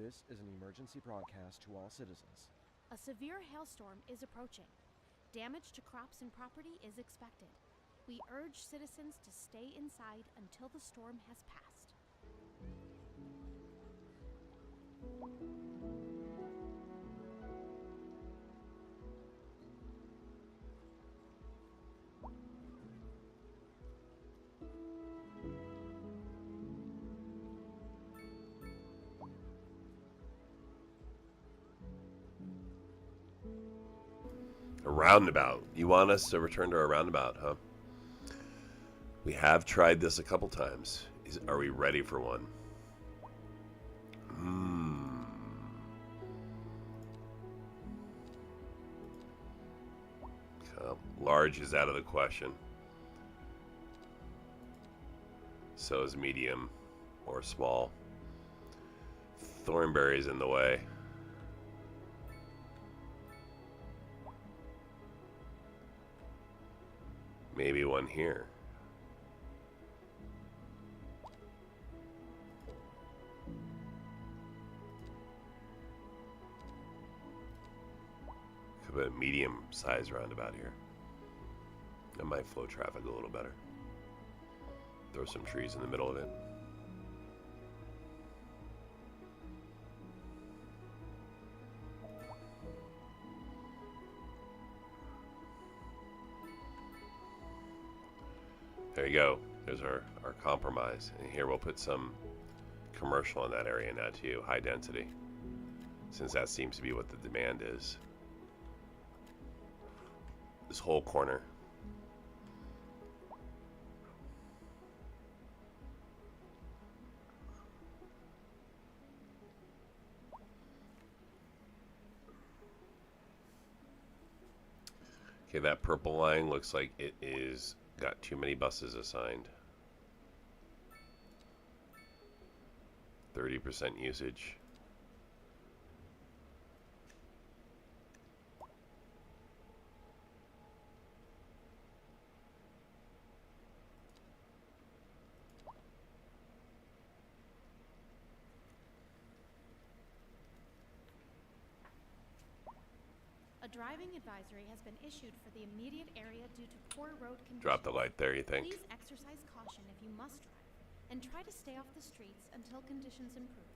This is an emergency broadcast to all citizens. A severe hailstorm is approaching. Damage to crops and property is expected. We urge citizens to stay inside until the storm has passed. A roundabout. You want us to return to a roundabout, huh? We have tried this a couple times. Are we ready for one? Large is out of the question. So is medium or small. Thornberry's in the way. Maybe one here. Could put a medium-sized roundabout here. That might flow traffic a little better. Throw some trees in the middle of it. There you go. There's our compromise. And here we'll put some commercial in that area now too, high density. Since that seems to be what the demand is. This whole corner. Okay, that purple line looks like it is got too many buses assigned. 30% usage. A driving advisory has been issued for the immediate area due to poor road conditions. Drop the light there, you think? Please exercise caution if you must drive, and try to stay off the streets until conditions improve.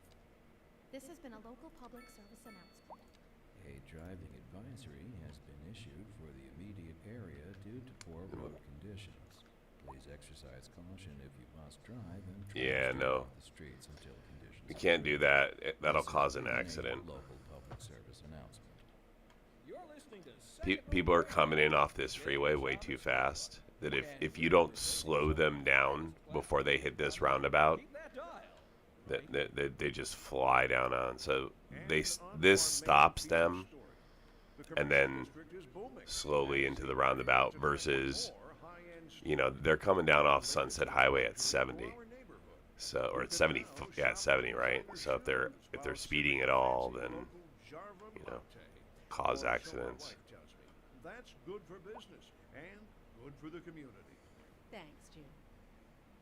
This has been a local public service announcement. A driving advisory has been issued for the immediate area due to poor road conditions. Please exercise caution if you must drive and try to stay off the streets until conditions. We can't do that. That'll cause an accident. Local public service announcement. People are coming in off this freeway way too fast. That if you don't slow them down before they hit this roundabout, that they just fly down on. So this stops them, and then slowly into the roundabout. Versus, they're coming down off Sunset Highway at 70, so or at 70, yeah, at 70, right? So if they're speeding at all, then cause accidents. That's good for business and good for the community. Thanks, Jim.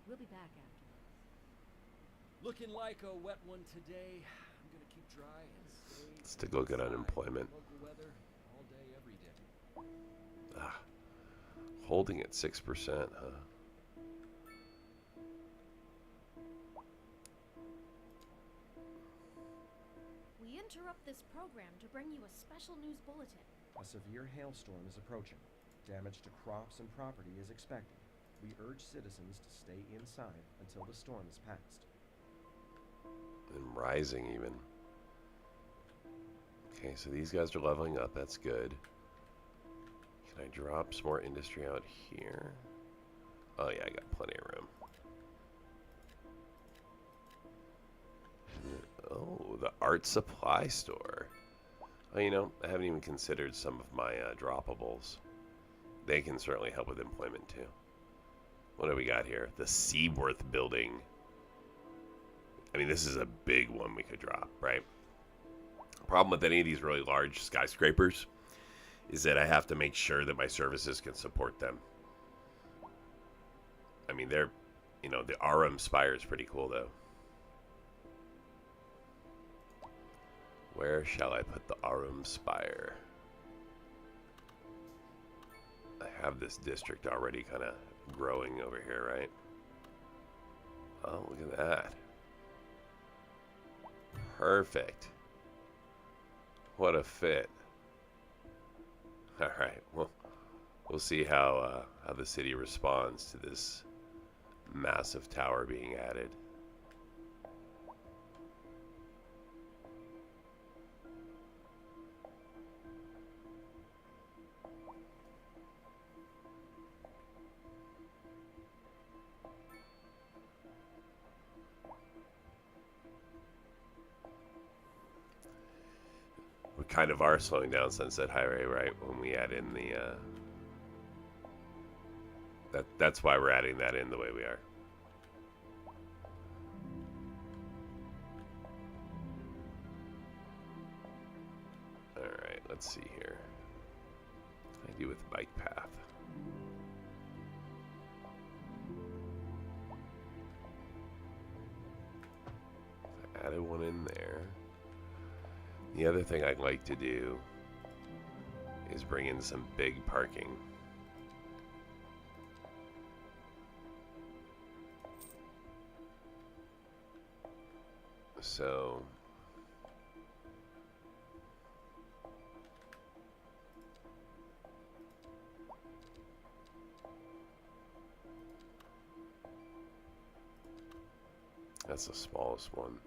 We'll be back after this. Looking like a wet one today. I'm gonna keep dry and stay. Let's take a look at unemployment. Local weather all day, every day. Holding at 6%, huh? We interrupt this program to bring you a special news bulletin. A severe hailstorm is approaching. Damage to crops and property is expected. We urge citizens to stay inside until the storm is passed. And rising even. Okay, so these guys are leveling up. That's good. Can I drop some more industry out here? Oh yeah, I got plenty of room. Oh, the art supply store. Oh, I haven't even considered some of my droppables. They can certainly help with employment too. What do we got here? The Seaworth building. I mean, this is a big one we could drop, right? Problem with any of these really large skyscrapers is that I have to make sure that my services can support them. I mean, the RM Spire is pretty cool though. Where shall I put the Arum Spire? I have this district already kind of growing over here, right? Oh, look at that. Perfect. What a fit. All right, well, we'll see how the city responds to this massive tower being added. We kind of are slowing down Sunset Highway, right? When we add in the that's why we're adding that in the way we are. All right, let's see here. What can I do with bike path? I added one in there. The other thing I'd like to do is bring in some big parking. So that's the smallest one.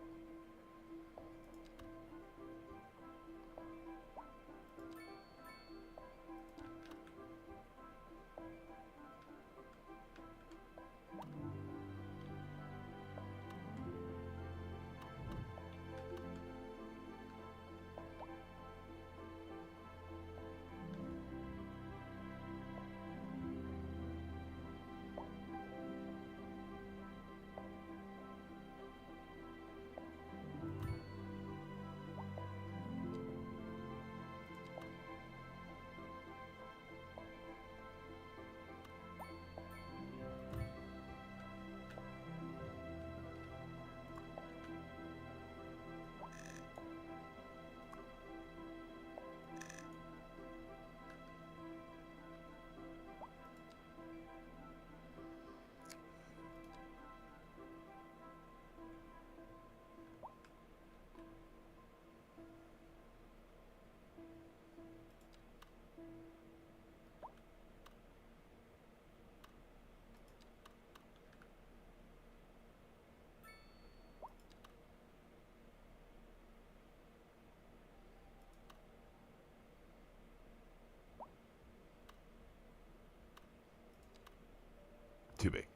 Too big.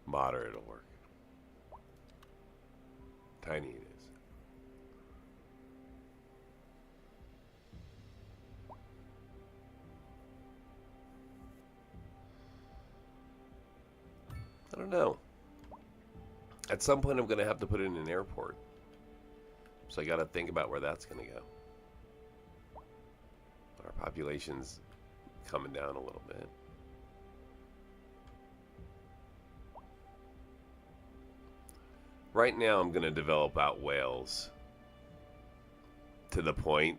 Moderate will work. Tiny it is. I don't know. At some point I'm going to have to put in an airport. So I got to think about where that's going to go. Our population's coming down a little bit. Right now I'm going to develop out Wales to the point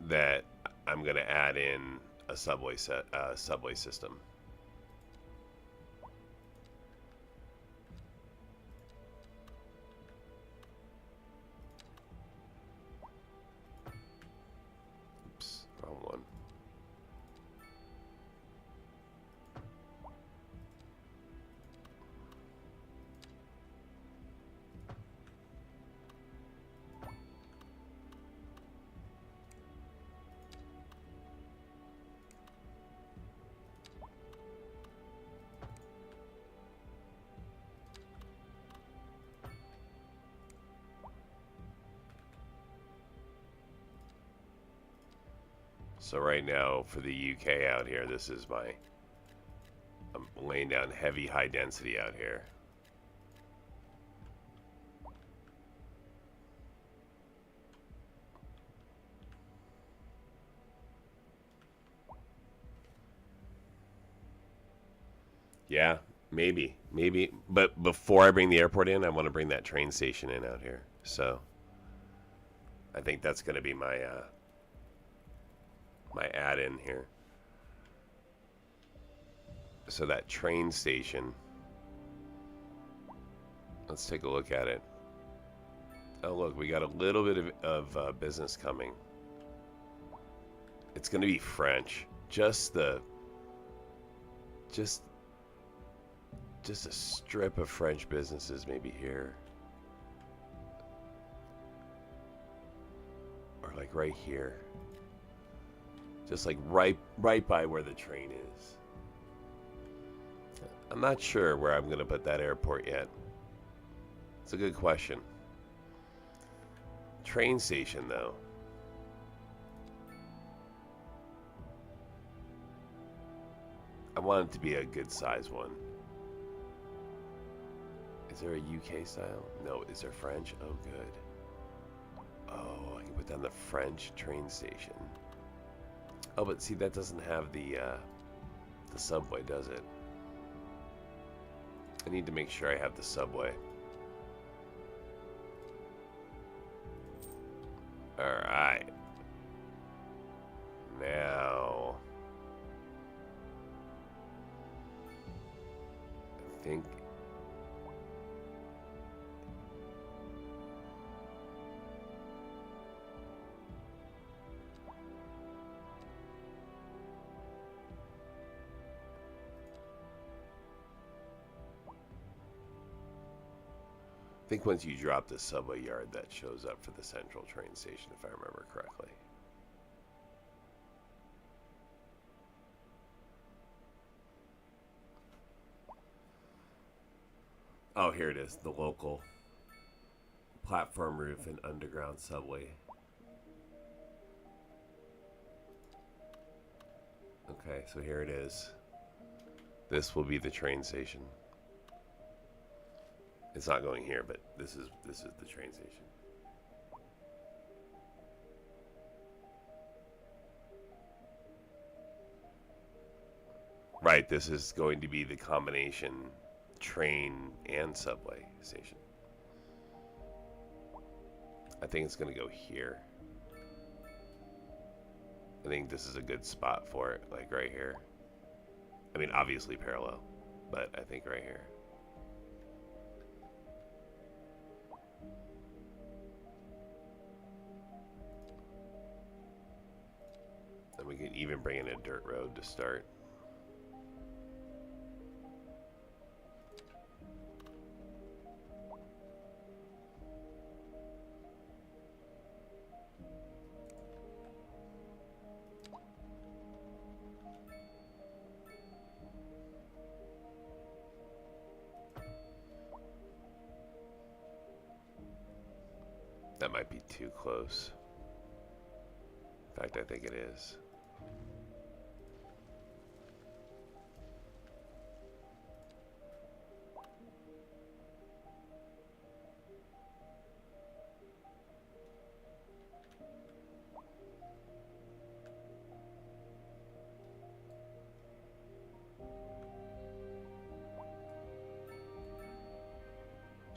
that I'm going to add in a subway system. Oops, wrong one. So right now for the UK out here, this is I'm laying down heavy high density out here. Yeah, maybe. But before I bring the airport in, I want to bring that train station in out here. So I think that's going to be my my add-in here. So that train station, let's take a look at it. Oh look, we got a little bit of business coming. It's going to be French. Just a strip of French businesses maybe here. Or like right here. Just like right by where the train is. I'm not sure where I'm going to put that airport yet. It's a good question. Train station though. I want it to be a good size one. Is there a UK style? No. Is there French? Oh, good. Oh, I can put down the French train station. Oh, but see, that doesn't have the subway, does it? I need to make sure I have the subway. Alright. Now, I think once you drop the subway yard, that shows up for the central train station, if I remember correctly. Oh, here it is, the local platform roof and underground subway. Okay, so here it is. This will be the train station. It's not going here, but this is the train station. Right, this is going to be the combination train and subway station. I think it's going to go here. I think this is a good spot for it, like right here. I mean, obviously parallel, but I think right here. And we can even bring in a dirt road to start. That might be too close. In fact, I think it is.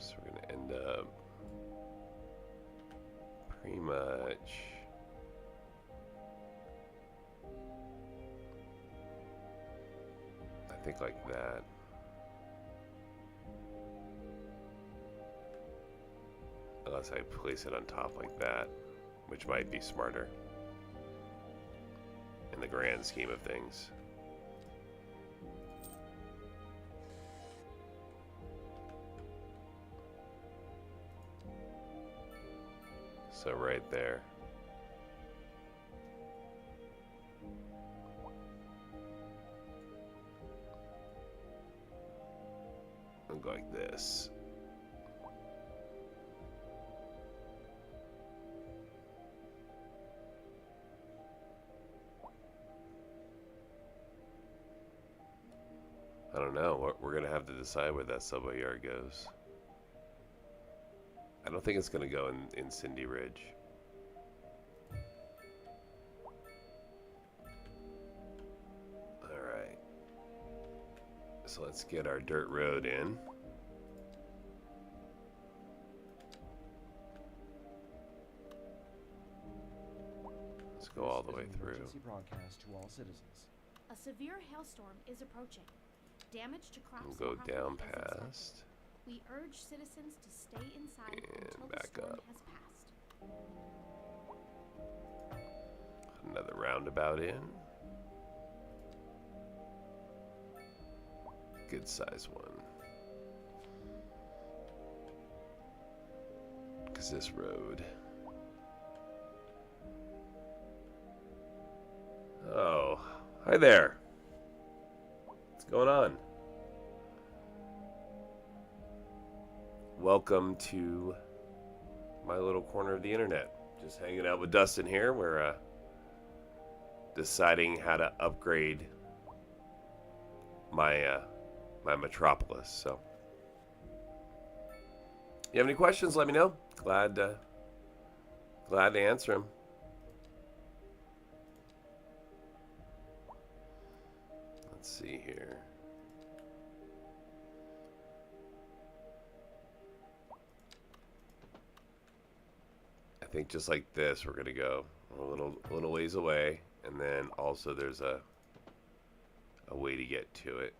So we're going to end up pretty much I think like that. Unless I place it on top like that, which might be smarter in the grand scheme of things. So right there. I'll go like this. I don't know. We're going to have to decide where that subway yard goes. I don't think it's going to go in Cindy Ridge. Alright. So let's get our dirt road in. go all the This way is an through. emergency broadcast to all citizens. A severe hailstorm is approaching. Damage to crops We'll and go property down is expected. past. We urge citizens to stay inside And until the back storm up. has passed. Another roundabout in. Good size one. Because this road. Oh, hi there. What's going on? Welcome to my little corner of the internet. Just hanging out with Dustin here. We're deciding how to upgrade my my Metropolis. So, you have any questions? Let me know. Glad to answer them. Let's see here. I think just like this, we're gonna go a little ways away, and then also there's a way to get to it.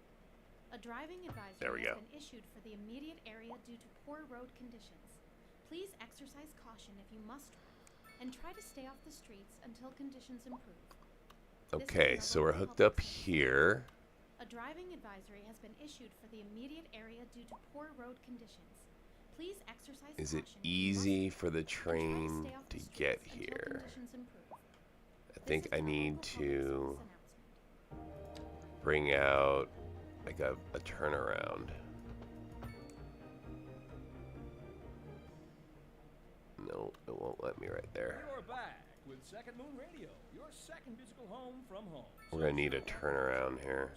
A driving advisory There we has go. been issued for the immediate area due to poor road conditions. Please exercise caution if you must drive, and try to stay off the streets until conditions improve. This is Okay, another so we're public hooked up service. here. A driving advisory has been issued for the immediate area due to poor road conditions. Please exercise Is it caution if you easy must for the drive, and try to train stay off the to streets get until here? conditions improve. I This think is I a need local public to service announcement. bring out like a turnaround. No, it won't let me right there. You're back with Second Moon Radio, your second musical home from home. We're gonna need a turnaround here.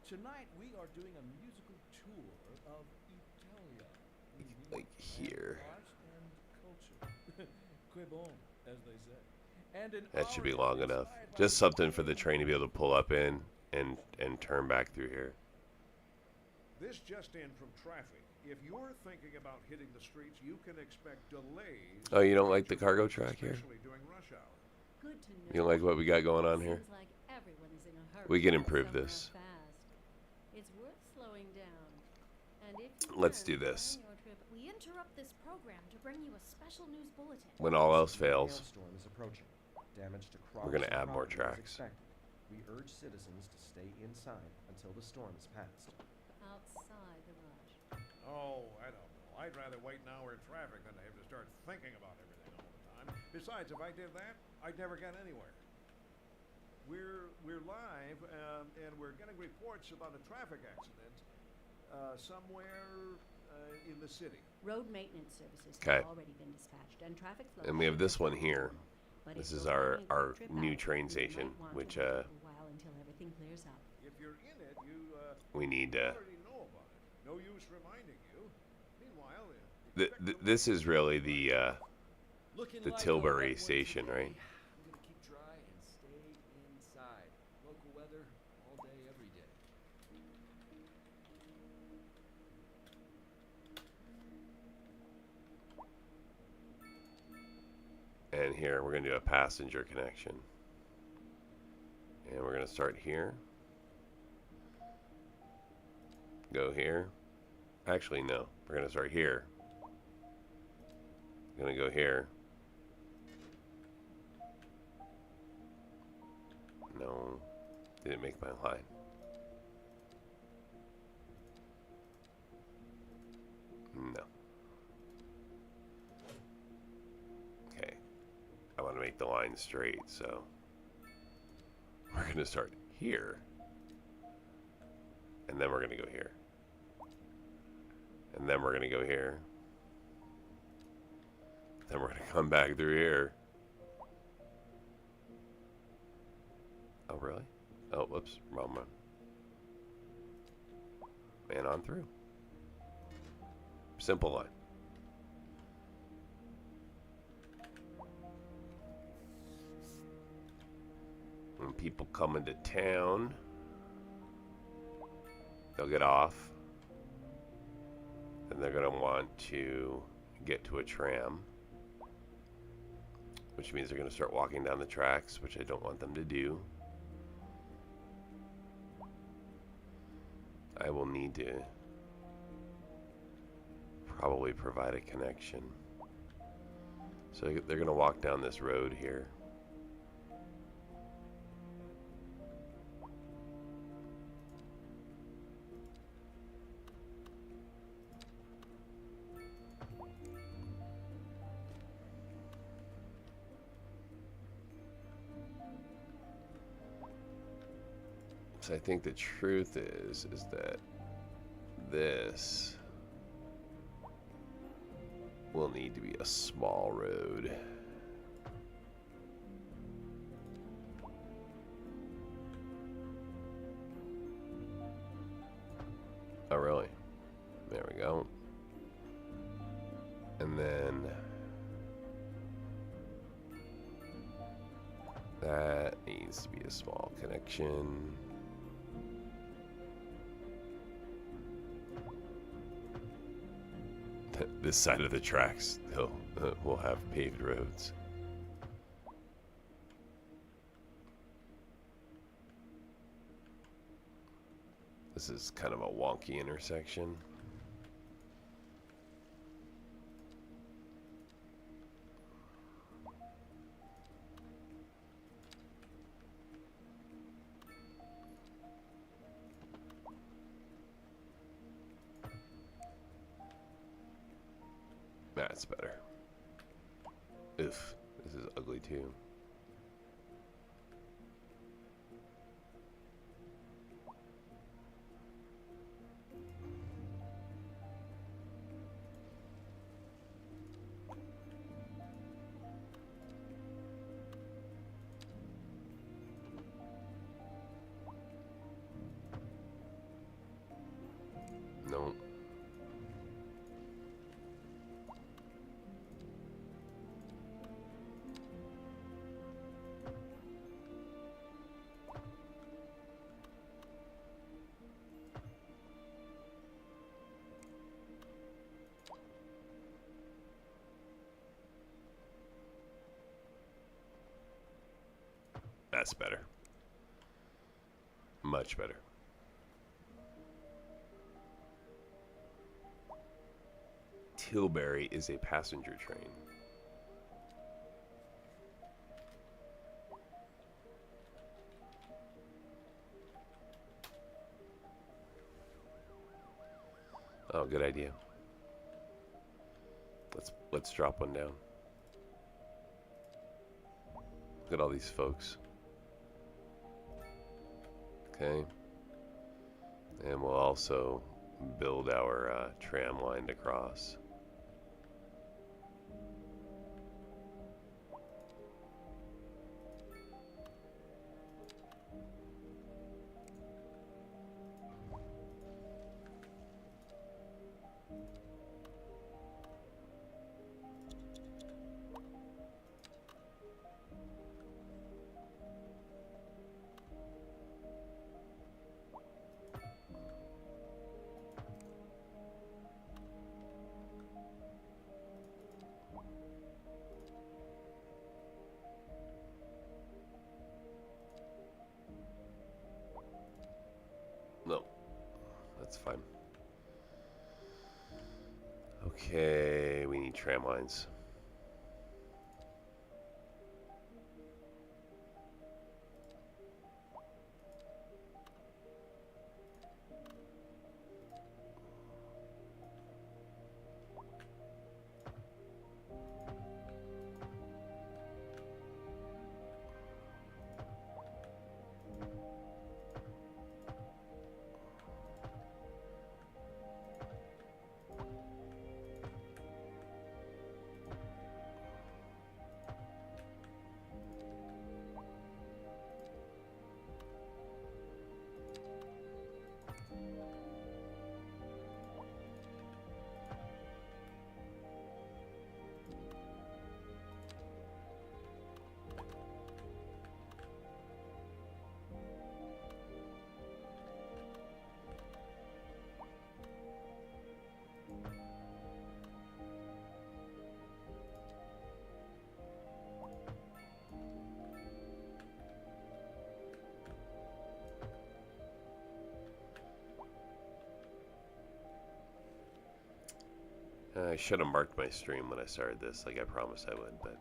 Tonight we are doing a musical tour of Italia. Like here. Arts and culture. Que bon, as they say. And in That should be our long inspired enough. by Just something for the train to be able to pull up in and turn back through here. This just in from traffic. If you're thinking about hitting the streets, you can expect delays. Oh, you don't like the cargo track here? Especially during rush hour. Good to know. You don't like what we got going on here? Seems like everyone is in a hurry We can to get improve somewhere this. fast. It's worth slowing down. And if you Let's can, do this. plan your trip. We interrupt this program to bring you a special news bulletin. When all else Severe fails. hailstorm is approaching. Damage to crops We're gonna and add more property is tracks. expected. We urge citizens to stay inside until the storm is passed. Outside the rush. Oh, I don't know. I'd rather wait an hour in traffic than to have to start thinking about everything all the time. Besides, if I did that, I'd never get anywhere. We're live, and we're getting reports about a traffic accident somewhere in the city. Road maintenance services 'Kay. have already been dispatched, and traffic flow. And we have should this one return to here. normal. But This if is you're our planning a quick trip new out, train you might station, want which to wait a little while until everything clears up. If you're in it, you we need already know about it. No use reminding you. Meanwhile, expect delays this is really the Looking the like a Tilbury wet one station, today. right? I'm gonna keep dry and stay inside. Local weather all day, every day. And here we're gonna do a passenger connection. And we're gonna start here. Go here. Actually, no. We're gonna start here. Gonna go here. No. Didn't make my line. No. Okay. I want to make the line straight, so we're going to start here. And then we're going to go here. And then we're going to go here. Then we're going to come back through here. Oh, really? Oh, whoops. Wrong one. And on through. Simple line. When people come into town, they'll get off. And they're going to want to get to a tram. which means they're going to start walking down the tracks, which I don't want them to do. I will need to probably provide a connection. So they're going to walk down this road here. So I think the truth is that this will need to be a small road. Oh, really? There we go. And then that needs to be a small connection. This side of the tracks will have paved roads. This is kind of a wonky intersection. That's better. Oof, this is ugly too. No. That's better. Much better. Tilbury is a passenger train. Oh, good idea. Let's drop one down. Look at all these folks. Okay. And we'll also build our tram line across. No, that's fine. Okay, we need tram lines. I should have marked my stream when I started this, like I promised I would, but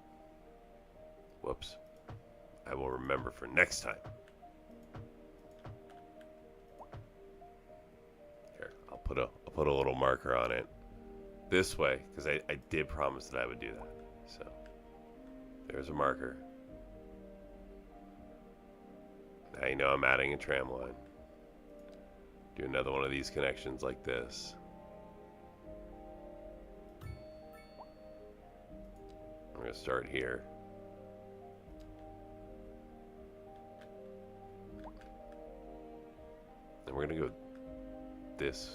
whoops. I will remember for next time. Here, I'll put a little marker on it this way, because I did promise that I would do that. So there's a marker. Now you know I'm adding a tram line. Do another one of these connections like this. I'm going to start here. And we're going to go this.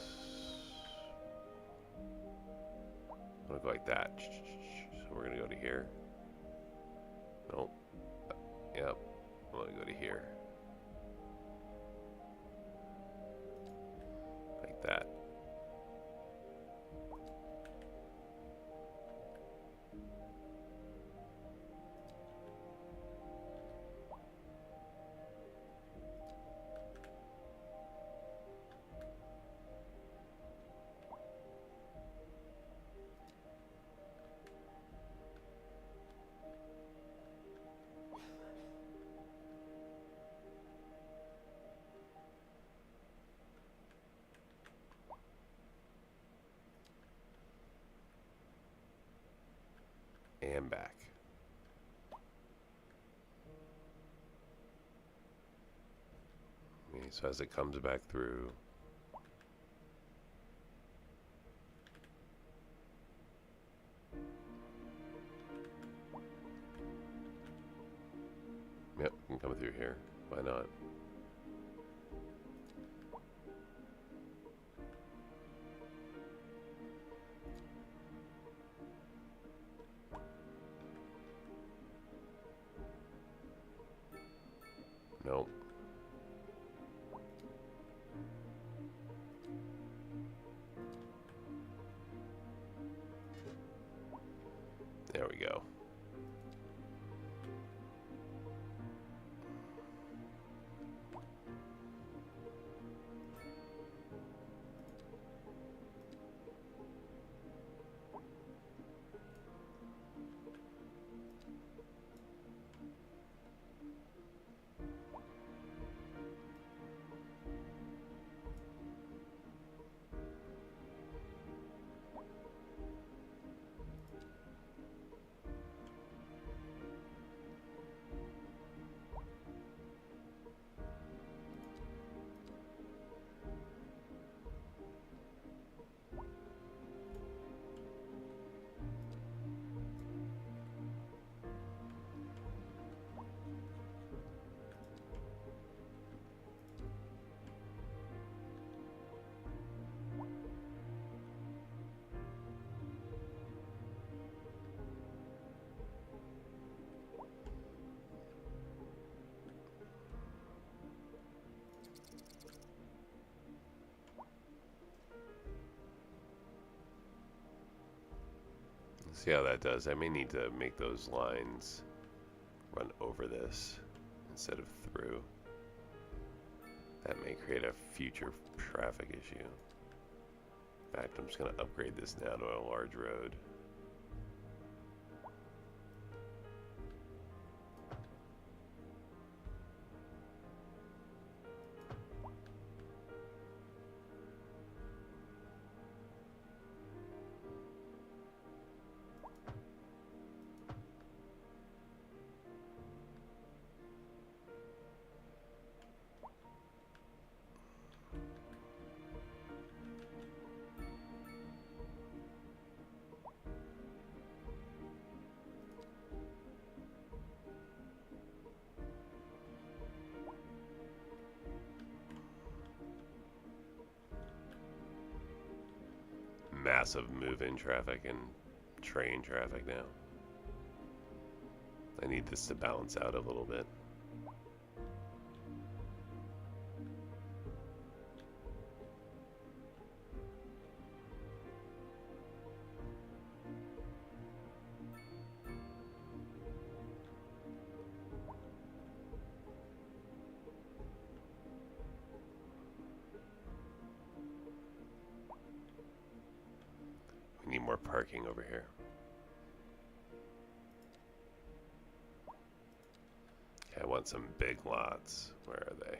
I'm going to go like that. So we're going to go to here. Nope. Yep. I'm going to go to here. Like that. And back. Okay, so as it comes back through, yep, can come through here. Why not? Nope. There we go. See how that does. I may need to make those lines run over this instead of through. That may create a future traffic issue. In fact, I'm just going to upgrade this now to a large road. Massive move-in traffic and train traffic now. I need this to balance out a little bit. more parking over here. I want some big lots. Where are they?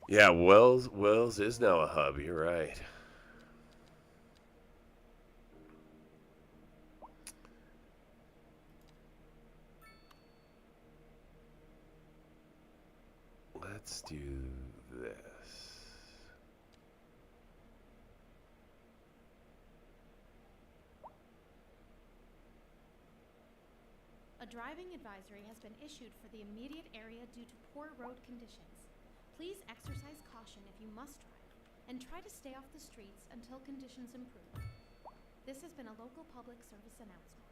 Yeah, Wells is now a hub. You're right. Let's do this. A driving advisory has been issued for the immediate area due to poor road conditions. Please exercise caution if you must drive, and try to stay off the streets until conditions improve. This has been a local public service announcement.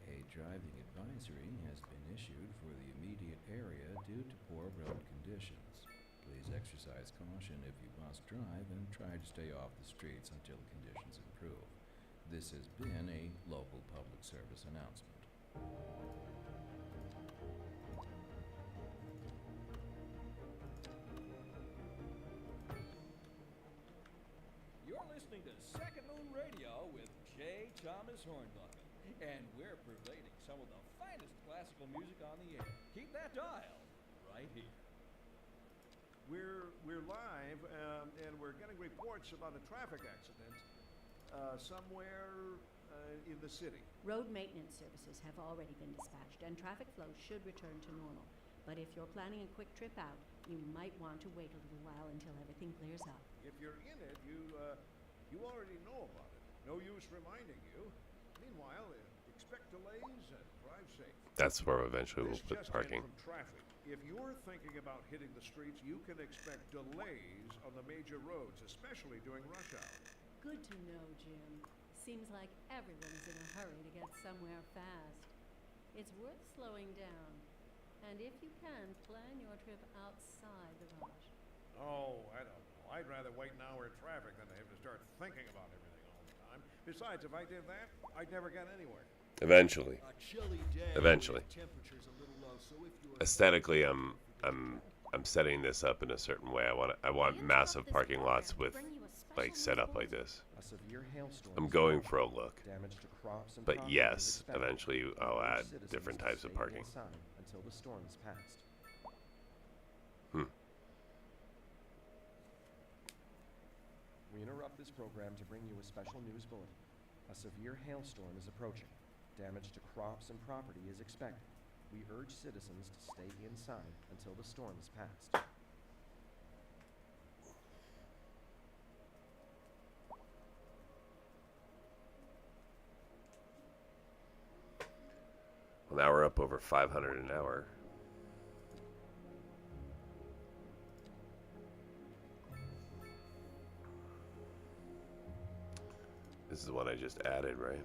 A driving advisory has been issued for the immediate area due to poor road conditions. Please exercise caution if you must drive and try to stay off the streets until conditions improve. This has been a local public service announcement. You're listening to Second Moon Radio with J. Thomas Hornbuckle, and we're pervading some of the finest classical music on the air. Keep that dial right here. We're live, and we're getting reports about a traffic accident somewhere in the city. Road maintenance services have already been dispatched, and traffic flow should return to normal. But if you're planning a quick trip out, you might want to wait a little while until everything clears up. If you're in it, you already know about it. No use reminding you. Meanwhile, expect delays and drive safe. That's where eventually we'll This put just parking. in from traffic. If you're thinking about hitting the streets, you can expect delays on the major roads, especially during rush hour. Good to know, Jim. Seems like everyone's in a hurry to get somewhere fast. It's worth slowing down. And if you can, plan your trip outside the rush. Oh, I don't know. I'd rather wait an hour in traffic than to have to start thinking about everything all the time. Besides, if I did that, I'd never get anywhere. Eventually. A chilly day. Eventually. with temperatures a little low, so if you're Aesthetically, I'm setting this up in a certain way. I want massive parking lots with like set up like this. A severe hailstorm I'm is going warned. for a look. Damage to crops and But property yes, is expected. eventually I'll Urge add citizens different to types of stay parking. inside until the storm is passed. We interrupt this program to bring you a special news bulletin. A severe hailstorm is approaching. Damage to crops and property is expected. We urge citizens to stay inside until the storm is passed. Well, now we're up over 500 an hour. This is the one I just added, right?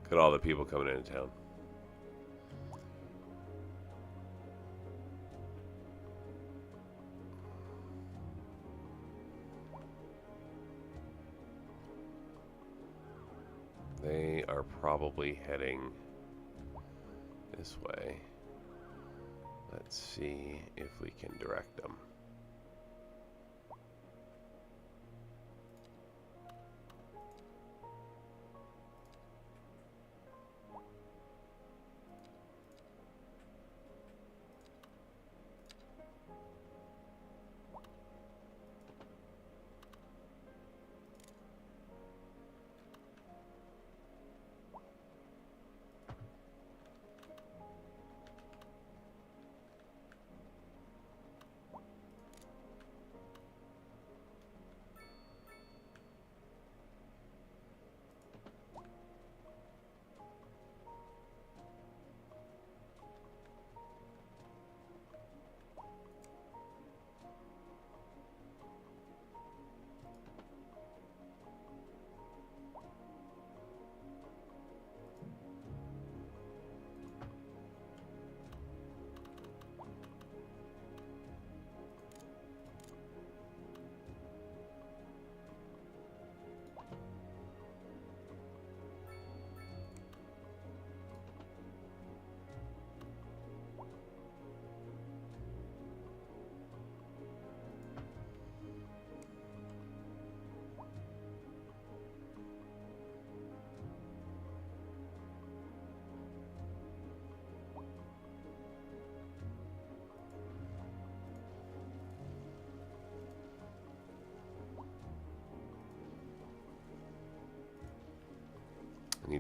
Look at all the people coming into town. They are probably heading this way. Let's see if we can direct them.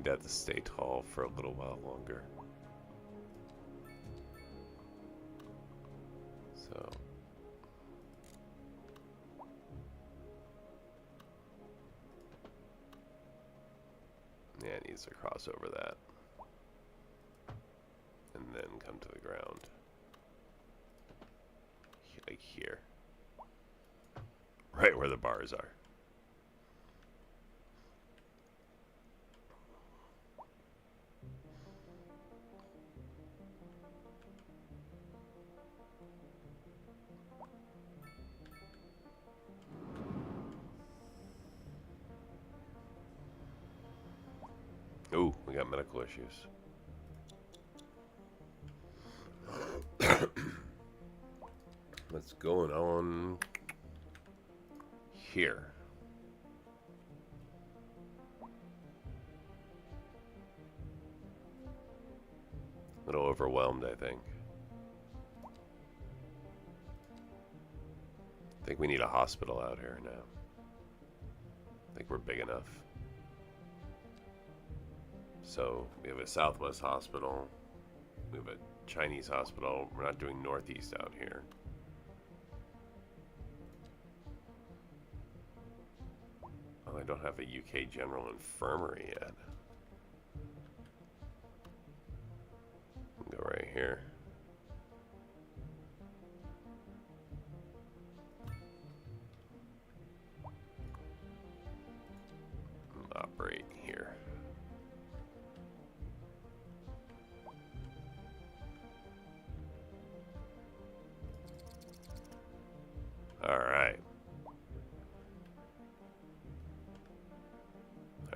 need that to stay tall for a little while longer. So. Yeah, it needs to cross over that. And then come to the ground. Like here. Right where the bars are. Ooh, we got medical issues. What's going on here? A little overwhelmed, I think. I think we need a hospital out here now. I think we're big enough. So we have a Southwest hospital. We have a Chinese hospital. We're not doing Northeast out here. Oh, I don't have a UK General Infirmary yet. Go right here. Operate here. All right.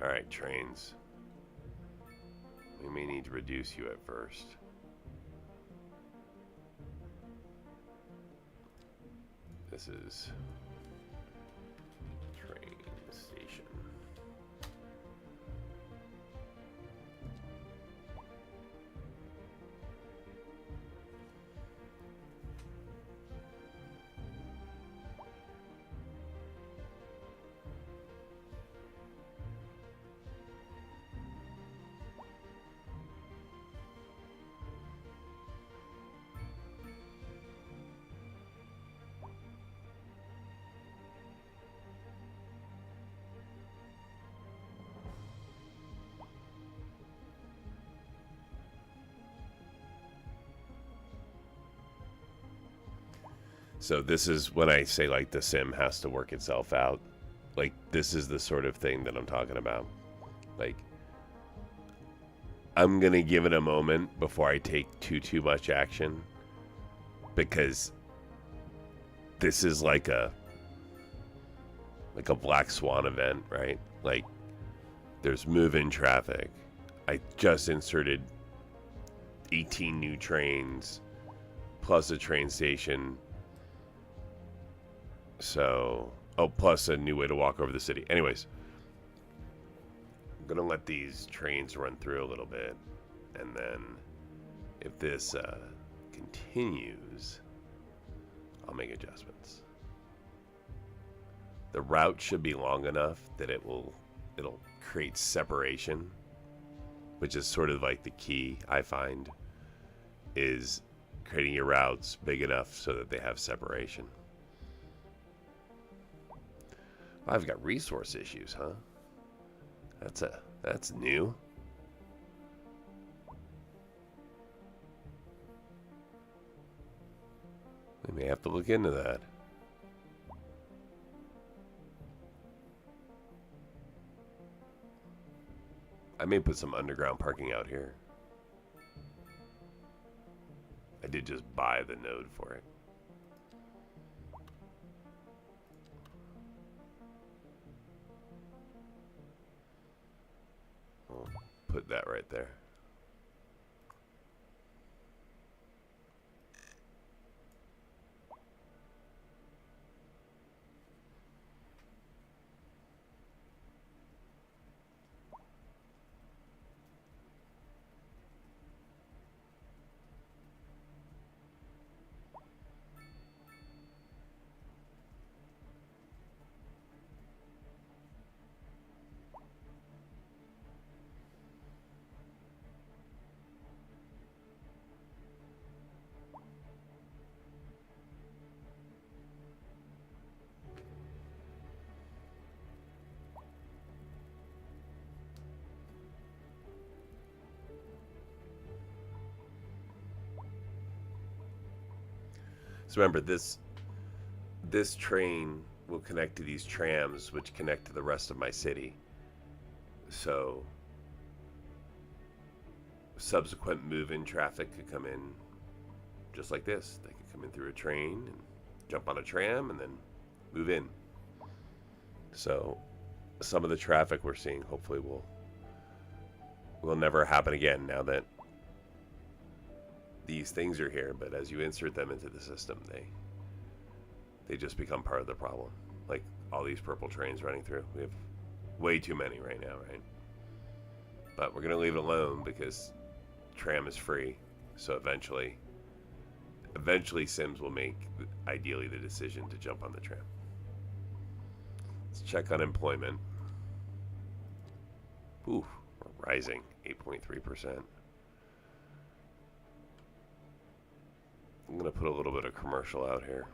All right, trains. We may need to reduce you at first. This is train station. So this is when I say like the sim has to work itself out. Like this is the sort of thing that I'm talking about. Like I'm gonna give it a moment before I take too much action, because this is like a black swan event, right? Like there's move-in traffic. I just inserted 18 new trains plus a train station. So, oh, plus a new way to walk over the city. Anyways, I'm going to let these trains run through a little bit. And then if this continues, I'll make adjustments. The route should be long enough that it'll create separation, which is sort of like the key, I find, is creating your routes big enough so that they have separation. I've got resource issues, huh? That's new. We may have to look into that. I may put some underground parking out here. I did just buy the node for it. I'll put that right there. So remember, this train will connect to these trams, which connect to the rest of my city. So subsequent move-in traffic could come in just like this. They could come in through a train and jump on a tram and then move in. So some of the traffic we're seeing hopefully will never happen again now that these things are here. But as you insert them into the system, they just become part of the problem. Like all these purple trains running through. We have way too many right now, right? But we're going to leave it alone because tram is free. So eventually Sims will make, ideally, the decision to jump on the tram. Let's check unemployment. Ooh, we're rising, 8.3%. I'm going to put a little bit of commercial out here.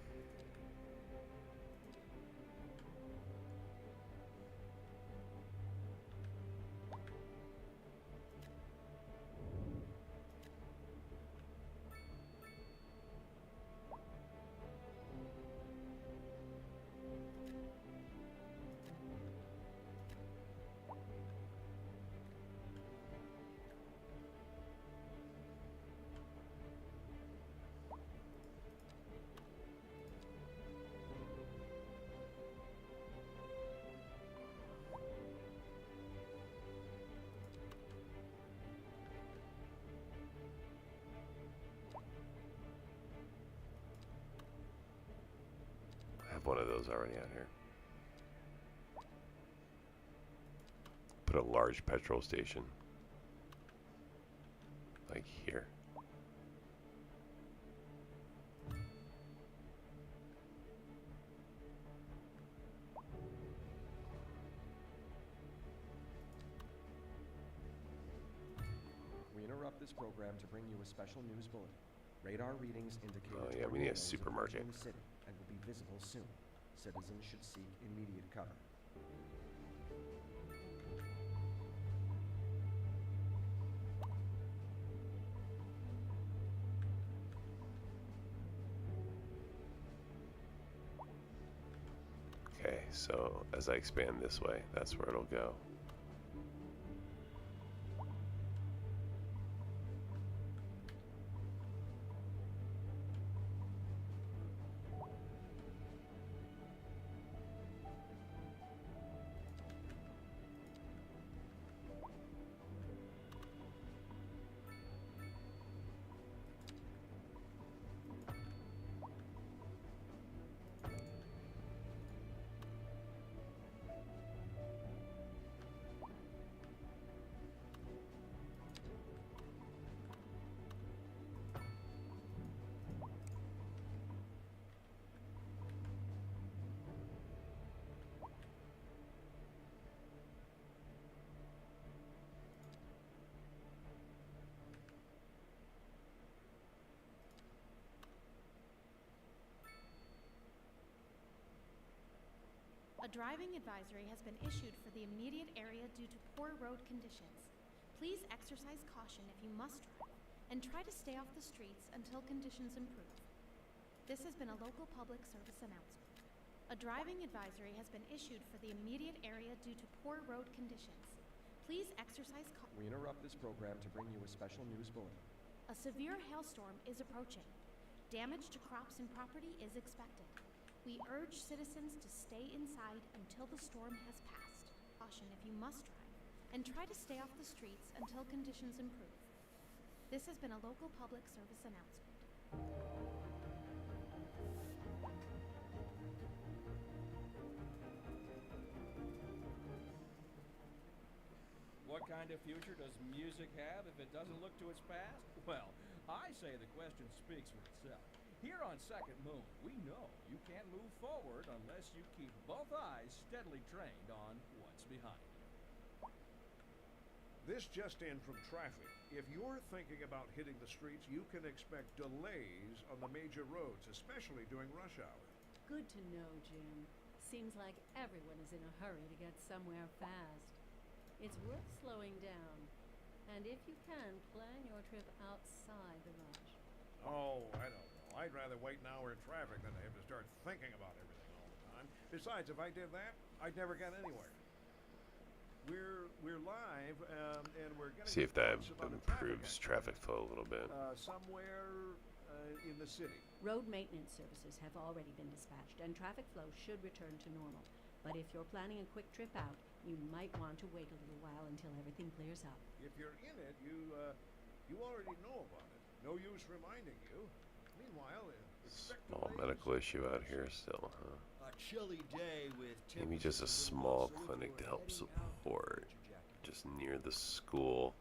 One of those already out here. Put a large petrol station like here. We interrupt this program to bring you a special news bulletin. Radar readings indicate Oh yeah, we need a supermarket. city and will be visible soon. Citizens should seek immediate cover. Okay, so as I expand this way, that's where it'll go. A driving advisory has been issued for the immediate area due to poor road conditions. Please exercise caution if you must drive, and try to stay off the streets until conditions improve. This has been a local public service announcement. A driving advisory has been issued for the immediate area due to poor road conditions. Please exercise caution. We interrupt this program to bring you a special news bulletin. A severe hailstorm is approaching. Damage to crops and property is expected. We urge citizens to stay inside until the storm has passed. Caution if you must drive, and try to stay off the streets until conditions improve. This has been a local public service announcement. What kind of future does music have if it doesn't look to its past? Well, I say the question speaks for itself. Here on Second Moon, we know you can't move forward unless you keep both eyes steadily trained on what's behind you. This just in from traffic. If you're thinking about hitting the streets, you can expect delays on the major roads, especially during rush hour. Good to know, Jim. Seems like everyone is in a hurry to get somewhere fast. It's worth slowing down. And if you can, plan your trip outside the rush. Oh, I don't know. I I'd rather wait an hour in traffic than to have to start thinking about everything all the time. Besides, if I did that, I'd never get anywhere. We're live, and we're getting See if that reports about a improves traffic traffic flow a little bit. somewhere in the city. Road maintenance services have already been dispatched, and traffic flow should return to normal. But if you're planning a quick trip out, you might want to wait a little while until everything clears up. If you're in it, you already know about it. No use reminding you. Meanwhile, expect Small delays medical and issue out here still, huh? A chilly day with Maybe just a temperatures small below, so if clinic you're to help heading out, support, get your jacket. just near the school.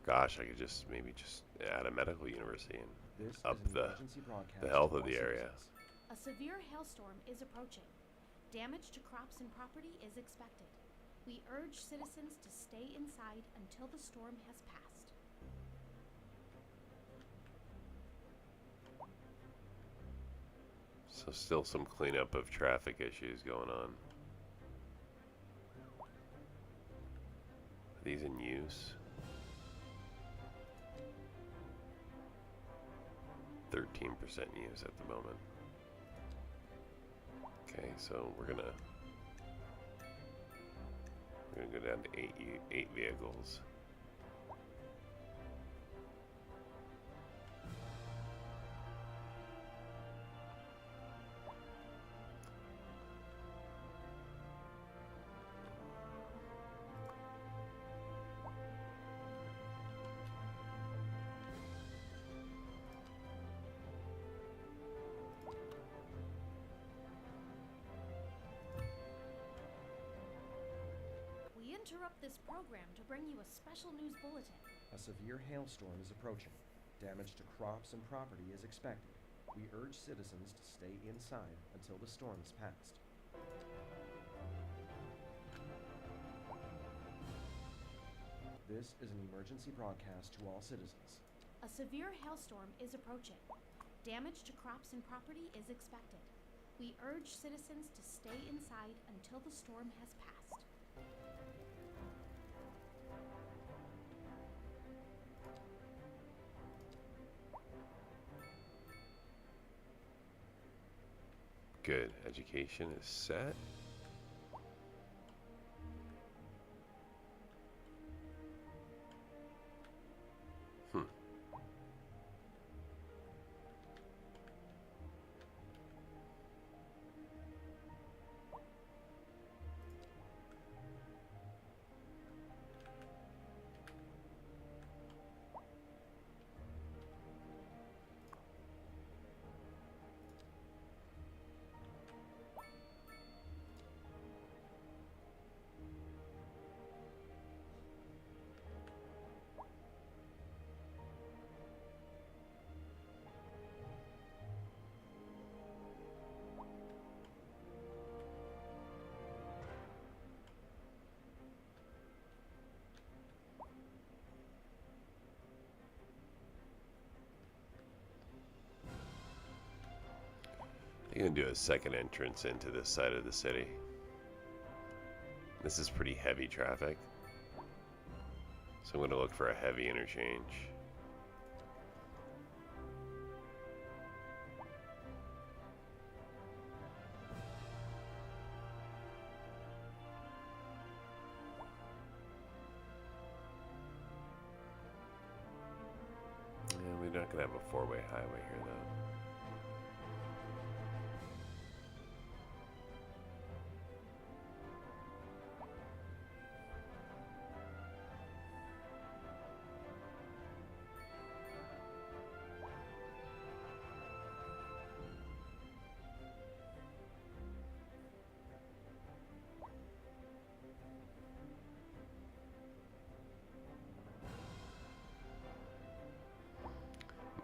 Gosh, I could just maybe just add a medical university and This up is an the emergency broadcast health to of all the area. citizens. A severe hailstorm is approaching. Damage to crops and property is expected. We urge citizens to stay inside until the storm has passed. So still some cleanup of traffic issues going on. Are these in use? 13% use at the moment. Okay, so we're gonna go down to eight vehicles. We interrupt this program to bring you a special news bulletin. A severe hailstorm is approaching. Damage to crops and property is expected. We urge citizens to stay inside until the storm is passed. This is an emergency broadcast to all citizens. A severe hailstorm is approaching. Damage to crops and property is expected. We urge citizens to stay inside until the storm has passed. Good. Education is set. You're gonna do a second entrance into this side of the city. This is pretty heavy traffic, so I'm gonna look for a heavy interchange. Yeah, we're not gonna have a four-way highway here though.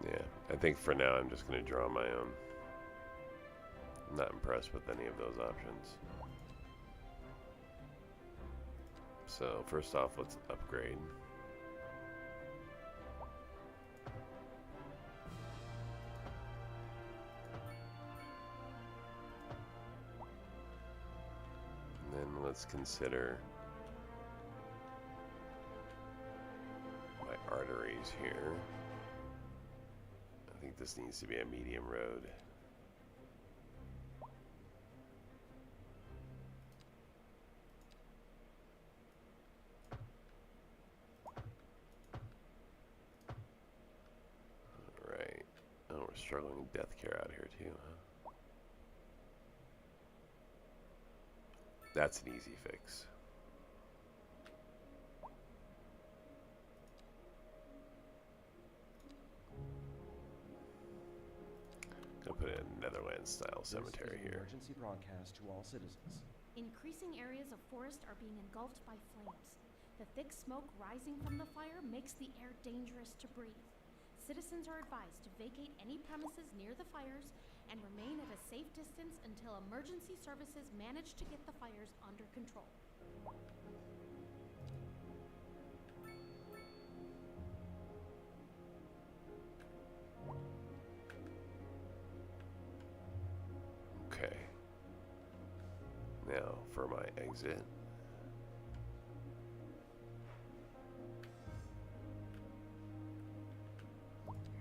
Yeah, I think for now I'm just going to draw my own. I'm not impressed with any of those options. So first off, let's upgrade. And then let's consider my arteries here. this needs to be a medium road. Alright. Oh, we're struggling with death care out here too, huh? That's an easy fix. Gonna put in a Netherlands-style cemetery This is an here. emergency broadcast to all citizens. Increasing areas of forest are being engulfed by flames. The thick smoke rising from the fire makes the air dangerous to breathe. Citizens are advised to vacate any premises near the fires and remain at a safe distance until emergency services manage to get the fires under control. Okay. Now for my exit.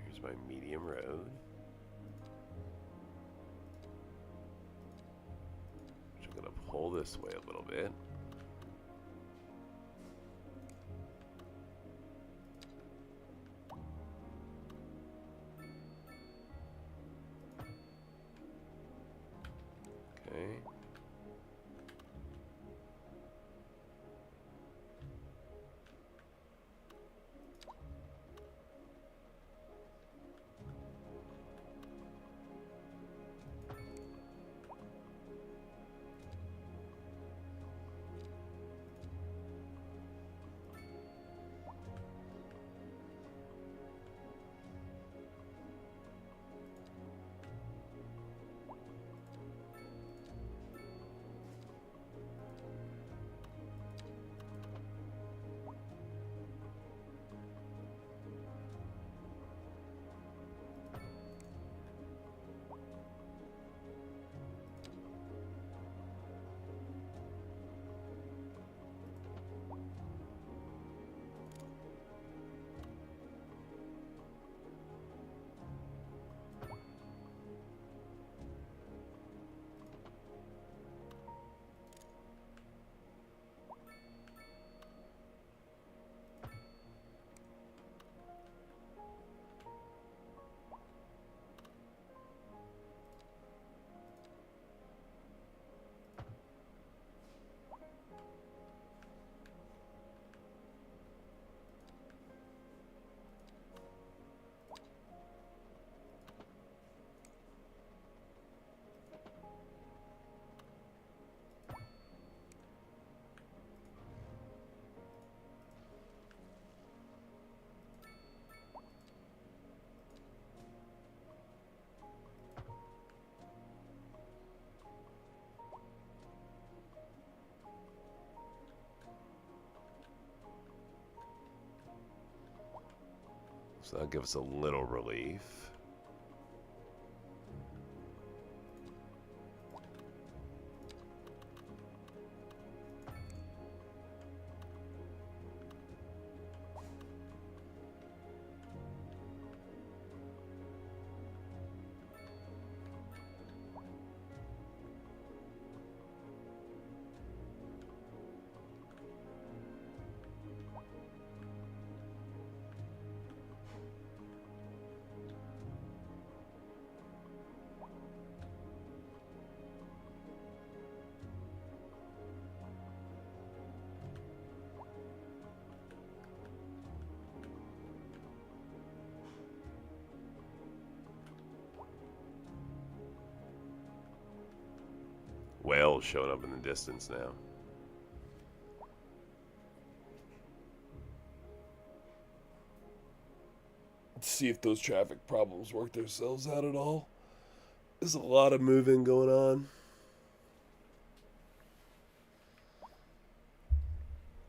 Here's my medium road. Which I'm gonna pull this way a little bit. Okay. So that'll give us a little relief. Whales showing up in the distance now. Let's see if those traffic problems work themselves out at all. There's a lot of moving going on.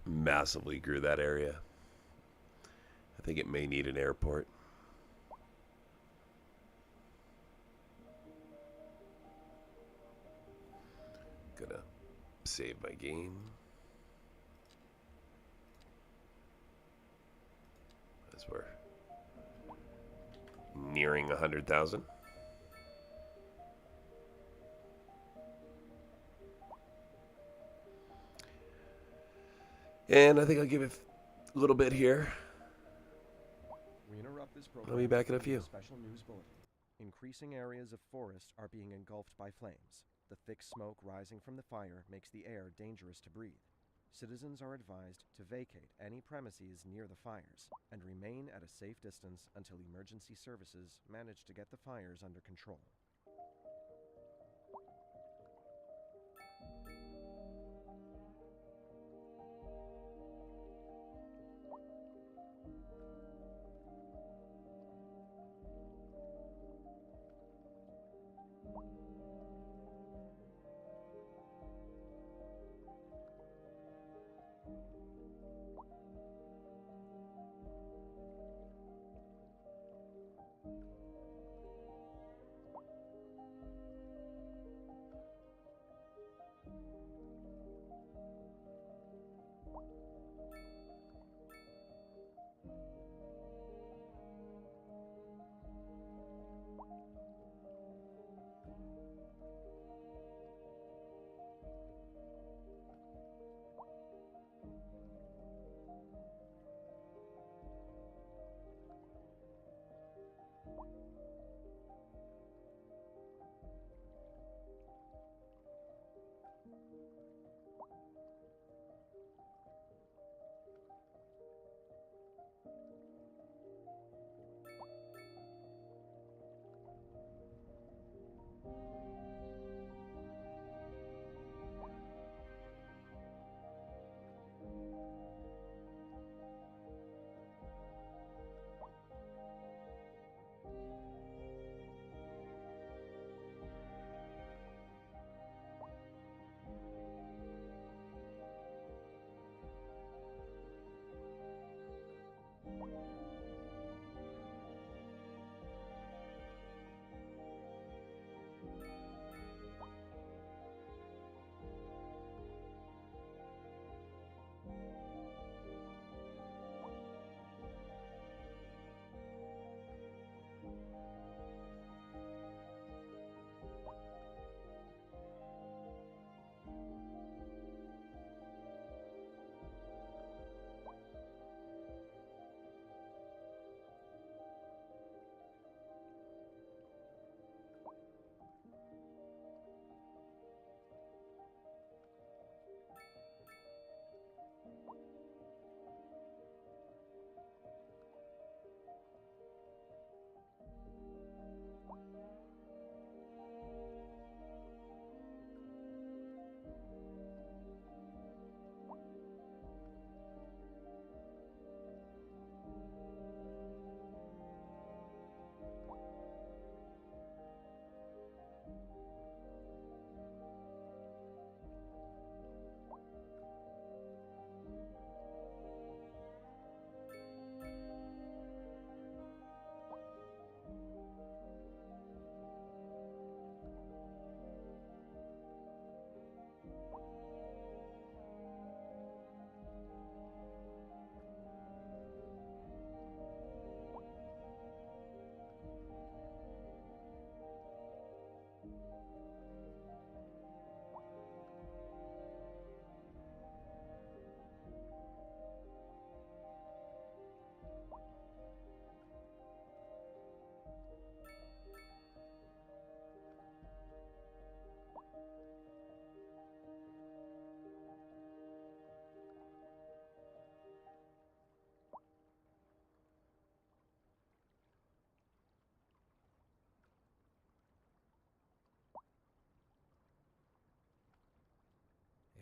Massively grew that area. I think it may need an airport. Gonna save my game. As we're nearing nearing 100,000. And I think I'll give it a little bit here. We interrupt this program. I'll be back in a to bring you few. Special news bulletin. Increasing areas of forest are being engulfed by flames. The thick smoke rising from the fire makes the air dangerous to breathe. Citizens are advised to vacate any premises near the fires and remain at a safe distance until emergency services manage to get the fires under control.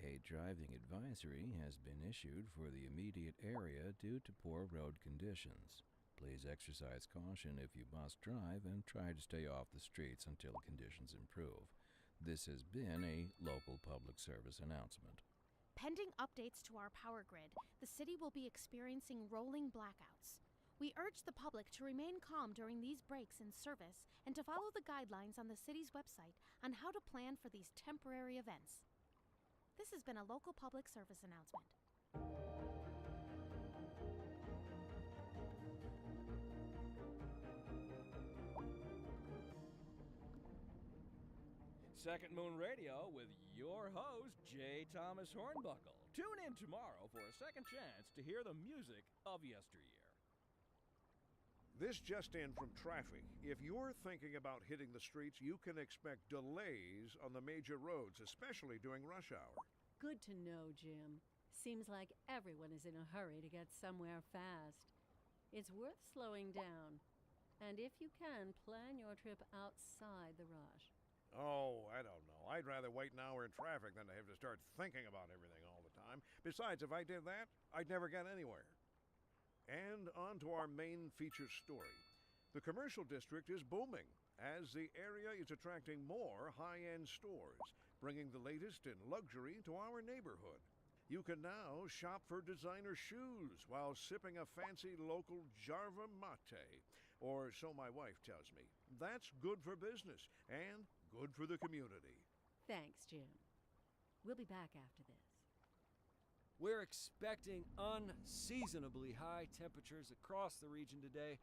A driving advisory has been issued for the immediate area due to poor road conditions. Please exercise caution if you must drive and try to stay off the streets until conditions improve. This has been a local public service announcement. Pending updates to our power grid, the city will be experiencing rolling blackouts. We urge the public to remain calm during these breaks in service and to follow the guidelines on the city's website on how to plan for these temporary events. This has been a local public service announcement. Second Moon Radio with your host, J. Thomas Hornbuckle. Tune in tomorrow for a second chance to hear the music of yesteryear. This just in from traffic. If you're thinking about hitting the streets, you can expect delays on the major roads, especially during rush hour. Good to know, Jim. Seems like everyone is in a hurry to get somewhere fast. It's worth slowing down. And if you can, plan your trip outside the rush. Oh, I don't know. I'd rather wait an hour in traffic than to have to start thinking about everything all the time. Besides, if I did that, I'd never get anywhere. And on to our main feature story. The commercial district is booming as the area is attracting more high-end stores, bringing the latest in luxury to our neighborhood. You can now shop for designer shoes while sipping a fancy local Jarva mate, or so my wife tells me. That's good for business and good for the community. Thanks, Jim. We'll be back after this. We're expecting unseasonably high temperatures across the region today.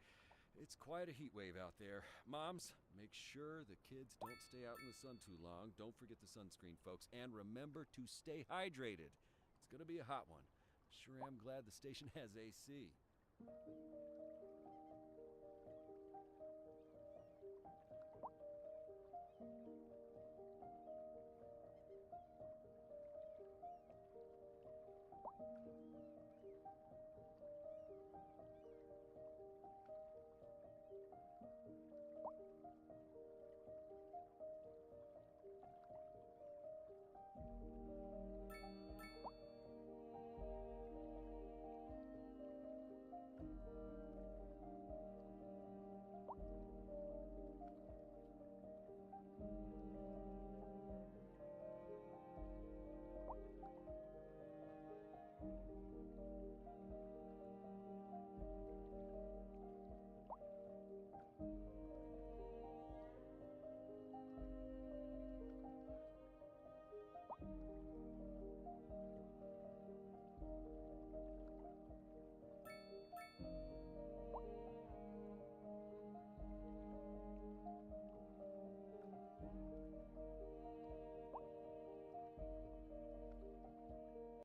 It's quite a heat wave out there. Moms, make sure the kids don't stay out in the sun too long. Don't forget the sunscreen, folks. And remember to stay hydrated. It's going to be a hot one. Sure am glad the station has AC.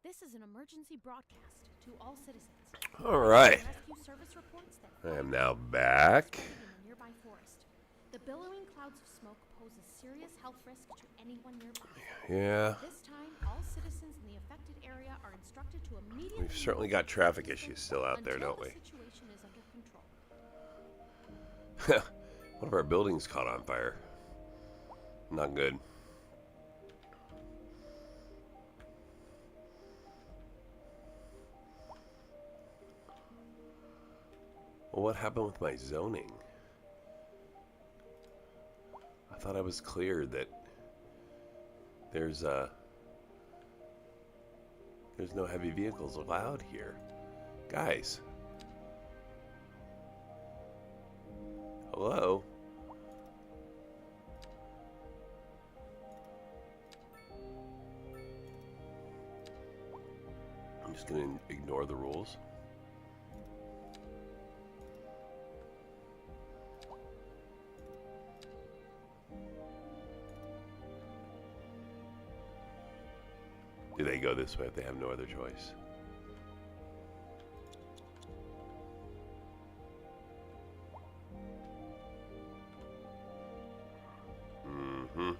This is an emergency broadcast to all citizens. All right. Rescue service reports that I am now back. in a nearby forest. The billowing clouds of smoke pose a serious health risk to anyone nearby. Yeah. This time, all citizens in the affected area are instructed to immediately We've certainly got traffic issues still out there, until don't we? the situation is under control. One of our buildings caught on fire. Not good. Well, what happened with my zoning? I thought I was clear that there's no heavy vehicles allowed here. Guys. Hello? I'm just going to ignore the rules. Do they go this way if they have no other choice? Mm-hmm.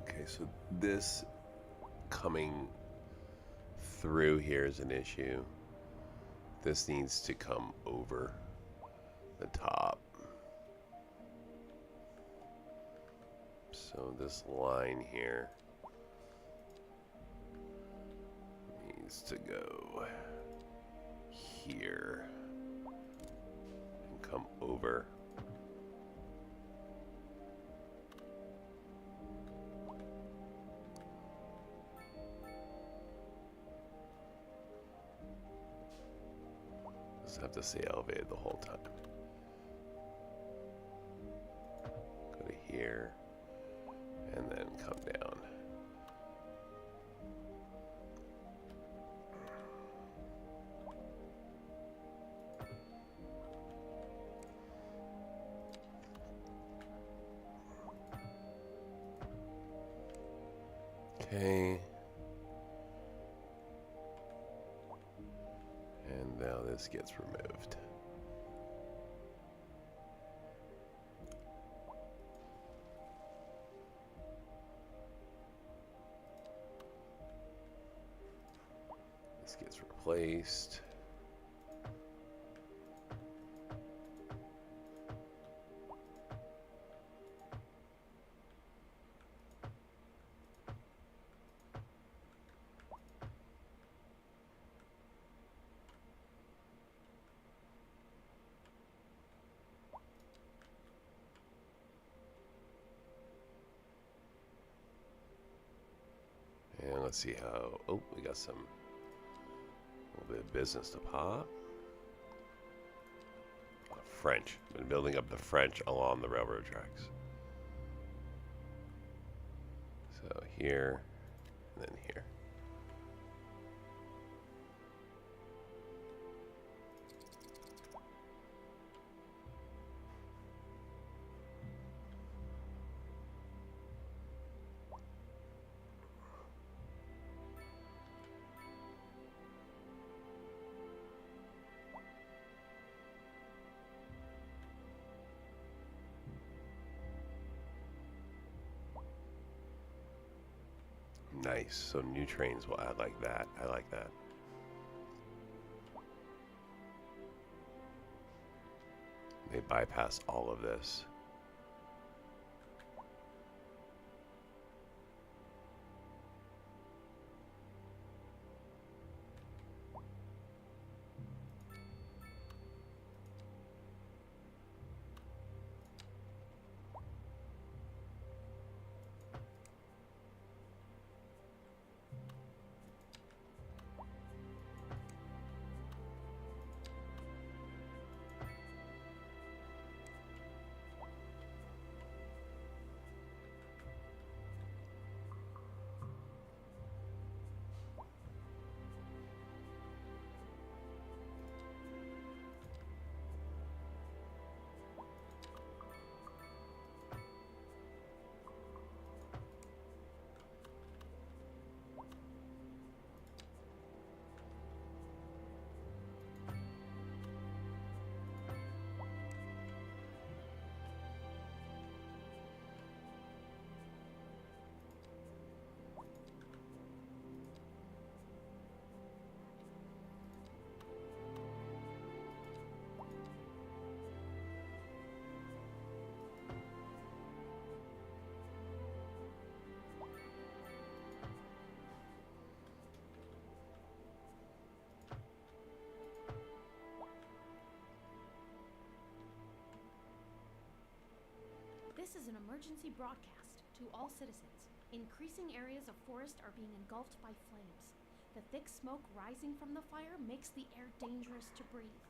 Okay, so this coming through here is an issue. This needs to come over the top. So this line here needs to go here and come over. Just have to stay elevated the whole time. Go to here and then come down. Okay. And now this gets removed. This gets replaced. And let's see how, oh, we got some, a little bit of business to pop. French, been building up the French along the railroad tracks. So here, and then here. Nice. So new trains will add like that. I like that. They bypass all of this. This is an emergency broadcast to all citizens. Increasing areas of forest are being engulfed by flames. The thick smoke rising from the fire makes the air dangerous to breathe.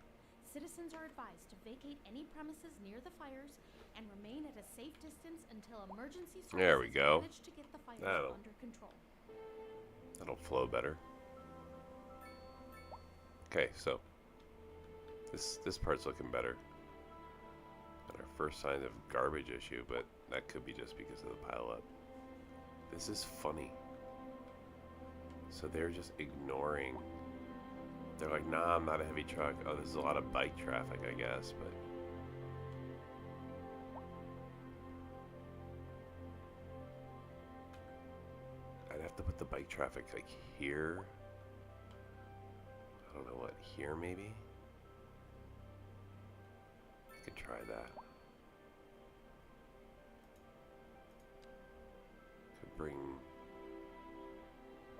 Citizens are advised to vacate any premises near the fires and remain at a safe distance until emergency There we services go. manage to get the fires That'll- under control. That'll flow better. Okay, so this part's looking better. Got our first sign of garbage issue, but that could be just because of the pileup. This is funny. So they're just ignoring. They're like, nah, I'm not a heavy truck. Oh, this is a lot of bike traffic, I guess, but. I'd have to put the bike traffic like here. I don't know what, here maybe? I could try that. Could bring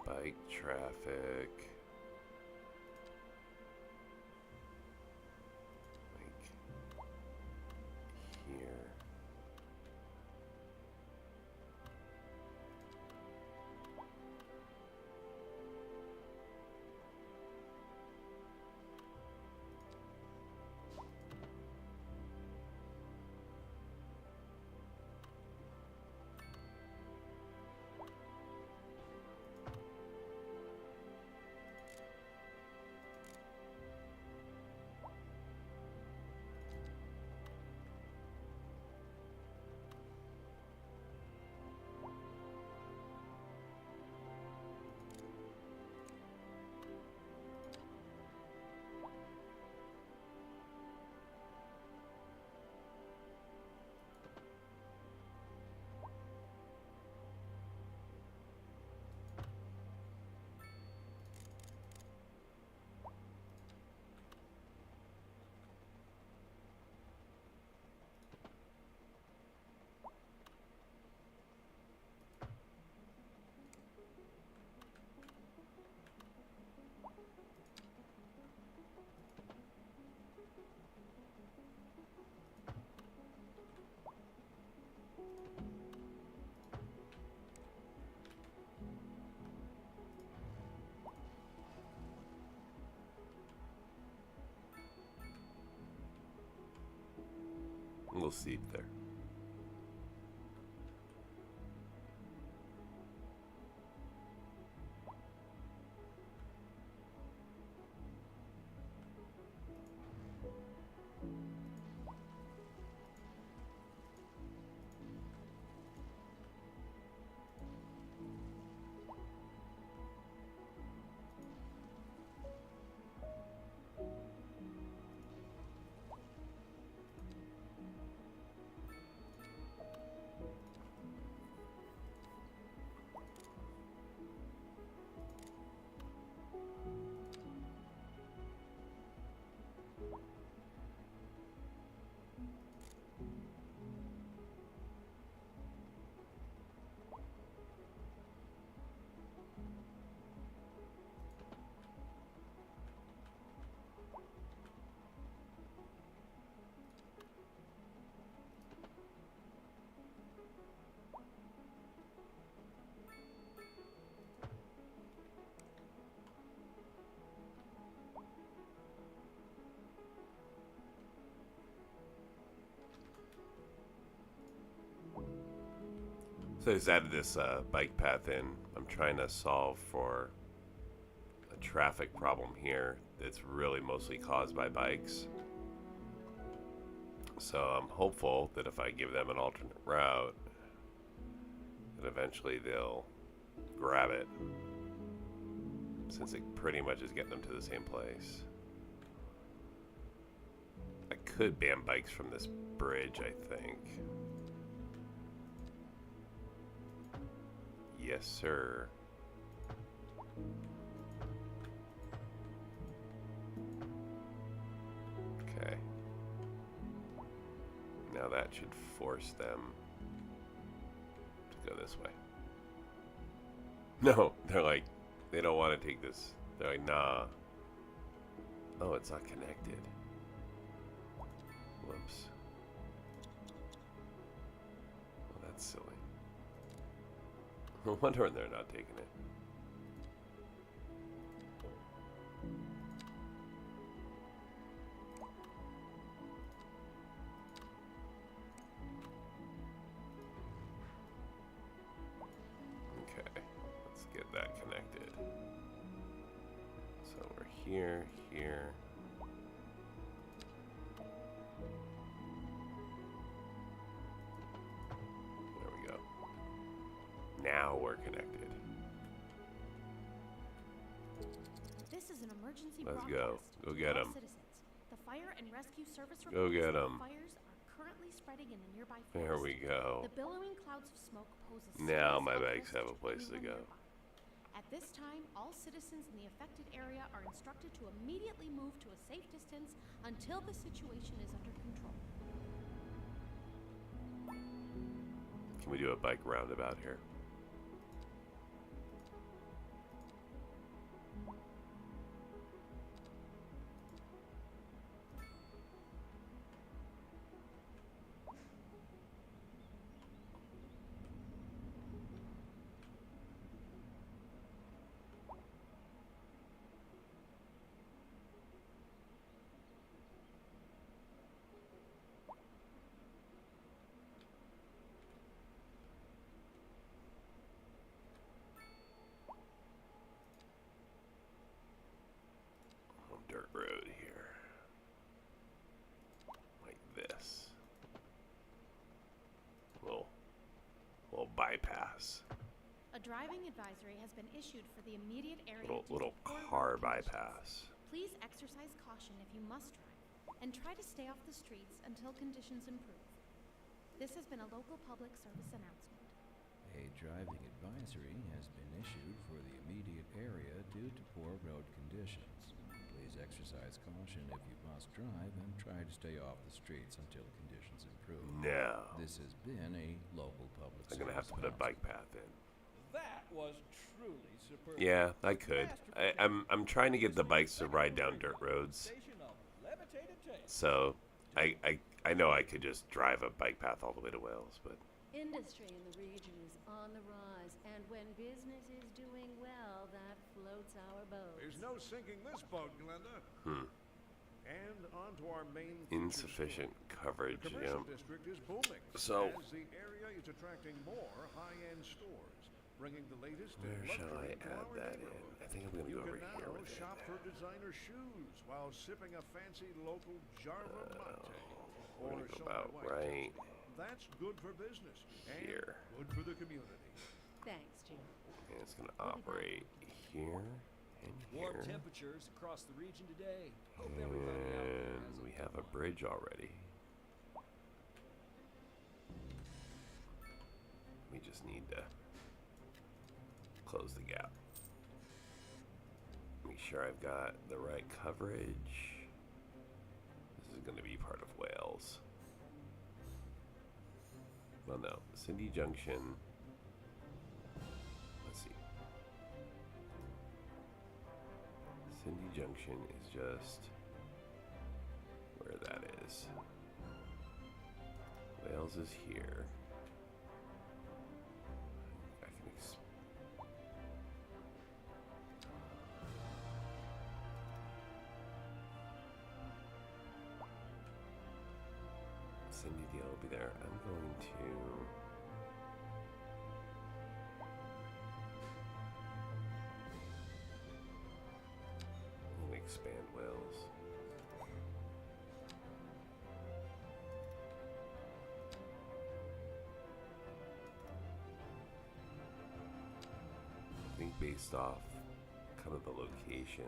bike traffic like here. little steep there. So I just added this bike path in. I'm trying to solve for a traffic problem here that's really mostly caused by bikes. So I'm hopeful that if I give them an alternate route, that eventually they'll grab it, since it pretty much is getting them to the same place. I could ban bikes from this bridge, I think. Yes, sir. Okay. Now that should force them to go this way. No, they're like, they don't want to take this. They're like, nah. Oh, it's not connected. Whoops. Well, that's silly. No wonder they're not taking it. Okay, let's get that connected. So we're here, here. There we go. Now we're connected. This is an emergency Let's broadcast. go. Go get All 'em. citizens. The fire and rescue service Go reports get that 'em. fires are currently spreading in the nearby forest. There we go. The billowing clouds of smoke pose a Now serious my health bikes risk have a place to anyone go. nearby. At this time, all citizens in the affected area are instructed to immediately move to a safe distance until the situation is under control. Can we do a bike roundabout here? Dirt road here. Like this. Little bypass. A driving advisory has been issued for the immediate area. Little due to poor car road conditions. bypass. Please exercise caution if you must drive, and try to stay off the streets until conditions improve. This has been a local public service announcement. A driving advisory has been issued for the immediate area due to poor road conditions. Please exercise caution if you must drive and try to stay off the streets until conditions improve. No. This has been a local public I'm gonna have to put a bike path in. That was truly superb. Yeah, I could. I'm trying to get the bikes to ride down dirt roads. So I know I could just drive a bike path all the way to Wales, but Industry in the region is on the rise, and when business is doing well, that floats our boat. There's no sinking this boat, Glenda. And on to our main feature insufficient story. coverage. The commercial Yeah. district is booming So- as the area is attracting more high-end stores, bringing the latest in Where shall I luxury to add our that in? neighborhood. I think I'm gonna You go over can here now with shop it. for designer shoes while sipping a fancy local Jarva mate. We're Or gonna go so my about wife right tells me. That's good for business and here. good for the community. Thanks, Jim. And it's gonna operate here and Warm here. temperatures across the region today. Hope everybody out there has And we have a good one. bridge already. We just need to close the gap. Make sure I've got the right coverage. This is going to be part of Wales. Well, no. Cindy Junction. Let's see. Cindy Junction is just where that is. Wales is here. I can Cindy deal will be there. I'm going to expand Wales. I think based off kind of the location.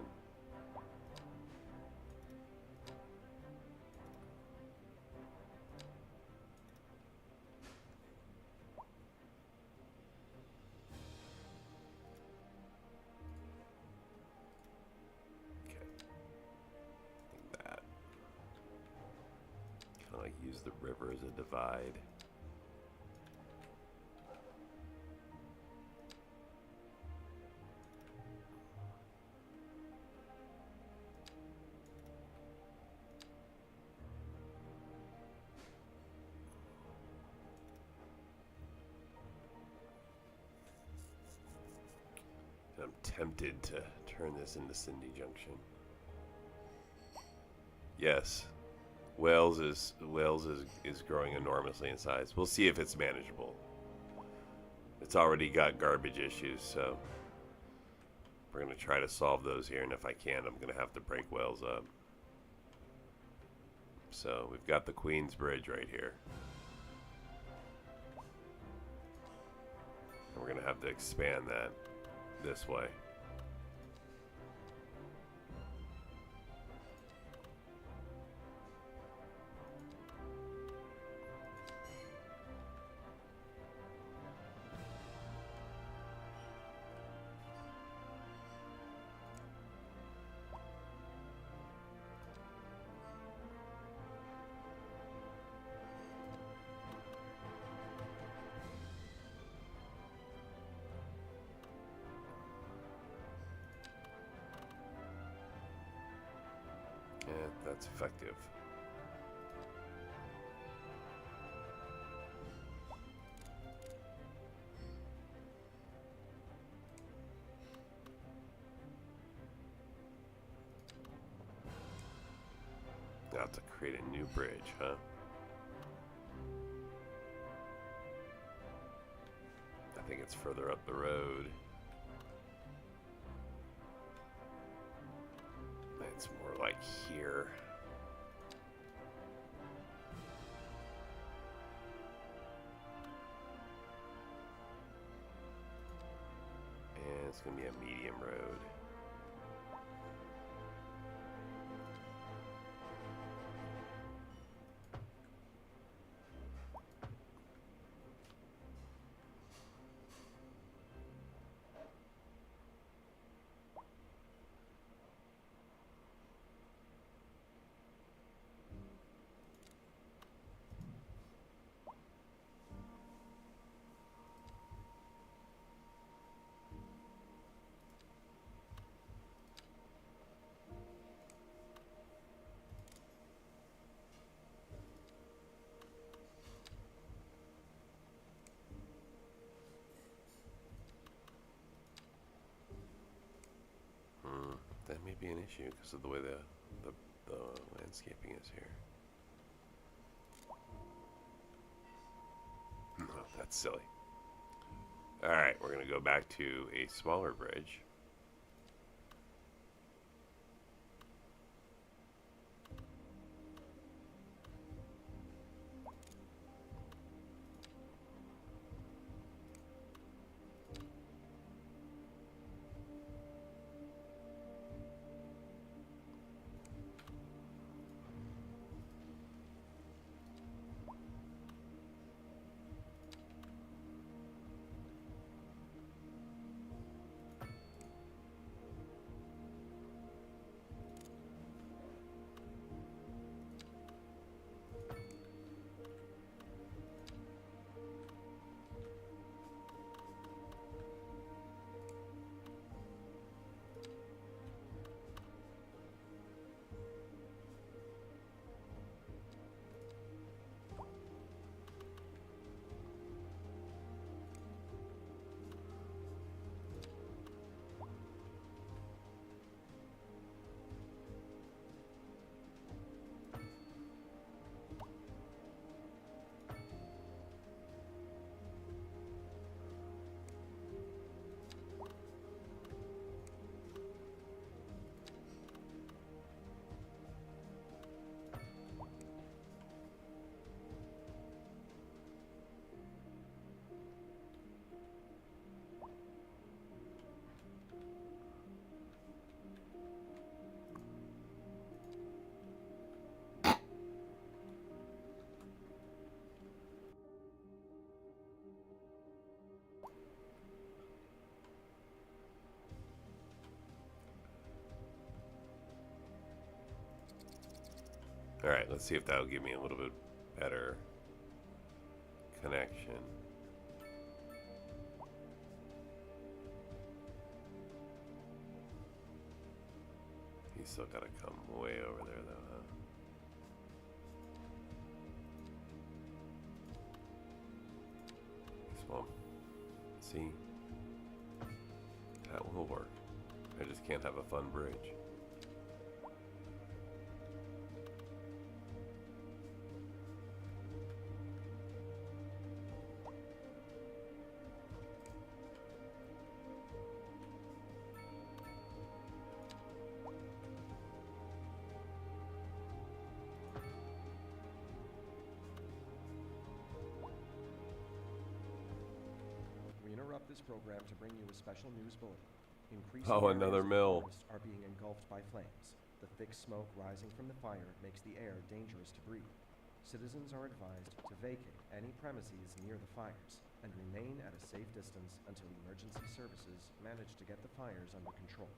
Use the river as a divide. I'm tempted to turn this into Cindy Junction. Yes. Wales is growing enormously in size. We'll see if it's manageable. It's already got garbage issues, so we're gonna try to solve those here, and if I can, I'm gonna have to break Wales up. So we've got the Queen's Bridge right here. And we're gonna have to expand that this way. Yeah, that's effective. Now to create a new bridge, huh? I think it's further up the road. It's more like here. And it's going to be a medium road. That may be an issue because of the way the the landscaping is here. Oh, that's silly. Alright, we're going to go back to a smaller bridge. Alright, let's see if that'll give me a little bit better connection. He's still gotta come way over there though, huh? Well, see, that will work. I just can't have a fun bridge. This program to bring you a special news bulletin. Increasing Oh, areas another of mill. forest are being engulfed by flames. The thick smoke rising from the fire makes the air dangerous to breathe. Citizens are advised to vacate any premises near the fires and remain at a safe distance until emergency services manage to get the fires under control.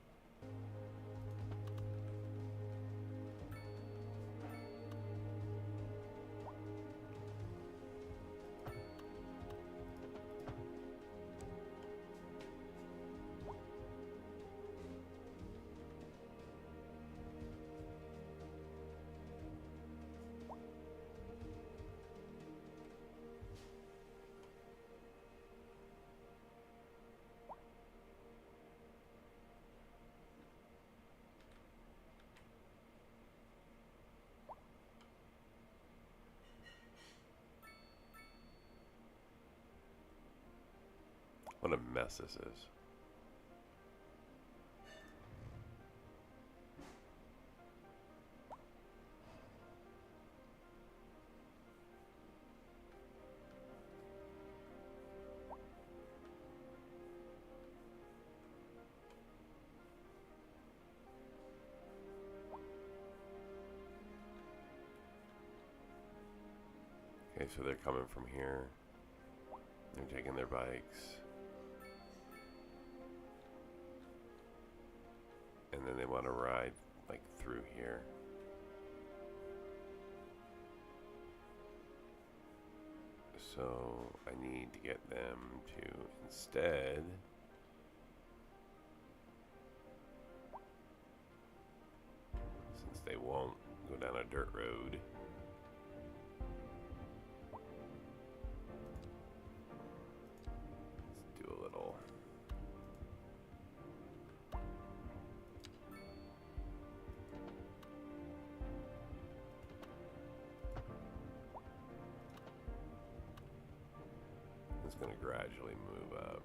What a mess this is. Okay, so they're coming from here. They're taking their bikes. And then they want to ride like through here. So I need to get them to instead since they won't go down a dirt road. Let's do a little is going to gradually move up.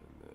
And then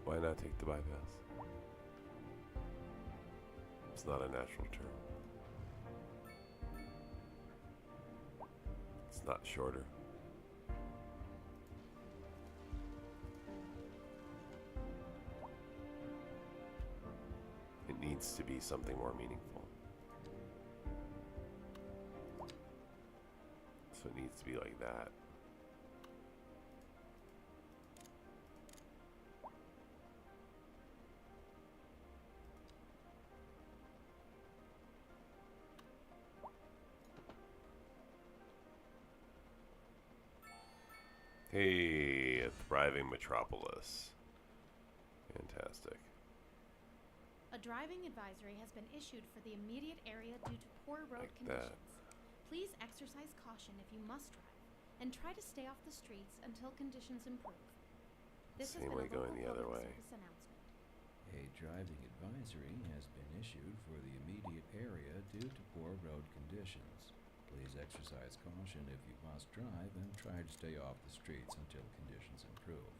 why not take the bypass? It's not a natural turn. It's not shorter. It needs to be something more meaningful. So it needs to be like that. Hey, a thriving Metropolis. Fantastic. A driving advisory has been issued for the immediate area due to poor road Like conditions. that. Please exercise caution if you must drive, and try to stay off the streets until conditions improve. This Same has been way a going local the other public way. service announcement. A driving advisory has been issued for the immediate area due to poor road conditions. Please exercise caution if you must drive and try to stay off the streets until conditions improve.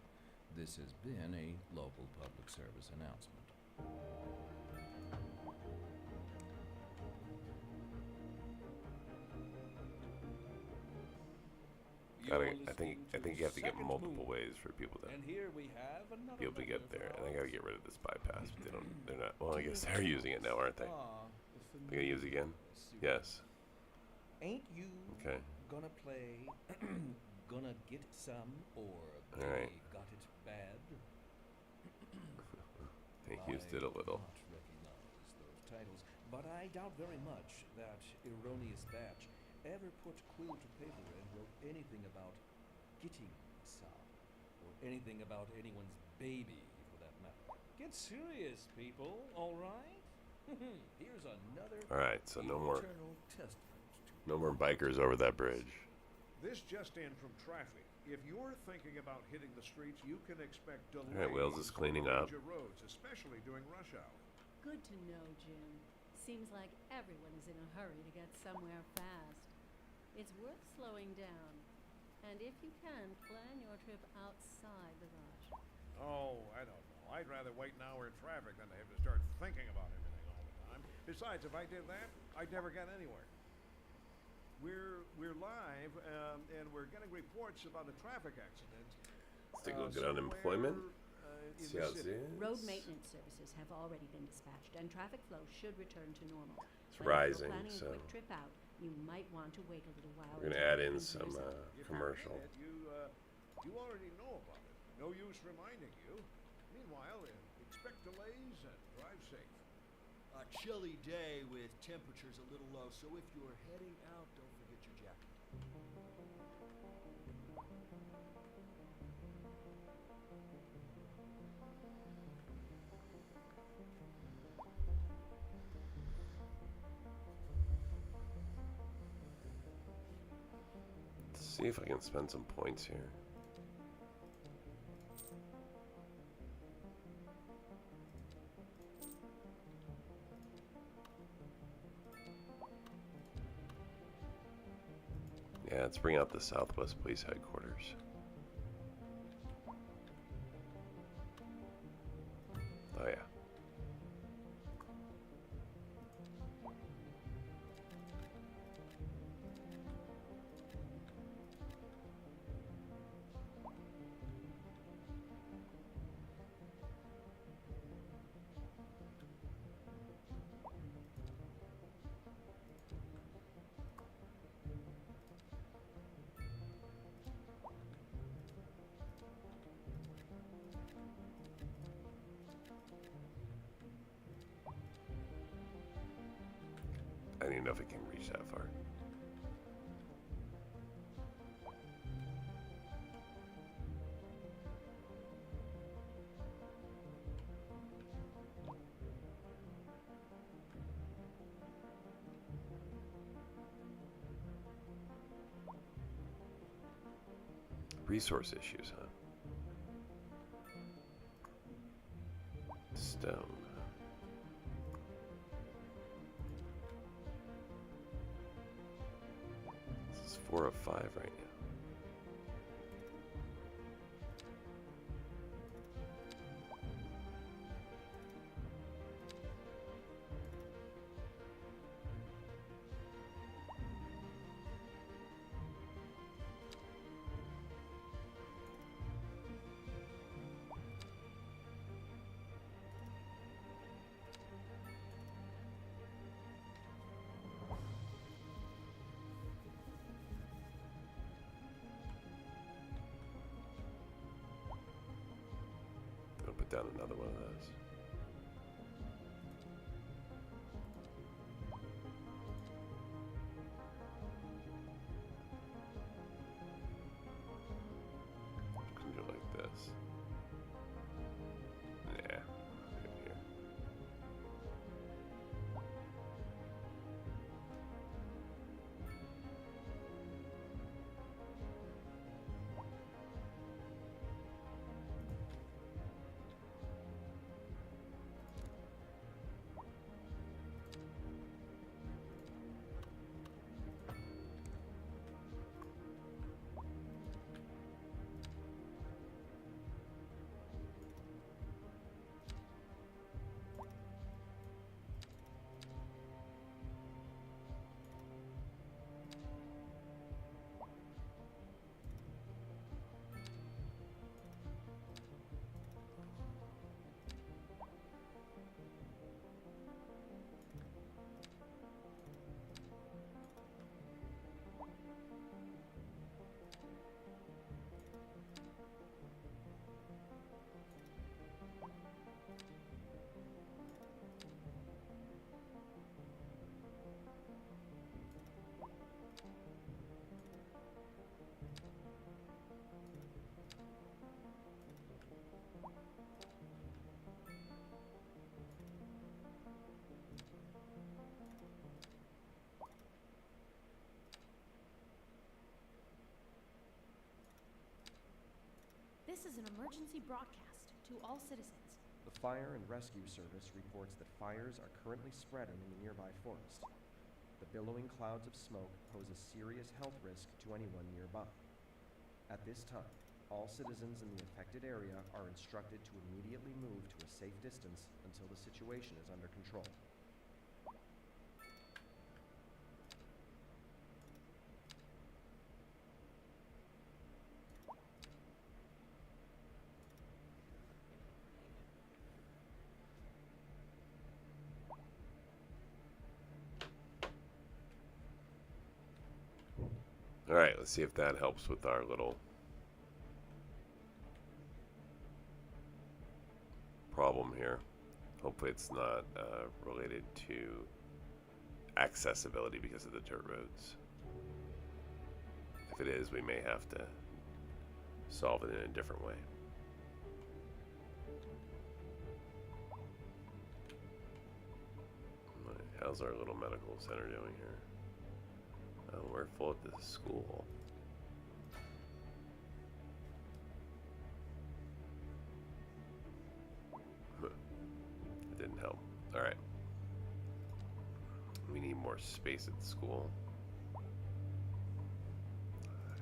This has been a local public service announcement. I think you have to get multiple ways for people to And here we have another be able to get regular there. for And I gotta get rid of this bypass, but they're not, well, I guess they're using it now, aren't they? They're gonna use it again? Yes. Ain't you Okay. gonna play gonna get some or All right. Baby got it bad? They used it a little. I do not recognize those titles, but I doubt very much that erroneous batch ever put quill to paper and wrote anything about getting some, or anything about anyone's baby, for that matter. Get serious, people, all right? Here's another All right, so no more eternal testament to no more bikers over that bridge. This just in from traffic. If you're thinking about hitting the streets, you can expect delays. All right, Wales is cleaning on up. major roads, especially during rush hour. Good to know, Jim. Seems like everyone is in a hurry to get somewhere fast. It's worth slowing down. And if you can, plan your trip outside the rush. Oh, I don't know. I'd rather wait an hour in traffic than to have to start thinking about everything all the time. Besides, if I did that, I'd never get anywhere. We're live, and we're getting reports about a traffic accident. Let's take a look at somewhere, unemployment. in See the how it city. is. Road maintenance services have already been dispatched, and traffic flow should return to normal. It's But rising, if you're planning so a quick trip out, you might want to wait a little while. we're gonna until add in it some clears up. If commercial. I did it, you already know about it. No use reminding you. Meanwhile, expect delays and drive safe. A chilly day with temperatures a little low, so if you're heading out, don't forget your jacket. Let's see if I can spend some points here. Yeah, let's bring out the Southwest Police Headquarters. Oh yeah. I don't even know if it can reach that far. Resource issues, huh? Stone. This is 4 of 5 right now. I'll put down another one of those. Can do it like this. Yeah, right here. This is an emergency broadcast to all citizens. The Fire and Rescue Service reports that fires are currently spreading in the nearby forest. The billowing clouds of smoke pose a serious health risk to anyone nearby. At this time, all citizens in the affected area are instructed to immediately move to a safe distance until the situation is under control. Alright, let's see if that helps with our little problem here. Hopefully it's not related to accessibility because of the dirt roads. If it is, we may have to solve it in a different way. How's our little medical center doing here? Oh, we're full at the school. It didn't help. Alright. We need more space at the school.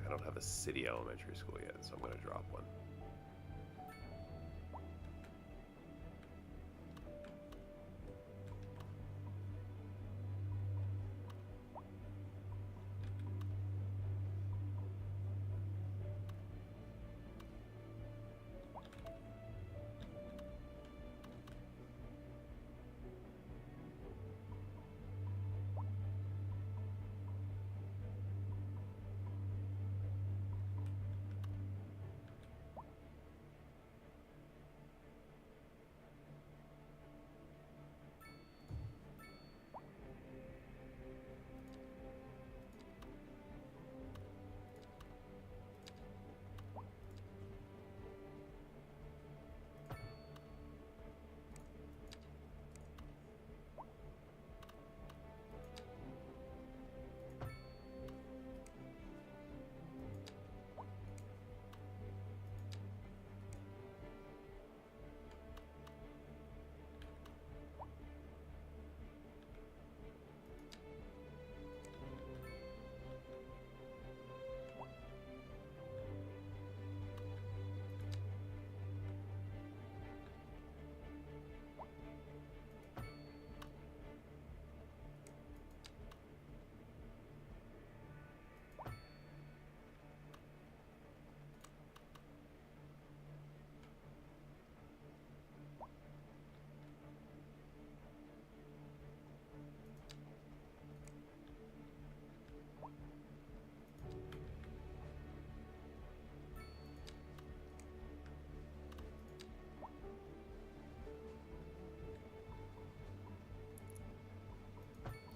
I don't have a city elementary school yet, so I'm going to drop one.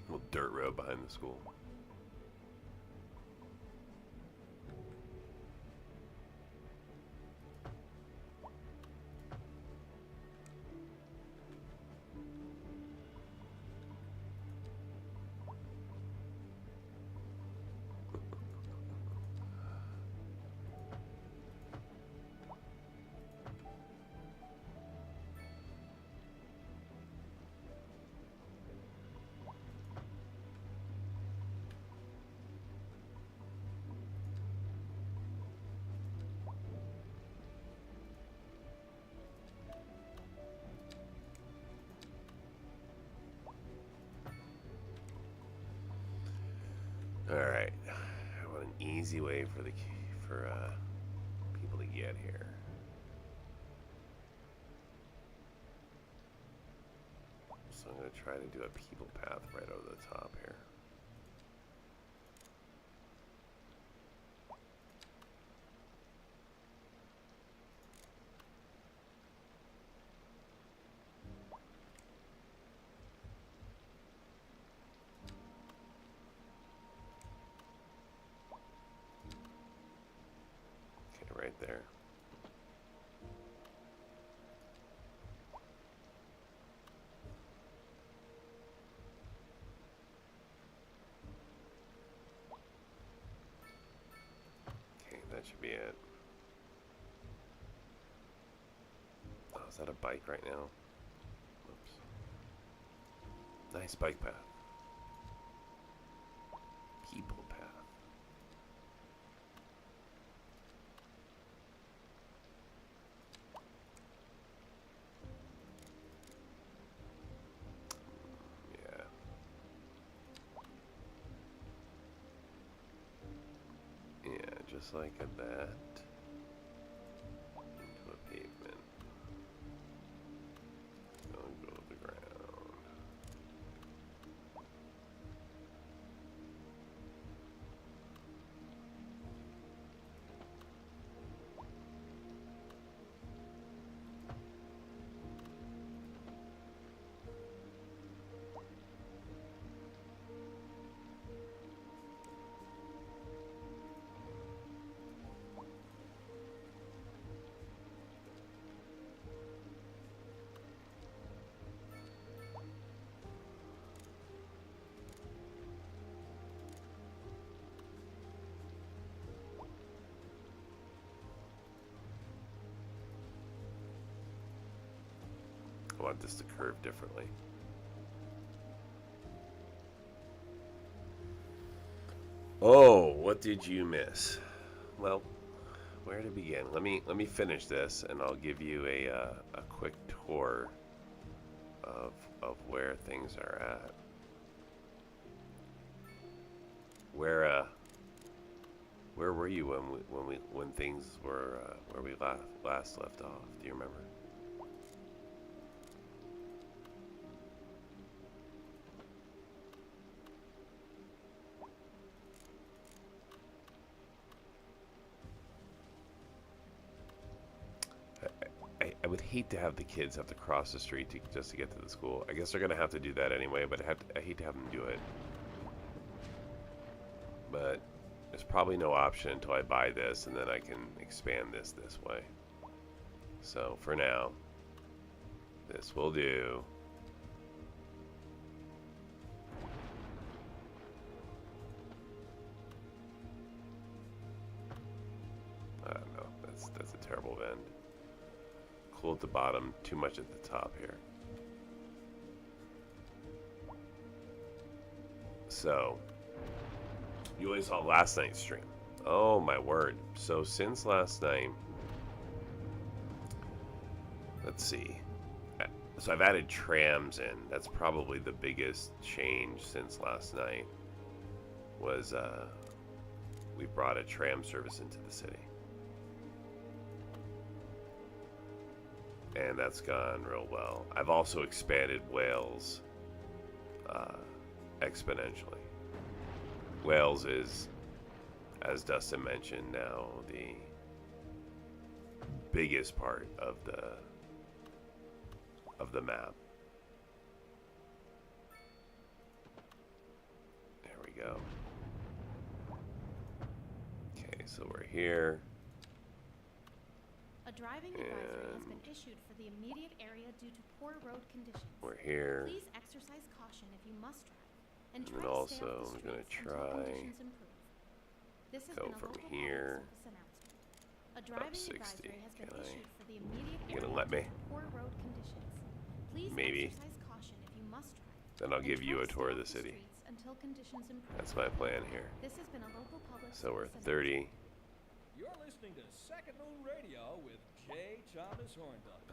Little dirt road behind the school. All right, I want an easy way for people to get here. So I'm going to try to do a people path right over the top here. Right there. Okay, that should be it. Oh, is that a bike right now? Oops. Nice bike path. People path. Just like that, into a pavement. Don't go to the ground. want this to curve differently. Oh, what did you miss? Well, where to begin? Let me finish this, and I'll give you a quick tour of where things are at. Where were you when things were where we last left off? Do you remember? I would hate to have the kids have to cross the street just to get to the school. I guess they're gonna have to do that anyway, but I hate to have them do it. But there's probably no option until I buy this, and then I can expand this way. So for now, this will do. I don't know. That's a terrible bend. Cool at the bottom, too much at the top here. So, you only saw last night's stream. Oh my word. So since last night, let's see. So I've added trams in. That's probably the biggest change since last night. Was we brought a tram service into the city. And that's gone real well. I've also expanded Wales exponentially. Wales is, as Dustin mentioned, now the biggest part of the map. There we go. Okay, so we're here. A driving advisory has been issued for the immediate area due to poor road conditions. We're here. Please exercise caution if you must drive, and And try to also, stay off the I'm gonna streets until try conditions improve. This has go been a from local here public service announcement. A driving 60. advisory has been Can I- issued for the immediate You gonna area let me? due to poor road conditions. Please Maybe. exercise caution if you must drive. Then I'll and give try you a to tour stay of the off city. streets until conditions improve. That's my plan here. This has been a local public So we're service 30. You're listening to Second Moon Radio with J. Thomas Horndog.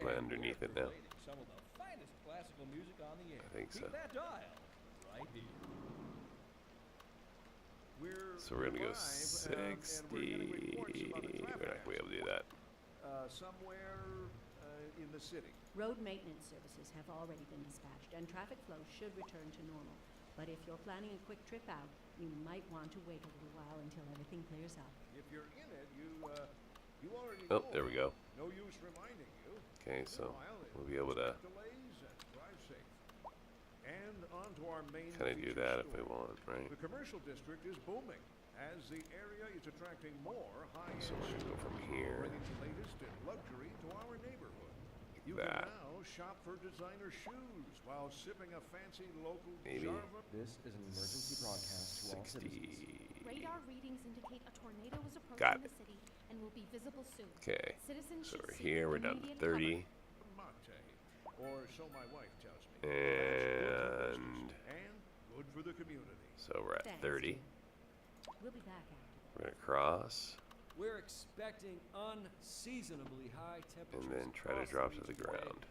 Am I underneath it now? Some of the finest classical music on the air. I think so. Keep that dial right here. So we're gonna go live, 60. and we're getting reports about a We're not traffic gonna be able to do that. somewhere in the city. Road maintenance services have already been dispatched, and traffic flow should return to normal. But if you're planning a quick trip out, you might want to wait a little while until everything clears up. If you're in it, you already Oh, know. there we go. No use reminding you. Okay, so Meanwhile, we'll be able to delays and drive safe. And on to our main kind of do feature that if we story. want, right? The commercial district is booming as the area is attracting more high-end So we're gonna go from here. bringing the latest in luxury to our neighborhood. You that. can now shop for designer shoes while sipping a fancy local Maybe. Java. This is an emergency broadcast to all citizens. 60. Radar readings indicate a tornado is approaching Got the it. city and will be visible soon. Okay. Citizens So should we're seek here. We're down to immediate 30. Mate, or so my wife tells me. And That's good for business and good for the community. so we're at Thanks, 30. dear. We'll be back after. We're gonna cross We're expecting unseasonably high temperatures. and then try to across drop to region the today. ground.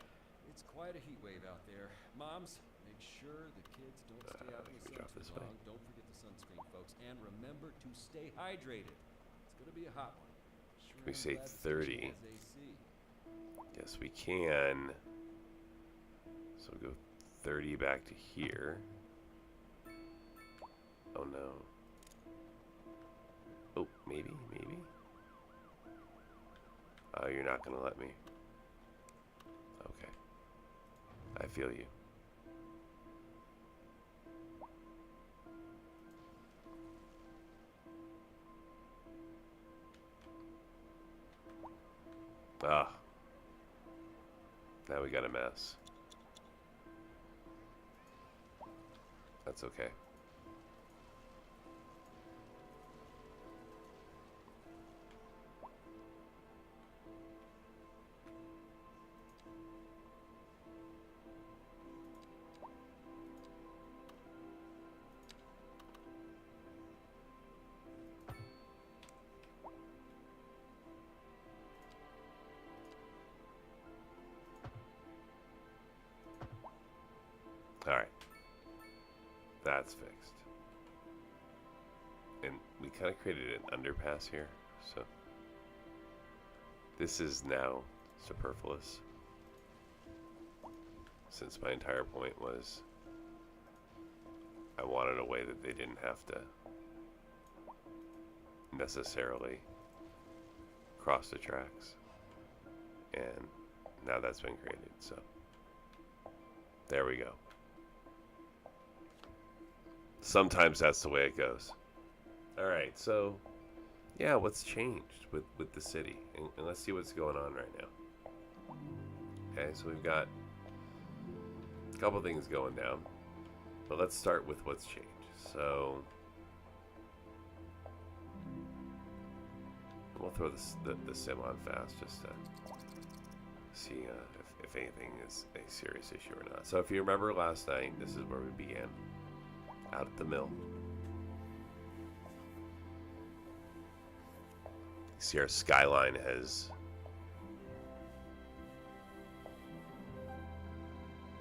It's quite a heat wave out there. Moms, make sure the kids don't stay out in can the we sun drop too this way? long. Don't forget the sunscreen, folks. And remember to stay hydrated. It's going to be a hot one. Sure We am say glad the station 30. has AC. Yes, we can. So go 30 back to here. Oh no. Oh, maybe. Oh, you're not gonna let me. Okay. I feel you. Ah. Now we got a mess. That's okay. Alright. That's fixed. And we kind of created an underpass here, so this is now superfluous. Since my entire point was I wanted a way that they didn't have to necessarily cross the tracks. And now that's been created, so there we go. Sometimes that's the way it goes. Alright, so yeah, what's changed with the city? And let's see what's going on right now. Okay, so we've got a couple things going down. But let's start with what's changed. So we'll throw the sim on fast just to see if anything is a serious issue or not. So if you remember last night, this is where we began. Out at the mill. See, our skyline has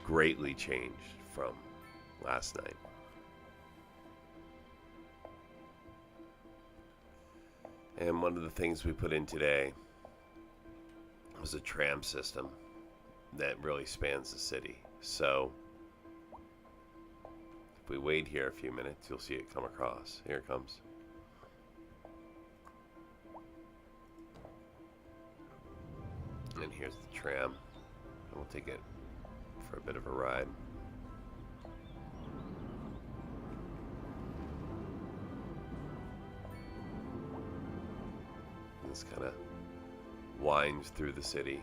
greatly changed from last night. And one of the things we put in today was a tram system that really spans the city. So if we wait here a few minutes, you'll see it come across. Here it comes. And here's the tram. And we'll take it for a bit of a ride. This kind of winds through the city.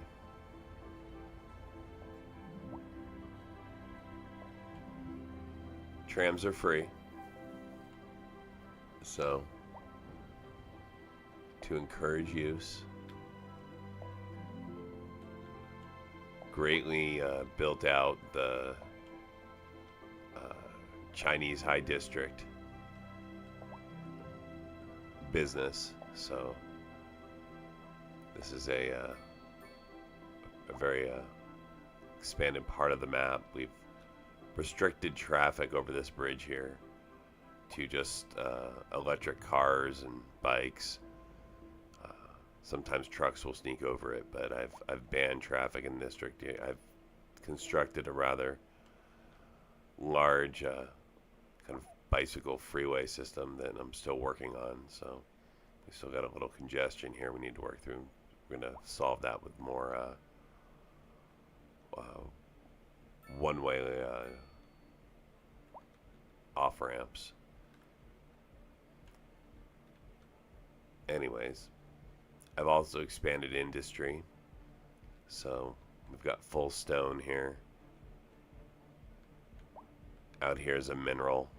Trams are free. So, to encourage use, greatly built out the Chinese High District business. So, this is a very expanded part of the map. We've restricted traffic over this bridge here to just electric cars and bikes. Sometimes trucks will sneak over it, but I've banned traffic in the district. I've constructed a rather large kind of bicycle freeway system that I'm still working on. So we still got a little congestion here we need to work through. We're going to solve that with more one-way off-ramps. Anyways, I've also expanded industry. So we've got full stone here. Out here is a mineral.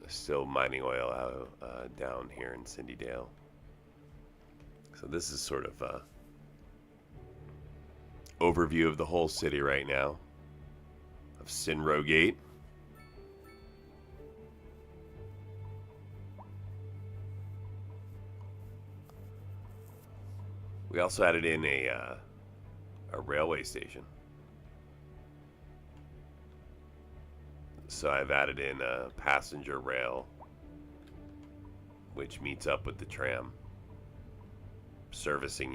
Still mining oil out down here in Cindydale. So this is sort of a overview of the whole city right now. Of Cinrogate. We also added in a railway station. So I've added in a passenger rail, which meets up with the tram, servicing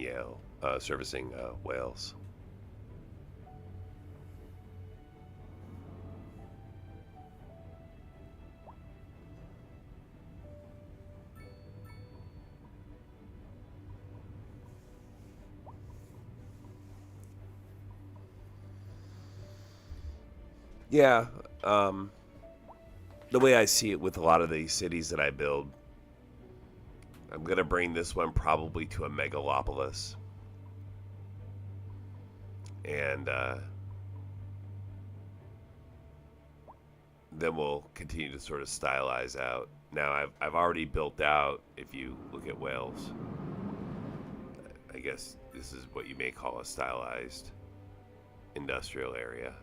Wales. Yeah, the way I see it with a lot of these cities that I build, I'm going to bring this one probably to a megalopolis. And then we'll continue to sort of stylize out. Now, I've already built out, if you look at Wales, I guess this is what you may call a stylized industrial area.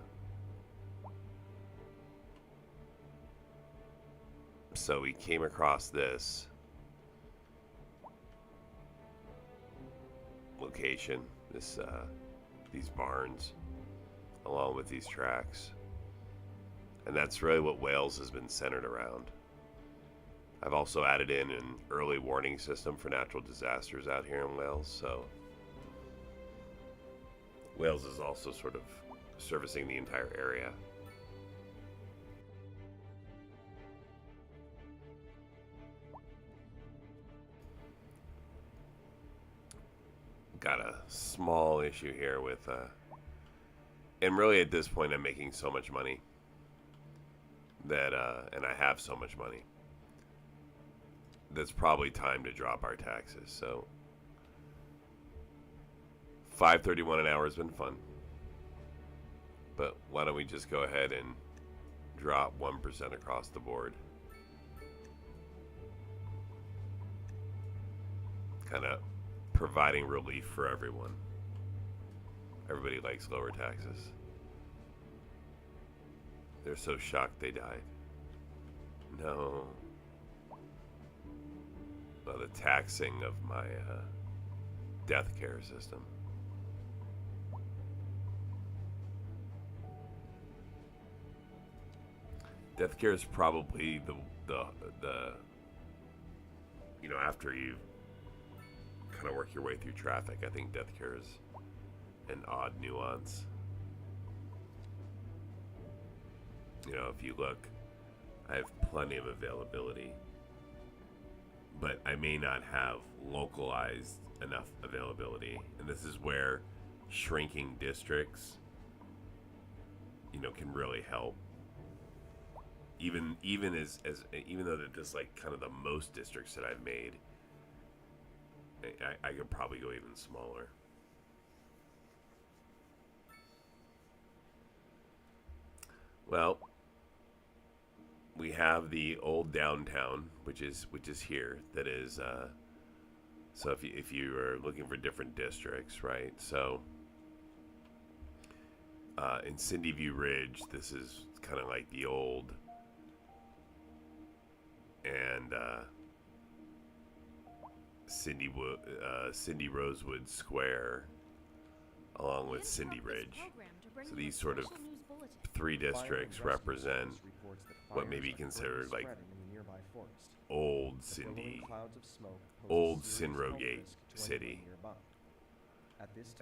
So we came across this location, these barns along with these tracks. And that's really what Wales has been centered around. I've also added in an early warning system for natural disasters out here in Wales, so Wales is also sort of servicing the entire area. Got a small issue here with, and really at this point I'm making so much money that, and I have so much money, that's probably time to drop our taxes. So $5.31 an hour has been fun, but why don't we just go ahead and drop 1% across the board? Kind of providing relief for everyone. Everybody likes lower taxes. They're so shocked they died. No. Well, the taxing of my death care system. Death care is probably the you know, after you kind of work your way through traffic, I think death care is an odd nuance. You know, if you look, I have plenty of availability, but I may not have localized enough availability. And this is where shrinking districts, you know, can really help. Even though they're just like kind of the most districts that I've made, I could probably go even smaller. Well, we have the old downtown, which is here. That is, so if you are looking for different districts, right? So in Cindy View Ridge, this is kind of like the old, and Cindy Rosewood Square, along with Cindy Ridge. So these sort of three districts represent what may be considered like old Cindy, old Cinrogate city.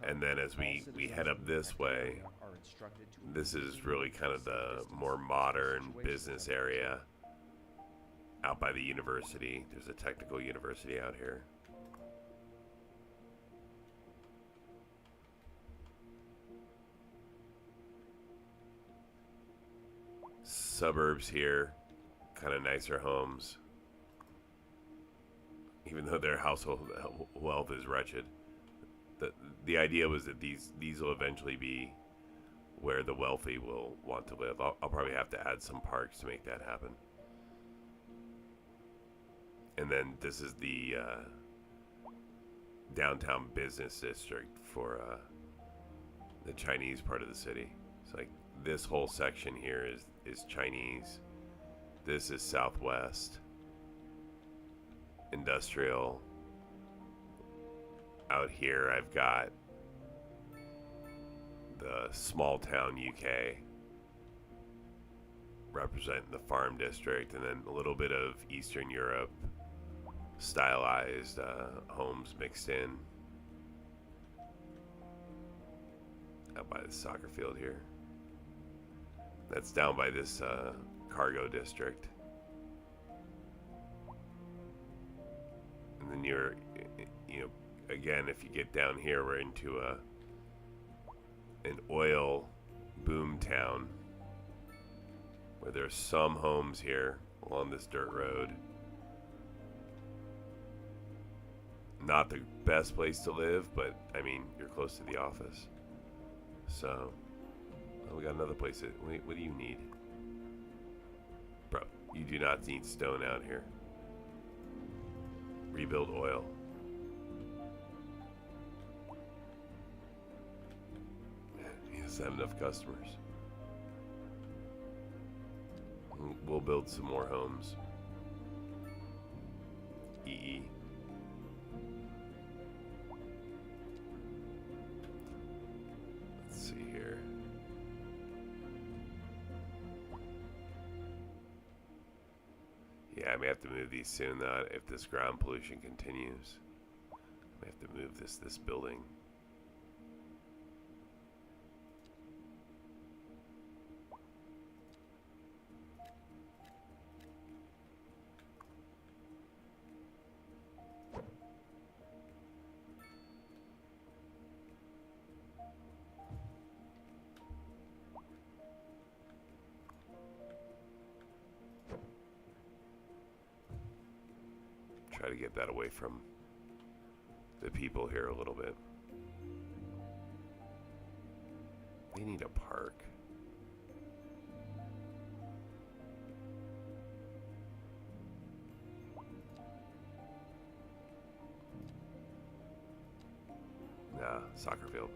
And then as we head up this way, this is really kind of the more modern business area out by the university. There's a technical university out here. Suburbs here, kind of nicer homes, even though their household wealth is wretched. The idea was that these will eventually be where the wealthy will want to live. I'll probably have to add some parks to make that happen. And then this is the downtown business district for the Chinese part of the city. It's like this whole section here is Chinese. This is Southwest. Industrial. Out here I've got the small town UK representing the farm district, and then a little bit of Eastern Europe stylized homes mixed in out by the soccer field here. That's down by this cargo district. And then you're, you know, again, if you get down here, we're into an oil boom town where there's some homes here along this dirt road. Not the best place to live, but I mean, you're close to the office. So, we got another place. What do you need? Bro, you do not need stone out here. Rebuild oil. He doesn't have enough customers. We'll build some more homes. EE. Let's see here. I may have to move these soon, though, if this ground pollution continues. I may have to move this building. Try to get that away from the people here a little bit. They need a park. Nah, soccer field.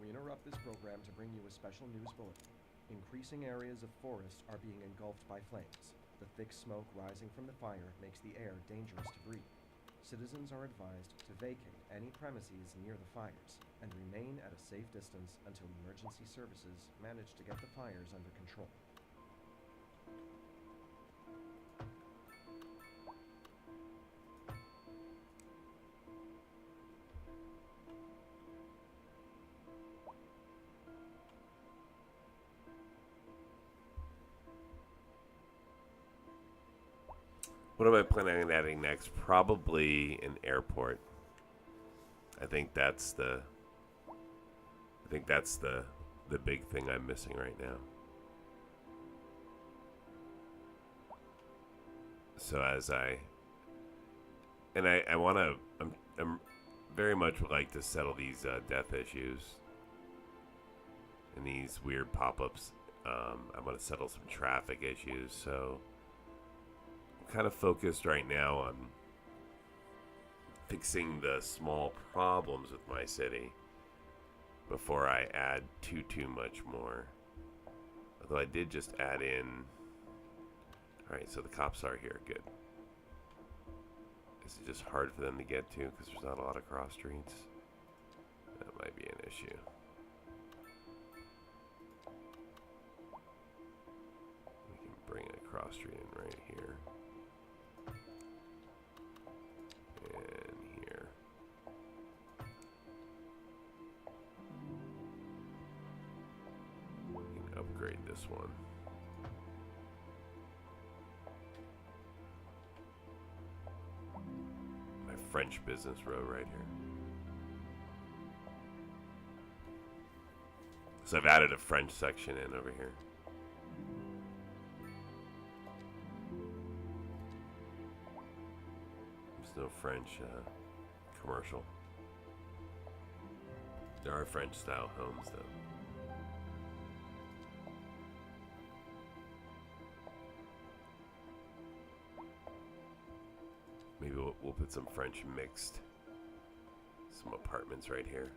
We interrupt this program to bring you a special news bulletin. Increasing areas of forest are being engulfed by flames. The thick smoke rising from the fire makes the air dangerous to breathe. Citizens are advised to vacate any premises near the fires and remain at a safe distance until emergency services manage to get the fires under control. What am I planning on adding next? Probably an airport. I think that's the big thing I'm missing right now. So I'm very much would like to settle these death issues and these weird pop-ups. I'm going to settle some traffic issues, so kind of focused right now on fixing the small problems with my city before I add too much more. Although I did just add in. Alright, so the cops are here. Good. Is it just hard for them to get to because there's not a lot of cross streets? That might be an issue. We can bring a cross street in right here. And here. We can upgrade this one. My French business road right here. So I've added a French section in over here. No French commercial. There are French style homes though. Maybe we'll put some French mixed, some apartments right here.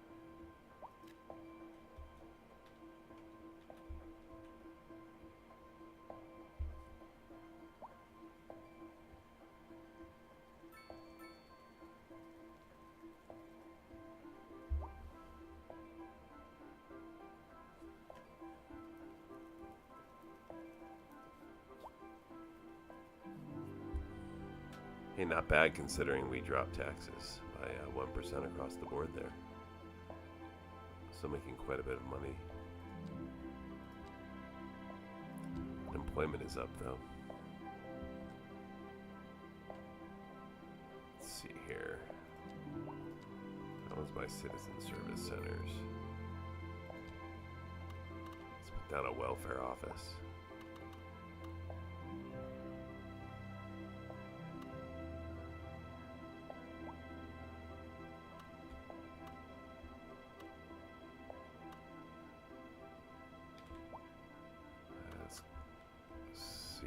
Hey, not bad considering we dropped taxes by 1% across the board there. Still making quite a bit of money. Employment is up though. Let's see here. That was my citizen service centers. Let's put down a welfare office.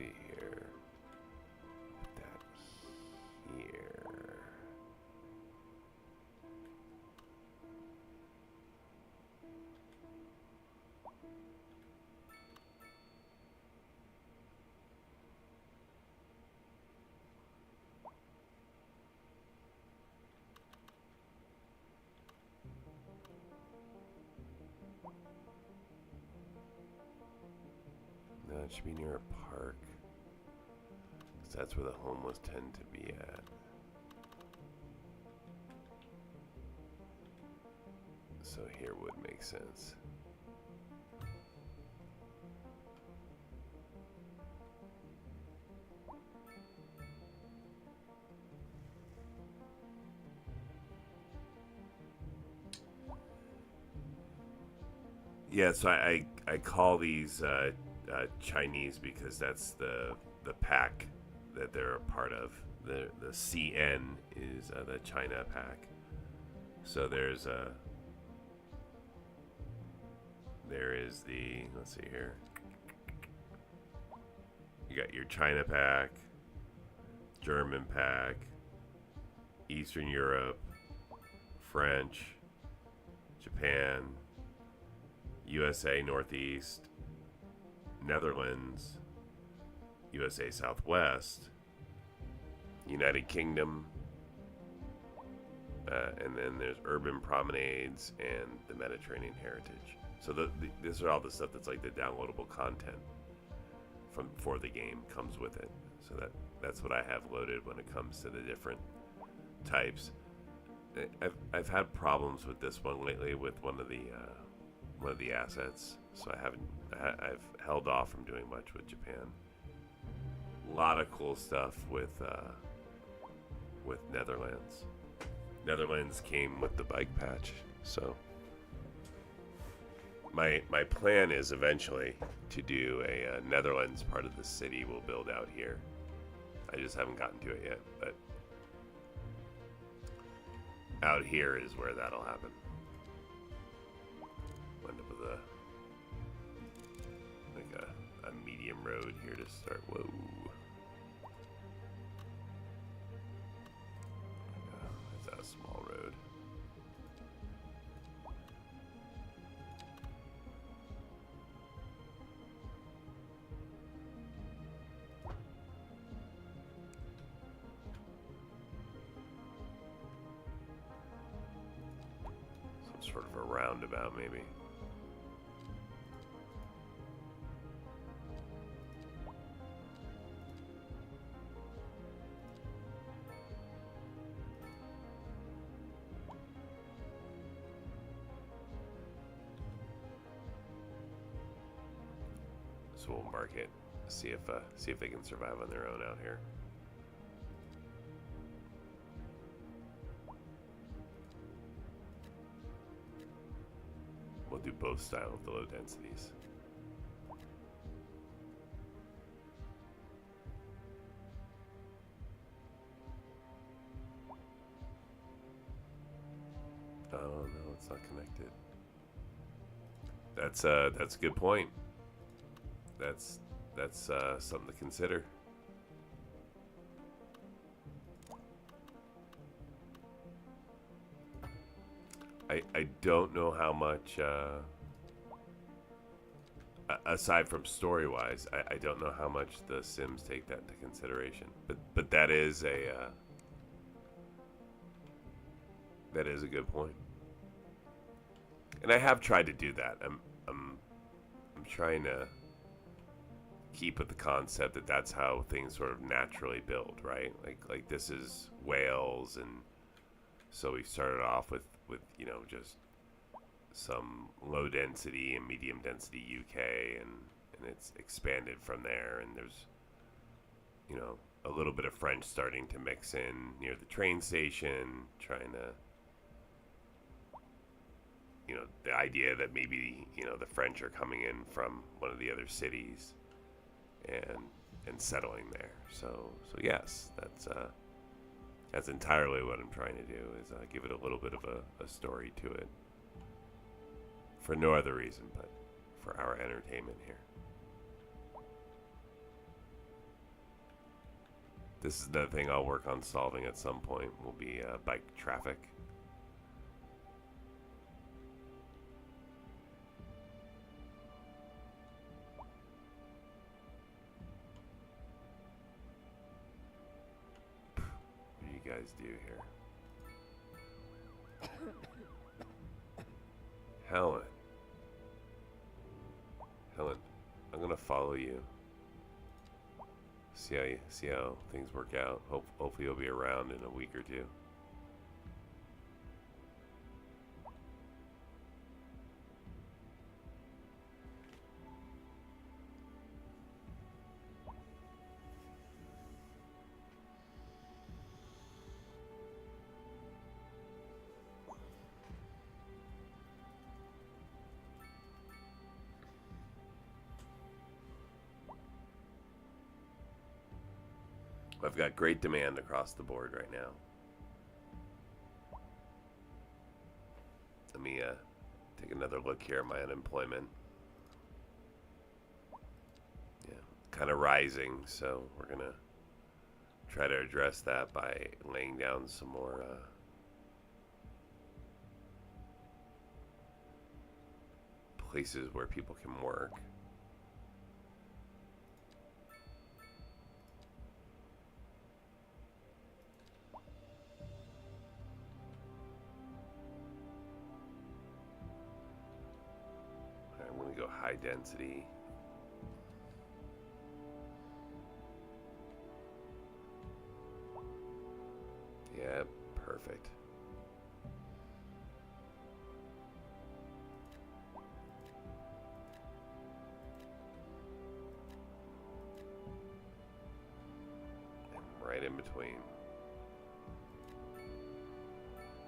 see here. Put that here. No, it should be near a park. 'Cause that's where the homeless tend to be at. So here would make sense. Yeah, so I call these Chinese because that's the pack that they're a part of. The CN is the China pack. So there is the, let's see here. You got your China pack, German pack, Eastern Europe, French, Japan, USA Northeast, Netherlands, USA Southwest, United Kingdom, and then there's urban promenades and the Mediterranean heritage. So these are all the stuff that's like the downloadable content for the game comes with it. So that's what I have loaded when it comes to the different types. I've had problems with this one lately with one of the assets, so I've held off from doing much with Japan. A lot of cool stuff with Netherlands. Netherlands came with the bike patch, so my plan is eventually to do a Netherlands part of the city we'll build out here. I just haven't gotten to it yet, but out here is where that'll happen. End up with a medium road here to start. Whoa. That's a small road. Some sort of a roundabout, maybe. So we'll mark it, see if they can survive on their own out here. We'll do both style of the low densities. Oh no, it's not connected. That's a good point. That's something to consider. I don't know how much, aside from story-wise, I don't know how much the Sims take that into consideration. But that is a good point. And I have tried to do that. I'm trying to keep with the concept that that's how things sort of naturally build, right? Like this is Wales, and so we started off with just some low density and medium density UK, and it's expanded from there, and there's a little bit of French starting to mix in near the train station, trying to the idea that maybe the French are coming in from one of the other cities and settling there. So yes, that's entirely what I'm trying to do, is give it a little bit of a story to it, for no other reason but for our entertainment here. This is the thing I'll work on solving at some point. Will be bike traffic. What do you guys do here? Helen. Helen, I'm gonna follow you. See how things work out. Hopefully you'll be around in a week or two. I've got great demand across the board right now. Let me take another look here at my unemployment. Yeah, kind of rising, so we're gonna try to address that by laying down some more places where people can work. Go high density. Yeah, perfect. And right in between.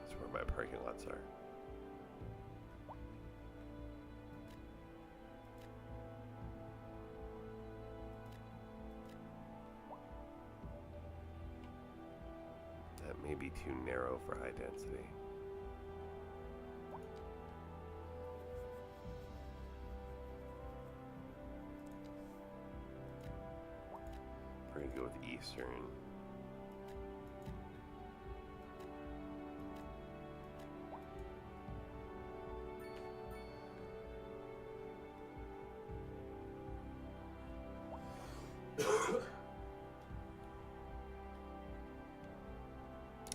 That's where my parking lots are. May be too narrow for high density. We're gonna go with Eastern.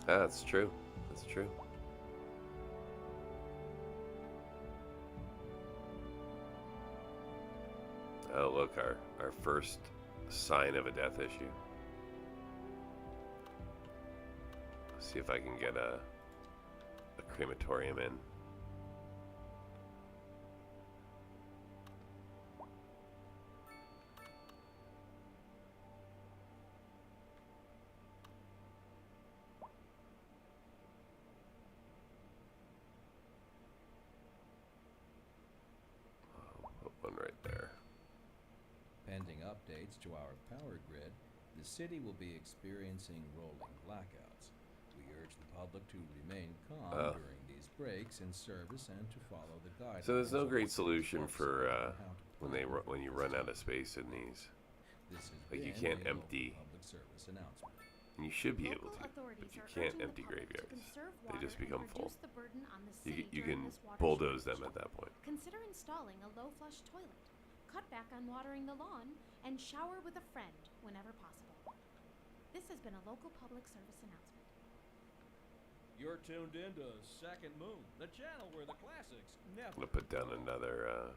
That's true. That's true. Oh, look, our first sign of a death issue. Let's see if I can get a crematorium in. Pending updates to our power grid, the city will be experiencing rolling blackouts. We urge the public to remain calm during these breaks in service and to follow the guidelines. So there's no great solution for when you run out of space in these. Like you can't empty. Public service announcement. And you should be able Local to, authorities but you are can't urging the empty public to graveyards. conserve They water just become and full. reduce the burden on the city You during can this water bulldoze shortage. them at that point. Consider installing a low flush toilet. Cut back on watering the lawn and shower with a friend whenever possible. This has been a local public service announcement. You're tuned in to Second Moon, the channel where the classics never. I'm gonna put down another.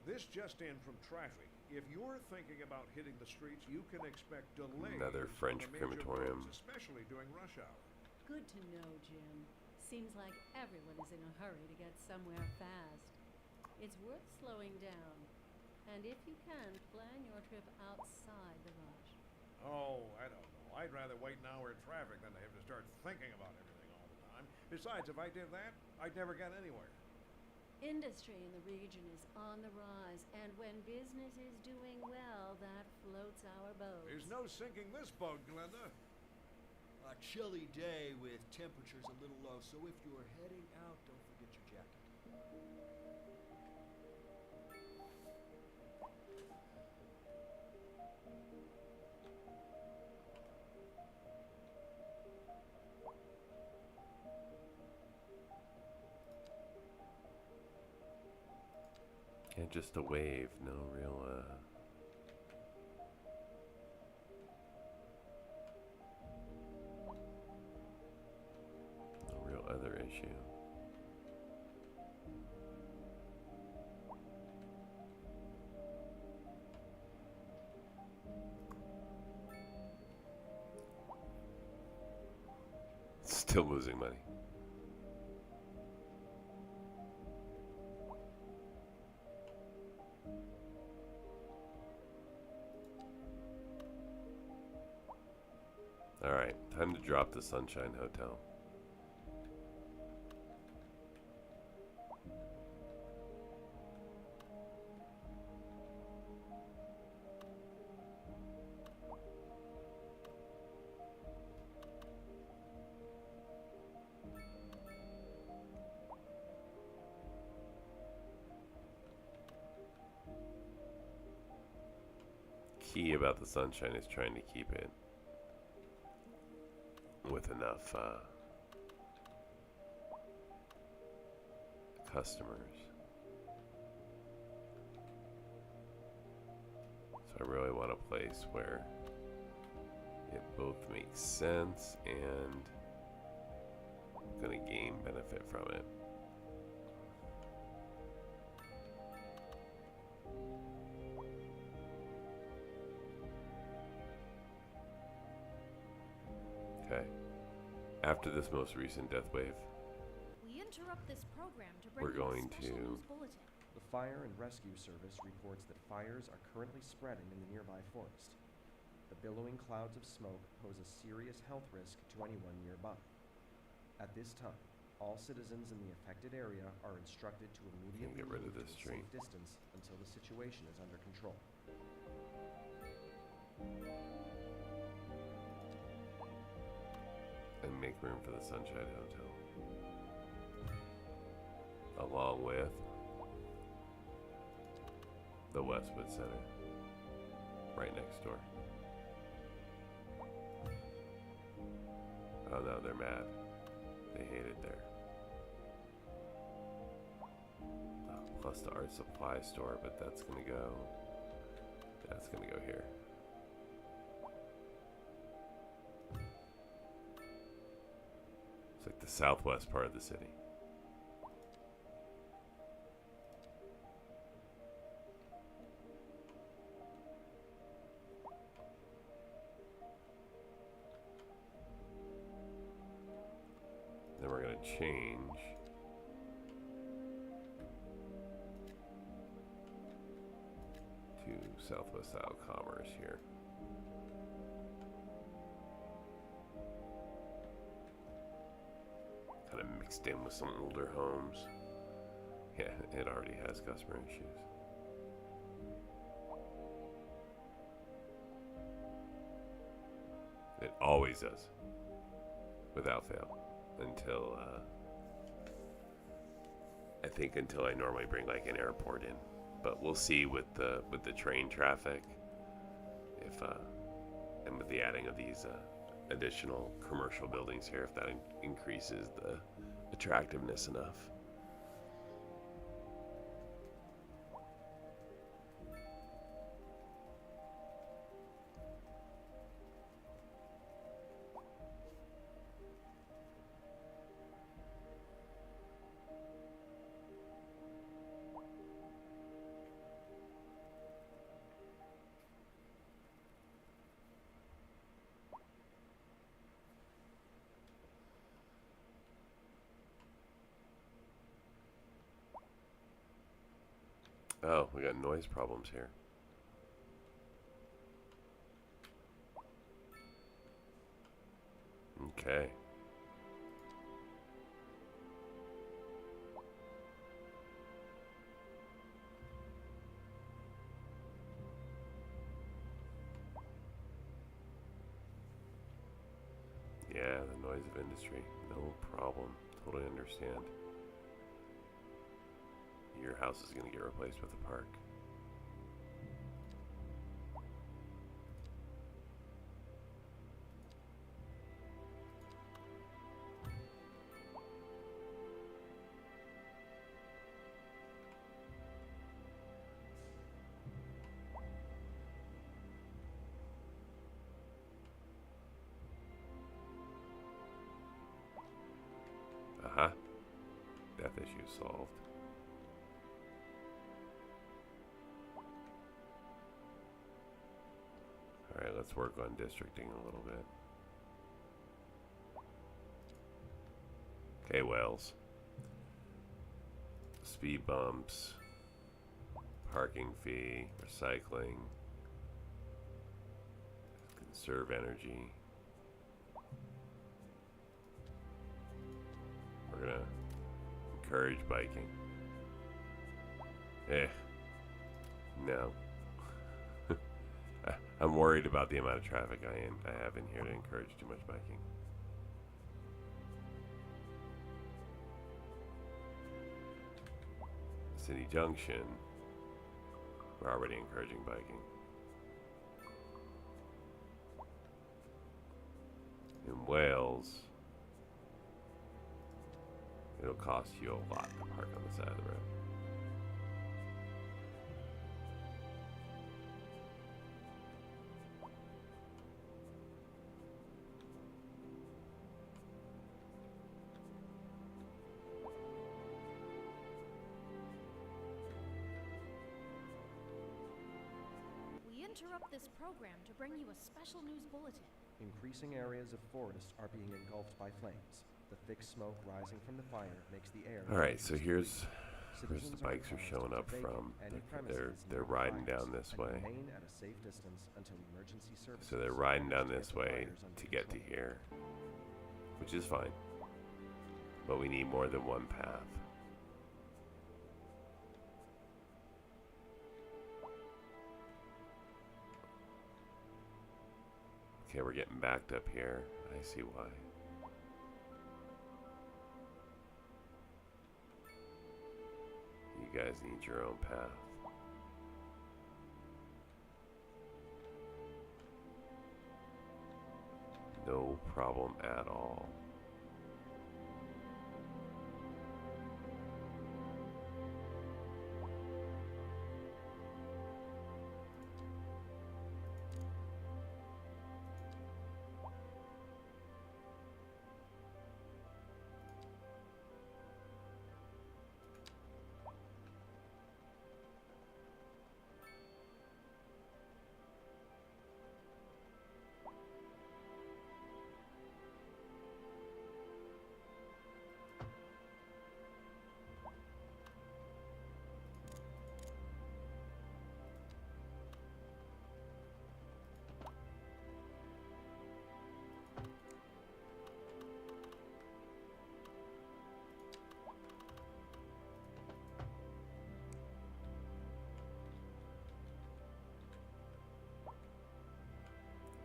This just in from traffic. If you're thinking about hitting the streets, you can expect delays Another on French the major crematorium. roads, especially during rush hour. Good to know, Jim. Seems like everyone is in a hurry to get somewhere fast. It's worth slowing down. And if you can, plan your trip outside the rush. Oh, I don't know. I'd rather wait an hour in traffic than to have to start thinking about everything all the time. Besides, if I did that, I'd never get anywhere. Industry in the region is on the rise, and when business is doing well, that floats our boat. There's no sinking this boat, Glenda. A chilly day with temperatures a little low, so if you're heading out, don't forget your jacket. Yeah, just a wave, no real, no real other issue. Still losing money. All right, time to drop the Sunshine Hotel. Key about the Sunshine is trying to keep it with enough customers. So I really want a place where it both makes sense and I'm gonna gain benefit from it. Okay. After this most recent death wave, We interrupt this program to We're bring you a going special to- news bulletin. The Fire and Rescue Service reports that fires are currently spreading in the nearby forest. The billowing clouds of smoke pose a serious health risk to anyone nearby. At this time, all citizens in the affected area are instructed to immediately get rid of move this to a tree. safe distance until the situation is under control. and make room for the Sunshine Hotel. Along with the Westwood Center, right next door. Oh no, they're mad. They hate it there. Plus the art supply store, but that's gonna go here. It's like the southwest part of the city. Then we're going to change to Southwest Style Commerce here. Kind of mixed in with some older homes. Yeah, it already has customer issues. It always does, without fail, until I think until I normally bring like an airport in. But we'll see with the train traffic, if and with the adding of these additional commercial buildings here, if that increases the attractiveness enough. Oh, we got noise problems here. Okay. Yeah, the noise of industry. No problem. Totally understand. Your house is going to get replaced with a park. Aha. Death issue solved. Alright, let's work on districting a little bit. Okay, Wales. Speed bumps. Parking fee. Recycling. Conserve energy. We're gonna encourage biking. No. I'm worried about the amount of traffic I have in here to encourage too much biking. City Junction. We're already encouraging biking. In Wales, it'll cost you a lot to park on the side of the road. We interrupt this program to bring you a special news bulletin. Increasing areas of forest are being engulfed by flames. The thick smoke rising from the fire makes the air. Alright, so here's where the Citizens bikes are advised showing to up vacate from. any They're premises they're near riding fires down this and way. remain at a safe distance until emergency services So they're riding down get this the way fires under to get to control. here, which is fine. But we need more than one path. Okay, we're getting backed up here. I see why. You guys need your own path. No problem at all.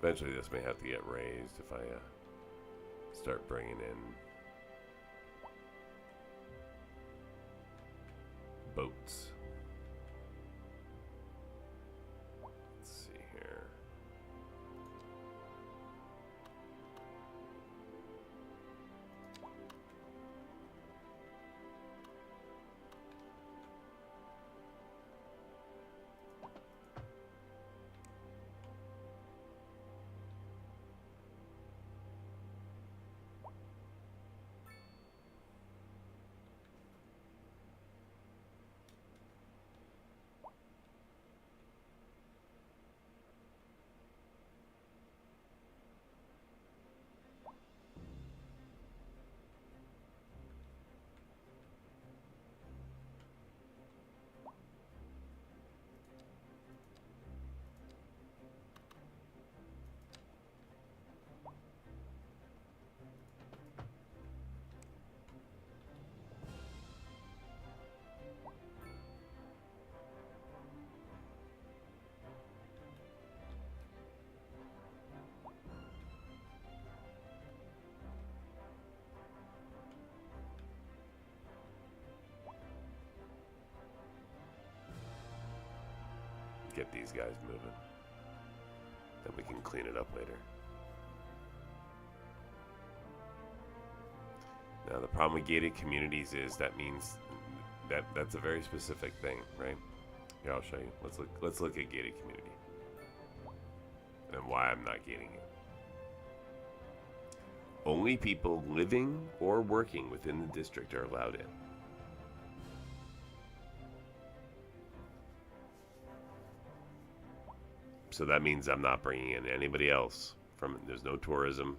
Eventually this may have to get raised if I start bringing in boats. Let's see here. Get these guys moving. Then we can clean it up later. Now the problem with gated communities is that means that's a very specific thing, right? Here, I'll show you. Let's look at gated community and why I'm not gating it. Only people living or working within the district are allowed in. So that means I'm not bringing in anybody else from, there's no tourism.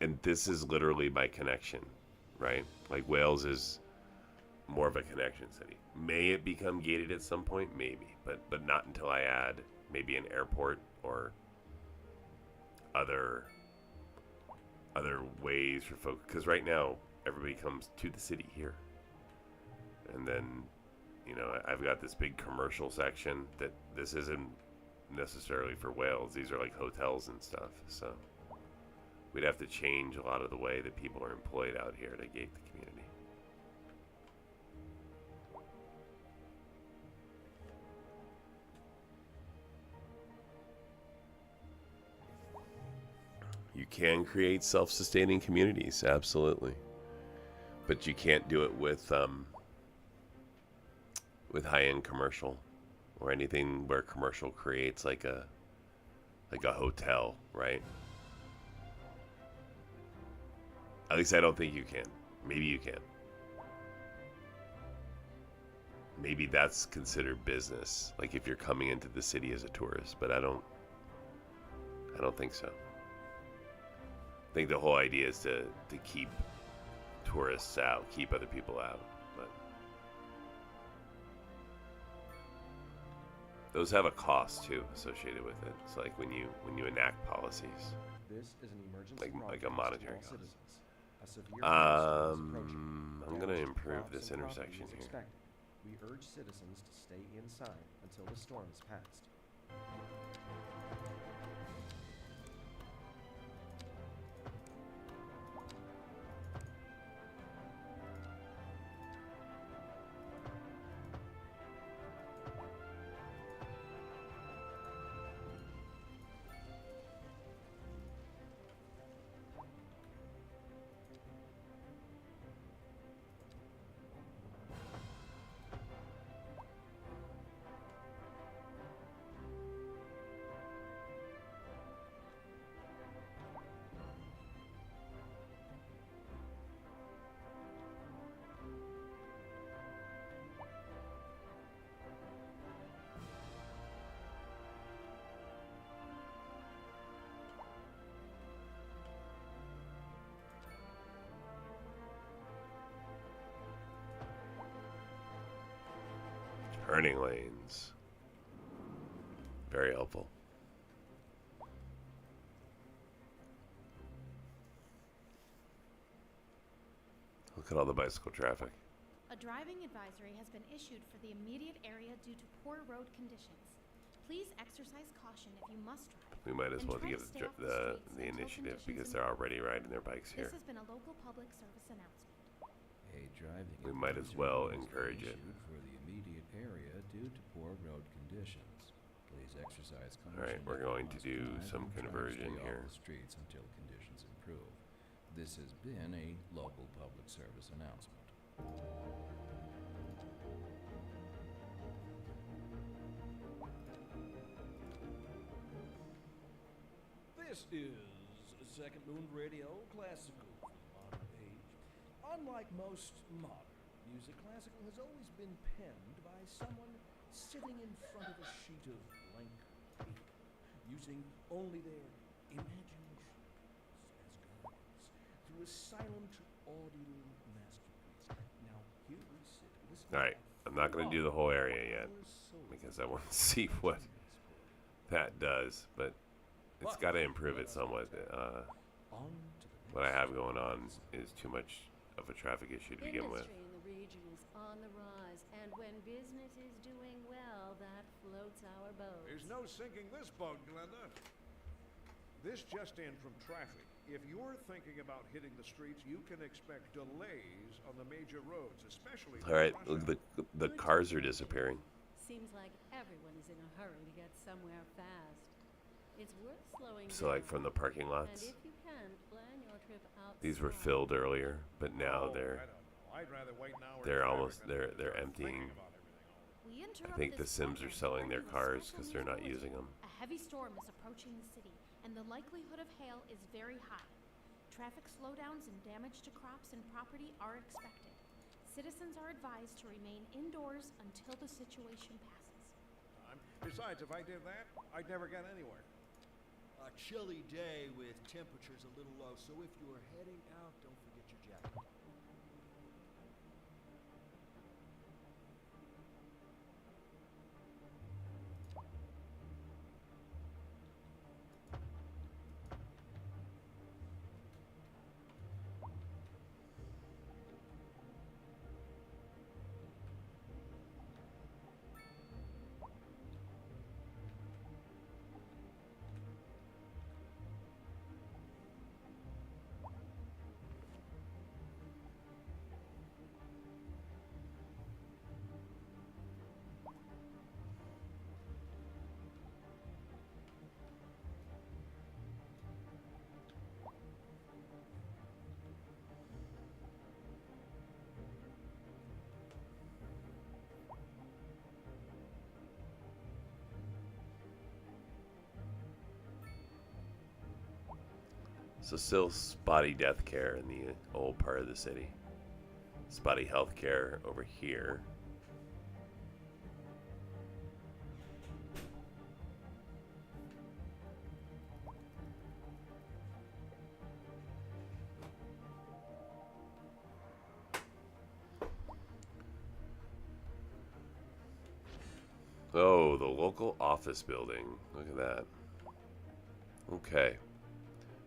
And this is literally my connection, right? Like Wales is more of a connection city. May it become gated at some point? Maybe, but not until I add maybe an airport or other ways for folks. Because right now everybody comes to the city here, and then I've got this big commercial section that this isn't necessarily for Wales. These are like hotels and stuff. So we'd have to change a lot of the way that people are employed out here to gate the community. You can create self-sustaining communities, absolutely, but you can't do it with high-end commercial or anything where commercial creates like a hotel, right? At least I don't think you can. Maybe you can. Maybe that's considered business, like if you're coming into the city as a tourist, but I don't think so. I think the whole idea is to keep tourists out, keep other people out. But those have a cost too associated with it. It's like when you enact policies. This is an emergency like a monetary cost. citizens. A severe thunderstorm is approaching. I'm gonna Damage to improve crops this and property intersection is here. expected. We urge citizens to stay inside until the storm is passed. Turning lanes. Very helpful. Look at all the bicycle traffic. A driving advisory has been issued for the immediate area due to poor road conditions. Please exercise caution if you must drive. We might as and well try give to stay the off the streets the until initiative conditions because they're improve. already riding their bikes here. This has been a local public service announcement. A driving We might as advisory well has been encourage it. issued for the immediate area due to poor road conditions. Please exercise caution. Alright, we're if you going to must do drive some and try to conversion stay here. off the streets until conditions improve. This has been a local public service announcement. This is Second Moon Radio Classical for the modern age. Unlike most modern music, classical has always been penned by someone sitting in front of a sheet of blank paper, using only their imagination as guides through a silent, audible masterpiece. Now, here we sit. Alright, I'm not going to do the whole area yet because I want to see what that does, but it's got to improve it somewhat. What I have going on is too much of a traffic issue to begin with. Industry in the region is on the rise, and when business is doing well, that floats our boat. There's no sinking this boat, Glenda. This just in from traffic. If you're thinking about hitting the streets, you can expect delays on the major roads, especially. Alright, look, the cars are disappearing. Seems like everyone is in a hurry to get somewhere fast. It's worth slowing So like down. from the parking And lots, if you can, plan your trip outside. these were filled earlier, but now Oh, they're I don't know. I'd rather wait an hour in they're traffic almost than they're start emptying. thinking about everything all We I interrupt think the this Sims are program selling their bringing you a cars special because news they're not bulletin. using them. A heavy storm is approaching the city. and the likelihood of hail is very high. Traffic slowdowns and damage to crops and property are expected. Citizens are advised to remain indoors until the situation passes. Besides, if I did that, I'd never get anywhere. A chilly day with temperatures a little low, so if you're heading out, don't forget your jacket. So still spotty death care in the old part of the city. Spotty health care over here. Oh, the local office building. Look at that. Okay.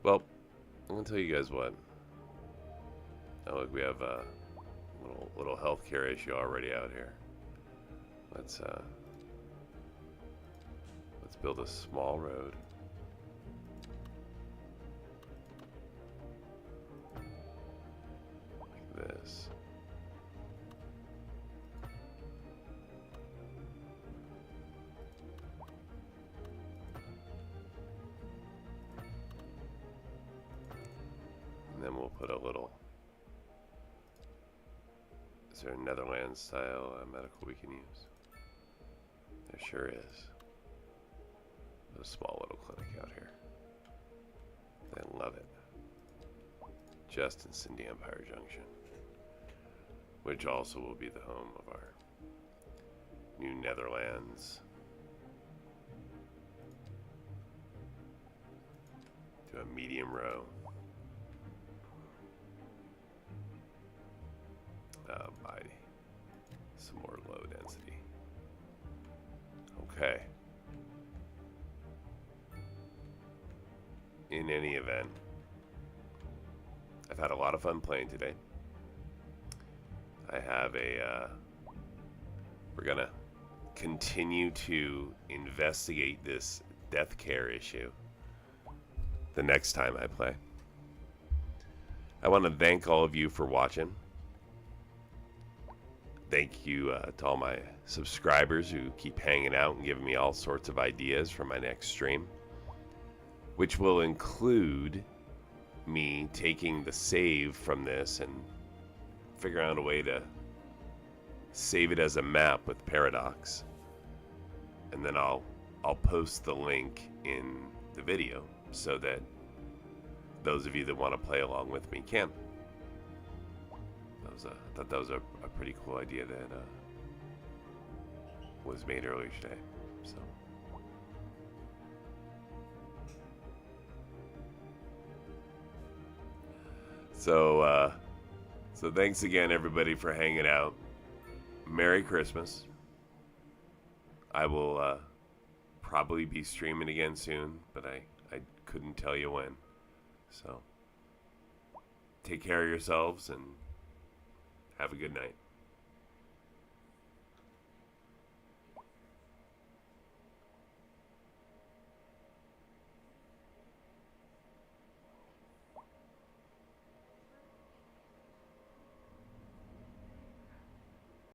Well, I'm gonna tell you guys what. Oh, look, we have a little healthcare issue already out here. Let's build a small road. Like this. And then we'll put a little. Is there a Netherlands style medical we can use? There sure is. A small little clinic out here. I love it. Just in Cindy Empire Junction. Which also will be the home of our new Netherlands. To a medium row. By some more low density. Okay. In any event, I've had a lot of fun playing today. I have we're gonna continue to investigate this death care issue the next time I play. I want to thank all of you for watching. Thank you to all my subscribers who keep hanging out and giving me all sorts of ideas for my next stream, which will include me taking the save from this and figuring out a way to save it as a map with Paradox, and then I'll post the link in the video so that those of you that want to play along with me can. I thought that was a pretty cool idea that was made earlier today. So thanks again, everybody, for hanging out. Merry Christmas. I will probably be streaming again soon, but I couldn't tell you when. So take care of yourselves and have a good night.